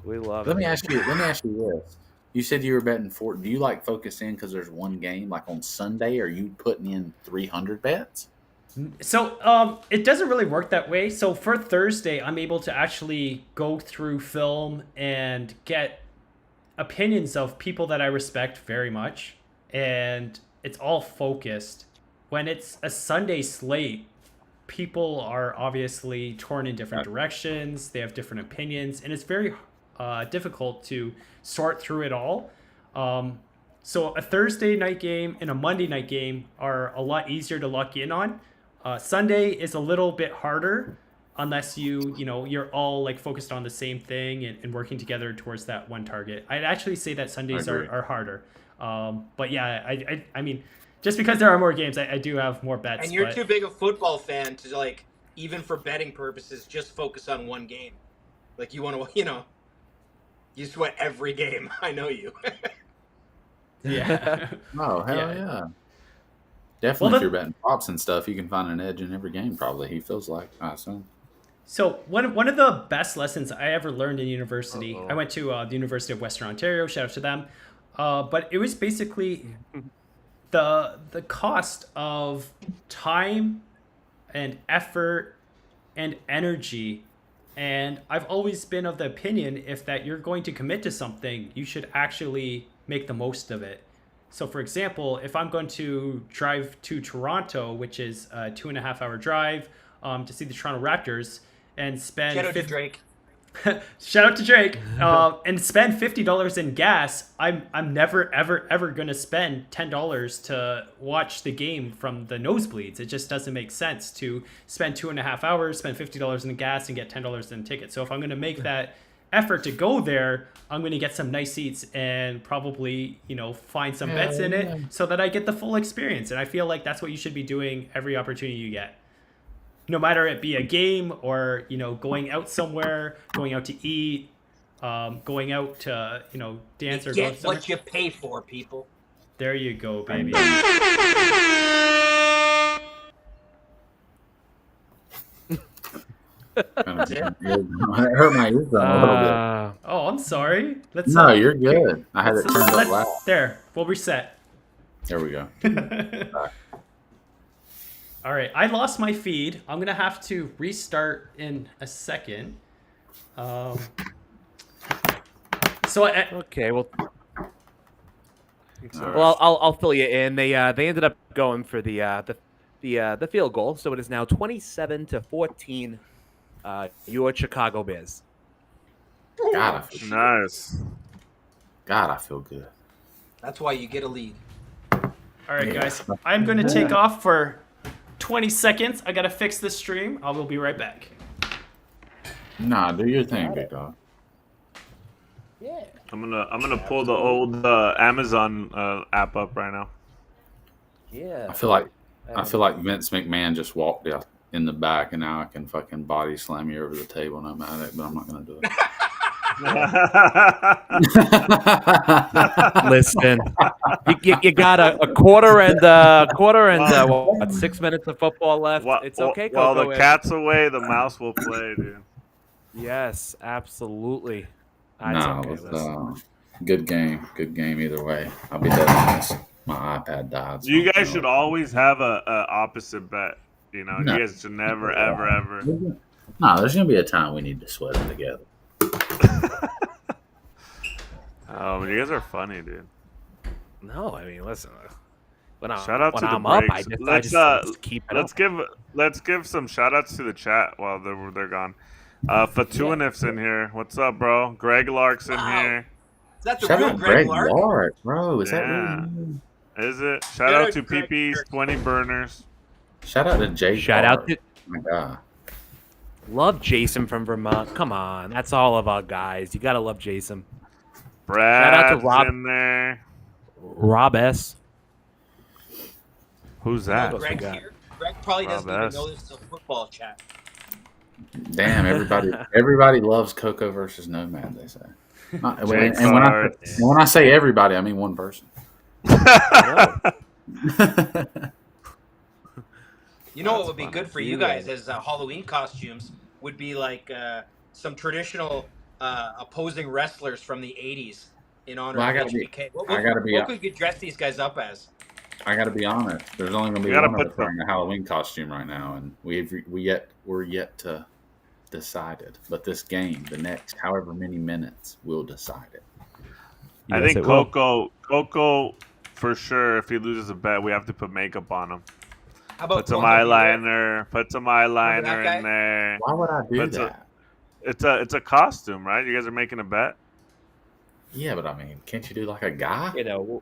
Speaker 9: We love
Speaker 3: Let
Speaker 9: it.
Speaker 3: me ask you this. You said you were betting do you focus in because there's one game like on Sunday? Are you putting in 300 bets?
Speaker 1: So it doesn't really work that way. So for Thursday, I'm able to actually go through film and get opinions of people that I respect very much, and it's all focused. When it's a Sunday slate, people are obviously torn in different directions. They have different opinions, and it's very difficult to sort through it all. So a Thursday night game and a Monday night game are a lot easier to lock in on. Sunday is a little bit harder unless you're all focused on the same thing and working together towards that one target. I'd actually say that Sundays are harder. But yeah, I mean, just because there are more games, I do have more bets.
Speaker 2: And you're too big a football fan to even for betting purposes, just focus on one game. Like you want to, you know, you sweat every game. I know you.
Speaker 1: Yeah.
Speaker 3: Oh, hell yeah. Definitely, if you're betting props and stuff, you can find an edge in every game, probably, he feels like, I assume.
Speaker 1: So one of the best lessons I ever learned in university, I went to the University of Western Ontario, shout out to them, but it was basically the cost of time and effort and energy. And I've always been of the opinion, if that you're going to commit to something, you should actually make the most of it. So for example, if I'm going to drive to Toronto, which is a 2.5 hour drive, to see the Toronto Raptors, and spend
Speaker 2: Shout out to Drake.
Speaker 1: shout out to Drake, and spend $50 in gas, I'm never ever gonna spend $10 to watch the game from the nosebleeds. It just doesn't make sense to spend 2.5 hours, spend $50 in gas, and get $10 in tickets. So if I'm gonna make that effort to go there, I'm gonna get some nice seats and probably, you know, find some bets in it so that I get the full experience. And I feel like that's what you should be doing every opportunity you get. No matter it be a game or, you know, going out somewhere, going out to eat, going out to, you know, dance or go
Speaker 2: Get
Speaker 1: somewhere.
Speaker 2: what you pay for, people.
Speaker 1: There you go, baby.
Speaker 3: It hurt my eardrum a little bit.
Speaker 1: Oh, I'm sorry. Let's.
Speaker 3: No, you're good. I had it turned up loud.
Speaker 1: There, we'll reset.
Speaker 3: There we go.
Speaker 1: All right, I lost my feed. I'm gonna have to restart in a second.
Speaker 9: Okay, well, I'll fill you in. They ended up going for the field goal, so it is now 27-14. Your Chicago Bears.
Speaker 3: God,
Speaker 5: Nice.
Speaker 3: God, I feel good.
Speaker 2: That's why you get a lead.
Speaker 1: All right, guys, I'm gonna take off for 20 seconds. I gotta fix this stream. I will be right back.
Speaker 3: Nah, do your thing, big dog.
Speaker 9: Yeah.
Speaker 5: I'm gonna pull the old Amazon app up right now.
Speaker 9: Yeah.
Speaker 3: I feel like Vince McMahon just walked out in the back, and now I can fucking body slam you over the table, and I'm at it, but I'm not gonna do it.
Speaker 9: Listen, you got a quarter and what, 6 minutes of football left. It's okay,
Speaker 5: While
Speaker 9: Coco.
Speaker 5: the cat's away, the mouse will play, dude.
Speaker 9: Yes, absolutely.
Speaker 3: No,
Speaker 9: okay.
Speaker 3: it was, good game either way. I'll be dead honest. My iPad died. So
Speaker 5: You guys should always have a opposite bet. You know,
Speaker 3: No.
Speaker 5: you guys should never, ever.
Speaker 3: No, there's gonna be a time we need to sweat it together.
Speaker 5: Oh, you guys are funny, dude.
Speaker 9: No, I mean, listen. When
Speaker 5: Shout out to the
Speaker 9: I'm up,
Speaker 5: breaks.
Speaker 9: I just keep it up.
Speaker 5: Let's give some shout outs to the chat while they're gone. Fatuinif's in here. What's up, bro? Greg Lark's in here.
Speaker 2: Is that the
Speaker 3: Shout
Speaker 2: real
Speaker 3: out
Speaker 2: Greg
Speaker 3: Greg
Speaker 2: Lark?
Speaker 3: Lark, bro. Is that
Speaker 5: Yeah.
Speaker 3: really?
Speaker 5: Is it? Shout out to PP's 20 burners.
Speaker 3: Shout out to Jay.
Speaker 9: Shout out to
Speaker 3: Oh my God.
Speaker 9: love Jason from Vermont. Come on, that's all of our guys. You gotta love Jason.
Speaker 5: Brad's
Speaker 9: Rob-
Speaker 5: in there.
Speaker 9: Rob S.
Speaker 5: Who's that?
Speaker 9: What else we
Speaker 2: Greg's
Speaker 9: got?
Speaker 2: here. Greg probably doesn't
Speaker 5: Rob
Speaker 2: even
Speaker 5: S.
Speaker 2: know this is a football chat.
Speaker 3: Damn, everybody loves Coco versus Nomad, they say. And when I say everybody, I mean one person.
Speaker 2: You know what would be good for you guys as Halloween costumes would be like some traditional opposing wrestlers from the 80s in honor
Speaker 3: Well, I
Speaker 2: of
Speaker 3: gotta be-
Speaker 2: HBK.
Speaker 3: I
Speaker 2: What could we dress these guys up as?
Speaker 3: I got to be honest. There's only going to be
Speaker 5: gotta
Speaker 3: one of
Speaker 5: put
Speaker 3: us wearing a Halloween costume right now, and we're yet to decide it. But this game, the next however many minutes, will decide it.
Speaker 5: I think Coco, for sure, if he loses a bet, we have to put makeup on him.
Speaker 2: How about
Speaker 5: Put some
Speaker 2: Bundle
Speaker 5: eyeliner. Put some eyeliner
Speaker 2: guy?
Speaker 5: in there.
Speaker 3: Why would I do
Speaker 5: It's
Speaker 3: that?
Speaker 5: It's a costume, right? You guys are making a bet.
Speaker 3: Yeah, but I mean, can't you do like a guy?
Speaker 9: You know,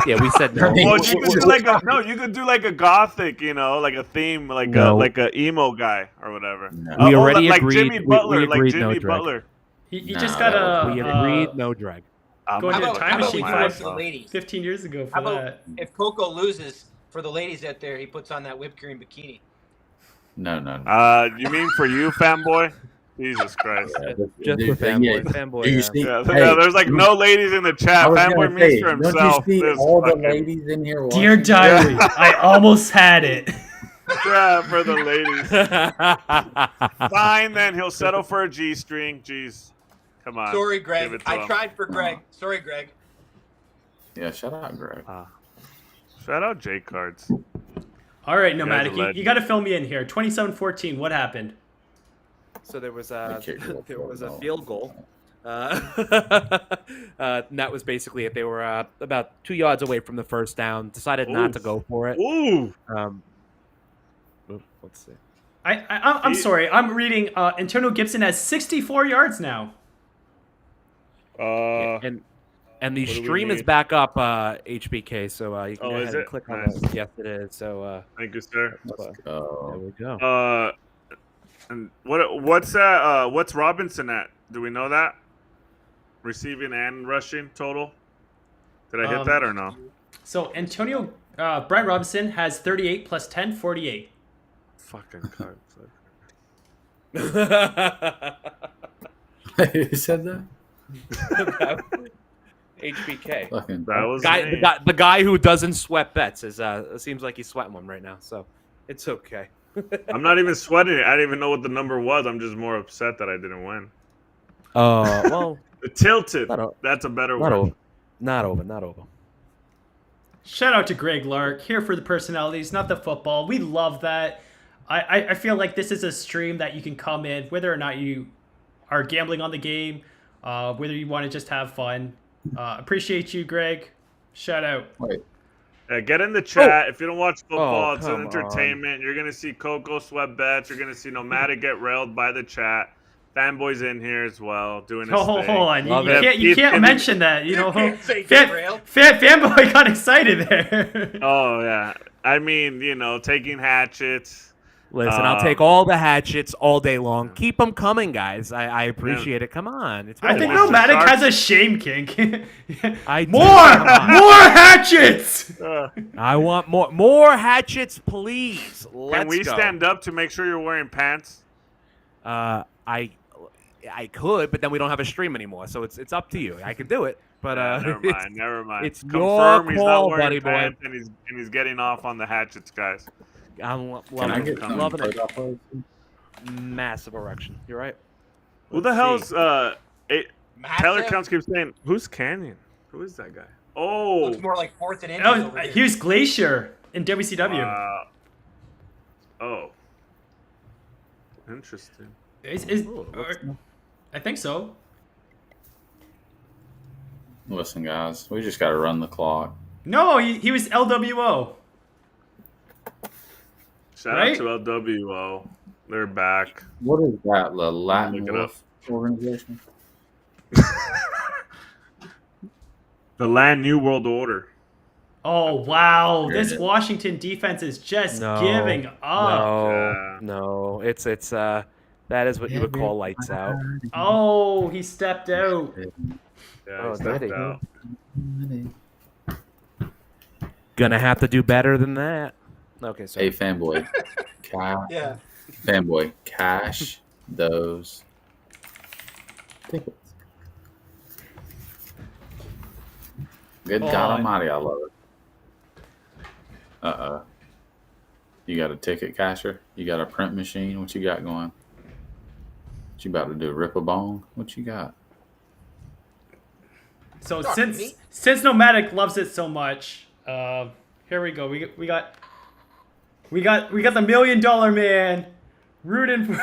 Speaker 9: yeah, we said no.
Speaker 3: Well,
Speaker 5: Well, you could do you could do like a gothic, you know, like a theme, like
Speaker 9: No.
Speaker 5: a emo guy or whatever.
Speaker 3: No.
Speaker 9: We already
Speaker 5: like
Speaker 9: agreed-
Speaker 5: Jimmy
Speaker 9: we
Speaker 5: Butler,
Speaker 9: agreed
Speaker 5: like Jimmy
Speaker 9: no drag.
Speaker 5: Butler.
Speaker 1: You
Speaker 3: Nah,
Speaker 1: just
Speaker 3: that
Speaker 1: gotta.
Speaker 9: We agreed, no drag.
Speaker 1: Go into
Speaker 2: How
Speaker 1: a
Speaker 2: about,
Speaker 1: time
Speaker 2: how about
Speaker 1: machine
Speaker 2: we
Speaker 1: for
Speaker 2: do it for the ladies?
Speaker 1: 15 years ago for
Speaker 2: How about
Speaker 1: that.
Speaker 2: if Coco loses, for the ladies out there, he puts on that whipped cream bikini.
Speaker 3: No.
Speaker 5: You mean for you, fanboy? Jesus Christ.
Speaker 9: Just for fanboy. Fanboy.
Speaker 3: Do you
Speaker 9: Yeah.
Speaker 3: see?
Speaker 5: Yeah,
Speaker 3: Hey,
Speaker 5: there's like no ladies in the chat.
Speaker 3: I was
Speaker 5: Fanboy
Speaker 3: gonna
Speaker 5: means
Speaker 3: say,
Speaker 5: for himself.
Speaker 3: don't you see
Speaker 5: This
Speaker 3: all the
Speaker 5: fucking-
Speaker 3: ladies in here watching?
Speaker 1: Dear diary, I almost had it.
Speaker 5: Yeah, for the ladies. Fine, then he'll settle for a G-string. Jeez, come on.
Speaker 2: Sorry,
Speaker 5: Give
Speaker 2: Greg.
Speaker 5: it to
Speaker 2: I
Speaker 5: him.
Speaker 2: tried for Greg. Sorry, Greg.
Speaker 3: Yeah, shut up, Greg.
Speaker 5: Shout out J Cards.
Speaker 1: All right,
Speaker 5: guys
Speaker 1: Nomadic,
Speaker 5: are
Speaker 1: you
Speaker 5: legends.
Speaker 1: got to fill me in here. 27-14, what happened?
Speaker 9: So there was
Speaker 3: They kicked the
Speaker 9: there was a
Speaker 3: ball.
Speaker 9: field goal. And that was basically it. They were about 2 yards away from the first down. Decided not to
Speaker 5: Oof.
Speaker 9: go for it.
Speaker 5: Ooh.
Speaker 9: Let's see.
Speaker 1: I'm sorry. I'm reading Antonio Gibson has 64 yards now.
Speaker 9: And the
Speaker 5: what do we
Speaker 9: stream is
Speaker 5: need?
Speaker 9: back up, HBK. So you can
Speaker 5: Oh,
Speaker 9: go
Speaker 5: is
Speaker 9: ahead and
Speaker 5: it?
Speaker 9: click on
Speaker 5: Nice.
Speaker 9: it. Yes, it is. So
Speaker 5: Thank you, sir.
Speaker 9: there
Speaker 3: Oh,
Speaker 9: we go.
Speaker 5: And what's that? What's Robinson at? Do we know that? Receiving and rushing total. Did I hit that or no?
Speaker 1: So Antonio, Brian Robinson has 38 plus 10, 48.
Speaker 5: Fucking cards.
Speaker 3: who said that?
Speaker 9: HBK.
Speaker 3: Fucking
Speaker 5: That was me.
Speaker 9: The guy who doesn't sweat bets is it seems like he's sweating one right now, so it's okay.
Speaker 5: I'm not even sweating it. I didn't even know what the number was. I'm just more upset that I didn't win.
Speaker 9: Well,
Speaker 5: Tilted.
Speaker 9: Not o-
Speaker 5: That's a better
Speaker 9: not
Speaker 5: word.
Speaker 9: over, not over.
Speaker 1: Shout out to Greg Lark, here for the personalities, not the football. We love that. I feel like this is a stream that you can come in, whether or not you are gambling on the game, whether you want to just have fun. Appreciate you, Greg. Shout out.
Speaker 3: Wait,
Speaker 5: Yeah, get in the chat. If you don't watch football,
Speaker 9: Oh,
Speaker 5: it's an
Speaker 9: come
Speaker 5: entertainment. You're gonna see Coco sweat bets. You're gonna see Nomadic get railed by the chat. Fanboy's in here as well, doing his
Speaker 1: Hold
Speaker 5: thing.
Speaker 1: on.
Speaker 9: Love
Speaker 1: You
Speaker 9: it.
Speaker 1: can't, you can't
Speaker 5: It-
Speaker 1: mention that. You know,
Speaker 2: can't say get railed.
Speaker 1: Fanboy got excited there.
Speaker 5: Oh yeah, I mean, taking hatchets.
Speaker 9: Listen, I'll take all the hatchets all day long. Keep them coming, guys. I appreciate it. Come on, it's
Speaker 1: I
Speaker 9: been a
Speaker 1: think
Speaker 9: while.
Speaker 1: Nomadic
Speaker 5: Sharp.
Speaker 1: has a shame kink.
Speaker 9: I do.
Speaker 1: more
Speaker 9: Come
Speaker 1: hatchets.
Speaker 9: on. I want more hatchets, please. Let's
Speaker 5: Can we
Speaker 9: go.
Speaker 5: stand up to make sure you're wearing pants?
Speaker 9: I could, but then we don't have a stream anymore, so it's up to you. I can do it, but
Speaker 5: Never mind.
Speaker 9: it's your
Speaker 5: Confirm he's not
Speaker 9: call,
Speaker 5: wearing
Speaker 9: buddy boy.
Speaker 5: pants and he's getting off on the hatchets, guys.
Speaker 9: I'm
Speaker 3: can I get some
Speaker 9: loving it.
Speaker 3: play-by-play?
Speaker 9: Massive erection. You're right.
Speaker 5: Who the
Speaker 9: Let's
Speaker 5: hell's
Speaker 9: see.
Speaker 5: Tyler
Speaker 2: Massive?
Speaker 5: Counts keeps saying, who's Canyon? Who is that guy? Oh,
Speaker 2: Looks more like fourth and inches
Speaker 1: Oh,
Speaker 2: over here.
Speaker 1: here's Glacier in WCW.
Speaker 5: Oh, interesting.
Speaker 1: I think so.
Speaker 3: Listen, guys, we just got to run the clock.
Speaker 1: No, he was LWO.
Speaker 5: Shout
Speaker 1: Right?
Speaker 5: out to LWO. They're back.
Speaker 3: What is that? The Latin
Speaker 5: Look it up.
Speaker 3: Wolf organization?
Speaker 5: The Land New World Order.
Speaker 1: Oh wow,
Speaker 3: Heard
Speaker 1: this
Speaker 3: it.
Speaker 1: Washington defense is just
Speaker 9: No,
Speaker 1: giving up.
Speaker 5: Yeah.
Speaker 9: No. It's that is what you would call lights out.
Speaker 1: Oh, he stepped out.
Speaker 5: Yeah,
Speaker 9: Oh,
Speaker 5: he stepped
Speaker 9: did he?
Speaker 5: out.
Speaker 9: Gonna have to do better than that. Okay, so
Speaker 3: Hey, fanboy.
Speaker 2: Yeah.
Speaker 3: Fanboy, cash those tickets. Good
Speaker 1: Oh,
Speaker 3: God Almighty, I love it. You got a ticket casher? You got a print machine? What you got going? What you about to do? Rip a bong? What you got?
Speaker 1: So
Speaker 2: Talk to me.
Speaker 1: since Nomadic loves it so much, here we go. We got the $1 million man rooting for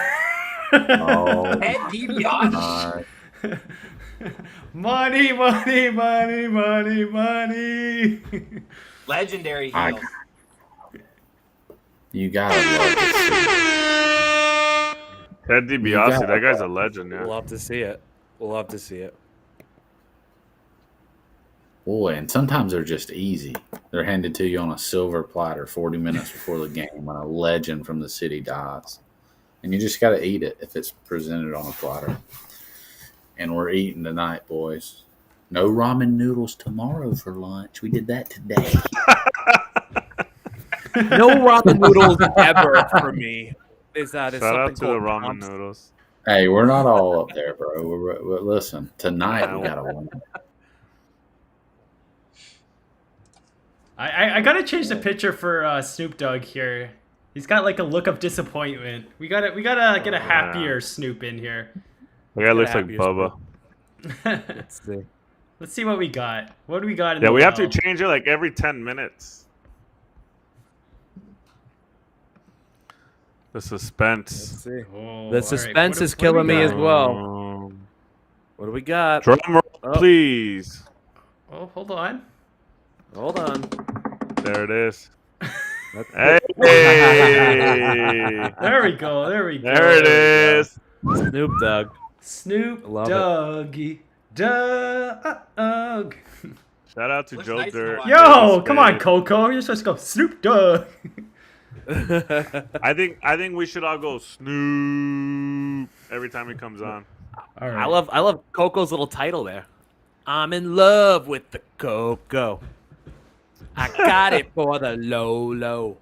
Speaker 3: Oh,
Speaker 2: Ed DiBiase.
Speaker 3: my.
Speaker 1: money, money, money, money, money.
Speaker 2: Legendary heel.
Speaker 3: I- You gotta love to see.
Speaker 5: Ted DiBiase,
Speaker 3: got
Speaker 5: that
Speaker 3: it.
Speaker 5: guy's a legend, yeah.
Speaker 9: love to see it. Love to see it.
Speaker 3: Boy, and sometimes they're just easy. They're handed to you on a silver platter 40 minutes before the game when a legend from the city dies. And you just got to eat it if it's presented on a platter. And we're eating tonight, boys. No ramen noodles tomorrow for lunch. We did that today.
Speaker 9: No ramen noodles ever for me.
Speaker 6: there's
Speaker 5: Shout
Speaker 6: something
Speaker 5: out to the
Speaker 6: called
Speaker 5: ramen
Speaker 6: comps.
Speaker 5: noodles.
Speaker 3: Hey, we're not all up there, bro. Listen, tonight we gotta win.
Speaker 1: I gotta change the picture for Snoop Dogg here. He's got like a look of disappointment. We gotta get a happier Snoop in here.
Speaker 5: The guy looks like
Speaker 6: happiest
Speaker 5: Bubba.
Speaker 6: Let's see.
Speaker 1: Let's see what we got. What do we got in
Speaker 5: Yeah,
Speaker 1: the
Speaker 5: we have to
Speaker 1: well?
Speaker 5: change it like every 10 minutes. The suspense.
Speaker 6: Let's see.
Speaker 1: Oh, all
Speaker 6: The
Speaker 1: right.
Speaker 6: suspense
Speaker 1: What
Speaker 6: is
Speaker 1: do we
Speaker 6: killing me
Speaker 1: got?
Speaker 6: as well. What do we got?
Speaker 5: Drum roll,
Speaker 6: Oh.
Speaker 5: please.
Speaker 1: Oh, hold on.
Speaker 6: Hold on.
Speaker 5: There it is.
Speaker 6: That's-
Speaker 5: Hey!
Speaker 1: There we go. There we go.
Speaker 5: There it is.
Speaker 6: Snoop Dogg.
Speaker 1: Snoop
Speaker 6: Love it.
Speaker 1: Doggy Dogg.
Speaker 5: Shout out to
Speaker 2: Looks
Speaker 5: Joe
Speaker 2: nice in the
Speaker 5: Dirt.
Speaker 2: watch.
Speaker 1: Yo, come on,
Speaker 5: Spade.
Speaker 1: Coco. You're supposed to go Snoop Dogg.
Speaker 5: I think we should all go Snoop every time he comes on.
Speaker 1: All right.
Speaker 6: I love Coco's little title there. I'm in love with the Coco. I got it for the low.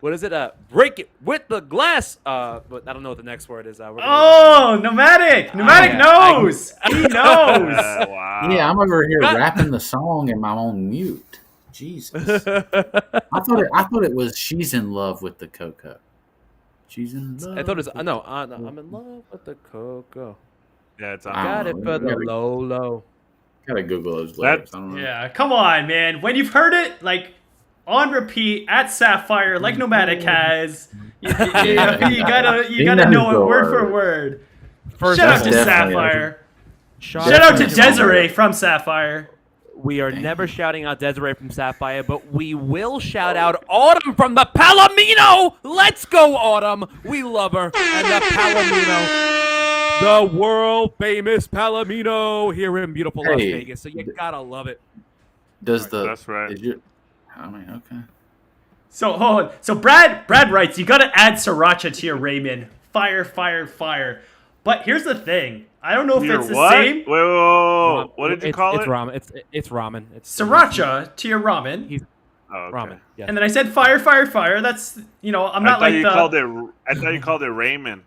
Speaker 6: What is it? Break it with the glass. But I don't know what the next word is.
Speaker 1: Oh, pneumatic. Pneumatic
Speaker 6: yeah.
Speaker 1: knows. He knows.
Speaker 5: Wow.
Speaker 3: Yeah, I'm over here
Speaker 6: God.
Speaker 3: rapping the song and I'm on mute. Jesus. I thought it was she's in love with the Coco. She's in love.
Speaker 6: I thought it was no. I'm in love with the Coco.
Speaker 5: Yeah, it's
Speaker 3: I
Speaker 5: on.
Speaker 6: Got it
Speaker 3: don't
Speaker 6: for
Speaker 3: know.
Speaker 6: the low.
Speaker 3: Gotta Google those lyrics. I don't know.
Speaker 1: Yeah, come on, man. When you've heard it, like, on repeat at Sapphire, like Pneumatic has, you gotta know it word for word.
Speaker 6: First
Speaker 1: Shout
Speaker 6: of
Speaker 1: out to
Speaker 6: all,
Speaker 3: definitely
Speaker 1: Sapphire.
Speaker 6: Shout
Speaker 1: Shout out to
Speaker 3: Definitely.
Speaker 1: Desiree from Sapphire.
Speaker 6: We are never shouting out Desiree from Sapphire, but we will shout out Autumn from the Palomino. Let's go, Autumn. We love her. And the Palomino, the world famous Palomino here in beautiful Las
Speaker 3: Hey.
Speaker 6: Vegas. So you gotta love it.
Speaker 3: Does the
Speaker 5: That's right.
Speaker 3: Is your, I mean, okay.
Speaker 1: So hold on. So Brad writes, you gotta add sriracha to your ramen. Fire, fire, fire. But here's the thing. I don't know if
Speaker 5: Your
Speaker 1: it's the
Speaker 5: what?
Speaker 1: same.
Speaker 5: Whoa. What did you call
Speaker 6: it's
Speaker 5: it?
Speaker 6: Ramen. It's ramen. It's
Speaker 1: Sriracha to your ramen.
Speaker 5: Oh, okay.
Speaker 6: ramen. Yeah.
Speaker 1: And then I said fire, fire, fire. That's, I'm
Speaker 5: I
Speaker 1: not
Speaker 5: thought
Speaker 1: like
Speaker 5: you
Speaker 1: the
Speaker 5: called it. I thought you called it Raymond.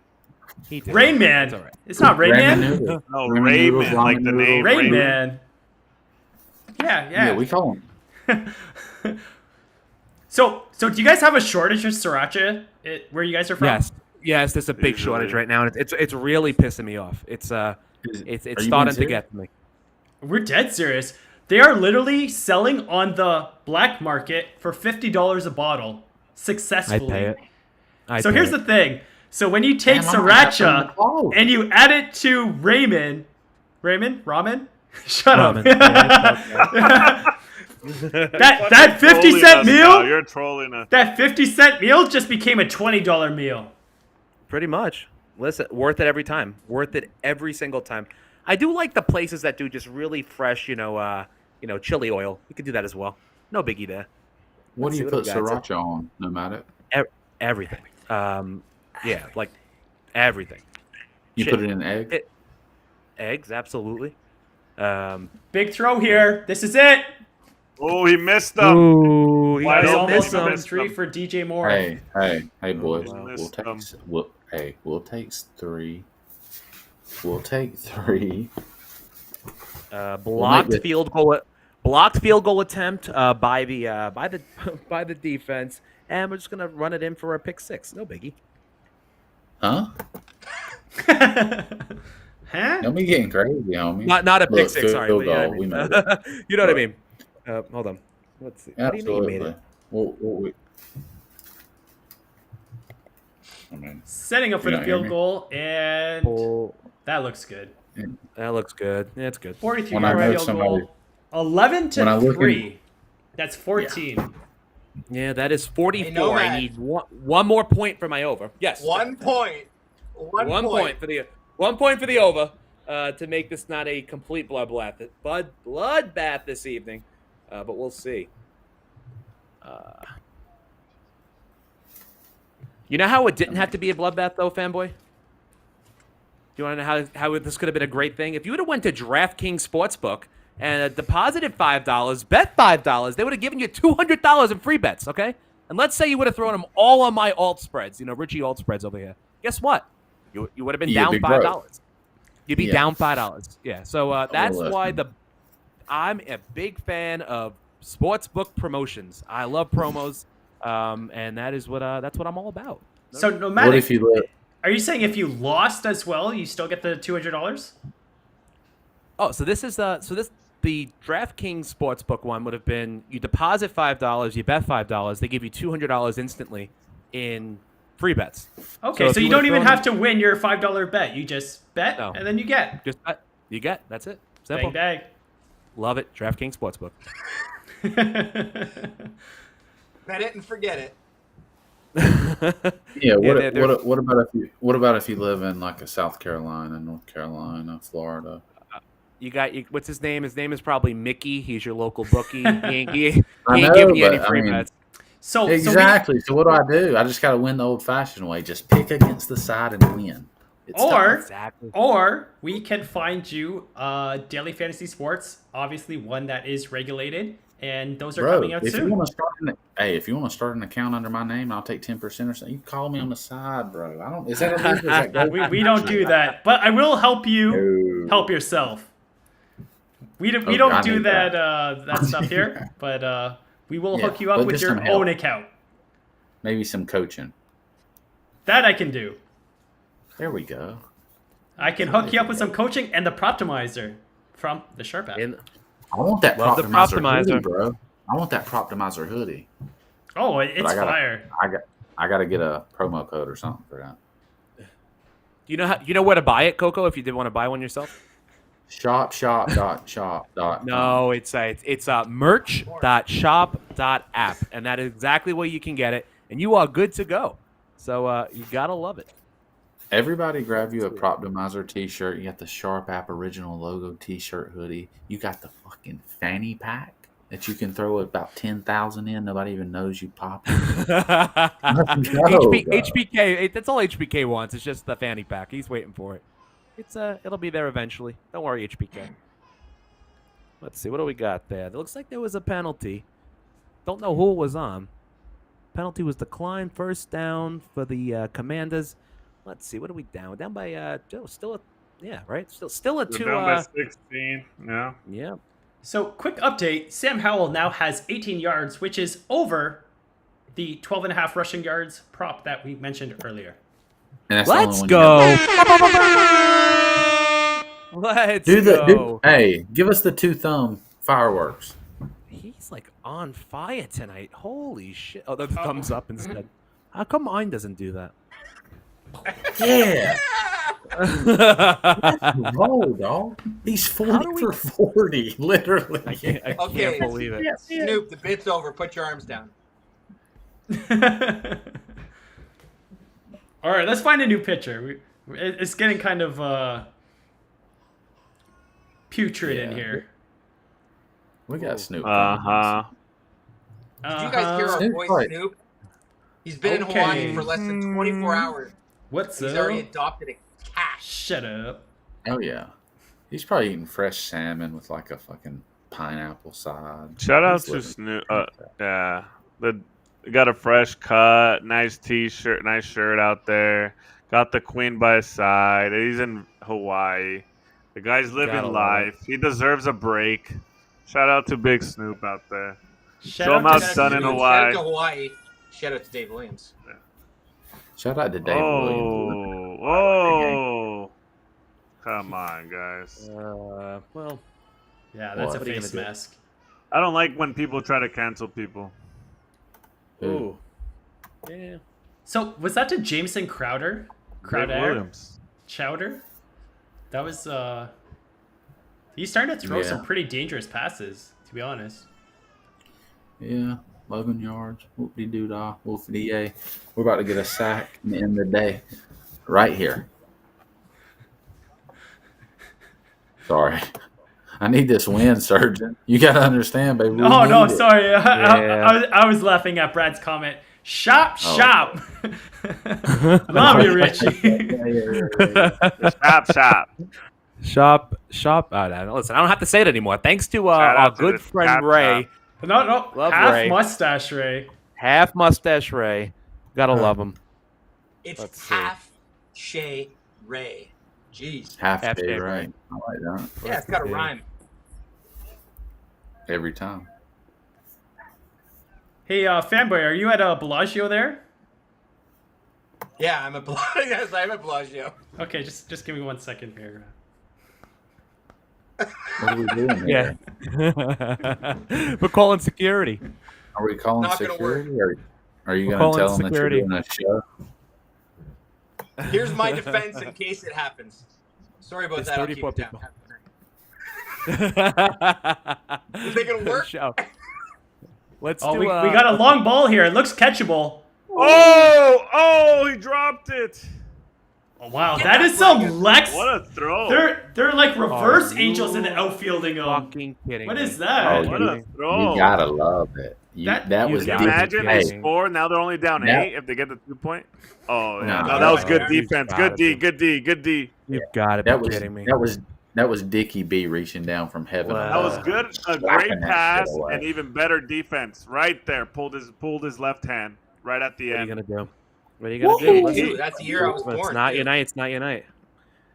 Speaker 6: He did.
Speaker 1: Rain
Speaker 6: It's
Speaker 1: Man.
Speaker 6: all right.
Speaker 1: It's not Rain
Speaker 3: Ramen
Speaker 1: Man.
Speaker 3: noodles.
Speaker 5: No,
Speaker 3: Ramen noodles,
Speaker 5: Raymond, like
Speaker 3: ramen
Speaker 5: the
Speaker 3: noodles.
Speaker 5: name
Speaker 1: Rain
Speaker 5: Raymond.
Speaker 1: Man. Yeah,
Speaker 3: Yeah,
Speaker 1: yeah.
Speaker 3: we call them.
Speaker 1: So do you guys have a shortage of sriracha where you guys are from?
Speaker 6: Yes. There's a big
Speaker 5: Usually.
Speaker 6: shortage right now, and it's really pissing me off. It's
Speaker 3: Are
Speaker 6: it's
Speaker 3: you
Speaker 6: starting to
Speaker 3: being
Speaker 6: get to me.
Speaker 1: We're dead serious. They are literally selling on the black market for $50 a bottle successfully. So here's the thing. So when you take
Speaker 3: Damn, I'm gonna have some
Speaker 1: sriracha
Speaker 3: to follow.
Speaker 1: and you add it to ramen, ramen? Shut
Speaker 6: Ramen.
Speaker 1: up. that
Speaker 5: Fucking
Speaker 1: 50
Speaker 5: trolling
Speaker 1: cent
Speaker 5: us now.
Speaker 1: meal,
Speaker 5: You're trolling us.
Speaker 1: that 50-cent meal just became a $20 meal.
Speaker 6: Pretty much. Listen, worth it every time. Worth it every single time. I do like the places that do just really fresh, chili oil. You could do that as well. No biggie there.
Speaker 3: What
Speaker 6: Let's
Speaker 3: do you
Speaker 6: see
Speaker 3: put
Speaker 6: what we got.
Speaker 3: sriracha on? No matter.
Speaker 6: Everything. Yeah, like everything.
Speaker 3: You
Speaker 6: Shit.
Speaker 3: put it in egg.
Speaker 6: Eggs, absolutely.
Speaker 1: Big throw here. This is it.
Speaker 5: Oh, he missed them.
Speaker 6: Ooh, he
Speaker 5: Why
Speaker 1: It's
Speaker 5: don't
Speaker 6: almost
Speaker 1: almost
Speaker 5: miss
Speaker 6: missed
Speaker 5: them?
Speaker 1: open
Speaker 6: them.
Speaker 1: 3 for DJ Moore.
Speaker 3: Hey, boys.
Speaker 5: wow.
Speaker 3: We'll
Speaker 5: Missed
Speaker 3: take.
Speaker 5: them.
Speaker 3: We'll take 3. We'll take 3.
Speaker 6: Blocked
Speaker 3: it-
Speaker 6: field goal attempt by the defense, and we're just gonna run it in for a pick 6. No biggie.
Speaker 3: Huh?
Speaker 1: Huh?
Speaker 3: Don't be getting crazy, homie.
Speaker 6: Not a pick
Speaker 3: Look,
Speaker 6: 6.
Speaker 3: field
Speaker 6: Sorry,
Speaker 3: goal,
Speaker 6: but you know what I
Speaker 3: we
Speaker 6: mean.
Speaker 3: know that.
Speaker 6: You know what I
Speaker 3: Right.
Speaker 6: mean. Hold on. Let's see. What do you mean you made
Speaker 3: Absolutely.
Speaker 6: it?
Speaker 3: Well, I mean,
Speaker 1: Setting up for
Speaker 3: You
Speaker 1: the
Speaker 3: not hear
Speaker 1: field
Speaker 3: me?
Speaker 1: goal, and
Speaker 6: Oh,
Speaker 1: that looks good.
Speaker 6: that looks good. Yeah, it's good.
Speaker 1: 43
Speaker 3: When I
Speaker 1: yard
Speaker 3: know
Speaker 1: field
Speaker 3: somebody-
Speaker 1: goal. 11
Speaker 3: When I
Speaker 1: to
Speaker 3: look
Speaker 1: 3. That's 14.
Speaker 6: Yeah, that is 44.
Speaker 2: Hey, Nomad.
Speaker 6: I need one more point for my over. Yes.
Speaker 2: 1 point. One point.
Speaker 6: for the over to make this not a complete bloodbath this evening. But we'll see. You know how it didn't have to be a bloodbath though, fanboy? Do you want to know how this could have been a great thing? If you would have went to DraftKings Sportsbook and deposited $5, bet $5, they would have given you $200 in free bets. Okay, and let's say you would have thrown them all on my alt spreads, Richie alt spreads over here. Guess what? You would have been down $5. You'd be down $5. Yeah. So that's why I'm a big fan of sportsbook promotions. I love promos, and that's what I'm all about.
Speaker 1: So no matter are you saying if you lost as well, you still get the $200?
Speaker 6: Oh, so this is the DraftKings Sportsbook one would have been you deposit $5, you bet $5, they give you $200 instantly in free bets.
Speaker 1: Okay, so you don't even have to win your $5 bet. You just bet and then you get.
Speaker 6: Just bet. You get. That's it. Simple.
Speaker 1: Bang bang.
Speaker 6: Love it. DraftKings Sportsbook.
Speaker 2: Bet it and forget it.
Speaker 3: Yeah. What about if you live in like a South Carolina, North Carolina, Florida?
Speaker 6: You got what's his name? His name is probably Mickey. He's your local bookie. He ain't giving you any free bets.
Speaker 1: So
Speaker 3: exactly. So what do? I just got to win the old-fashioned way. Just pick against the side and win.
Speaker 1: Or we can find you Daily Fantasy Sports, obviously one that is regulated, and those are coming out soon.
Speaker 3: If you want to start an account under my name, I'll take 10% or something. You call me on the side, bro. I don't. Is that illegal?
Speaker 1: we don't do that, but I will help you help yourself. We don't do that stuff here, but we will hook you up with your own account.
Speaker 3: Maybe some coaching.
Speaker 1: That I can do.
Speaker 3: There we go.
Speaker 1: I can hook you up with some coaching and the Proptimizer from the Sharp app.
Speaker 3: I want that Proptimizer hoodie, bro. I want that Proptimizer hoodie.
Speaker 1: Oh, it's fire.
Speaker 3: I got to get a promo code or something for that.
Speaker 6: You know where to buy it, Coco, if you did want to buy one yourself?
Speaker 3: Shop.
Speaker 6: No, it's merch.shop.app, and that is exactly where you can get it, and you are good to go. So you gotta love it.
Speaker 3: Everybody grab you a Proptimizer t-shirt. You got the Sharp app original logo t-shirt hoodie. You got the fucking fanny pack that you can throw about 10,000 in. Nobody even knows you popped it.
Speaker 6: HBK, that's all HBK wants. It's just the fanny pack. He's waiting for it. It'll be there eventually. Don't worry, HBK. Let's see. What do we got there? It looks like there was a penalty. Don't know who it was on. Penalty was declined. First down for the Commanders. Let's see. What are we down? We're down by still a right? Still a 2.
Speaker 5: Down by 16. Yeah.
Speaker 6: Yeah.
Speaker 1: So quick update. Sam Howell now has 18 yards, which is over the 12.5 rushing yards prop that we mentioned earlier.
Speaker 6: Let's go. Let's go.
Speaker 3: Hey, give us the 2-thumb fireworks.
Speaker 6: He's like on fire tonight. Holy shit. Oh, the thumbs up instead. How come mine doesn't do that?
Speaker 3: Yeah. Roll, dog. He's 40 for 40, literally.
Speaker 6: I can't believe it.
Speaker 2: Snoop, the bit's over. Put your arms down.
Speaker 1: All right, let's find a new pitcher. It's getting kind of putrid in here.
Speaker 3: We got Snoop.
Speaker 2: Did you guys hear our boy Snoop? He's been in Hawaii for less than 24 hours.
Speaker 1: He's
Speaker 2: already adopted a cat.
Speaker 1: Shut up.
Speaker 3: Oh, yeah. He's probably eating fresh salmon with like a fucking pineapple side.
Speaker 5: Shout out to Snoop. Yeah. Got a fresh cut, nice t-shirt, nice shirt out there. Got the queen by his side. He's in Hawaii. The guy's living life. He deserves a break. Shout out to Big Snoop out there. Show him how it's done in Hawaii.
Speaker 2: Shout out to Hawaii. Shout out to Dave Williams.
Speaker 3: Yeah. Shout out to Dave Williams.
Speaker 5: Oh, come on, guys.
Speaker 6: Well,
Speaker 1: yeah, that's a face mask.
Speaker 5: I don't like when people try to cancel people.
Speaker 6: Ooh. Yeah.
Speaker 1: So was that to Jameson Crowder?
Speaker 5: Williams.
Speaker 1: Chowder? That was he's starting to throw some pretty dangerous passes, to be honest.
Speaker 3: Yeah, 11 yards. Whoop-de-doo-dah. Whoop-de-yay. We're about to get a sack in the end of the day. Right here. Sorry. I need this win, Surgeon. You got to understand, baby.
Speaker 1: No, sorry. I was laughing at Brad's comment. Shop. Love you, Richie.
Speaker 6: Shop. Listen, I don't have to say it anymore. Thanks to our good friend Ray.
Speaker 1: No.
Speaker 6: Love
Speaker 1: Half
Speaker 6: Ray.
Speaker 1: mustache Ray.
Speaker 9: Half mustache Ray. Gotta love him.
Speaker 2: It's
Speaker 9: Let's see.
Speaker 2: half Shay Ray. Jeez.
Speaker 3: Half
Speaker 9: Half
Speaker 3: day,
Speaker 9: day,
Speaker 3: right?
Speaker 9: right.
Speaker 3: I like that.
Speaker 2: Yeah, it's got a
Speaker 9: see.
Speaker 2: rhyme.
Speaker 3: Every time.
Speaker 1: Hey, fanboy, are you at Bellagio there?
Speaker 2: Yeah, I'm at Bellagio. Yes, I'm at Bellagio.
Speaker 1: Okay, just give me 1 second here.
Speaker 3: What are we doing here?
Speaker 9: Yeah. We're calling security.
Speaker 3: Are we calling
Speaker 2: Not gonna
Speaker 3: security? Or are you
Speaker 9: We're
Speaker 3: going to
Speaker 9: calling
Speaker 3: tell them
Speaker 9: security.
Speaker 3: that you're doing a show?
Speaker 2: Here's my defense in case it happens. Sorry about
Speaker 9: It's
Speaker 2: that. I'll keep
Speaker 9: 34
Speaker 2: it down.
Speaker 9: people.
Speaker 2: You think it'll work?
Speaker 9: Show. Let's
Speaker 1: Oh,
Speaker 9: do
Speaker 1: we got a long ball here. It looks catchable.
Speaker 5: Oh, he dropped it.
Speaker 1: Oh, wow,
Speaker 2: Yeah,
Speaker 1: that is
Speaker 2: that's
Speaker 1: some
Speaker 2: pretty good.
Speaker 1: Lex.
Speaker 5: What a throw.
Speaker 1: They're like reverse
Speaker 9: Are
Speaker 1: angels in the
Speaker 9: you
Speaker 1: outfielding them.
Speaker 9: fucking kidding
Speaker 1: What
Speaker 9: me.
Speaker 1: is that?
Speaker 3: Oh,
Speaker 5: What a throw.
Speaker 3: You gotta love it. That
Speaker 9: you
Speaker 3: was
Speaker 5: Can you
Speaker 9: gotta be
Speaker 5: imagine they
Speaker 9: kidding.
Speaker 5: score? Now they're only down
Speaker 3: Now-
Speaker 5: 8 if they get the 2 point. Oh, yeah.
Speaker 3: No,
Speaker 5: No, that was good
Speaker 2: you
Speaker 5: defense.
Speaker 9: gotta
Speaker 5: Good D,
Speaker 9: be.
Speaker 5: good D, good D.
Speaker 9: You've got to be
Speaker 3: That was
Speaker 9: kidding me.
Speaker 3: that was Dickie B reaching down from heaven.
Speaker 9: Wow.
Speaker 5: That was good. A
Speaker 3: Slapping
Speaker 5: great
Speaker 3: that
Speaker 5: pass
Speaker 3: shit away.
Speaker 5: and even better defense. Right there. Pulled his left hand right at the
Speaker 9: What are you
Speaker 5: end.
Speaker 9: gonna do? What are you gonna do?
Speaker 2: Hey, dude, that's the year I was
Speaker 9: It's
Speaker 2: born.
Speaker 9: not
Speaker 2: dude.
Speaker 9: Unite. It's not Unite.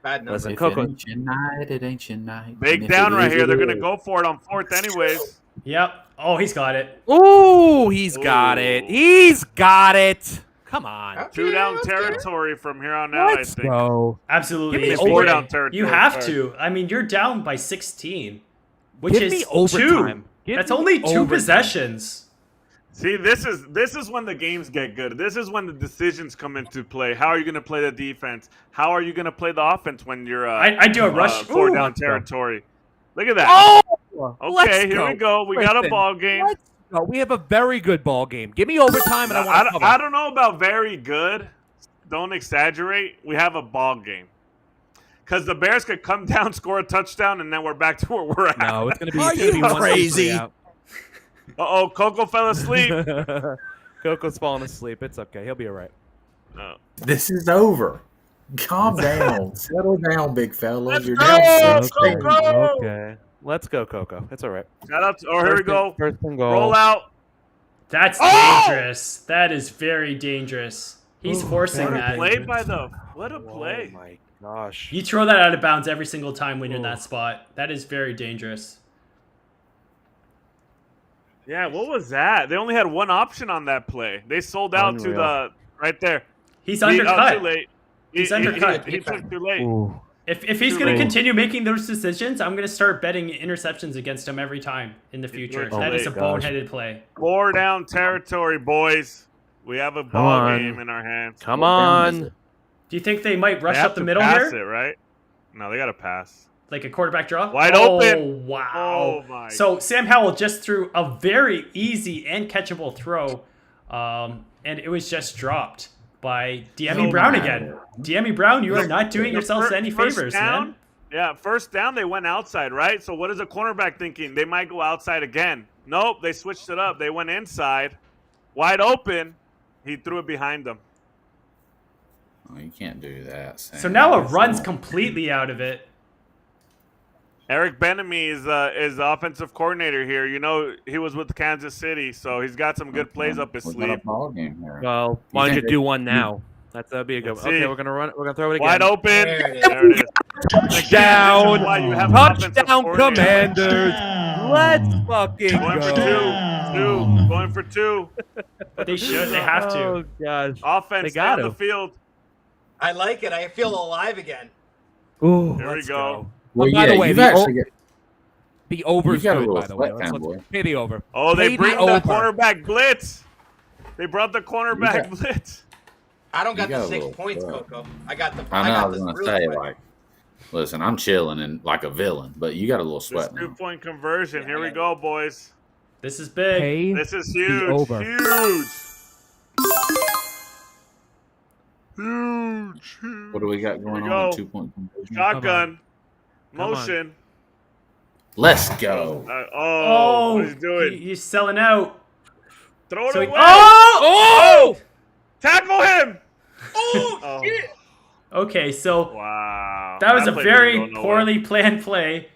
Speaker 2: Bad number.
Speaker 9: Listen,
Speaker 3: If
Speaker 9: Coco.
Speaker 3: it ain't your night, it ain't your night. And
Speaker 5: Big
Speaker 3: if
Speaker 5: down
Speaker 3: it
Speaker 5: right
Speaker 3: is,
Speaker 5: here.
Speaker 3: it
Speaker 5: They're gonna
Speaker 3: is.
Speaker 5: go for it on 4th anyways.
Speaker 1: Yep. Oh, he's got it.
Speaker 9: Ooh, he's got
Speaker 5: Ooh.
Speaker 9: it. He's got it. Come on.
Speaker 2: Okay,
Speaker 5: 2 down
Speaker 2: okay.
Speaker 5: territory from here on out,
Speaker 9: Let's
Speaker 5: I think.
Speaker 9: go.
Speaker 1: Absolutely.
Speaker 9: Give me
Speaker 1: is.
Speaker 5: Four
Speaker 9: overtime.
Speaker 5: down territory.
Speaker 1: You have
Speaker 5: sorry.
Speaker 1: to. I mean, you're down by 16, which
Speaker 9: Give
Speaker 1: is
Speaker 9: me overtime.
Speaker 1: 2.
Speaker 9: Give
Speaker 1: That's
Speaker 9: me
Speaker 1: only 2
Speaker 9: overtime.
Speaker 1: possessions.
Speaker 5: See, this is when the games get good. This is when the decisions come into play. How are you going to play the defense? How are you going to play the offense when you're
Speaker 1: I do a rush.
Speaker 5: 4
Speaker 1: Ooh.
Speaker 5: down territory? Look at that.
Speaker 9: Oh,
Speaker 5: Okay, here we go. We got a
Speaker 9: Listen,
Speaker 5: ball game.
Speaker 9: Let's go. We have a very good ball game. Give me overtime, and I want to cover.
Speaker 5: I don't know about very good. Don't exaggerate. We have a ball game. Because the Bears could come down, score a touchdown, and then we're back to where we're at.
Speaker 9: No, it's gonna be.
Speaker 6: Are
Speaker 9: it's gonna
Speaker 6: you
Speaker 9: be 1, 2, 3
Speaker 6: crazy?
Speaker 9: out.
Speaker 5: Uh-oh, Coco fell asleep.
Speaker 9: Coco's falling asleep. It's okay. He'll be all right.
Speaker 5: No.
Speaker 3: This is over. Calm down. Settle down, big fella.
Speaker 5: Let's
Speaker 3: You're
Speaker 5: go!
Speaker 3: down
Speaker 5: Let's
Speaker 3: 16.
Speaker 5: go!
Speaker 9: Okay. Let's go, Coco. It's all right.
Speaker 5: Shout out to, here we go.
Speaker 9: First and goal.
Speaker 5: Roll out.
Speaker 1: That's
Speaker 5: Oh!
Speaker 1: dangerous. That is very dangerous. He's forcing
Speaker 5: What a
Speaker 1: that.
Speaker 5: play by the. What a play.
Speaker 9: Oh my gosh.
Speaker 1: You throw that out of bounds every single time when you're in that spot. That is very dangerous.
Speaker 5: Yeah, what was that? They only had one option on that play. They sold out to
Speaker 9: Unreal.
Speaker 5: the right there.
Speaker 1: He's
Speaker 5: Too
Speaker 1: undercut.
Speaker 5: late.
Speaker 1: He's undercut.
Speaker 5: He took too late.
Speaker 9: Ooh.
Speaker 1: If he's
Speaker 5: Too
Speaker 1: going to
Speaker 5: late.
Speaker 1: continue making those decisions, I'm going to start betting interceptions against him every time in the future.
Speaker 5: too
Speaker 1: That is a
Speaker 5: late.
Speaker 1: boneheaded play.
Speaker 5: 4 down territory, boys. We have a ball
Speaker 9: on.
Speaker 5: game in our hands.
Speaker 9: Come
Speaker 3: What down is
Speaker 9: on.
Speaker 3: it?
Speaker 1: Do you think they might rush
Speaker 5: They have
Speaker 1: up the
Speaker 5: to
Speaker 1: middle
Speaker 5: pass
Speaker 1: here?
Speaker 5: it, right? No, they got to pass.
Speaker 1: Like a quarterback draw?
Speaker 5: Wide
Speaker 1: Oh,
Speaker 5: open.
Speaker 1: wow.
Speaker 5: Oh, my.
Speaker 1: So Sam Howell just threw a very easy and catchable throw, and it was just dropped by De'Ami
Speaker 5: So
Speaker 1: Brown
Speaker 3: mad.
Speaker 1: again. De'Ami Brown, you are not doing yourselves any
Speaker 5: First
Speaker 1: favors,
Speaker 5: down,
Speaker 1: man.
Speaker 5: Yeah, first down, they went outside, right? So what is a cornerback thinking? They might go outside again. Nope, they switched it up. They went inside. Wide open. He threw it behind them.
Speaker 3: Oh, you can't do that, Sam.
Speaker 1: So now a
Speaker 3: It's
Speaker 1: run's
Speaker 3: not-
Speaker 1: completely out of it.
Speaker 5: Eric Benamy is the offensive coordinator here. You know, he was with Kansas City, so he's got some good plays up his
Speaker 3: We got a
Speaker 5: sleeve.
Speaker 3: ball game here.
Speaker 9: Well, why don't you
Speaker 3: think
Speaker 9: do one now? That'd be a good
Speaker 5: Let's
Speaker 9: one. Okay,
Speaker 5: see.
Speaker 9: we're gonna run. We're gonna throw it again.
Speaker 5: Wide open.
Speaker 2: There it is.
Speaker 5: There it is.
Speaker 9: Touchdown.
Speaker 5: This is why you have an offensive
Speaker 9: Touchdown,
Speaker 5: coordinator.
Speaker 9: Commanders. Let's fucking
Speaker 5: Going for
Speaker 9: go.
Speaker 5: two. Going for 2.
Speaker 1: They should. They have to.
Speaker 9: Oh gosh.
Speaker 5: Offense
Speaker 9: They got
Speaker 5: down the
Speaker 9: to.
Speaker 5: field.
Speaker 2: I like it. I feel alive again.
Speaker 9: Ooh,
Speaker 5: Here we
Speaker 9: let's
Speaker 5: go.
Speaker 3: Well,
Speaker 9: by
Speaker 3: yeah,
Speaker 9: the way,
Speaker 3: you've
Speaker 9: the
Speaker 3: actually got,
Speaker 9: The over's
Speaker 3: You got a
Speaker 9: good,
Speaker 3: little
Speaker 9: by the way.
Speaker 3: sweat
Speaker 9: Let's
Speaker 3: fanboy.
Speaker 9: pay the over.
Speaker 5: Oh, they
Speaker 9: Pay
Speaker 5: bring
Speaker 9: the
Speaker 5: the
Speaker 9: over.
Speaker 5: cornerback blitz. They brought the cornerback
Speaker 3: You
Speaker 5: blitz.
Speaker 2: I don't
Speaker 3: You
Speaker 2: got
Speaker 3: got
Speaker 2: the
Speaker 3: a
Speaker 2: 6
Speaker 3: little
Speaker 2: points,
Speaker 3: sweat.
Speaker 2: Coco. I got the.
Speaker 3: I know I
Speaker 2: got
Speaker 3: was
Speaker 2: the
Speaker 3: going to
Speaker 2: real
Speaker 3: say,
Speaker 2: sweat.
Speaker 3: like, listen, I'm chilling and like a villain, but you got a little
Speaker 5: This
Speaker 3: sweat now.
Speaker 5: 2-point conversion.
Speaker 2: Yeah,
Speaker 5: Here
Speaker 2: I
Speaker 5: we
Speaker 2: got
Speaker 5: go, boys.
Speaker 1: This is big.
Speaker 9: Pay
Speaker 5: This is
Speaker 9: the
Speaker 5: huge.
Speaker 9: over.
Speaker 5: Huge. Huge.
Speaker 3: What do we got going
Speaker 5: we
Speaker 3: on?
Speaker 5: go.
Speaker 3: 2-point conversion?
Speaker 5: Shotgun.
Speaker 9: Come on.
Speaker 5: Motion.
Speaker 3: Let's go.
Speaker 5: Oh, what he's doing.
Speaker 1: He's selling out.
Speaker 5: Throw it
Speaker 1: So
Speaker 5: away.
Speaker 1: oh!
Speaker 5: Tackle him.
Speaker 2: Oh, shit!
Speaker 1: Okay, so
Speaker 5: Wow.
Speaker 1: that was a
Speaker 5: play
Speaker 1: very
Speaker 5: didn't go nowhere.
Speaker 1: poorly planned play.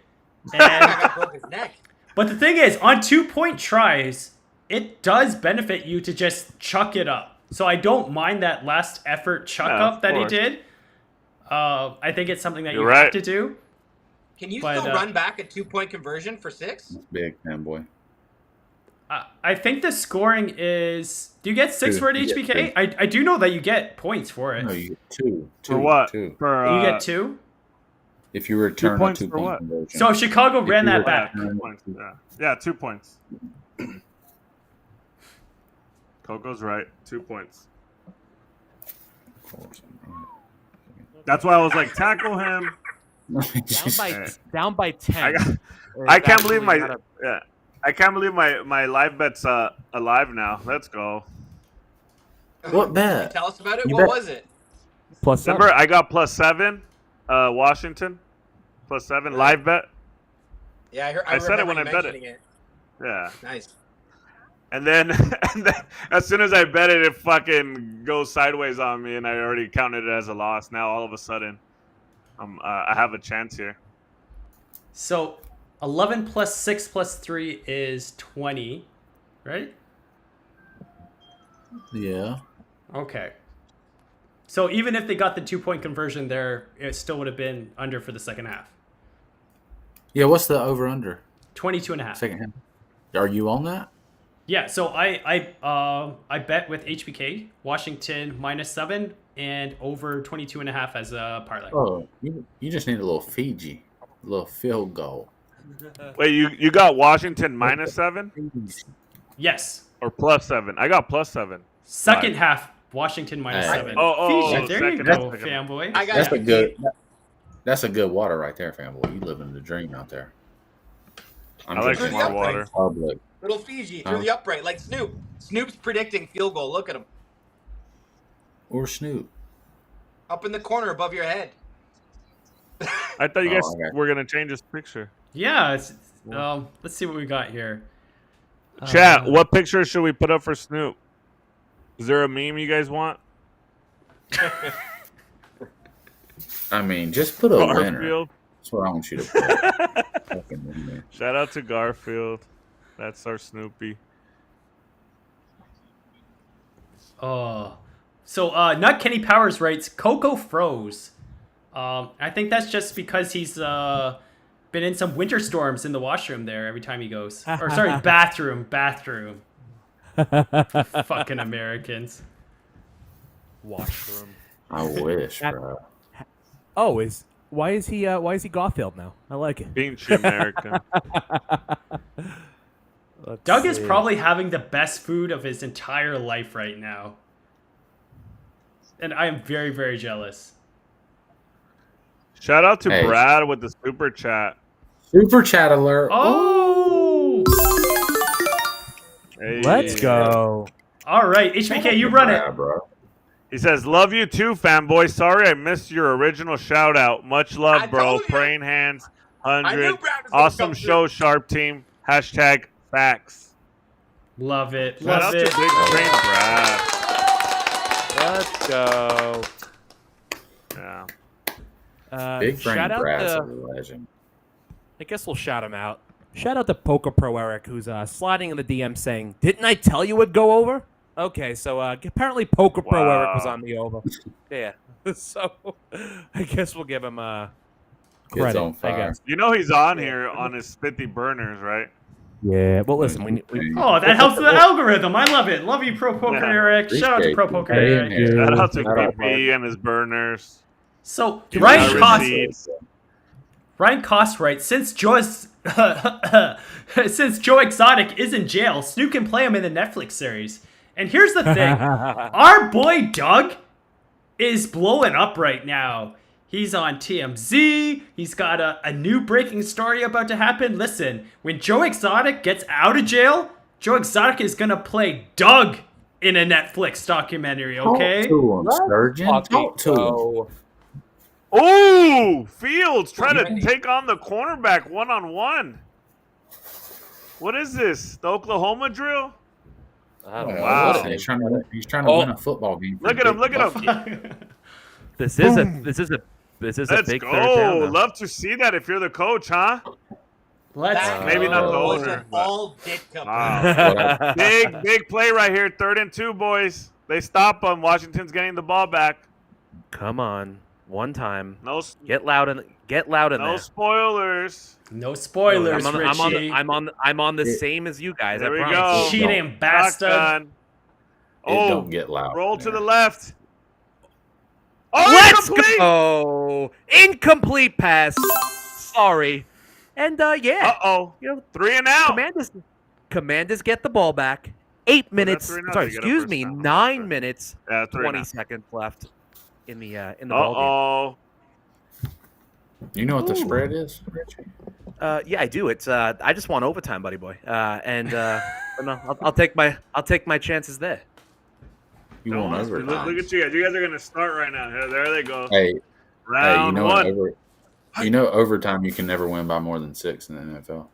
Speaker 2: I
Speaker 1: And
Speaker 2: got broke his neck.
Speaker 1: but the thing is, on 2-point tries, it does benefit you to just chuck it up. So I don't mind that last effort chuck up that he did. I think it's something that you have to do.
Speaker 2: Can you still run back a 2-point conversion for 6?
Speaker 3: That's big, fanboy.
Speaker 1: I think the scoring is. Do you get 6 for an HBK? I do know that you get points for it.
Speaker 3: No, you get 2.
Speaker 5: For what?
Speaker 3: 2.
Speaker 1: You get 2?
Speaker 3: If you return
Speaker 5: 2 points
Speaker 3: a 2-point
Speaker 5: what?
Speaker 3: conversion.
Speaker 1: So if Chicago ran that back.
Speaker 5: 2 points. Yeah, 2 points. Coco's right. 2 points. That's why I was like, tackle him.
Speaker 6: Down by 10.
Speaker 5: I can't believe I can't believe my live bet's alive now. Let's go.
Speaker 3: What bet?
Speaker 2: Tell us about it. What was it?
Speaker 6: Plus
Speaker 5: Remember,
Speaker 6: 7.
Speaker 5: I got +7. Washington, +7 live bet.
Speaker 2: Yeah,
Speaker 5: I said it when I bet
Speaker 2: it.
Speaker 5: Yeah.
Speaker 2: Nice.
Speaker 5: And then as soon as I bet it, it fucking goes sideways on me, and I already counted it as a loss. Now all of a sudden, I have a chance here.
Speaker 1: So 11 plus 6 plus 3 is 20, right?
Speaker 3: Yeah.
Speaker 1: Okay. So even if they got the 2-point conversion there, it still would have been under for the second half.
Speaker 3: Yeah, what's the over-under?
Speaker 1: 22.5.
Speaker 3: Second half. Are you on that?
Speaker 1: Yeah, so I bet with HBK, Washington -7 and over 22.5 as a parlay.
Speaker 3: Oh, you just need a little Fiji, a little field goal.
Speaker 5: Wait, you got Washington -7
Speaker 1: Yes.
Speaker 5: or +7? I got +7.
Speaker 1: Second half, Washington -7. Fiji, there you go, fanboy.
Speaker 3: That's a good water right there, fanboy. You living the dream out there.
Speaker 5: I like smart water.
Speaker 3: Public.
Speaker 2: Little Fiji through the upright, like Snoop. Snoop's predicting field goal. Look at him.
Speaker 3: Or Snoop.
Speaker 2: Up in the corner above your head.
Speaker 5: I thought you guys were gonna change this picture.
Speaker 1: Yeah. Let's see what we got here.
Speaker 5: Chat. What picture should we put up for Snoop? Is there a meme you guys want?
Speaker 3: I mean, just put a winner.
Speaker 5: Garfield.
Speaker 3: That's what I want you to put.
Speaker 5: Shout out to Garfield. That's our Snoopy.
Speaker 1: Oh. So, Nut Kenny Powers writes, Coco froze. I think that's just because he's been in some winter storms in the washroom there every time he goes. Or, sorry, bathroom. Fucking Americans.
Speaker 6: Washroom.
Speaker 3: I wish, bro.
Speaker 6: Oh, why is he Garfield now? I like it.
Speaker 5: Being American.
Speaker 1: Doug is probably having the best food of his entire life right now. And I am very, very jealous.
Speaker 5: Shout out to Brad with the super chat.
Speaker 3: Super chat alert.
Speaker 1: Oh!
Speaker 5: Hey.
Speaker 6: Let's go.
Speaker 1: All right, HBK, you run it.
Speaker 3: Bro.
Speaker 5: He says, love you too, fanboy. Sorry I missed your original shout out. Much love, bro. Praying hands, 100. Awesome show, Sharp Team. Hashtag facts.
Speaker 1: Love it.
Speaker 5: Shout out to Big Brain Brad.
Speaker 6: Let's go.
Speaker 5: Yeah.
Speaker 3: Big Brain
Speaker 6: shout out
Speaker 3: Brad's
Speaker 6: to,
Speaker 3: a legend.
Speaker 6: I guess we'll shout him out. Shout out to Poker Pro Eric, who's sliding in the DM saying, "Didn't I tell you it'd go over?" Okay, so apparently Poker Pro Eric was on the over. Yeah, so I guess we'll give him credit. I guess.
Speaker 5: You know he's on here on his 50 burners, right?
Speaker 6: Yeah, well, listen.
Speaker 1: That helps the algorithm. I love it. Love you, Pro Poker Eric. Shout out to Pro Poker Eric.
Speaker 5: Shout out to PP and his burners.
Speaker 1: So Ryan Koss writes, since Joe Exotic is in jail, Snoop can play him in the Netflix series. And here's the thing. Our boy Doug is blowing up right now. He's on TMZ. He's got a new breaking story about to happen. Listen, when Joe Exotic gets out of jail, Joe Exotic is going to play Doug in a Netflix documentary, okay?
Speaker 3: Talk to him, Sturgeon. Talk to him.
Speaker 5: Oh, Fields trying to take on the cornerback one-on-one. What is this? The Oklahoma drill?
Speaker 3: I don't know. Wow. He's trying to win a football game.
Speaker 5: Look at him.
Speaker 6: This is a big
Speaker 5: third down. Love to see that if you're the coach, huh?
Speaker 1: Let's
Speaker 5: Maybe not the
Speaker 2: was
Speaker 5: owner,
Speaker 2: an
Speaker 5: but-
Speaker 2: all Ditka
Speaker 5: Wow. Big play right here. 3rd and 2, boys. They stop them. Washington's getting the ball back.
Speaker 9: Come on, one time.
Speaker 5: No,
Speaker 9: Get loud in
Speaker 5: no
Speaker 9: there.
Speaker 5: spoilers.
Speaker 1: no spoilers, Richie.
Speaker 9: I'm on the same as you guys.
Speaker 5: There
Speaker 9: I
Speaker 5: we
Speaker 9: promise.
Speaker 5: go.
Speaker 1: Cheating bastard.
Speaker 5: Shotgun.
Speaker 3: It don't get loud.
Speaker 5: Roll to
Speaker 3: there.
Speaker 5: the left. Oh,
Speaker 9: Let's
Speaker 5: incomplete!
Speaker 9: go. Incomplete pass. Sorry. And yeah,
Speaker 5: Uh-oh.
Speaker 9: you know,
Speaker 5: 3 and out.
Speaker 9: Commanders get the ball back. 8 minutes.
Speaker 5: three and out,
Speaker 9: Sorry,
Speaker 5: they get a
Speaker 9: excuse
Speaker 5: first
Speaker 9: me.
Speaker 5: down.
Speaker 9: 9 minutes.
Speaker 5: Yeah, 3 and
Speaker 9: 20
Speaker 5: out.
Speaker 9: seconds left in the ball
Speaker 5: Uh-oh.
Speaker 3: You know what the spread is, Richie?
Speaker 9: game. Yeah, I do. It's I just want overtime, buddy boy. No, I'll take my chances there.
Speaker 3: You
Speaker 5: Don't
Speaker 3: want
Speaker 5: look
Speaker 3: overtime?
Speaker 5: at you guys. You guys are going to start right now. Here, there they go.
Speaker 3: Hey, you
Speaker 5: Round
Speaker 3: know
Speaker 5: one.
Speaker 3: overtime you can never win by more than 6 in the NFL.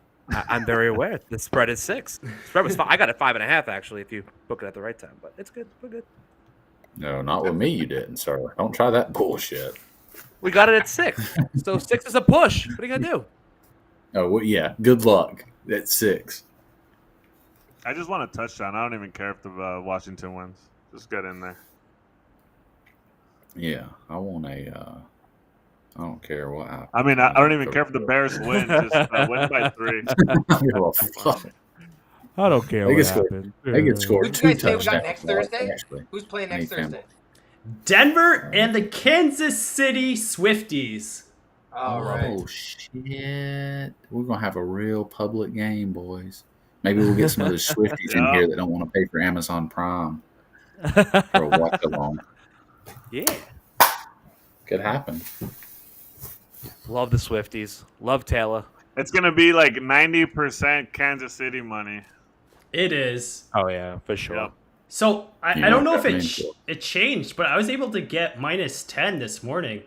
Speaker 9: I'm very aware. The spread is 6. The spread was 5. I got it 5.5 actually if you book it at the right time. But it's good. We're good.
Speaker 3: No, not with me. You didn't, sir. Don't try that bullshit.
Speaker 9: We got it at 6. So 6 is a push. What are you gonna do?
Speaker 3: Oh well, yeah. Good luck. That's 6.
Speaker 5: I just want a touchdown. I don't even care if the Washington wins. Just get in there.
Speaker 3: Yeah, I want a. I don't care what.
Speaker 5: I mean, I don't even care if the Bears win. Just win by 3.
Speaker 3: I give a fuck.
Speaker 6: I don't care
Speaker 3: They
Speaker 6: what
Speaker 3: can score.
Speaker 6: happened.
Speaker 3: They can score
Speaker 2: Who do
Speaker 3: 2
Speaker 2: you guys say we
Speaker 3: touchdowns.
Speaker 2: got next Thursday?
Speaker 3: Actually.
Speaker 2: Who's playing next
Speaker 3: Anytime.
Speaker 2: Thursday?
Speaker 1: Denver and the Kansas City Swifties.
Speaker 2: All right.
Speaker 3: Oh shit! We're gonna have a real public game, boys. Maybe we'll get some of those Swifties in
Speaker 5: Yeah.
Speaker 3: here that don't want to pay for Amazon Prime for a watch along.
Speaker 9: Yeah.
Speaker 3: Could happen.
Speaker 9: Love the Swifties. Love Taylor.
Speaker 5: It's going to be like 90% Kansas City money.
Speaker 1: It is.
Speaker 9: Oh yeah, for sure.
Speaker 5: Yep.
Speaker 1: So I
Speaker 3: Yeah,
Speaker 1: don't know if
Speaker 3: definitely.
Speaker 1: it changed, but I was able to get -10 this morning.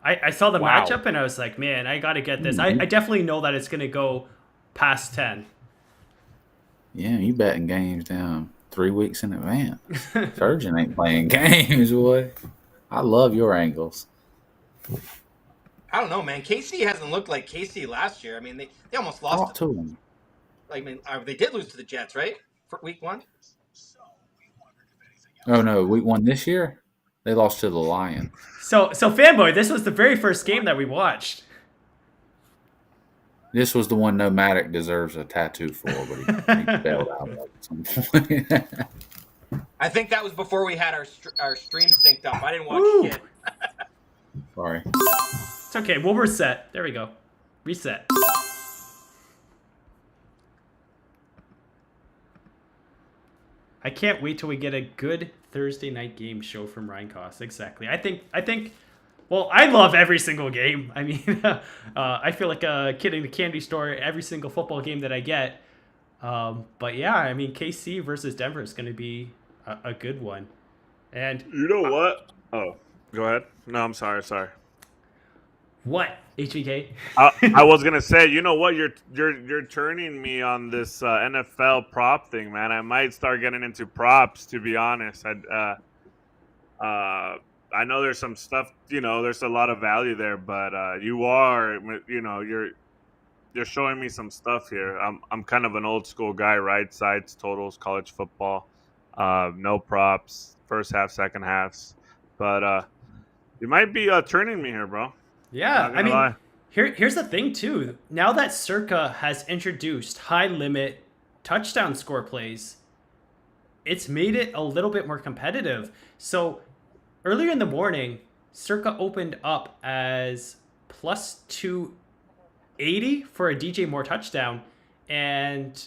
Speaker 1: I saw the
Speaker 9: Wow.
Speaker 1: matchup and I was like, man, I got to get this.
Speaker 3: Mhm.
Speaker 1: I definitely know that it's going to go past 10.
Speaker 3: Yeah, you betting games down 3 weeks in advance. Surgeon ain't playing games, boy. I love your angles.
Speaker 2: I don't know, man. KC hasn't looked like KC last year. I mean, they almost lost.
Speaker 3: Talk to him.
Speaker 2: I mean, they did lose to the Jets, right? For week 1.
Speaker 3: Oh no, week 1 this year, they lost to the Lions.
Speaker 1: So fanboy, this was the very first game that we watched.
Speaker 3: This was the one Nomadic deserves a tattoo for, but he bailed out at some point.
Speaker 2: I think that was before we had our stream synced up. I didn't watch
Speaker 1: Woo.
Speaker 2: shit.
Speaker 3: Sorry.
Speaker 1: It's okay. We'll reset. There we go. Reset. I can't wait till we get a good Thursday night game show from Ryan Koss. Exactly. I think. Well, I love every single game. I mean, I feel like a kid in a candy store every single football game that I get. But yeah, I mean, KC versus Denver is going to be a good one. And
Speaker 5: You know what? Oh, go ahead. No, I'm sorry.
Speaker 1: what, HBK?
Speaker 5: I was gonna say, you know what? You're turning me on this NFL prop thing, man. I might start getting into props, to be honest. I know there's some stuff, there's a lot of value there, but you're showing me some stuff here. I'm kind of an old school guy, right? Sides, totals, college football, no props, first half, second halves, but you might be turning me here, bro.
Speaker 1: Yeah,
Speaker 5: Not
Speaker 1: I
Speaker 5: gonna
Speaker 1: mean,
Speaker 5: lie.
Speaker 1: here's the thing too. Now that Circa has introduced high limit touchdown score plays, it's made it a little bit more competitive. So earlier in the morning, Circa opened up as plus 280 for a DJ Moore touchdown, and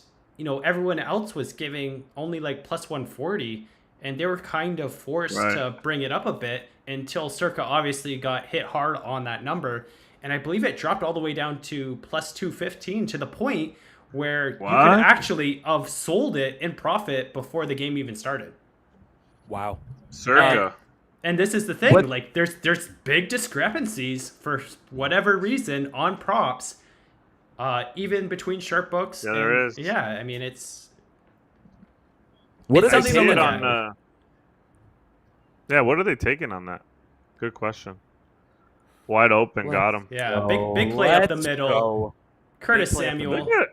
Speaker 1: everyone else was giving only like plus 140, and they were kind of forced
Speaker 5: Right.
Speaker 1: to bring it up a bit until Circa obviously got hit hard on that number, and I believe it dropped all the way down to plus 215 to the point where you could
Speaker 5: What?
Speaker 1: actually have sold it in profit before the game even started.
Speaker 9: Wow.
Speaker 5: Circa.
Speaker 1: And this is the thing,
Speaker 6: What-
Speaker 1: like there's big discrepancies for whatever reason on props, even between sharp books.
Speaker 5: Yeah, there is.
Speaker 1: Yeah, I mean it's
Speaker 6: What
Speaker 1: It's
Speaker 6: are
Speaker 5: I
Speaker 6: they
Speaker 1: something to
Speaker 5: see
Speaker 1: look
Speaker 5: it
Speaker 1: at.
Speaker 5: on. Yeah, what are they taking on that? Good question. Wide open, got him.
Speaker 1: yeah, big play up the
Speaker 6: Let's
Speaker 1: middle.
Speaker 6: go.
Speaker 1: Curtis
Speaker 6: They play up the
Speaker 1: Samuel.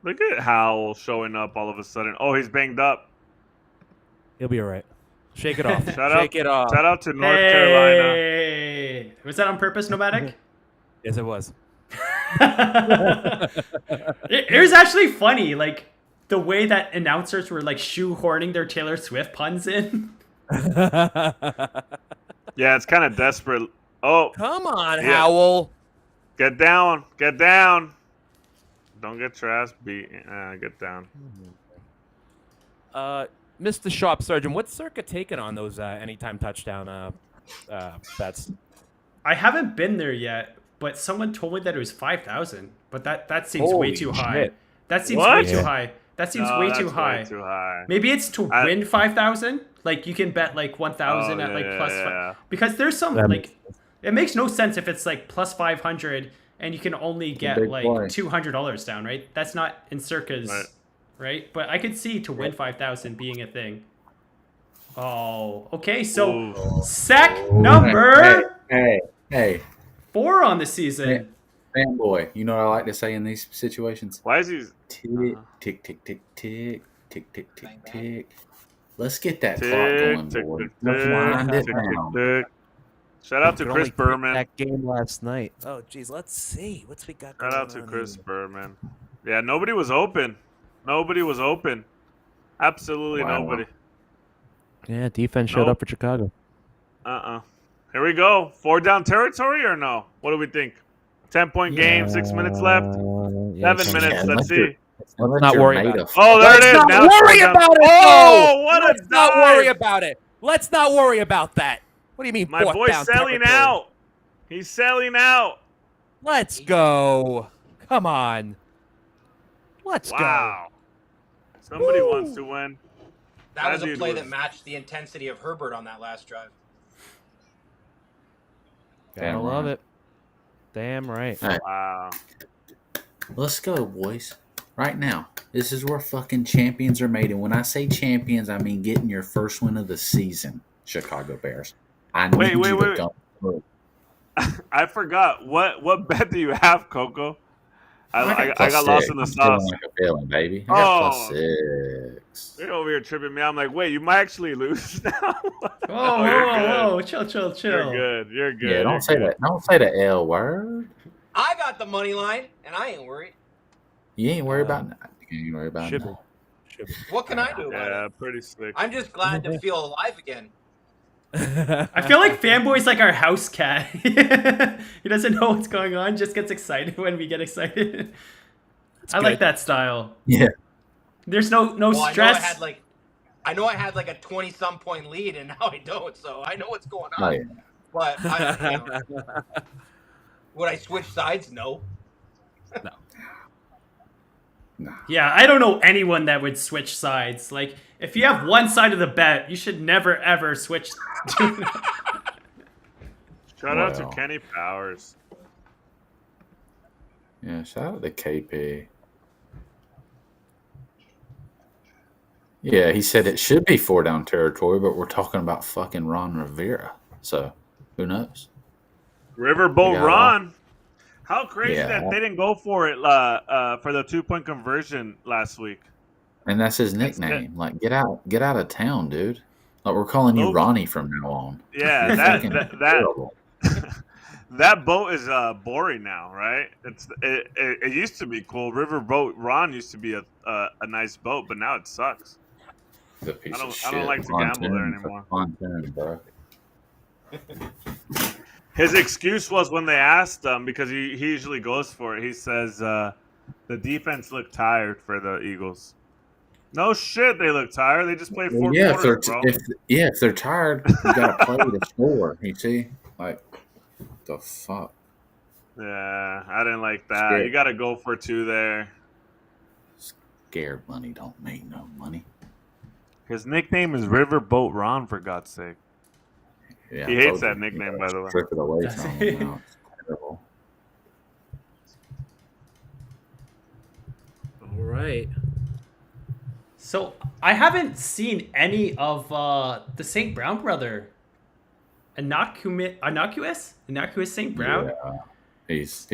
Speaker 5: Look at Howell showing up all of a sudden. Oh, he's banged up.
Speaker 6: He'll be all right. Shake it off.
Speaker 5: Shout
Speaker 6: it off.
Speaker 5: Shout out to North Carolina.
Speaker 1: Hey, was that on purpose, Nomadic?
Speaker 6: Yes, it was.
Speaker 1: It was actually funny, like the way that announcers were like shoehorning their Taylor Swift puns in.
Speaker 5: Yeah, it's kind of desperate. Oh,
Speaker 6: Come on,
Speaker 5: Yeah.
Speaker 6: Howell.
Speaker 5: get down. Get down. Don't get trash beat. Get down.
Speaker 6: Mr. Sharp Surgeon, what's Circa taking on those anytime touchdown bets?
Speaker 1: I haven't been there yet, but someone told me that it was 5,000. But that seems way
Speaker 6: Holy
Speaker 1: too high.
Speaker 6: shit.
Speaker 1: That seems
Speaker 5: What?
Speaker 1: way too high. That seems
Speaker 5: No,
Speaker 1: way
Speaker 5: that's
Speaker 1: too high.
Speaker 5: Way too high.
Speaker 1: Maybe it's to win 5,000. Like you can bet like 1,000 at like plus five. Because there's some like it makes no sense if it's like plus 500 and you can only get
Speaker 3: big
Speaker 1: like
Speaker 3: play.
Speaker 1: $200 down, right? That's not in Circa's, right? But I could see to win 5,000 being a thing. Oh, okay. So
Speaker 5: Ooh.
Speaker 1: sack number
Speaker 3: Hey,
Speaker 1: 4 on the season.
Speaker 3: fanboy. You know what I like to say in these situations?
Speaker 5: Why is he?
Speaker 3: Tick, tick, tick, tick, tick, tick, tick, tick, tick. Let's get that clock
Speaker 5: Tick,
Speaker 3: going,
Speaker 5: tick,
Speaker 3: boy.
Speaker 5: tick,
Speaker 3: Let's
Speaker 5: tick,
Speaker 3: wind it
Speaker 5: tick,
Speaker 3: down.
Speaker 5: tick, tick. Shout out to
Speaker 6: Could
Speaker 5: Chris
Speaker 6: only pick
Speaker 5: Berman.
Speaker 6: That game last night. Oh, geez. Let's see. What's we got
Speaker 5: Shout
Speaker 6: going
Speaker 5: out to
Speaker 6: on
Speaker 5: Chris
Speaker 6: here?
Speaker 5: Berman. Yeah, nobody was open. Nobody was open. Absolutely
Speaker 3: Wow.
Speaker 5: nobody.
Speaker 6: Yeah, defense showed
Speaker 5: Nope.
Speaker 6: up for Chicago.
Speaker 5: Here we go. 4 down territory or no? What do we think? 10-point game, 6 minutes left. 7 minutes. Let's
Speaker 3: let's
Speaker 5: see.
Speaker 3: Let's
Speaker 6: not
Speaker 3: your
Speaker 6: worry
Speaker 3: mate
Speaker 6: about
Speaker 3: of-
Speaker 5: Oh, there
Speaker 6: Let's
Speaker 5: it is.
Speaker 6: not
Speaker 5: Now it's
Speaker 6: worry
Speaker 5: 4 down.
Speaker 6: about it.
Speaker 5: Oh, what a
Speaker 6: Let's not
Speaker 5: dive.
Speaker 6: worry about it. Let's not worry about that. What do you mean?
Speaker 5: My
Speaker 6: fourth
Speaker 5: boy's
Speaker 6: down
Speaker 5: selling
Speaker 6: territory?
Speaker 5: out. He's selling out.
Speaker 6: Let's go. Come on. Let's
Speaker 5: Wow. Somebody
Speaker 6: Woo.
Speaker 5: wants to win.
Speaker 2: That was
Speaker 5: That
Speaker 2: a
Speaker 5: dude
Speaker 2: play
Speaker 5: was-
Speaker 2: that matched the intensity of Herbert on that last drive.
Speaker 6: go. Gotta
Speaker 3: Damn
Speaker 6: love
Speaker 3: right.
Speaker 6: it. Damn right.
Speaker 3: Hey,
Speaker 5: Wow.
Speaker 3: let's go, boys. Right now. This is where fucking champions are made. And when I say champions, I mean getting your first win of the season, Chicago Bears. I need
Speaker 5: Wait,
Speaker 3: you to
Speaker 5: wait.
Speaker 3: come through.
Speaker 5: I forgot. What bet do you have, Coco? I
Speaker 3: Plus
Speaker 5: got lost
Speaker 3: six.
Speaker 5: in the
Speaker 3: I'm feeling
Speaker 5: sauce.
Speaker 3: like a feeling, baby. I got plus
Speaker 5: Oh.
Speaker 3: 6.
Speaker 5: You're over here tripping me. I'm like, wait, you might actually lose now.
Speaker 1: Whoa,
Speaker 5: Oh, you're
Speaker 1: whoa,
Speaker 5: good.
Speaker 1: whoa. Chill.
Speaker 5: You're good. You're good.
Speaker 3: Yeah,
Speaker 5: You're
Speaker 3: don't say
Speaker 5: good.
Speaker 3: that. Don't say the L word.
Speaker 2: I got the money line, and I ain't worried.
Speaker 3: You ain't worried about that. You ain't worried about
Speaker 6: Should be.
Speaker 3: that.
Speaker 6: Should be.
Speaker 2: What can I do about
Speaker 5: Yeah,
Speaker 2: it?
Speaker 5: pretty slick.
Speaker 2: I'm just glad to feel alive again.
Speaker 1: I feel like Fanboy's like our house cat. He doesn't know what's going on, just gets excited when we get excited. I like
Speaker 6: good.
Speaker 1: that style.
Speaker 3: Yeah.
Speaker 1: There's no
Speaker 2: Well,
Speaker 1: stress.
Speaker 2: I know I had like a 20-some point lead, and now I don't. So I know what's going on.
Speaker 3: Oh, yeah.
Speaker 2: But would I switch sides? No.
Speaker 1: Yeah, I don't know anyone that would switch sides. Like, if you have one side of the bet, you should never ever switch.
Speaker 5: Shout out to
Speaker 3: Wow.
Speaker 5: Kenny Powers.
Speaker 3: Yeah, shout out to KP. Yeah, he said it should be 4 down territory, but we're talking about fucking Ron Rivera. So, who knows?
Speaker 5: Riverboat
Speaker 3: Yeah.
Speaker 5: Ron. How crazy
Speaker 3: Yeah.
Speaker 5: that they didn't go for it for the 2-point conversion last week.
Speaker 3: And that's his
Speaker 5: That's
Speaker 3: nickname. Like, get out of town, dude. Like, we're calling you
Speaker 5: Oh.
Speaker 3: Ronnie from now on.
Speaker 5: Yeah,
Speaker 3: Fucking
Speaker 5: that
Speaker 3: terrible.
Speaker 5: that boat is boring now, right? It used to be cool. Riverboat Ron used to be a nice boat, but now it sucks.
Speaker 3: He's a piece
Speaker 5: I don't-
Speaker 3: of
Speaker 5: I don't
Speaker 3: shit.
Speaker 5: like to gamble there
Speaker 3: Pontoon,
Speaker 5: anymore.
Speaker 3: Pontoon, bro.
Speaker 5: His excuse was when they asked him, because he usually goes for it. He says the defense looked tired for the Eagles. No shit, they look tired. They just played 4
Speaker 3: Yeah, if they're
Speaker 5: quarters, bro.
Speaker 3: if they're tired, you gotta play to score. You see, like the fuck.
Speaker 5: Yeah, I didn't like that.
Speaker 3: Scared.
Speaker 5: You got to go for 2 there.
Speaker 3: Scared money don't make no money.
Speaker 5: His nickname is Riverboat Ron, for God's sake.
Speaker 3: Yeah,
Speaker 5: He
Speaker 3: I
Speaker 5: hates
Speaker 3: told
Speaker 5: that
Speaker 3: you,
Speaker 5: nickname,
Speaker 3: you
Speaker 5: by
Speaker 3: gotta
Speaker 5: the way.
Speaker 3: Strip it away
Speaker 1: Does
Speaker 3: from
Speaker 1: he?
Speaker 3: him now. It's terrible.
Speaker 9: All right.
Speaker 1: So I haven't seen any of the St. Brown brother. Innocuous St. Brown.
Speaker 3: Yeah. He's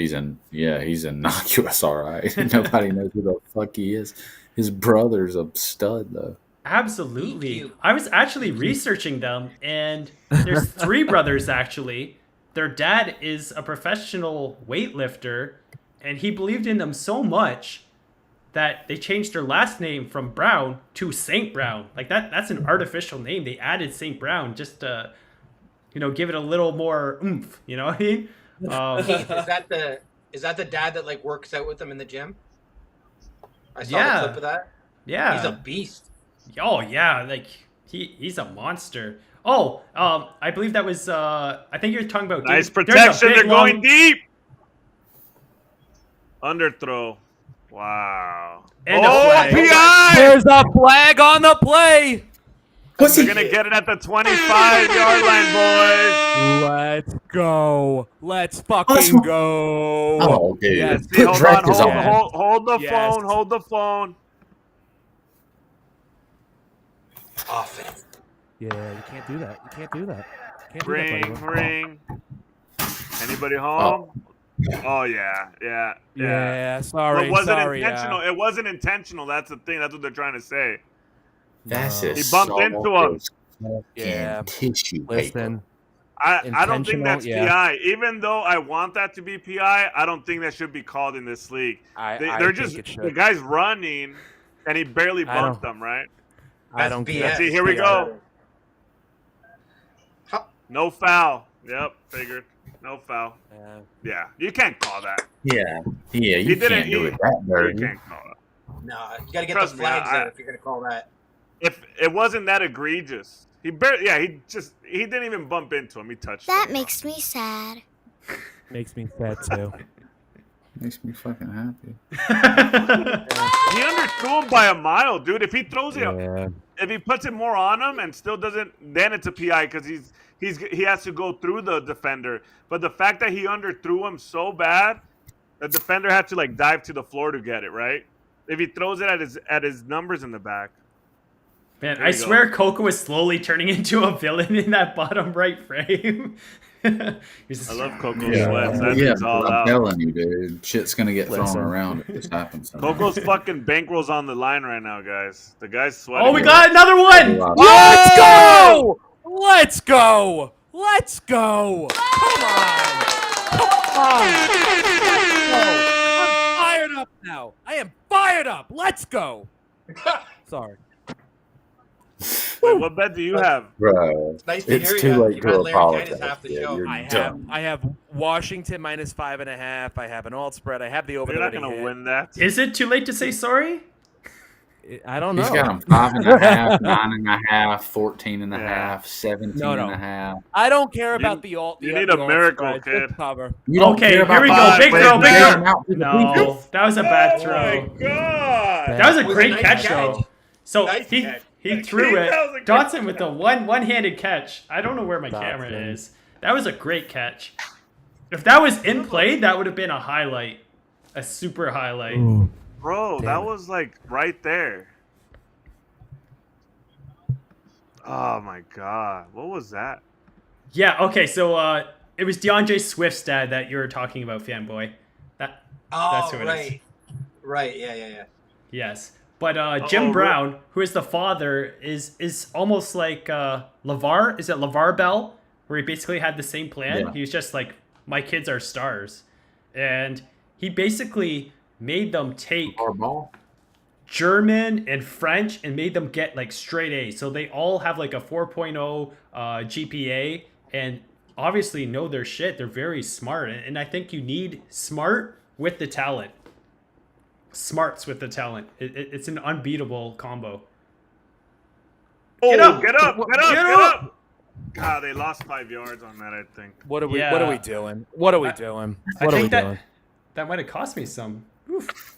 Speaker 3: innocuous, all right. Nobody knows who the fuck he is. His brother's a stud, though.
Speaker 1: Absolutely.
Speaker 2: EQ.
Speaker 1: I was actually researching them, and there's three brothers actually. Their dad is a professional weightlifter, and he believed in them so much that they changed their last name from Brown to Saint Brown. Like that's an artificial name. They added Saint Brown just to, give it a little more oomph. You know what I mean?
Speaker 2: Keith, is that the dad that like works out with them in the gym? I saw
Speaker 1: Yeah.
Speaker 2: the clip of that.
Speaker 1: Yeah.
Speaker 2: He's a beast.
Speaker 1: Oh yeah, like he's a monster. Oh, I believe that was I think you're talking about
Speaker 5: Nice
Speaker 1: there's a
Speaker 5: protection.
Speaker 1: big,
Speaker 5: They're going
Speaker 1: long-
Speaker 5: deep. Underthrow. Wow.
Speaker 1: And a
Speaker 5: Oh,
Speaker 1: flag.
Speaker 5: PI!
Speaker 9: There's a flag on the play.
Speaker 5: They're going to get it at the 25-yard line, boys.
Speaker 9: Let's go. Let's fucking go.
Speaker 3: Oh, dude.
Speaker 9: Yes.
Speaker 5: See,
Speaker 3: Put
Speaker 5: hold on.
Speaker 3: directors on.
Speaker 5: Hold the
Speaker 9: Yes.
Speaker 5: phone. Hold the phone.
Speaker 2: Offense.
Speaker 9: Yeah, you can't do that. You can't do that. You can't do
Speaker 5: Ring,
Speaker 9: that, buddy.
Speaker 5: ring. Anybody home? Oh, yeah.
Speaker 9: Yeah, sorry.
Speaker 5: It wasn't
Speaker 9: sorry,
Speaker 5: intentional. It wasn't intentional. That's the thing. That's what they're trying to say.
Speaker 3: That's
Speaker 9: No.
Speaker 3: it.
Speaker 5: He bumped into him.
Speaker 9: Yeah.
Speaker 3: Tissue paper.
Speaker 9: Listen,
Speaker 5: I don't think that's
Speaker 9: Intentional,
Speaker 5: PI. Even though I want that to be PI, I don't think that should be called in this league.
Speaker 9: I
Speaker 5: They're
Speaker 9: think
Speaker 5: just
Speaker 9: it should.
Speaker 5: the guy's running, and he barely
Speaker 9: I don't-
Speaker 5: bumped them, right?
Speaker 9: I don't
Speaker 2: BS.
Speaker 9: care.
Speaker 5: See, here we go.
Speaker 2: How-
Speaker 5: No foul. Yep, figured. No foul.
Speaker 9: Yeah.
Speaker 5: Yeah, you can't call that.
Speaker 3: Yeah,
Speaker 5: He
Speaker 3: you
Speaker 5: didn't-
Speaker 3: can't do
Speaker 5: he-
Speaker 3: it that
Speaker 5: You
Speaker 3: dirty.
Speaker 5: can't call it.
Speaker 2: No, you gotta get
Speaker 5: Trust
Speaker 2: the
Speaker 5: me,
Speaker 2: flags
Speaker 5: I-
Speaker 2: there if you're gonna call that.
Speaker 5: If it wasn't that egregious, he didn't even bump into him. He touched
Speaker 8: That
Speaker 5: him.
Speaker 8: makes me sad.
Speaker 9: Makes me sad too.
Speaker 3: Makes me fucking happy.
Speaker 5: He underthrew him by a mile, dude. If he throws it,
Speaker 9: Yeah.
Speaker 5: if he puts it more on him and still doesn't, then it's a PI because he has to go through the defender. But the fact that he underthrew him so bad, the defender had to like dive to the floor to get it right. If he throws it at his numbers in the back,
Speaker 1: Man,
Speaker 5: There
Speaker 1: I
Speaker 5: you go.
Speaker 1: swear Coco is slowly turning into a villain in that bottom right frame. He's just,
Speaker 5: I love Coco
Speaker 3: Yeah,
Speaker 5: Sweats. That
Speaker 3: yeah,
Speaker 5: thing's all
Speaker 3: I'm
Speaker 5: out.
Speaker 3: telling you, dude. Shit's gonna get thrown
Speaker 9: Listen.
Speaker 3: around if this happens. somehow.
Speaker 5: Coco's fucking bankroll's on the line right now, guys. The guy's sweating.
Speaker 1: Oh, we got another one!
Speaker 9: Let's go! Let's go! Let's go! Come on! Come on! Let's go! I'm fired up now. I am fired up. Let's go. Sorry.
Speaker 5: Wait, what bet do you have?
Speaker 3: Bro,
Speaker 2: Nice to
Speaker 3: it's
Speaker 2: hear
Speaker 3: too
Speaker 2: you.
Speaker 3: late
Speaker 2: You've
Speaker 3: to
Speaker 2: had laryngitis
Speaker 3: apologize.
Speaker 2: half the
Speaker 3: kid.
Speaker 2: show.
Speaker 3: You're
Speaker 9: I have
Speaker 3: dumb.
Speaker 9: Washington minus 5.5. I have an alt spread. I have the over.
Speaker 5: You're not gonna win that.
Speaker 1: Is it too late to say sorry?
Speaker 9: I don't know.
Speaker 3: He's got them 5.5, 9.5, 14.5,
Speaker 5: Yeah.
Speaker 3: 17.5.
Speaker 9: I don't care about the alt.
Speaker 5: you
Speaker 9: the
Speaker 5: need a
Speaker 9: alt
Speaker 5: miracle,
Speaker 9: spread.
Speaker 5: kid.
Speaker 9: Just cover.
Speaker 3: You don't
Speaker 1: Okay,
Speaker 3: care
Speaker 1: here we go.
Speaker 3: about
Speaker 1: Big throw, big
Speaker 3: getting
Speaker 1: throw.
Speaker 3: them out to the
Speaker 1: No,
Speaker 3: people.
Speaker 1: that was a bad
Speaker 5: Oh
Speaker 1: throw.
Speaker 5: my god!
Speaker 1: That was a
Speaker 2: It was a
Speaker 1: great
Speaker 2: nice
Speaker 1: catch,
Speaker 2: catch.
Speaker 1: though. So
Speaker 2: Nice
Speaker 1: he
Speaker 2: catch.
Speaker 1: threw
Speaker 5: That was a
Speaker 1: it.
Speaker 5: great
Speaker 1: Dotson with the one-handed catch. I don't know where my camera
Speaker 9: Dotson.
Speaker 1: is. That was a great catch. If that was in play, that would have been a highlight, a super highlight.
Speaker 5: Bro,
Speaker 9: Damn
Speaker 5: that
Speaker 9: it.
Speaker 5: was like right there. Oh my god. What was that?
Speaker 1: Yeah. Okay. So it was DeAndre Swift's dad that you were talking about, fanboy. That's
Speaker 2: Oh,
Speaker 1: who it is.
Speaker 2: right. Right, yeah.
Speaker 1: Yes. But Jim
Speaker 5: Uh-oh,
Speaker 1: Brown, who is the father, is almost like LeVar. Is it LeVar Bell? Where he basically had the same plan.
Speaker 3: Yeah.
Speaker 1: He was just like, my kids are stars. And he basically made them take
Speaker 3: Our ball.
Speaker 1: German and French and made them get like straight A's. So they all have like a 4.0 GPA and obviously know their shit. They're very smart. And I think you need smart with the talent. Smarts with the talent. It's an unbeatable combo.
Speaker 5: Oh,
Speaker 1: Get up!
Speaker 5: Get up! Get up!
Speaker 1: Get
Speaker 5: Get
Speaker 1: up!
Speaker 5: up! God, they lost 5 yards on that, I think.
Speaker 9: What are we?
Speaker 1: Yeah.
Speaker 9: What are we doing? What are we doing?
Speaker 1: I
Speaker 9: What are we
Speaker 1: think that
Speaker 9: doing?
Speaker 1: that might have cost me some. Oof.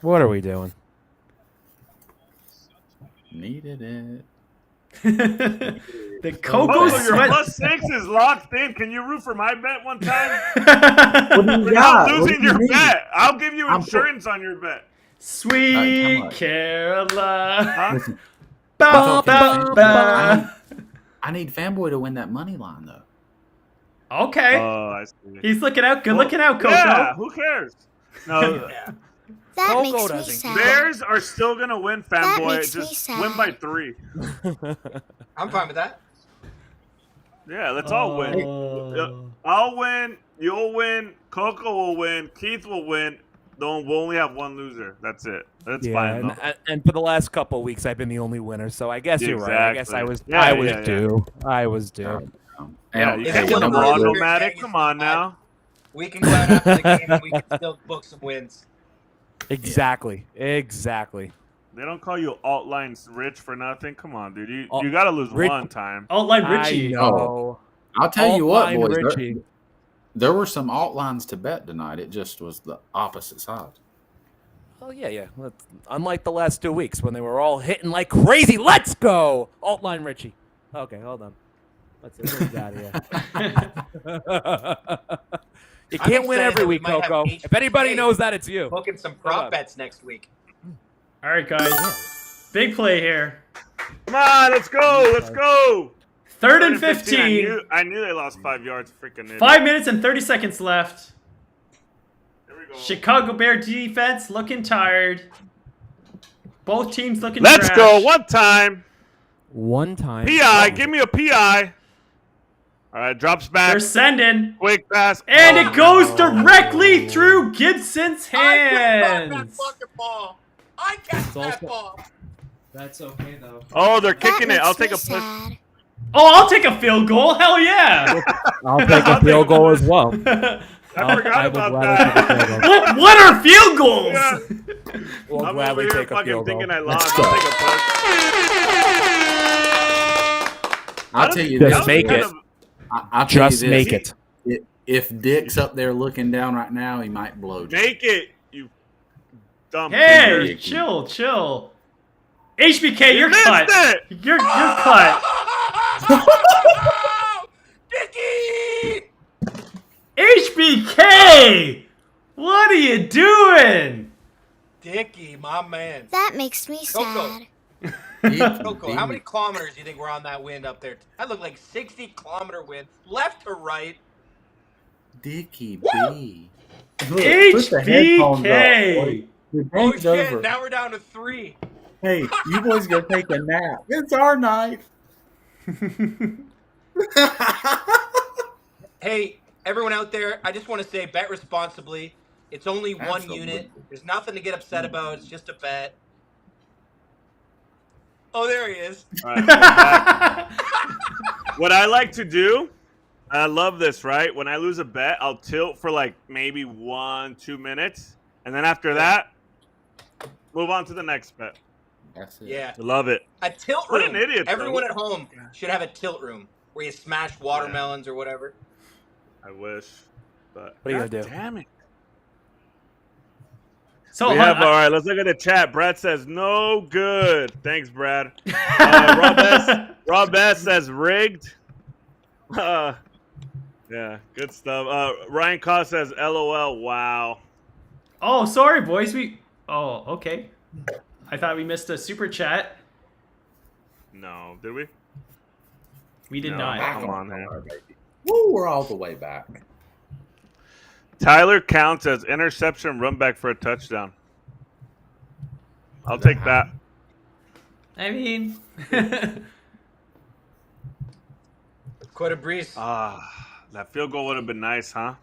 Speaker 9: What are we doing?
Speaker 3: Needed it.
Speaker 1: The Coco
Speaker 5: Oh, your
Speaker 1: Sweat.
Speaker 5: +6 is locked in. Can you root for my bet one time?
Speaker 3: What do you
Speaker 5: You're
Speaker 3: got?
Speaker 5: not
Speaker 3: What
Speaker 5: losing
Speaker 3: do you
Speaker 5: your
Speaker 3: mean?
Speaker 5: bet. I'll give you
Speaker 3: I'm-
Speaker 5: insurance on your bet.
Speaker 1: Sweet
Speaker 3: much?
Speaker 1: Caroline.
Speaker 5: Huh?
Speaker 3: Listen,
Speaker 1: Ba, ba, ba.
Speaker 3: I need Fanboy to win that money line, though.
Speaker 1: Okay.
Speaker 5: Oh, I see.
Speaker 1: He's looking out. Good looking out, Coco.
Speaker 5: Yeah, who cares? No,
Speaker 8: That
Speaker 9: Coco
Speaker 8: makes me
Speaker 9: doesn't
Speaker 8: sad.
Speaker 5: Bears are still gonna win,
Speaker 8: That
Speaker 5: fanboy.
Speaker 8: makes me
Speaker 5: Just win by
Speaker 8: sad.
Speaker 5: 3.
Speaker 2: I'm fine with that.
Speaker 5: Yeah, let's all win. I'll win. You'll win. Coco will win. Keith will win. We'll only have one loser. That's it. That's fine. Though.
Speaker 6: and for the last couple of weeks, I've been the only winner. So I guess you're right. I guess I was.
Speaker 5: Yeah,
Speaker 6: I was
Speaker 5: yeah.
Speaker 6: due. I was due.
Speaker 5: Yeah, you
Speaker 2: If
Speaker 5: can't
Speaker 2: it's
Speaker 5: win
Speaker 2: a
Speaker 5: them
Speaker 2: loser,
Speaker 5: automatic.
Speaker 2: Vegas
Speaker 5: Come on
Speaker 2: is bad.
Speaker 5: now.
Speaker 2: We can go out after the game and we can still book some wins.
Speaker 6: Exactly. Exactly.
Speaker 5: They don't call you alt lines rich for nothing. Come on, dude. You
Speaker 6: Alt-
Speaker 5: got to lose
Speaker 6: Rich-
Speaker 5: one time.
Speaker 1: Outline
Speaker 6: I
Speaker 1: Richie.
Speaker 6: know.
Speaker 3: I'll tell you what,
Speaker 6: Alt-line
Speaker 3: boys.
Speaker 6: Richie.
Speaker 3: There were some alt lines to bet tonight. It just was the opposite side.
Speaker 6: Oh yeah. Unlike the last 2 weeks when they were all hitting like crazy. Let's go. Altline Richie. Okay, hold on. Let's see what we got here. You
Speaker 2: I'm
Speaker 6: can't win
Speaker 2: excited
Speaker 6: every
Speaker 2: that we
Speaker 6: week,
Speaker 2: might have
Speaker 6: Coco.
Speaker 2: HBK.
Speaker 6: If anybody knows that, it's you.
Speaker 2: Booking some
Speaker 6: Hold
Speaker 2: prop
Speaker 6: on.
Speaker 2: bets next week.
Speaker 1: All right, guys. Big play here.
Speaker 5: Come on, let's go. Let's go.
Speaker 1: Third and 15.
Speaker 5: I knew they lost 5 yards. Freaking idiot.
Speaker 1: 5 minutes and 30 seconds left.
Speaker 5: Here we go.
Speaker 1: Chicago Bear defense looking tired. Both teams looking
Speaker 5: Let's
Speaker 1: trash.
Speaker 5: go. One time.
Speaker 6: One time.
Speaker 5: PI. Give me a PI. All right, drops back.
Speaker 1: They're sending.
Speaker 5: Quick pass.
Speaker 1: And
Speaker 5: Oh,
Speaker 1: it goes
Speaker 5: no.
Speaker 1: directly through Gibson's
Speaker 2: I can't that
Speaker 1: hands.
Speaker 2: fucking ball. I catch
Speaker 6: It's
Speaker 2: that
Speaker 6: also-
Speaker 2: ball.
Speaker 6: That's okay though.
Speaker 5: Oh, they're
Speaker 8: That
Speaker 5: kicking it.
Speaker 8: makes
Speaker 5: I'll take
Speaker 8: me
Speaker 5: a push.
Speaker 8: sad.
Speaker 1: Oh, I'll take a field goal. Hell yeah.
Speaker 6: I'll take a field goal as well.
Speaker 5: I forgot
Speaker 6: I will
Speaker 5: about
Speaker 6: gladly take a
Speaker 5: that.
Speaker 6: field goal.
Speaker 1: what are field goals?
Speaker 5: Yeah.
Speaker 6: We'll
Speaker 5: I'm over
Speaker 6: gladly
Speaker 5: here
Speaker 6: take a
Speaker 5: fucking
Speaker 6: field goal.
Speaker 5: thinking I lost.
Speaker 3: go.
Speaker 5: I'll take a push.
Speaker 3: I'll tell you
Speaker 6: Just
Speaker 3: this.
Speaker 6: make
Speaker 3: boys.
Speaker 6: it.
Speaker 3: I'll tell you
Speaker 6: Just
Speaker 3: this.
Speaker 6: make it.
Speaker 3: If Dick's up there looking down right now, he might blow you.
Speaker 5: Make it, you dumb
Speaker 1: Hey,
Speaker 5: kid.
Speaker 1: chill. HBK, you're
Speaker 5: missed
Speaker 1: cut.
Speaker 5: it.
Speaker 1: You're cut.
Speaker 2: Dickie!
Speaker 1: HBK! What are you doing?
Speaker 2: Dickie, my man.
Speaker 8: That makes me
Speaker 2: Coco.
Speaker 8: sad.
Speaker 2: Coco, how many kilometers do you think we're on that wind up there? That looked like 60-kilometer wind, left to right.
Speaker 3: Dickie
Speaker 2: Woo!
Speaker 3: B.
Speaker 1: HBK!
Speaker 2: Oh shit! Now we're down to 3.
Speaker 3: Hey, you boys go take a nap. It's our night.
Speaker 2: Hey, everyone out there, I just want to say, bet responsibly. It's only one
Speaker 3: Absolutely.
Speaker 2: unit. There's nothing to get upset about. It's just a bet. Oh, there he is.
Speaker 5: All right, we're back. What I like to do, I love this, right? When I lose a bet, I'll tilt for like maybe 1-2 minutes. And then after that, move on to the next bet.
Speaker 3: That's it.
Speaker 2: Yeah.
Speaker 5: I love it.
Speaker 2: A tilt
Speaker 5: What
Speaker 2: room.
Speaker 5: an idiot,
Speaker 2: Everyone
Speaker 5: though.
Speaker 2: at home should have a tilt room where you smash watermelons or whatever.
Speaker 5: I wish. But
Speaker 6: What are you gonna
Speaker 5: God
Speaker 6: do?
Speaker 5: Damn it.
Speaker 1: So
Speaker 5: We have, all right, let's look at the chat. Brad says, no good. Thanks, Brad. Rob S says, rigged. Yeah, good stuff. Ryan Koss says, LOL. Wow.
Speaker 1: Oh, sorry, boys. Oh, okay. I thought we missed a super chat.
Speaker 5: No, did we?
Speaker 1: We did
Speaker 5: No.
Speaker 1: not.
Speaker 5: Come on, man.
Speaker 3: Woo, we're all the way back.
Speaker 5: Tyler counts as interception, run back for a touchdown. I'll take that.
Speaker 1: I mean,
Speaker 2: Quite a breeze.
Speaker 5: That field goal would have been nice, huh?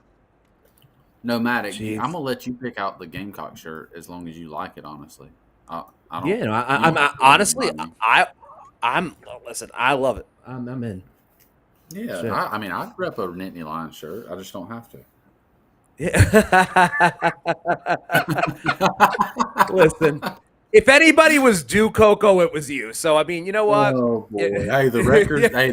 Speaker 3: Nomadic,
Speaker 6: Jeez.
Speaker 3: I'm gonna let you pick out the Gamecock shirt as long as you like it. Honestly, I don't.
Speaker 9: Yeah, no,
Speaker 3: you
Speaker 9: I'm
Speaker 3: don't have to
Speaker 9: honestly,
Speaker 3: remind me.
Speaker 9: I'm listen. I love it. I'm in.
Speaker 3: Yeah,
Speaker 9: Shit.
Speaker 3: I mean, I'd rep a Nittany Lions shirt. I just don't have to.
Speaker 9: Yeah. Listen, if anybody was due Coco, it was you. So I mean, you know what?
Speaker 3: Oh boy!
Speaker 9: Yeah.
Speaker 3: Hey, the records. Hey,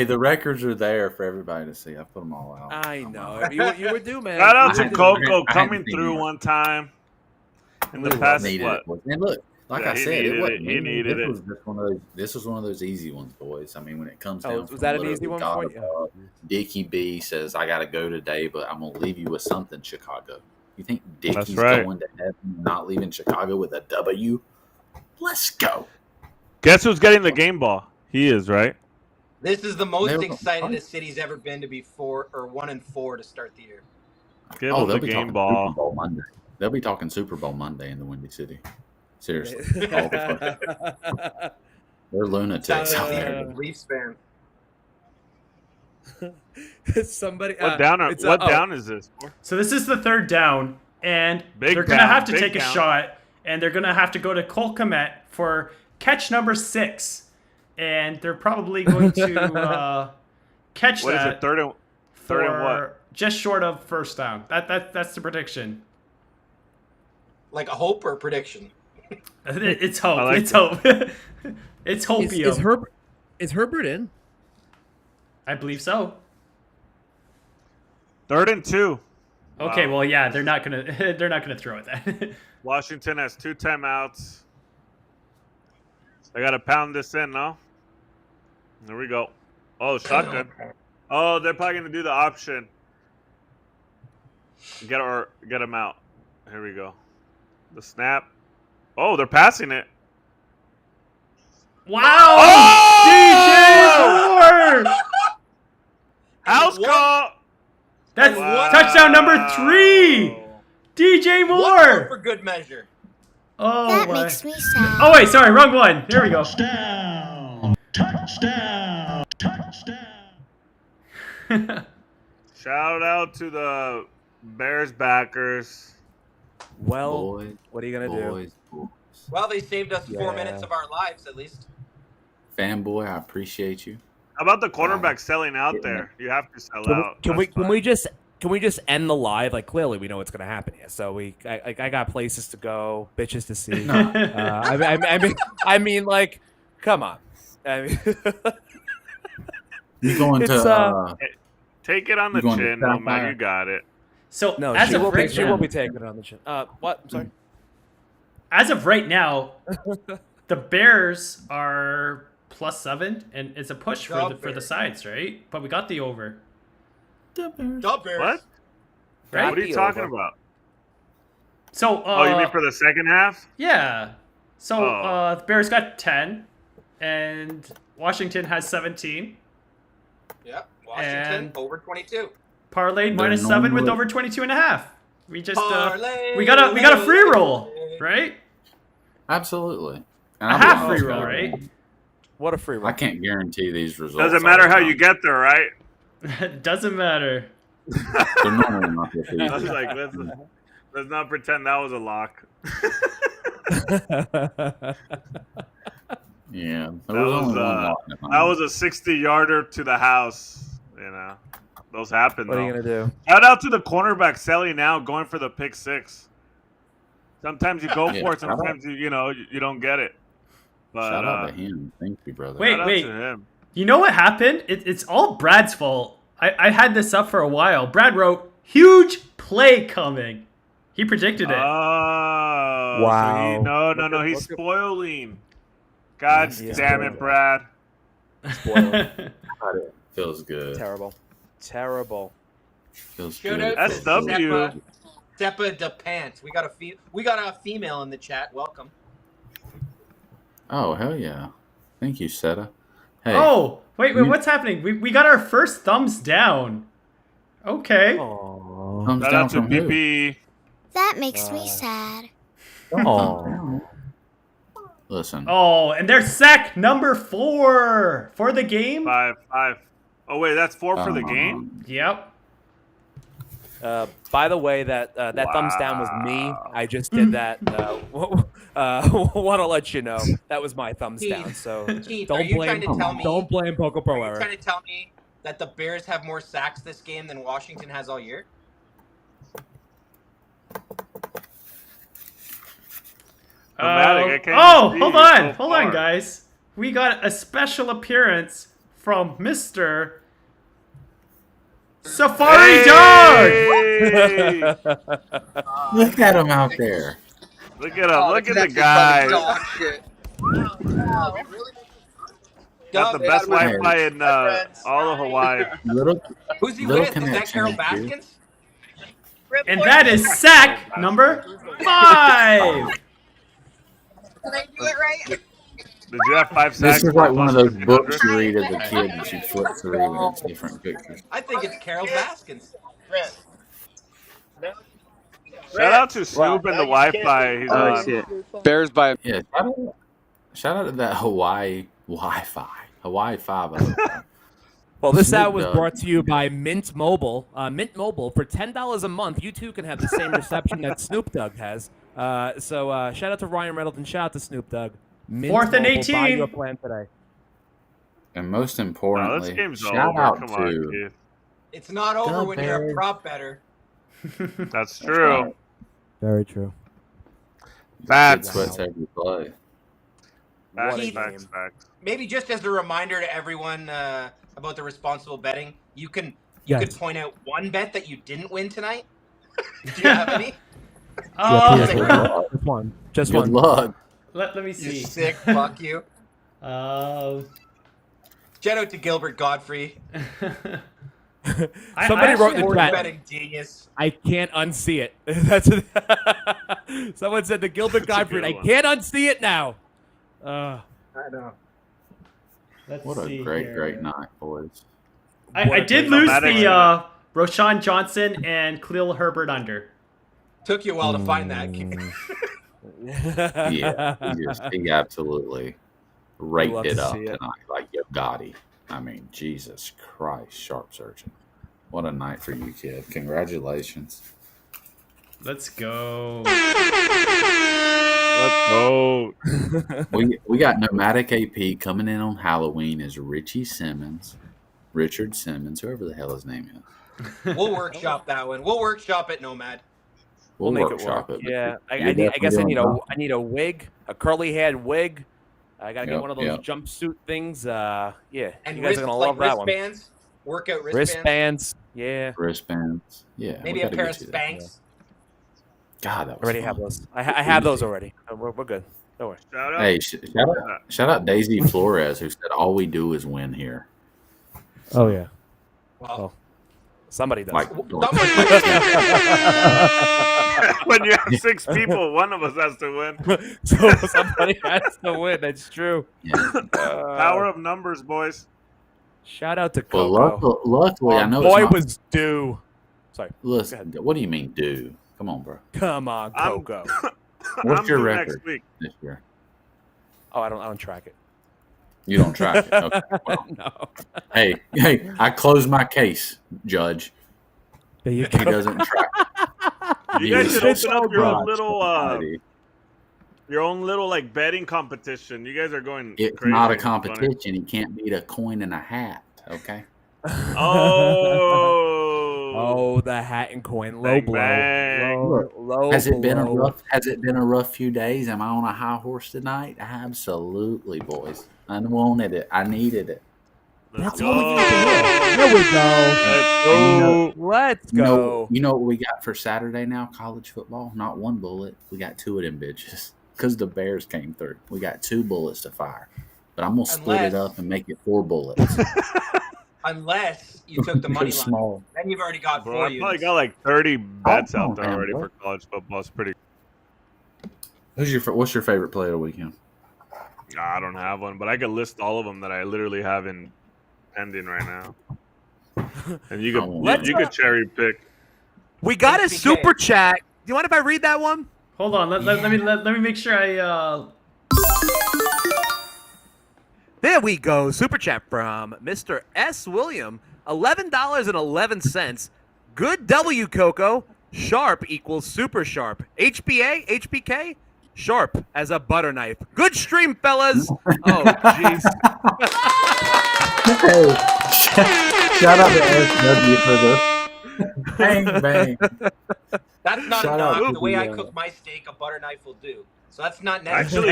Speaker 3: the records are there for everybody to see. I put them all out.
Speaker 9: I know you were due, man.
Speaker 5: Shout out
Speaker 9: You
Speaker 5: to
Speaker 9: were due.
Speaker 5: Coco
Speaker 3: I hadn't
Speaker 5: coming
Speaker 3: seen
Speaker 5: through
Speaker 3: it.
Speaker 5: one time in the
Speaker 3: Ooh, I
Speaker 5: past,
Speaker 3: needed
Speaker 5: what?
Speaker 3: it, boys. And look, like
Speaker 5: Yeah,
Speaker 3: I
Speaker 5: he
Speaker 3: said,
Speaker 5: needed
Speaker 3: it wasn't
Speaker 5: it. He
Speaker 3: me.
Speaker 5: needed
Speaker 3: this
Speaker 5: it.
Speaker 3: was just one of those. This was one of those easy ones, boys. I mean, when it comes down,
Speaker 9: Oh, was
Speaker 3: from
Speaker 9: that an
Speaker 3: literally
Speaker 9: easy one
Speaker 3: God
Speaker 9: for you?
Speaker 3: above, Dickie B says, "I got to go today, but I'm gonna leave you with something, Chicago." You think Dickie's
Speaker 5: right.
Speaker 3: going to heaven, not leaving Chicago with a W? Let's go.
Speaker 5: Guess who's getting the game ball? He is, right?
Speaker 2: This is the most
Speaker 3: They were-
Speaker 2: excited a city's ever been to be 1-4 to start the year.
Speaker 5: Give
Speaker 3: Oh,
Speaker 5: them
Speaker 3: they'll
Speaker 5: the
Speaker 3: be
Speaker 5: game
Speaker 3: talking
Speaker 5: ball.
Speaker 3: Super Bowl Monday. They'll be talking Super Bowl Monday in the Windy City. Seriously, all the fuck. They're lunatics out there.
Speaker 2: Leafs fan.
Speaker 4: Somebody.
Speaker 5: What down?
Speaker 4: it's,
Speaker 5: What
Speaker 4: oh,
Speaker 5: down is this?
Speaker 1: So this is the third down, and
Speaker 5: Big
Speaker 1: they're gonna
Speaker 5: down,
Speaker 1: have to
Speaker 5: big
Speaker 1: take a
Speaker 5: down.
Speaker 1: shot, and they're gonna have to go to Cole Kmet for catch number 6, and they're probably going to catch
Speaker 5: What is
Speaker 1: that
Speaker 5: it? Third and what?
Speaker 1: just short of first down. That's the prediction.
Speaker 2: Like a hope or a prediction?
Speaker 1: It's hope.
Speaker 5: I like
Speaker 1: It's hope. It's hopium.
Speaker 9: Is Herbert in?
Speaker 1: I believe so.
Speaker 5: 3rd and 2.
Speaker 1: Okay,
Speaker 5: Wow.
Speaker 1: well, yeah, they're not gonna throw it then.
Speaker 5: Washington has 2 timeouts. They got to pound this in, no? There we go. Oh, shotgun. Oh, they're probably going to do the option. Get them out. Here we go. The snap. Oh, they're passing it.
Speaker 1: Wow!
Speaker 5: Oh!
Speaker 1: DJ Moore!
Speaker 5: House call.
Speaker 1: That's
Speaker 5: Wow.
Speaker 1: touchdown number 3. DJ
Speaker 2: One more for
Speaker 1: Moore.
Speaker 2: good measure.
Speaker 1: Oh,
Speaker 8: That
Speaker 1: my.
Speaker 8: makes me sad.
Speaker 1: Oh wait, sorry, wrong one. Here we go.
Speaker 5: Shout out to the Bears backers.
Speaker 9: Well,
Speaker 3: Boys,
Speaker 9: what are you gonna do?
Speaker 3: boys.
Speaker 2: Well, they saved us 4
Speaker 9: Yeah.
Speaker 2: minutes of our lives, at least.
Speaker 3: Fanboy, I appreciate you.
Speaker 5: How about the cornerback selling out there? You have to sell out.
Speaker 9: Can
Speaker 5: That's fine.
Speaker 9: we just end the live? Like clearly we know what's gonna happen here. So I got places to go, bitches to see. I mean, like, come on. I mean,
Speaker 3: You going
Speaker 9: It's,
Speaker 3: to?
Speaker 5: Take it on the
Speaker 3: You going to
Speaker 5: chin, Nomad.
Speaker 3: Sapphire?
Speaker 5: You got it.
Speaker 1: So
Speaker 9: no,
Speaker 1: as
Speaker 9: she
Speaker 1: of
Speaker 9: will
Speaker 1: right
Speaker 9: be
Speaker 1: now,
Speaker 9: taking it on the chin. What? I'm sorry.
Speaker 1: as of right now, the Bears are +7, and it's a push for the
Speaker 2: Bears.
Speaker 1: sides, right? But we got the over,
Speaker 2: Duh, Bears.
Speaker 5: What?
Speaker 1: right?
Speaker 5: What are you talking about?
Speaker 1: So
Speaker 5: Oh, you mean for the second half?
Speaker 1: yeah. So
Speaker 5: Oh.
Speaker 1: the Bears got 10, and Washington has 17.
Speaker 2: Yep. Washington
Speaker 1: And-
Speaker 2: over 22.
Speaker 1: Parlayed
Speaker 3: They're
Speaker 1: -7 with
Speaker 3: normally-
Speaker 1: over 22.5. We just
Speaker 2: Parlay,
Speaker 1: we got a free roll, right?
Speaker 3: Absolutely. And
Speaker 1: A
Speaker 3: I
Speaker 1: half
Speaker 3: would-
Speaker 1: free roll, right?
Speaker 9: What a free
Speaker 3: I
Speaker 9: run.
Speaker 3: can't guarantee these results.
Speaker 5: Doesn't
Speaker 3: all
Speaker 5: matter
Speaker 3: the
Speaker 5: how
Speaker 3: time.
Speaker 5: you get there, right?
Speaker 1: Doesn't matter.
Speaker 3: They're normally not this
Speaker 5: I was
Speaker 3: easy.
Speaker 5: like, let's not pretend that was a lock.
Speaker 3: Yeah,
Speaker 5: That
Speaker 3: there was
Speaker 5: was,
Speaker 3: only one
Speaker 5: uh,
Speaker 3: lock in my
Speaker 5: That was a 60-yarder to the house. You know, those happen.
Speaker 9: What are
Speaker 5: though.
Speaker 9: you gonna do?
Speaker 5: Shout out to the cornerback selling out, going for the pick 6. Sometimes you go
Speaker 3: Yeah,
Speaker 5: for it.
Speaker 3: shout out.
Speaker 5: Sometimes you don't get it. But
Speaker 3: Shout out to him. Thank you, brother.
Speaker 1: Wait,
Speaker 5: shout out
Speaker 1: wait.
Speaker 5: to him.
Speaker 1: You know what happened? It's all Brad's fault. I had this up for a while. Brad wrote, huge play coming. He predicted it.
Speaker 5: Oh,
Speaker 9: Wow.
Speaker 5: So no. He's
Speaker 9: Look at-
Speaker 5: spoiling. God
Speaker 9: Yes, he is
Speaker 5: damn
Speaker 9: spoiling.
Speaker 5: it, Brad.
Speaker 9: Spoiler.
Speaker 3: Feels good.
Speaker 9: Terrible. Terrible.
Speaker 3: Feels
Speaker 2: Shout
Speaker 3: good.
Speaker 2: out
Speaker 5: That's
Speaker 2: to
Speaker 5: W.
Speaker 2: Seppa de Pants. We got a female in the chat. Welcome.
Speaker 3: Oh, hell yeah. Thank you, Seta. Hey,
Speaker 1: Oh, wait, what's happening? We got our first thumbs down. Okay.
Speaker 9: Aww.
Speaker 3: thumbs
Speaker 5: Shout
Speaker 3: down
Speaker 5: out to
Speaker 3: from who?
Speaker 5: BP.
Speaker 8: That makes me sad.
Speaker 9: Aww.
Speaker 3: Listen,
Speaker 1: Oh, and there's sack number 4 for the game.
Speaker 5: 5. Oh wait, that's 4 for the game.
Speaker 1: Yep.
Speaker 9: By the way, that thumbs down was me.
Speaker 5: Wow.
Speaker 9: I just did that. Want to let you know that was my thumbs down. So
Speaker 2: Keith, are
Speaker 9: don't
Speaker 2: you
Speaker 9: blame
Speaker 2: trying to tell me?
Speaker 9: don't blame Poco Pro
Speaker 2: Are you
Speaker 9: Error.
Speaker 2: trying to tell me that the Bears have more sacks this game than Washington has all year?
Speaker 5: Nomadic, I can't
Speaker 1: Oh,
Speaker 5: see
Speaker 1: hold
Speaker 5: you
Speaker 1: on,
Speaker 5: so
Speaker 1: hold on,
Speaker 5: far.
Speaker 1: guys. We got a special appearance from Mr. Safari Dog.
Speaker 5: Hey!
Speaker 3: look at him out there.
Speaker 5: Look at him. Look at the guy. Got the best
Speaker 3: my
Speaker 5: Wi-Fi in all of Hawaii.
Speaker 3: Little,
Speaker 2: Who's he
Speaker 3: Little
Speaker 2: with? Is that
Speaker 3: connection,
Speaker 2: Carol
Speaker 3: dude.
Speaker 2: Baskins?
Speaker 1: And that is sack number 5.
Speaker 10: Did I do it right?
Speaker 5: Did you have 5 sacks?
Speaker 3: This is like one of those
Speaker 5: plus
Speaker 3: books
Speaker 5: 1500?
Speaker 3: you read as a kid that you flip through and it's different pictures.
Speaker 2: I think it's Carol Baskins.
Speaker 5: Shout out to Snoop and the Wi-Fi he's
Speaker 7: Oh
Speaker 5: on.
Speaker 7: shit! Bears by
Speaker 3: Yeah, shout out to that Hawaii Wi-Fi, Hawaii 5.
Speaker 9: Well, this
Speaker 3: Snoop
Speaker 9: hour was
Speaker 3: Dogg.
Speaker 9: brought to you by Mint Mobile. Mint Mobile, for $10 a month, you too can have the same reception that Snoop Dogg has. So shout out to Ryan Reynolds and shout out to Snoop Dogg. Mint
Speaker 1: 4th and
Speaker 9: Mobile,
Speaker 1: 18.
Speaker 9: buy your plan today.
Speaker 3: And most
Speaker 5: Oh,
Speaker 3: importantly,
Speaker 5: this game's
Speaker 3: shout
Speaker 5: over.
Speaker 3: out
Speaker 5: Come on,
Speaker 3: to
Speaker 5: Keith.
Speaker 2: It's not over
Speaker 3: The
Speaker 2: when you're a
Speaker 3: Bears.
Speaker 2: prop better.
Speaker 5: That's true.
Speaker 9: Very true.
Speaker 3: Kid
Speaker 5: Facts.
Speaker 3: Sweats every play.
Speaker 5: Facts,
Speaker 2: Keith.
Speaker 5: facts, facts.
Speaker 2: Maybe just as a reminder to everyone about the responsible betting, you could point out one bet that you didn't win tonight. Do you have any?
Speaker 1: Oh,
Speaker 9: Just one. Just
Speaker 3: Good
Speaker 9: one.
Speaker 3: luck.
Speaker 1: let me
Speaker 2: You
Speaker 1: see.
Speaker 2: sick. Fuck you.
Speaker 1: Uh,
Speaker 2: Shout out to Gilbert Godfrey.
Speaker 9: Somebody wrote in the
Speaker 2: Sports
Speaker 9: chat.
Speaker 2: betting genius.
Speaker 9: I can't unsee it. That's someone said the Gilbert
Speaker 5: That's a
Speaker 9: Gottfried. I
Speaker 5: good one.
Speaker 9: can't unsee it now.
Speaker 2: I know.
Speaker 1: let's
Speaker 3: What a
Speaker 1: see
Speaker 3: great,
Speaker 1: here.
Speaker 3: great night, boys.
Speaker 1: I did
Speaker 5: great
Speaker 1: lose
Speaker 5: night.
Speaker 1: the Roshan Johnson and Khalil Herbert under.
Speaker 2: Took you a while to find that.
Speaker 3: Yeah, he absolutely raked
Speaker 9: love
Speaker 3: it
Speaker 9: to
Speaker 3: up
Speaker 9: see it.
Speaker 3: tonight, like Yo Gotti. I mean, Jesus Christ, sharp surgeon. What a night for you, kid. Congratulations.
Speaker 1: Let's go.
Speaker 5: Let's go.
Speaker 3: We got Nomadic AP coming in on Halloween as Richard Simmons, whoever the hell his name is.
Speaker 2: We'll workshop that one. We'll workshop it, Nomad.
Speaker 9: We'll make it
Speaker 3: workshop
Speaker 9: work.
Speaker 3: but
Speaker 9: Yeah, I
Speaker 3: you're
Speaker 9: guess I
Speaker 3: definitely
Speaker 9: need
Speaker 3: doing
Speaker 9: I need a wig, a curly haired wig. I gotta get
Speaker 3: Yep,
Speaker 9: one of those
Speaker 3: yep.
Speaker 9: jumpsuit things. Yeah,
Speaker 2: And
Speaker 9: you guys are gonna love that one.
Speaker 2: wristbands. Workout wristbands.
Speaker 9: Wristbands. Yeah,
Speaker 3: wristbands. Yeah,
Speaker 2: Maybe
Speaker 3: we
Speaker 2: a
Speaker 3: gotta
Speaker 2: pair
Speaker 3: get
Speaker 2: of
Speaker 3: you that.
Speaker 2: Spanx.
Speaker 3: God, that was
Speaker 9: already
Speaker 3: fun.
Speaker 9: have those. I have those already. We're good. Don't worry.
Speaker 5: Shout out.
Speaker 3: Hey, shout out Daisy Flores, who said all we do is win here.
Speaker 9: Oh yeah.
Speaker 2: Well,
Speaker 9: Somebody does.
Speaker 3: Like,
Speaker 5: When you have 6 people, one of us has to win.
Speaker 9: So somebody has to win. That's true.
Speaker 3: yeah.
Speaker 5: Power of numbers, boys.
Speaker 9: Shout out to
Speaker 3: Well,
Speaker 9: Coco.
Speaker 3: luckily, I
Speaker 9: Our
Speaker 3: know
Speaker 9: boy
Speaker 3: it's not.
Speaker 9: was due. Sorry.
Speaker 3: Listen, what do you mean, do? Come on, bro.
Speaker 9: Come on,
Speaker 5: I'm-
Speaker 9: Coco.
Speaker 3: What's
Speaker 5: I'm
Speaker 3: your
Speaker 5: due
Speaker 3: record
Speaker 5: next week.
Speaker 3: this year?
Speaker 9: Oh, I don't track it.
Speaker 3: You don't track it. Okay. Well,
Speaker 9: No.
Speaker 3: hey, I close my case, Judge.
Speaker 9: There you
Speaker 3: He
Speaker 9: go.
Speaker 3: doesn't track.
Speaker 5: You guys should
Speaker 3: It's
Speaker 5: open up your own
Speaker 3: society.
Speaker 5: little like betting competition. You guys are going.
Speaker 3: It's
Speaker 5: crazy.
Speaker 3: not a
Speaker 5: It's funny.
Speaker 3: competition. He can't beat a coin in a hat. Okay.
Speaker 5: Oh.
Speaker 9: Oh, the hat and coin. Low
Speaker 5: Bang,
Speaker 9: blow.
Speaker 5: bang.
Speaker 9: Low
Speaker 3: Has it been a
Speaker 9: blow.
Speaker 3: rough few days? Am I on a high horse tonight? Absolutely, boys. I wanted it. I needed it.
Speaker 5: Let's
Speaker 9: That's all we
Speaker 5: go.
Speaker 9: need to hear. Here we go.
Speaker 5: Let's
Speaker 3: And you know-
Speaker 5: go.
Speaker 9: Let's go.
Speaker 3: You know what we got for Saturday now? College football. Not one bullet. We got 2 of them bitches. Because the Bears came through. We got 2 bullets to fire. But I'm gonna split it
Speaker 2: Unless-
Speaker 3: up and make it 4 bullets.
Speaker 2: unless you took the money
Speaker 3: Pretty
Speaker 2: line.
Speaker 3: small.
Speaker 2: Then you've already got
Speaker 5: Bro,
Speaker 2: 4
Speaker 5: I probably
Speaker 2: units.
Speaker 5: got like 30 bets
Speaker 3: Oh,
Speaker 5: out there
Speaker 3: man,
Speaker 5: already
Speaker 3: what?
Speaker 5: for college football. It's pretty.
Speaker 3: What's your favorite play of the weekend?
Speaker 5: I don't have one, but I could list all of them that I literally have in pending right now. And you
Speaker 3: Let's,
Speaker 5: could cherry pick.
Speaker 9: We got a
Speaker 2: SBK.
Speaker 9: super chat. Do you mind if I read that one?
Speaker 1: Hold on. Let me make sure I.
Speaker 9: There we go. Super chat from Mr. S. William. $11.11. Good W, Coco. Sharp equals super sharp. HBA, HBK, sharp as a butter knife. Good stream, fellas. Oh, jeez.
Speaker 3: Hey, shout out to SW for the bang bang.
Speaker 2: That's not
Speaker 3: Shout out
Speaker 2: enough.
Speaker 3: to
Speaker 2: The way
Speaker 3: the,
Speaker 2: I cook my steak, a butter knife will do. So that's not
Speaker 5: I
Speaker 2: necessary.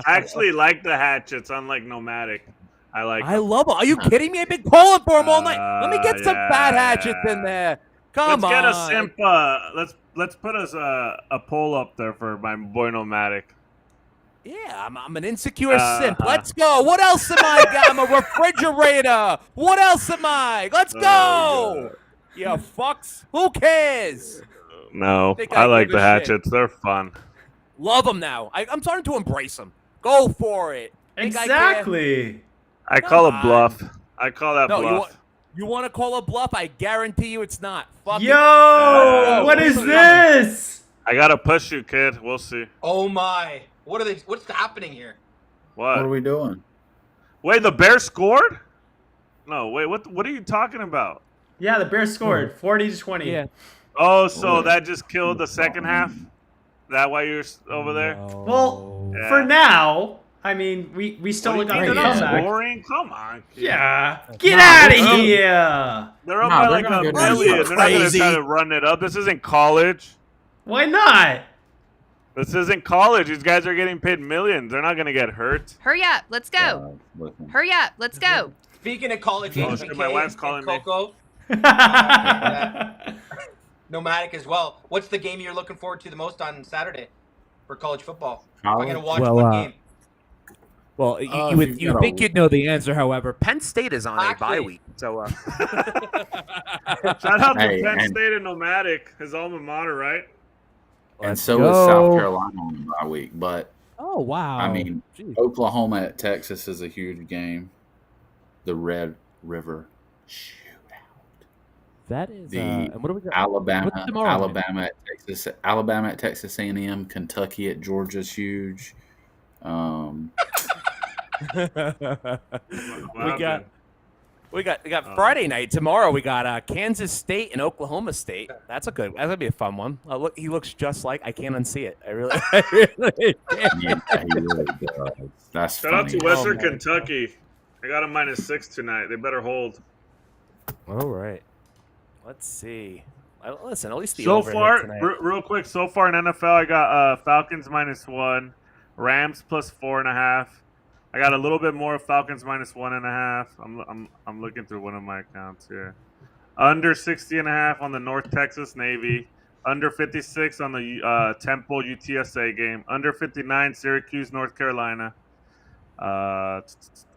Speaker 5: actually like the hatchets, unlike Nomadic. I like.
Speaker 9: I
Speaker 5: them.
Speaker 9: love them. Are you kidding me? I've been calling for them all night. Let me get some
Speaker 5: Yeah,
Speaker 9: fat hatchets
Speaker 5: yeah.
Speaker 9: in there. Come
Speaker 5: Let's
Speaker 9: on.
Speaker 5: get a simp. Let's put us a poll up there for my boy Nomadic.
Speaker 9: Yeah, I'm an insecure simp.
Speaker 5: Uh-huh.
Speaker 9: Let's go. What else am I? I'm a refrigerator. What else am I? Let's go.
Speaker 5: Oh,
Speaker 9: You fucks. Who cares?
Speaker 5: No,
Speaker 9: Think
Speaker 5: I
Speaker 9: I
Speaker 5: like
Speaker 9: give a
Speaker 5: the
Speaker 9: shit.
Speaker 5: hatchets. They're fun.
Speaker 9: Love them now. I'm starting to embrace them. Go for it.
Speaker 6: Think I care?
Speaker 1: Exactly.
Speaker 5: I
Speaker 6: Come
Speaker 5: call
Speaker 6: on.
Speaker 5: a bluff. I call that
Speaker 6: No,
Speaker 5: bluff.
Speaker 6: you want to call a bluff? I guarantee you it's not. Fuck it.
Speaker 1: Yo, what
Speaker 6: Keep
Speaker 1: is
Speaker 6: it
Speaker 1: this?
Speaker 5: I gotta push you, kid. We'll see.
Speaker 2: Oh my! What's happening here?
Speaker 3: What are
Speaker 5: What?
Speaker 3: we doing?
Speaker 5: Wait, the Bears scored? No, wait. What are you talking about?
Speaker 1: Yeah, the Bears scored 40-20.
Speaker 6: Yeah.
Speaker 5: Oh, so
Speaker 3: Oh,
Speaker 5: that just killed the second half? That why you're over there?
Speaker 1: Well,
Speaker 5: Yeah.
Speaker 1: for now, I mean, we still
Speaker 5: What do you
Speaker 1: got
Speaker 5: think
Speaker 1: the
Speaker 5: they're not
Speaker 1: comeback.
Speaker 5: scoring? Come on, kid.
Speaker 1: Yeah, get
Speaker 3: Nah,
Speaker 1: out of
Speaker 3: they're-
Speaker 1: here.
Speaker 5: They're up
Speaker 3: Nah,
Speaker 5: by
Speaker 3: they're
Speaker 5: like
Speaker 3: gonna
Speaker 5: a
Speaker 3: get
Speaker 5: million.
Speaker 3: it.
Speaker 5: They're not gonna
Speaker 9: Crazy.
Speaker 5: try to run it up. This isn't college.
Speaker 1: Why not?
Speaker 5: This isn't college. These guys are getting paid millions. They're not gonna get hurt.
Speaker 10: Hurry up. Let's go.
Speaker 3: Listen.
Speaker 10: Hurry up. Let's go.
Speaker 2: Speaking of college,
Speaker 5: Oh,
Speaker 2: HBK
Speaker 5: shit, my wife's
Speaker 2: and
Speaker 5: calling me.
Speaker 2: Coco, Nomadic as well. What's the game you're looking forward to the most on Saturday for college football? I'm gonna watch
Speaker 6: Well,
Speaker 2: one game.
Speaker 6: Well,
Speaker 3: if
Speaker 6: you
Speaker 3: you've got
Speaker 6: think
Speaker 3: a-
Speaker 6: you'd know the answer. However,
Speaker 4: Penn State is on a bye
Speaker 2: Actually-
Speaker 4: week, so
Speaker 5: Shout out to
Speaker 3: Hey,
Speaker 5: Penn
Speaker 3: and-
Speaker 5: State and Nomadic, his alma mater, right?
Speaker 3: And
Speaker 6: Let's
Speaker 3: so is South
Speaker 6: go.
Speaker 3: Carolina on the bye week. But
Speaker 6: Oh wow!
Speaker 3: I mean,
Speaker 6: Jeez.
Speaker 3: Oklahoma at Texas is a huge game. The Red River Shootout.
Speaker 6: That is.
Speaker 3: The
Speaker 6: and what do we got?
Speaker 3: Alabama,
Speaker 6: What's tomorrow night?
Speaker 3: Alabama at Texas A&M, Kentucky at Georgia's huge.
Speaker 6: We got Friday night tomorrow. We got Kansas State and Oklahoma State. That's gonna be a fun one. Look, he looks just like I can't unsee it. I really can't.
Speaker 3: Yeah, he really does. That's
Speaker 5: Shout out
Speaker 3: funny.
Speaker 5: to Western
Speaker 6: man.
Speaker 5: Kentucky. I got a -6 tonight. They better hold.
Speaker 6: All right. Let's see. Listen, at least the
Speaker 5: So
Speaker 6: over hit
Speaker 5: far,
Speaker 6: tonight.
Speaker 5: real quick. So far in NFL, I got Falcons -1, Rams +4.5. I got a little bit more Falcons -1.5. I'm looking through one of my accounts here. Under 60.5 on the North Texas Navy. Under 56 on the Temple UTSA game. Under 59 Syracuse North Carolina.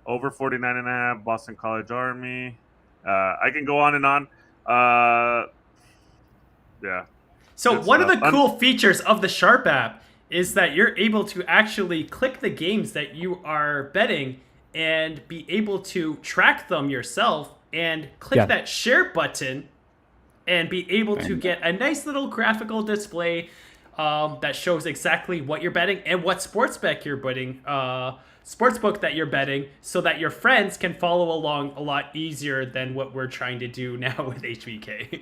Speaker 5: Over 49.5 Boston College Army. I can go on and on. Yeah.
Speaker 1: So
Speaker 5: It's,
Speaker 1: one of the
Speaker 5: un-
Speaker 1: cool features of the Sharp app is that you're able to actually click the games that you are betting and be able to track them yourself and click
Speaker 6: Yeah.
Speaker 1: that share button and be able to get a nice little graphical display that shows exactly what you're betting and what sportsbook you're betting, sportsbook that you're betting, so that your friends can follow along a lot easier than what we're trying to do now with HBK.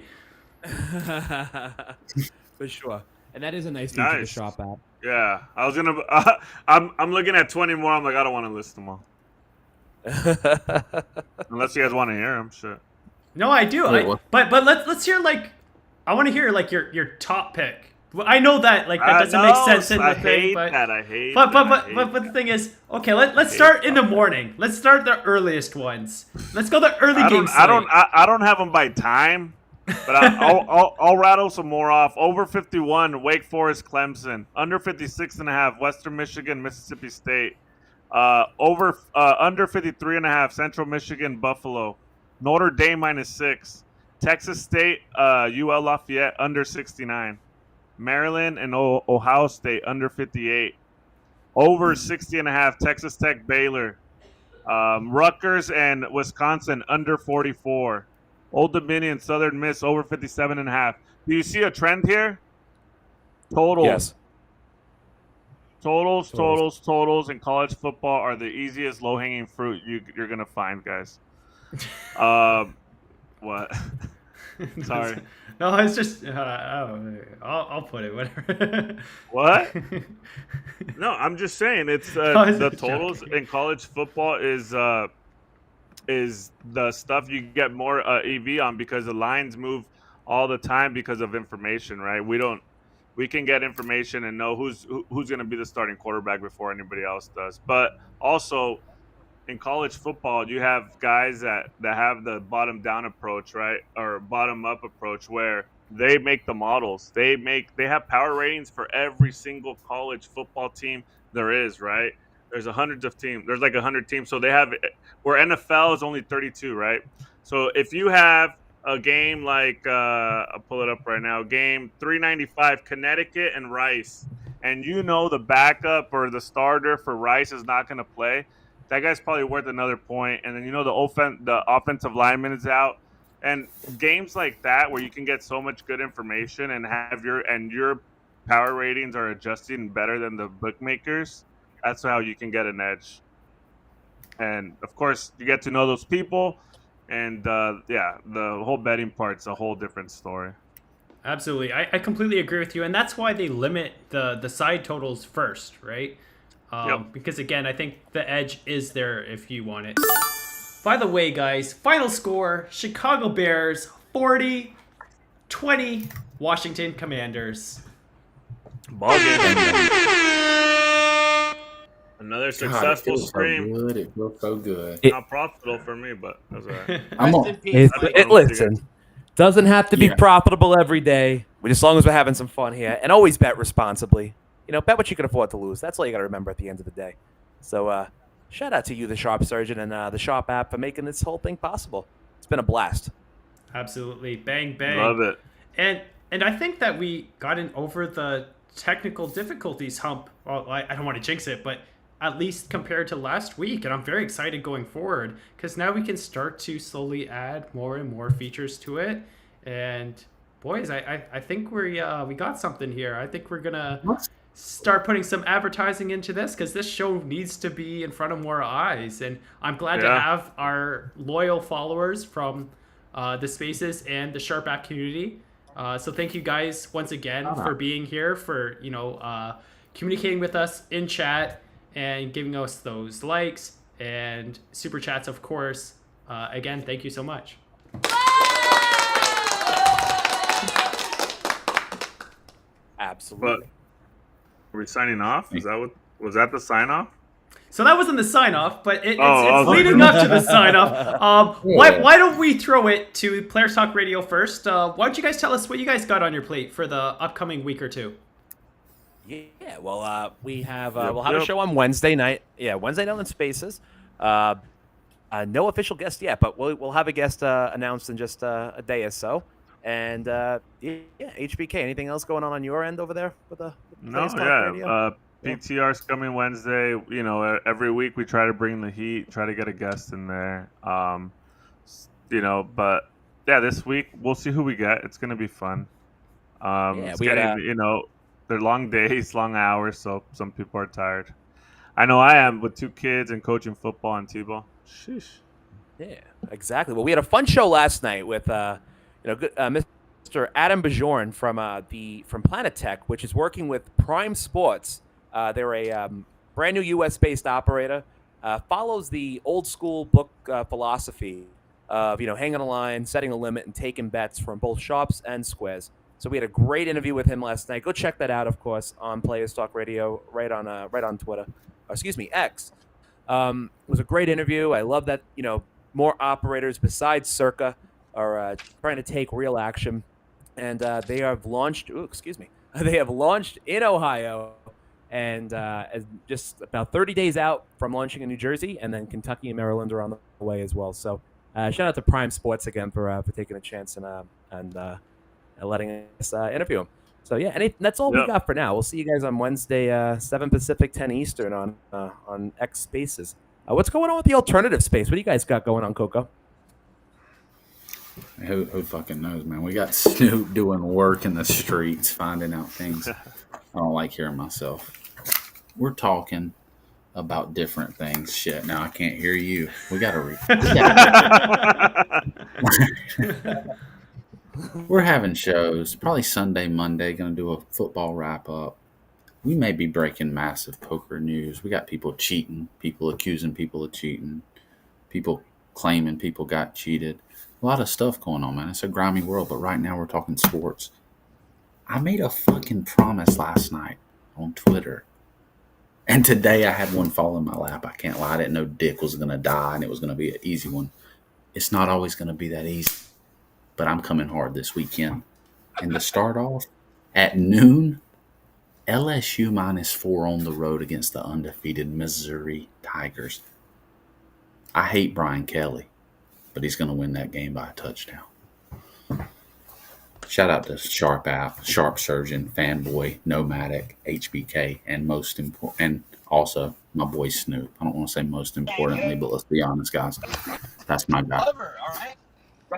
Speaker 6: For sure. And that is a nice feature to
Speaker 5: Nice.
Speaker 6: shop at.
Speaker 5: Yeah. I was gonna. I'm looking at 20 more. I'm like, I don't want to list them all. Unless you guys want to hear them. Shit.
Speaker 1: No, I do.
Speaker 3: Wait, what?
Speaker 1: But let's hear I want to hear your top pick. Well, I know that that doesn't
Speaker 5: No,
Speaker 1: make sense in
Speaker 5: I
Speaker 1: the thing,
Speaker 5: hate
Speaker 1: but
Speaker 5: that. I hate
Speaker 1: but
Speaker 5: that. I
Speaker 1: but
Speaker 5: hate
Speaker 1: but
Speaker 5: that.
Speaker 1: the thing is, okay, let's start in the morning. Let's start the earliest ones. Let's go the early games.
Speaker 5: I don't have them by time, but I'll rattle some more off. Over 51, Wake Forest, Clemson. Under 56.5, Western Michigan, Mississippi State. Under 53.5, Central Michigan, Buffalo. Notre Dame -6. Texas State, UL Lafayette under 69. Maryland and Ohio State under 58. Over 60.5, Texas Tech, Baylor. Rutgers and Wisconsin under 44. Old Dominion, Southern Miss over 57.5. Do you see a trend here? Totals.
Speaker 9: Yes.
Speaker 5: Totals in college football are the easiest low-hanging fruit you're going to find, guys. What? Sorry.
Speaker 1: No, it's just I'll put it whatever.
Speaker 5: What? No, I'm just saying it's
Speaker 1: I was
Speaker 5: the
Speaker 1: just
Speaker 5: totals
Speaker 1: joking.
Speaker 5: in college football is the stuff you get more EV on because the lines move all the time because of information, right? We can get information and know who's going to be the starting quarterback before anybody else does. But also in college football, you have guys that have the bottom down approach, right? Or bottom up approach where they make the models. They have power ratings for every single college football team there is, right? There's hundreds of teams. There's like 100 teams. So they have where NFL is only 32, right? So if you have a game like I'll pull it up right now, game 395, Connecticut and Rice, and you know the backup or the starter for Rice is not going to play, that guy's probably worth another point. And then the offensive lineman is out. And games like that where you can get so much good information and have your power ratings are adjusting better than the bookmakers. That's how you can get an edge. And of course, you get to know those people, and the whole betting part's a whole different story.
Speaker 1: Absolutely. I completely agree with you. And that's why they limit the side totals first, right?
Speaker 5: Yep.
Speaker 1: Because, again, I think the edge is there if you want it. By the way, guys, final score, Chicago Bears 40-20 Washington Commanders.
Speaker 5: Ball game. Another successful stream.
Speaker 3: It feels so good.
Speaker 5: Not profitable for me, but that's all right.
Speaker 2: Rest in peace.
Speaker 9: Listen, doesn't have to be profitable every day, but as long as we're having some fun here, and always bet responsibly. Bet what you can afford to lose. That's all you got to remember at the end of the day. So, shout out to you, the Sharp Surgeon, and the Sharp app for making this whole thing possible. It's been a blast.
Speaker 1: Absolutely. Bang, bang.
Speaker 5: Love it.
Speaker 1: And I think that we gotten over the technical difficulties hump. Well, I don't want to jinx it, but at least compared to last week. And I'm very excited going forward because now we can start to slowly add more and more features to it. And boys, I think we got something here. I think we're going to start putting some advertising into this because this show needs to be in front of more eyes. And I'm glad to have our loyal followers from the Spaces and the Sharp App community. So thank you guys once again for being here, for communicating with us in chat and giving us those likes and super chats, of course. Again, thank you so much.
Speaker 9: Absolutely.
Speaker 5: But are we signing off? Was that the sign off?
Speaker 1: So that wasn't the sign off, but it's leading up to the sign off. Why don't we throw it to Players Talk Radio first? Why don't you guys tell us what you guys got on your plate for the upcoming week or two?
Speaker 9: Yeah, well, we'll have a show on Wednesday night. Yeah, Wednesday night on Spaces. No official guest yet, but we'll have a guest announced in just a day or so. And HBK. Anything else going on your end over there with the Players Talk Radio?
Speaker 5: PTR's coming Wednesday. Every week we try to bring the heat, try to get a guest in there. But this week we'll see who we get. It's gonna be fun. They're long days, long hours, so some people are tired. I know I am with 2 kids and coaching football and T-ball. Sheesh.
Speaker 9: Yeah, exactly. Well, we had a fun show last night with Mr. Adam Bajorn from Planet Tech, which is working with Prime Sports. They're a brand new U.S.-based operator. Follows the old school book philosophy of hanging a line, setting a limit, and taking bets from both sharps and squares. So we had a great interview with him last night. Go check that out, of course, on Players Talk Radio, right on Twitter. X. It was a great interview. I love that more operators besides Circa are trying to take real action, and they have launched. They have launched in Ohio, and just about 30 days out from launching in New Jersey, and then Kentucky and Maryland are on the way as well. So shout out to Prime Sports again for taking a chance and letting us interview him. So that's all we got for now. We'll see you guys on Wednesday, 7 Pacific, 10 Eastern on X Spaces. What's going on with the alternative space? What do you guys got going on, Coco?
Speaker 3: Who fucking knows, man? We got Snoop doing work in the streets, finding out things I don't like hearing myself. We're talking about different things. Shit, now I can't hear you. We got to We're having shows, probably Sunday, Monday, going to do a football wrap-up. We may be breaking massive poker news. We got people cheating, people accusing people of cheating, people claiming people got cheated. A lot of stuff going on, man. It's a grimy world, but right now we're talking sports. I made a fucking promise last night on Twitter. And today I had one fall in my lap. I can't lie. I didn't know Dick was going to die and it was going to be an easy one. It's not always going to be that easy. But I'm coming hard this weekend. And to start off, at noon, LSU -4 on the road against the undefeated Missouri Tigers. I hate Brian Kelly, but he's going to win that game by a touchdown. Shout out to Sharp App, Sharp Surgeon, Fanboy, Nomadic, HBK, and most important, and also my boy Snoop. I don't want to say most importantly, but let's be honest, guys. That's my guy.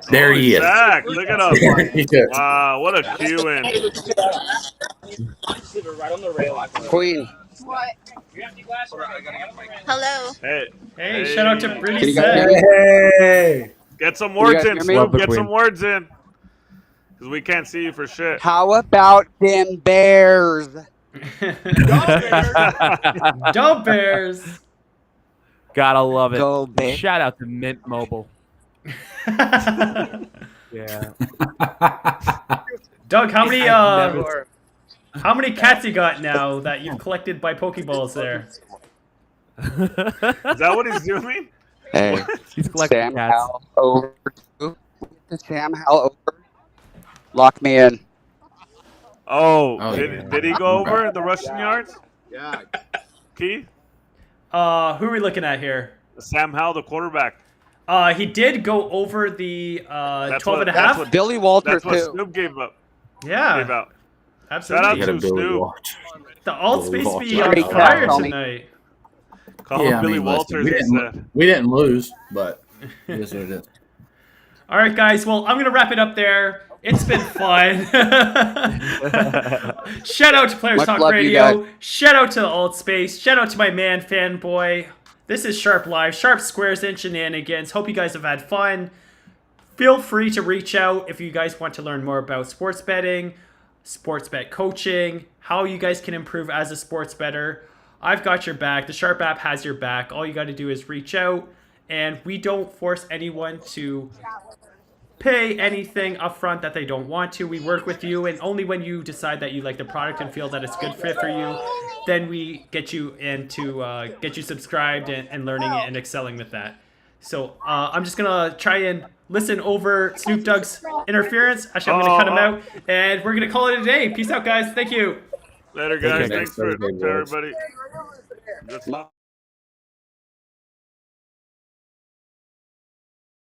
Speaker 3: There he is.
Speaker 5: Zach, look at us.
Speaker 3: There he is.
Speaker 5: Wow, what a cue in.
Speaker 7: Queen.
Speaker 10: Hello.
Speaker 5: Hey,
Speaker 1: Shout out to
Speaker 7: Can
Speaker 1: Brittany
Speaker 7: you guys hear
Speaker 1: Said.
Speaker 7: me?
Speaker 5: Get some
Speaker 7: you
Speaker 5: words
Speaker 7: guys
Speaker 5: in,
Speaker 7: hear me?
Speaker 5: Snoop.
Speaker 6: Love the
Speaker 5: Get
Speaker 6: queen.
Speaker 5: some words in. Because we can't see you for shit.
Speaker 7: How about them Bears?
Speaker 1: Go Bears.
Speaker 6: Gotta love it.
Speaker 7: Go Bears.
Speaker 6: Shout out to Mint Mobile. Yeah.
Speaker 1: Doug, how many
Speaker 6: Never-
Speaker 1: how many cats you got now that you've collected by Pokeballs there?
Speaker 5: Is that what he's doing?
Speaker 7: Hey,
Speaker 6: He's collecting
Speaker 7: Sam
Speaker 6: cats.
Speaker 7: Howell over. Sam Howell over. Lock me in.
Speaker 3: Oh,
Speaker 5: Did he go over the Russian yards?
Speaker 2: Yeah.
Speaker 5: Key?
Speaker 1: Who are we looking at here?
Speaker 5: Sam Howell, the quarterback.
Speaker 1: He did go over the 12 and a
Speaker 5: that's
Speaker 1: half.
Speaker 5: what-
Speaker 7: Billy Walter
Speaker 5: That's what
Speaker 7: too.
Speaker 5: Snoop gave
Speaker 3: Ah.
Speaker 5: out.
Speaker 1: Yeah, absolutely.
Speaker 5: Shout
Speaker 3: You
Speaker 5: out
Speaker 3: got a
Speaker 5: to
Speaker 3: Billy
Speaker 5: Snoop.
Speaker 3: Walters.
Speaker 1: The alt
Speaker 3: Billy
Speaker 1: space be
Speaker 3: Walters.
Speaker 1: on fire
Speaker 7: Tommy.
Speaker 1: tonight.
Speaker 5: Call him Billy
Speaker 3: listen,
Speaker 5: Walters.
Speaker 3: we
Speaker 5: he
Speaker 3: didn't,
Speaker 5: said.
Speaker 3: we didn't lose, but it is what it is.
Speaker 1: All right, guys. Well, I'm gonna wrap it up there. It's been fun. Shout out to Players
Speaker 7: Much
Speaker 1: Talk
Speaker 7: love, you
Speaker 1: Radio.
Speaker 7: guys.
Speaker 1: Shout out to the alt space. Shout out to my man Fanboy. This is Sharp Live, Sharp Squares and Shenanigans. Hope you guys have had fun. Feel free to reach out if you guys want to learn more about sports betting, sports bet coaching, how you guys can improve as a sports bettor. I've got your back. The Sharp app has your back. All you got to do is reach out, and we don't force anyone to pay anything upfront that they don't want to. We work with you, and only when you decide that you like the product and feel that it's good fit for you, then we get you into get you subscribed and learning it and excelling with that. So I'm just gonna try and listen over Snoop Dogg's interference. Actually, I'm gonna cut him out, and we're gonna call it a day. Peace out, guys. Thank you.
Speaker 5: Later, guys.
Speaker 3: Okay,
Speaker 5: Thanks for
Speaker 3: next Thursday, boys.
Speaker 5: everybody. Good stuff.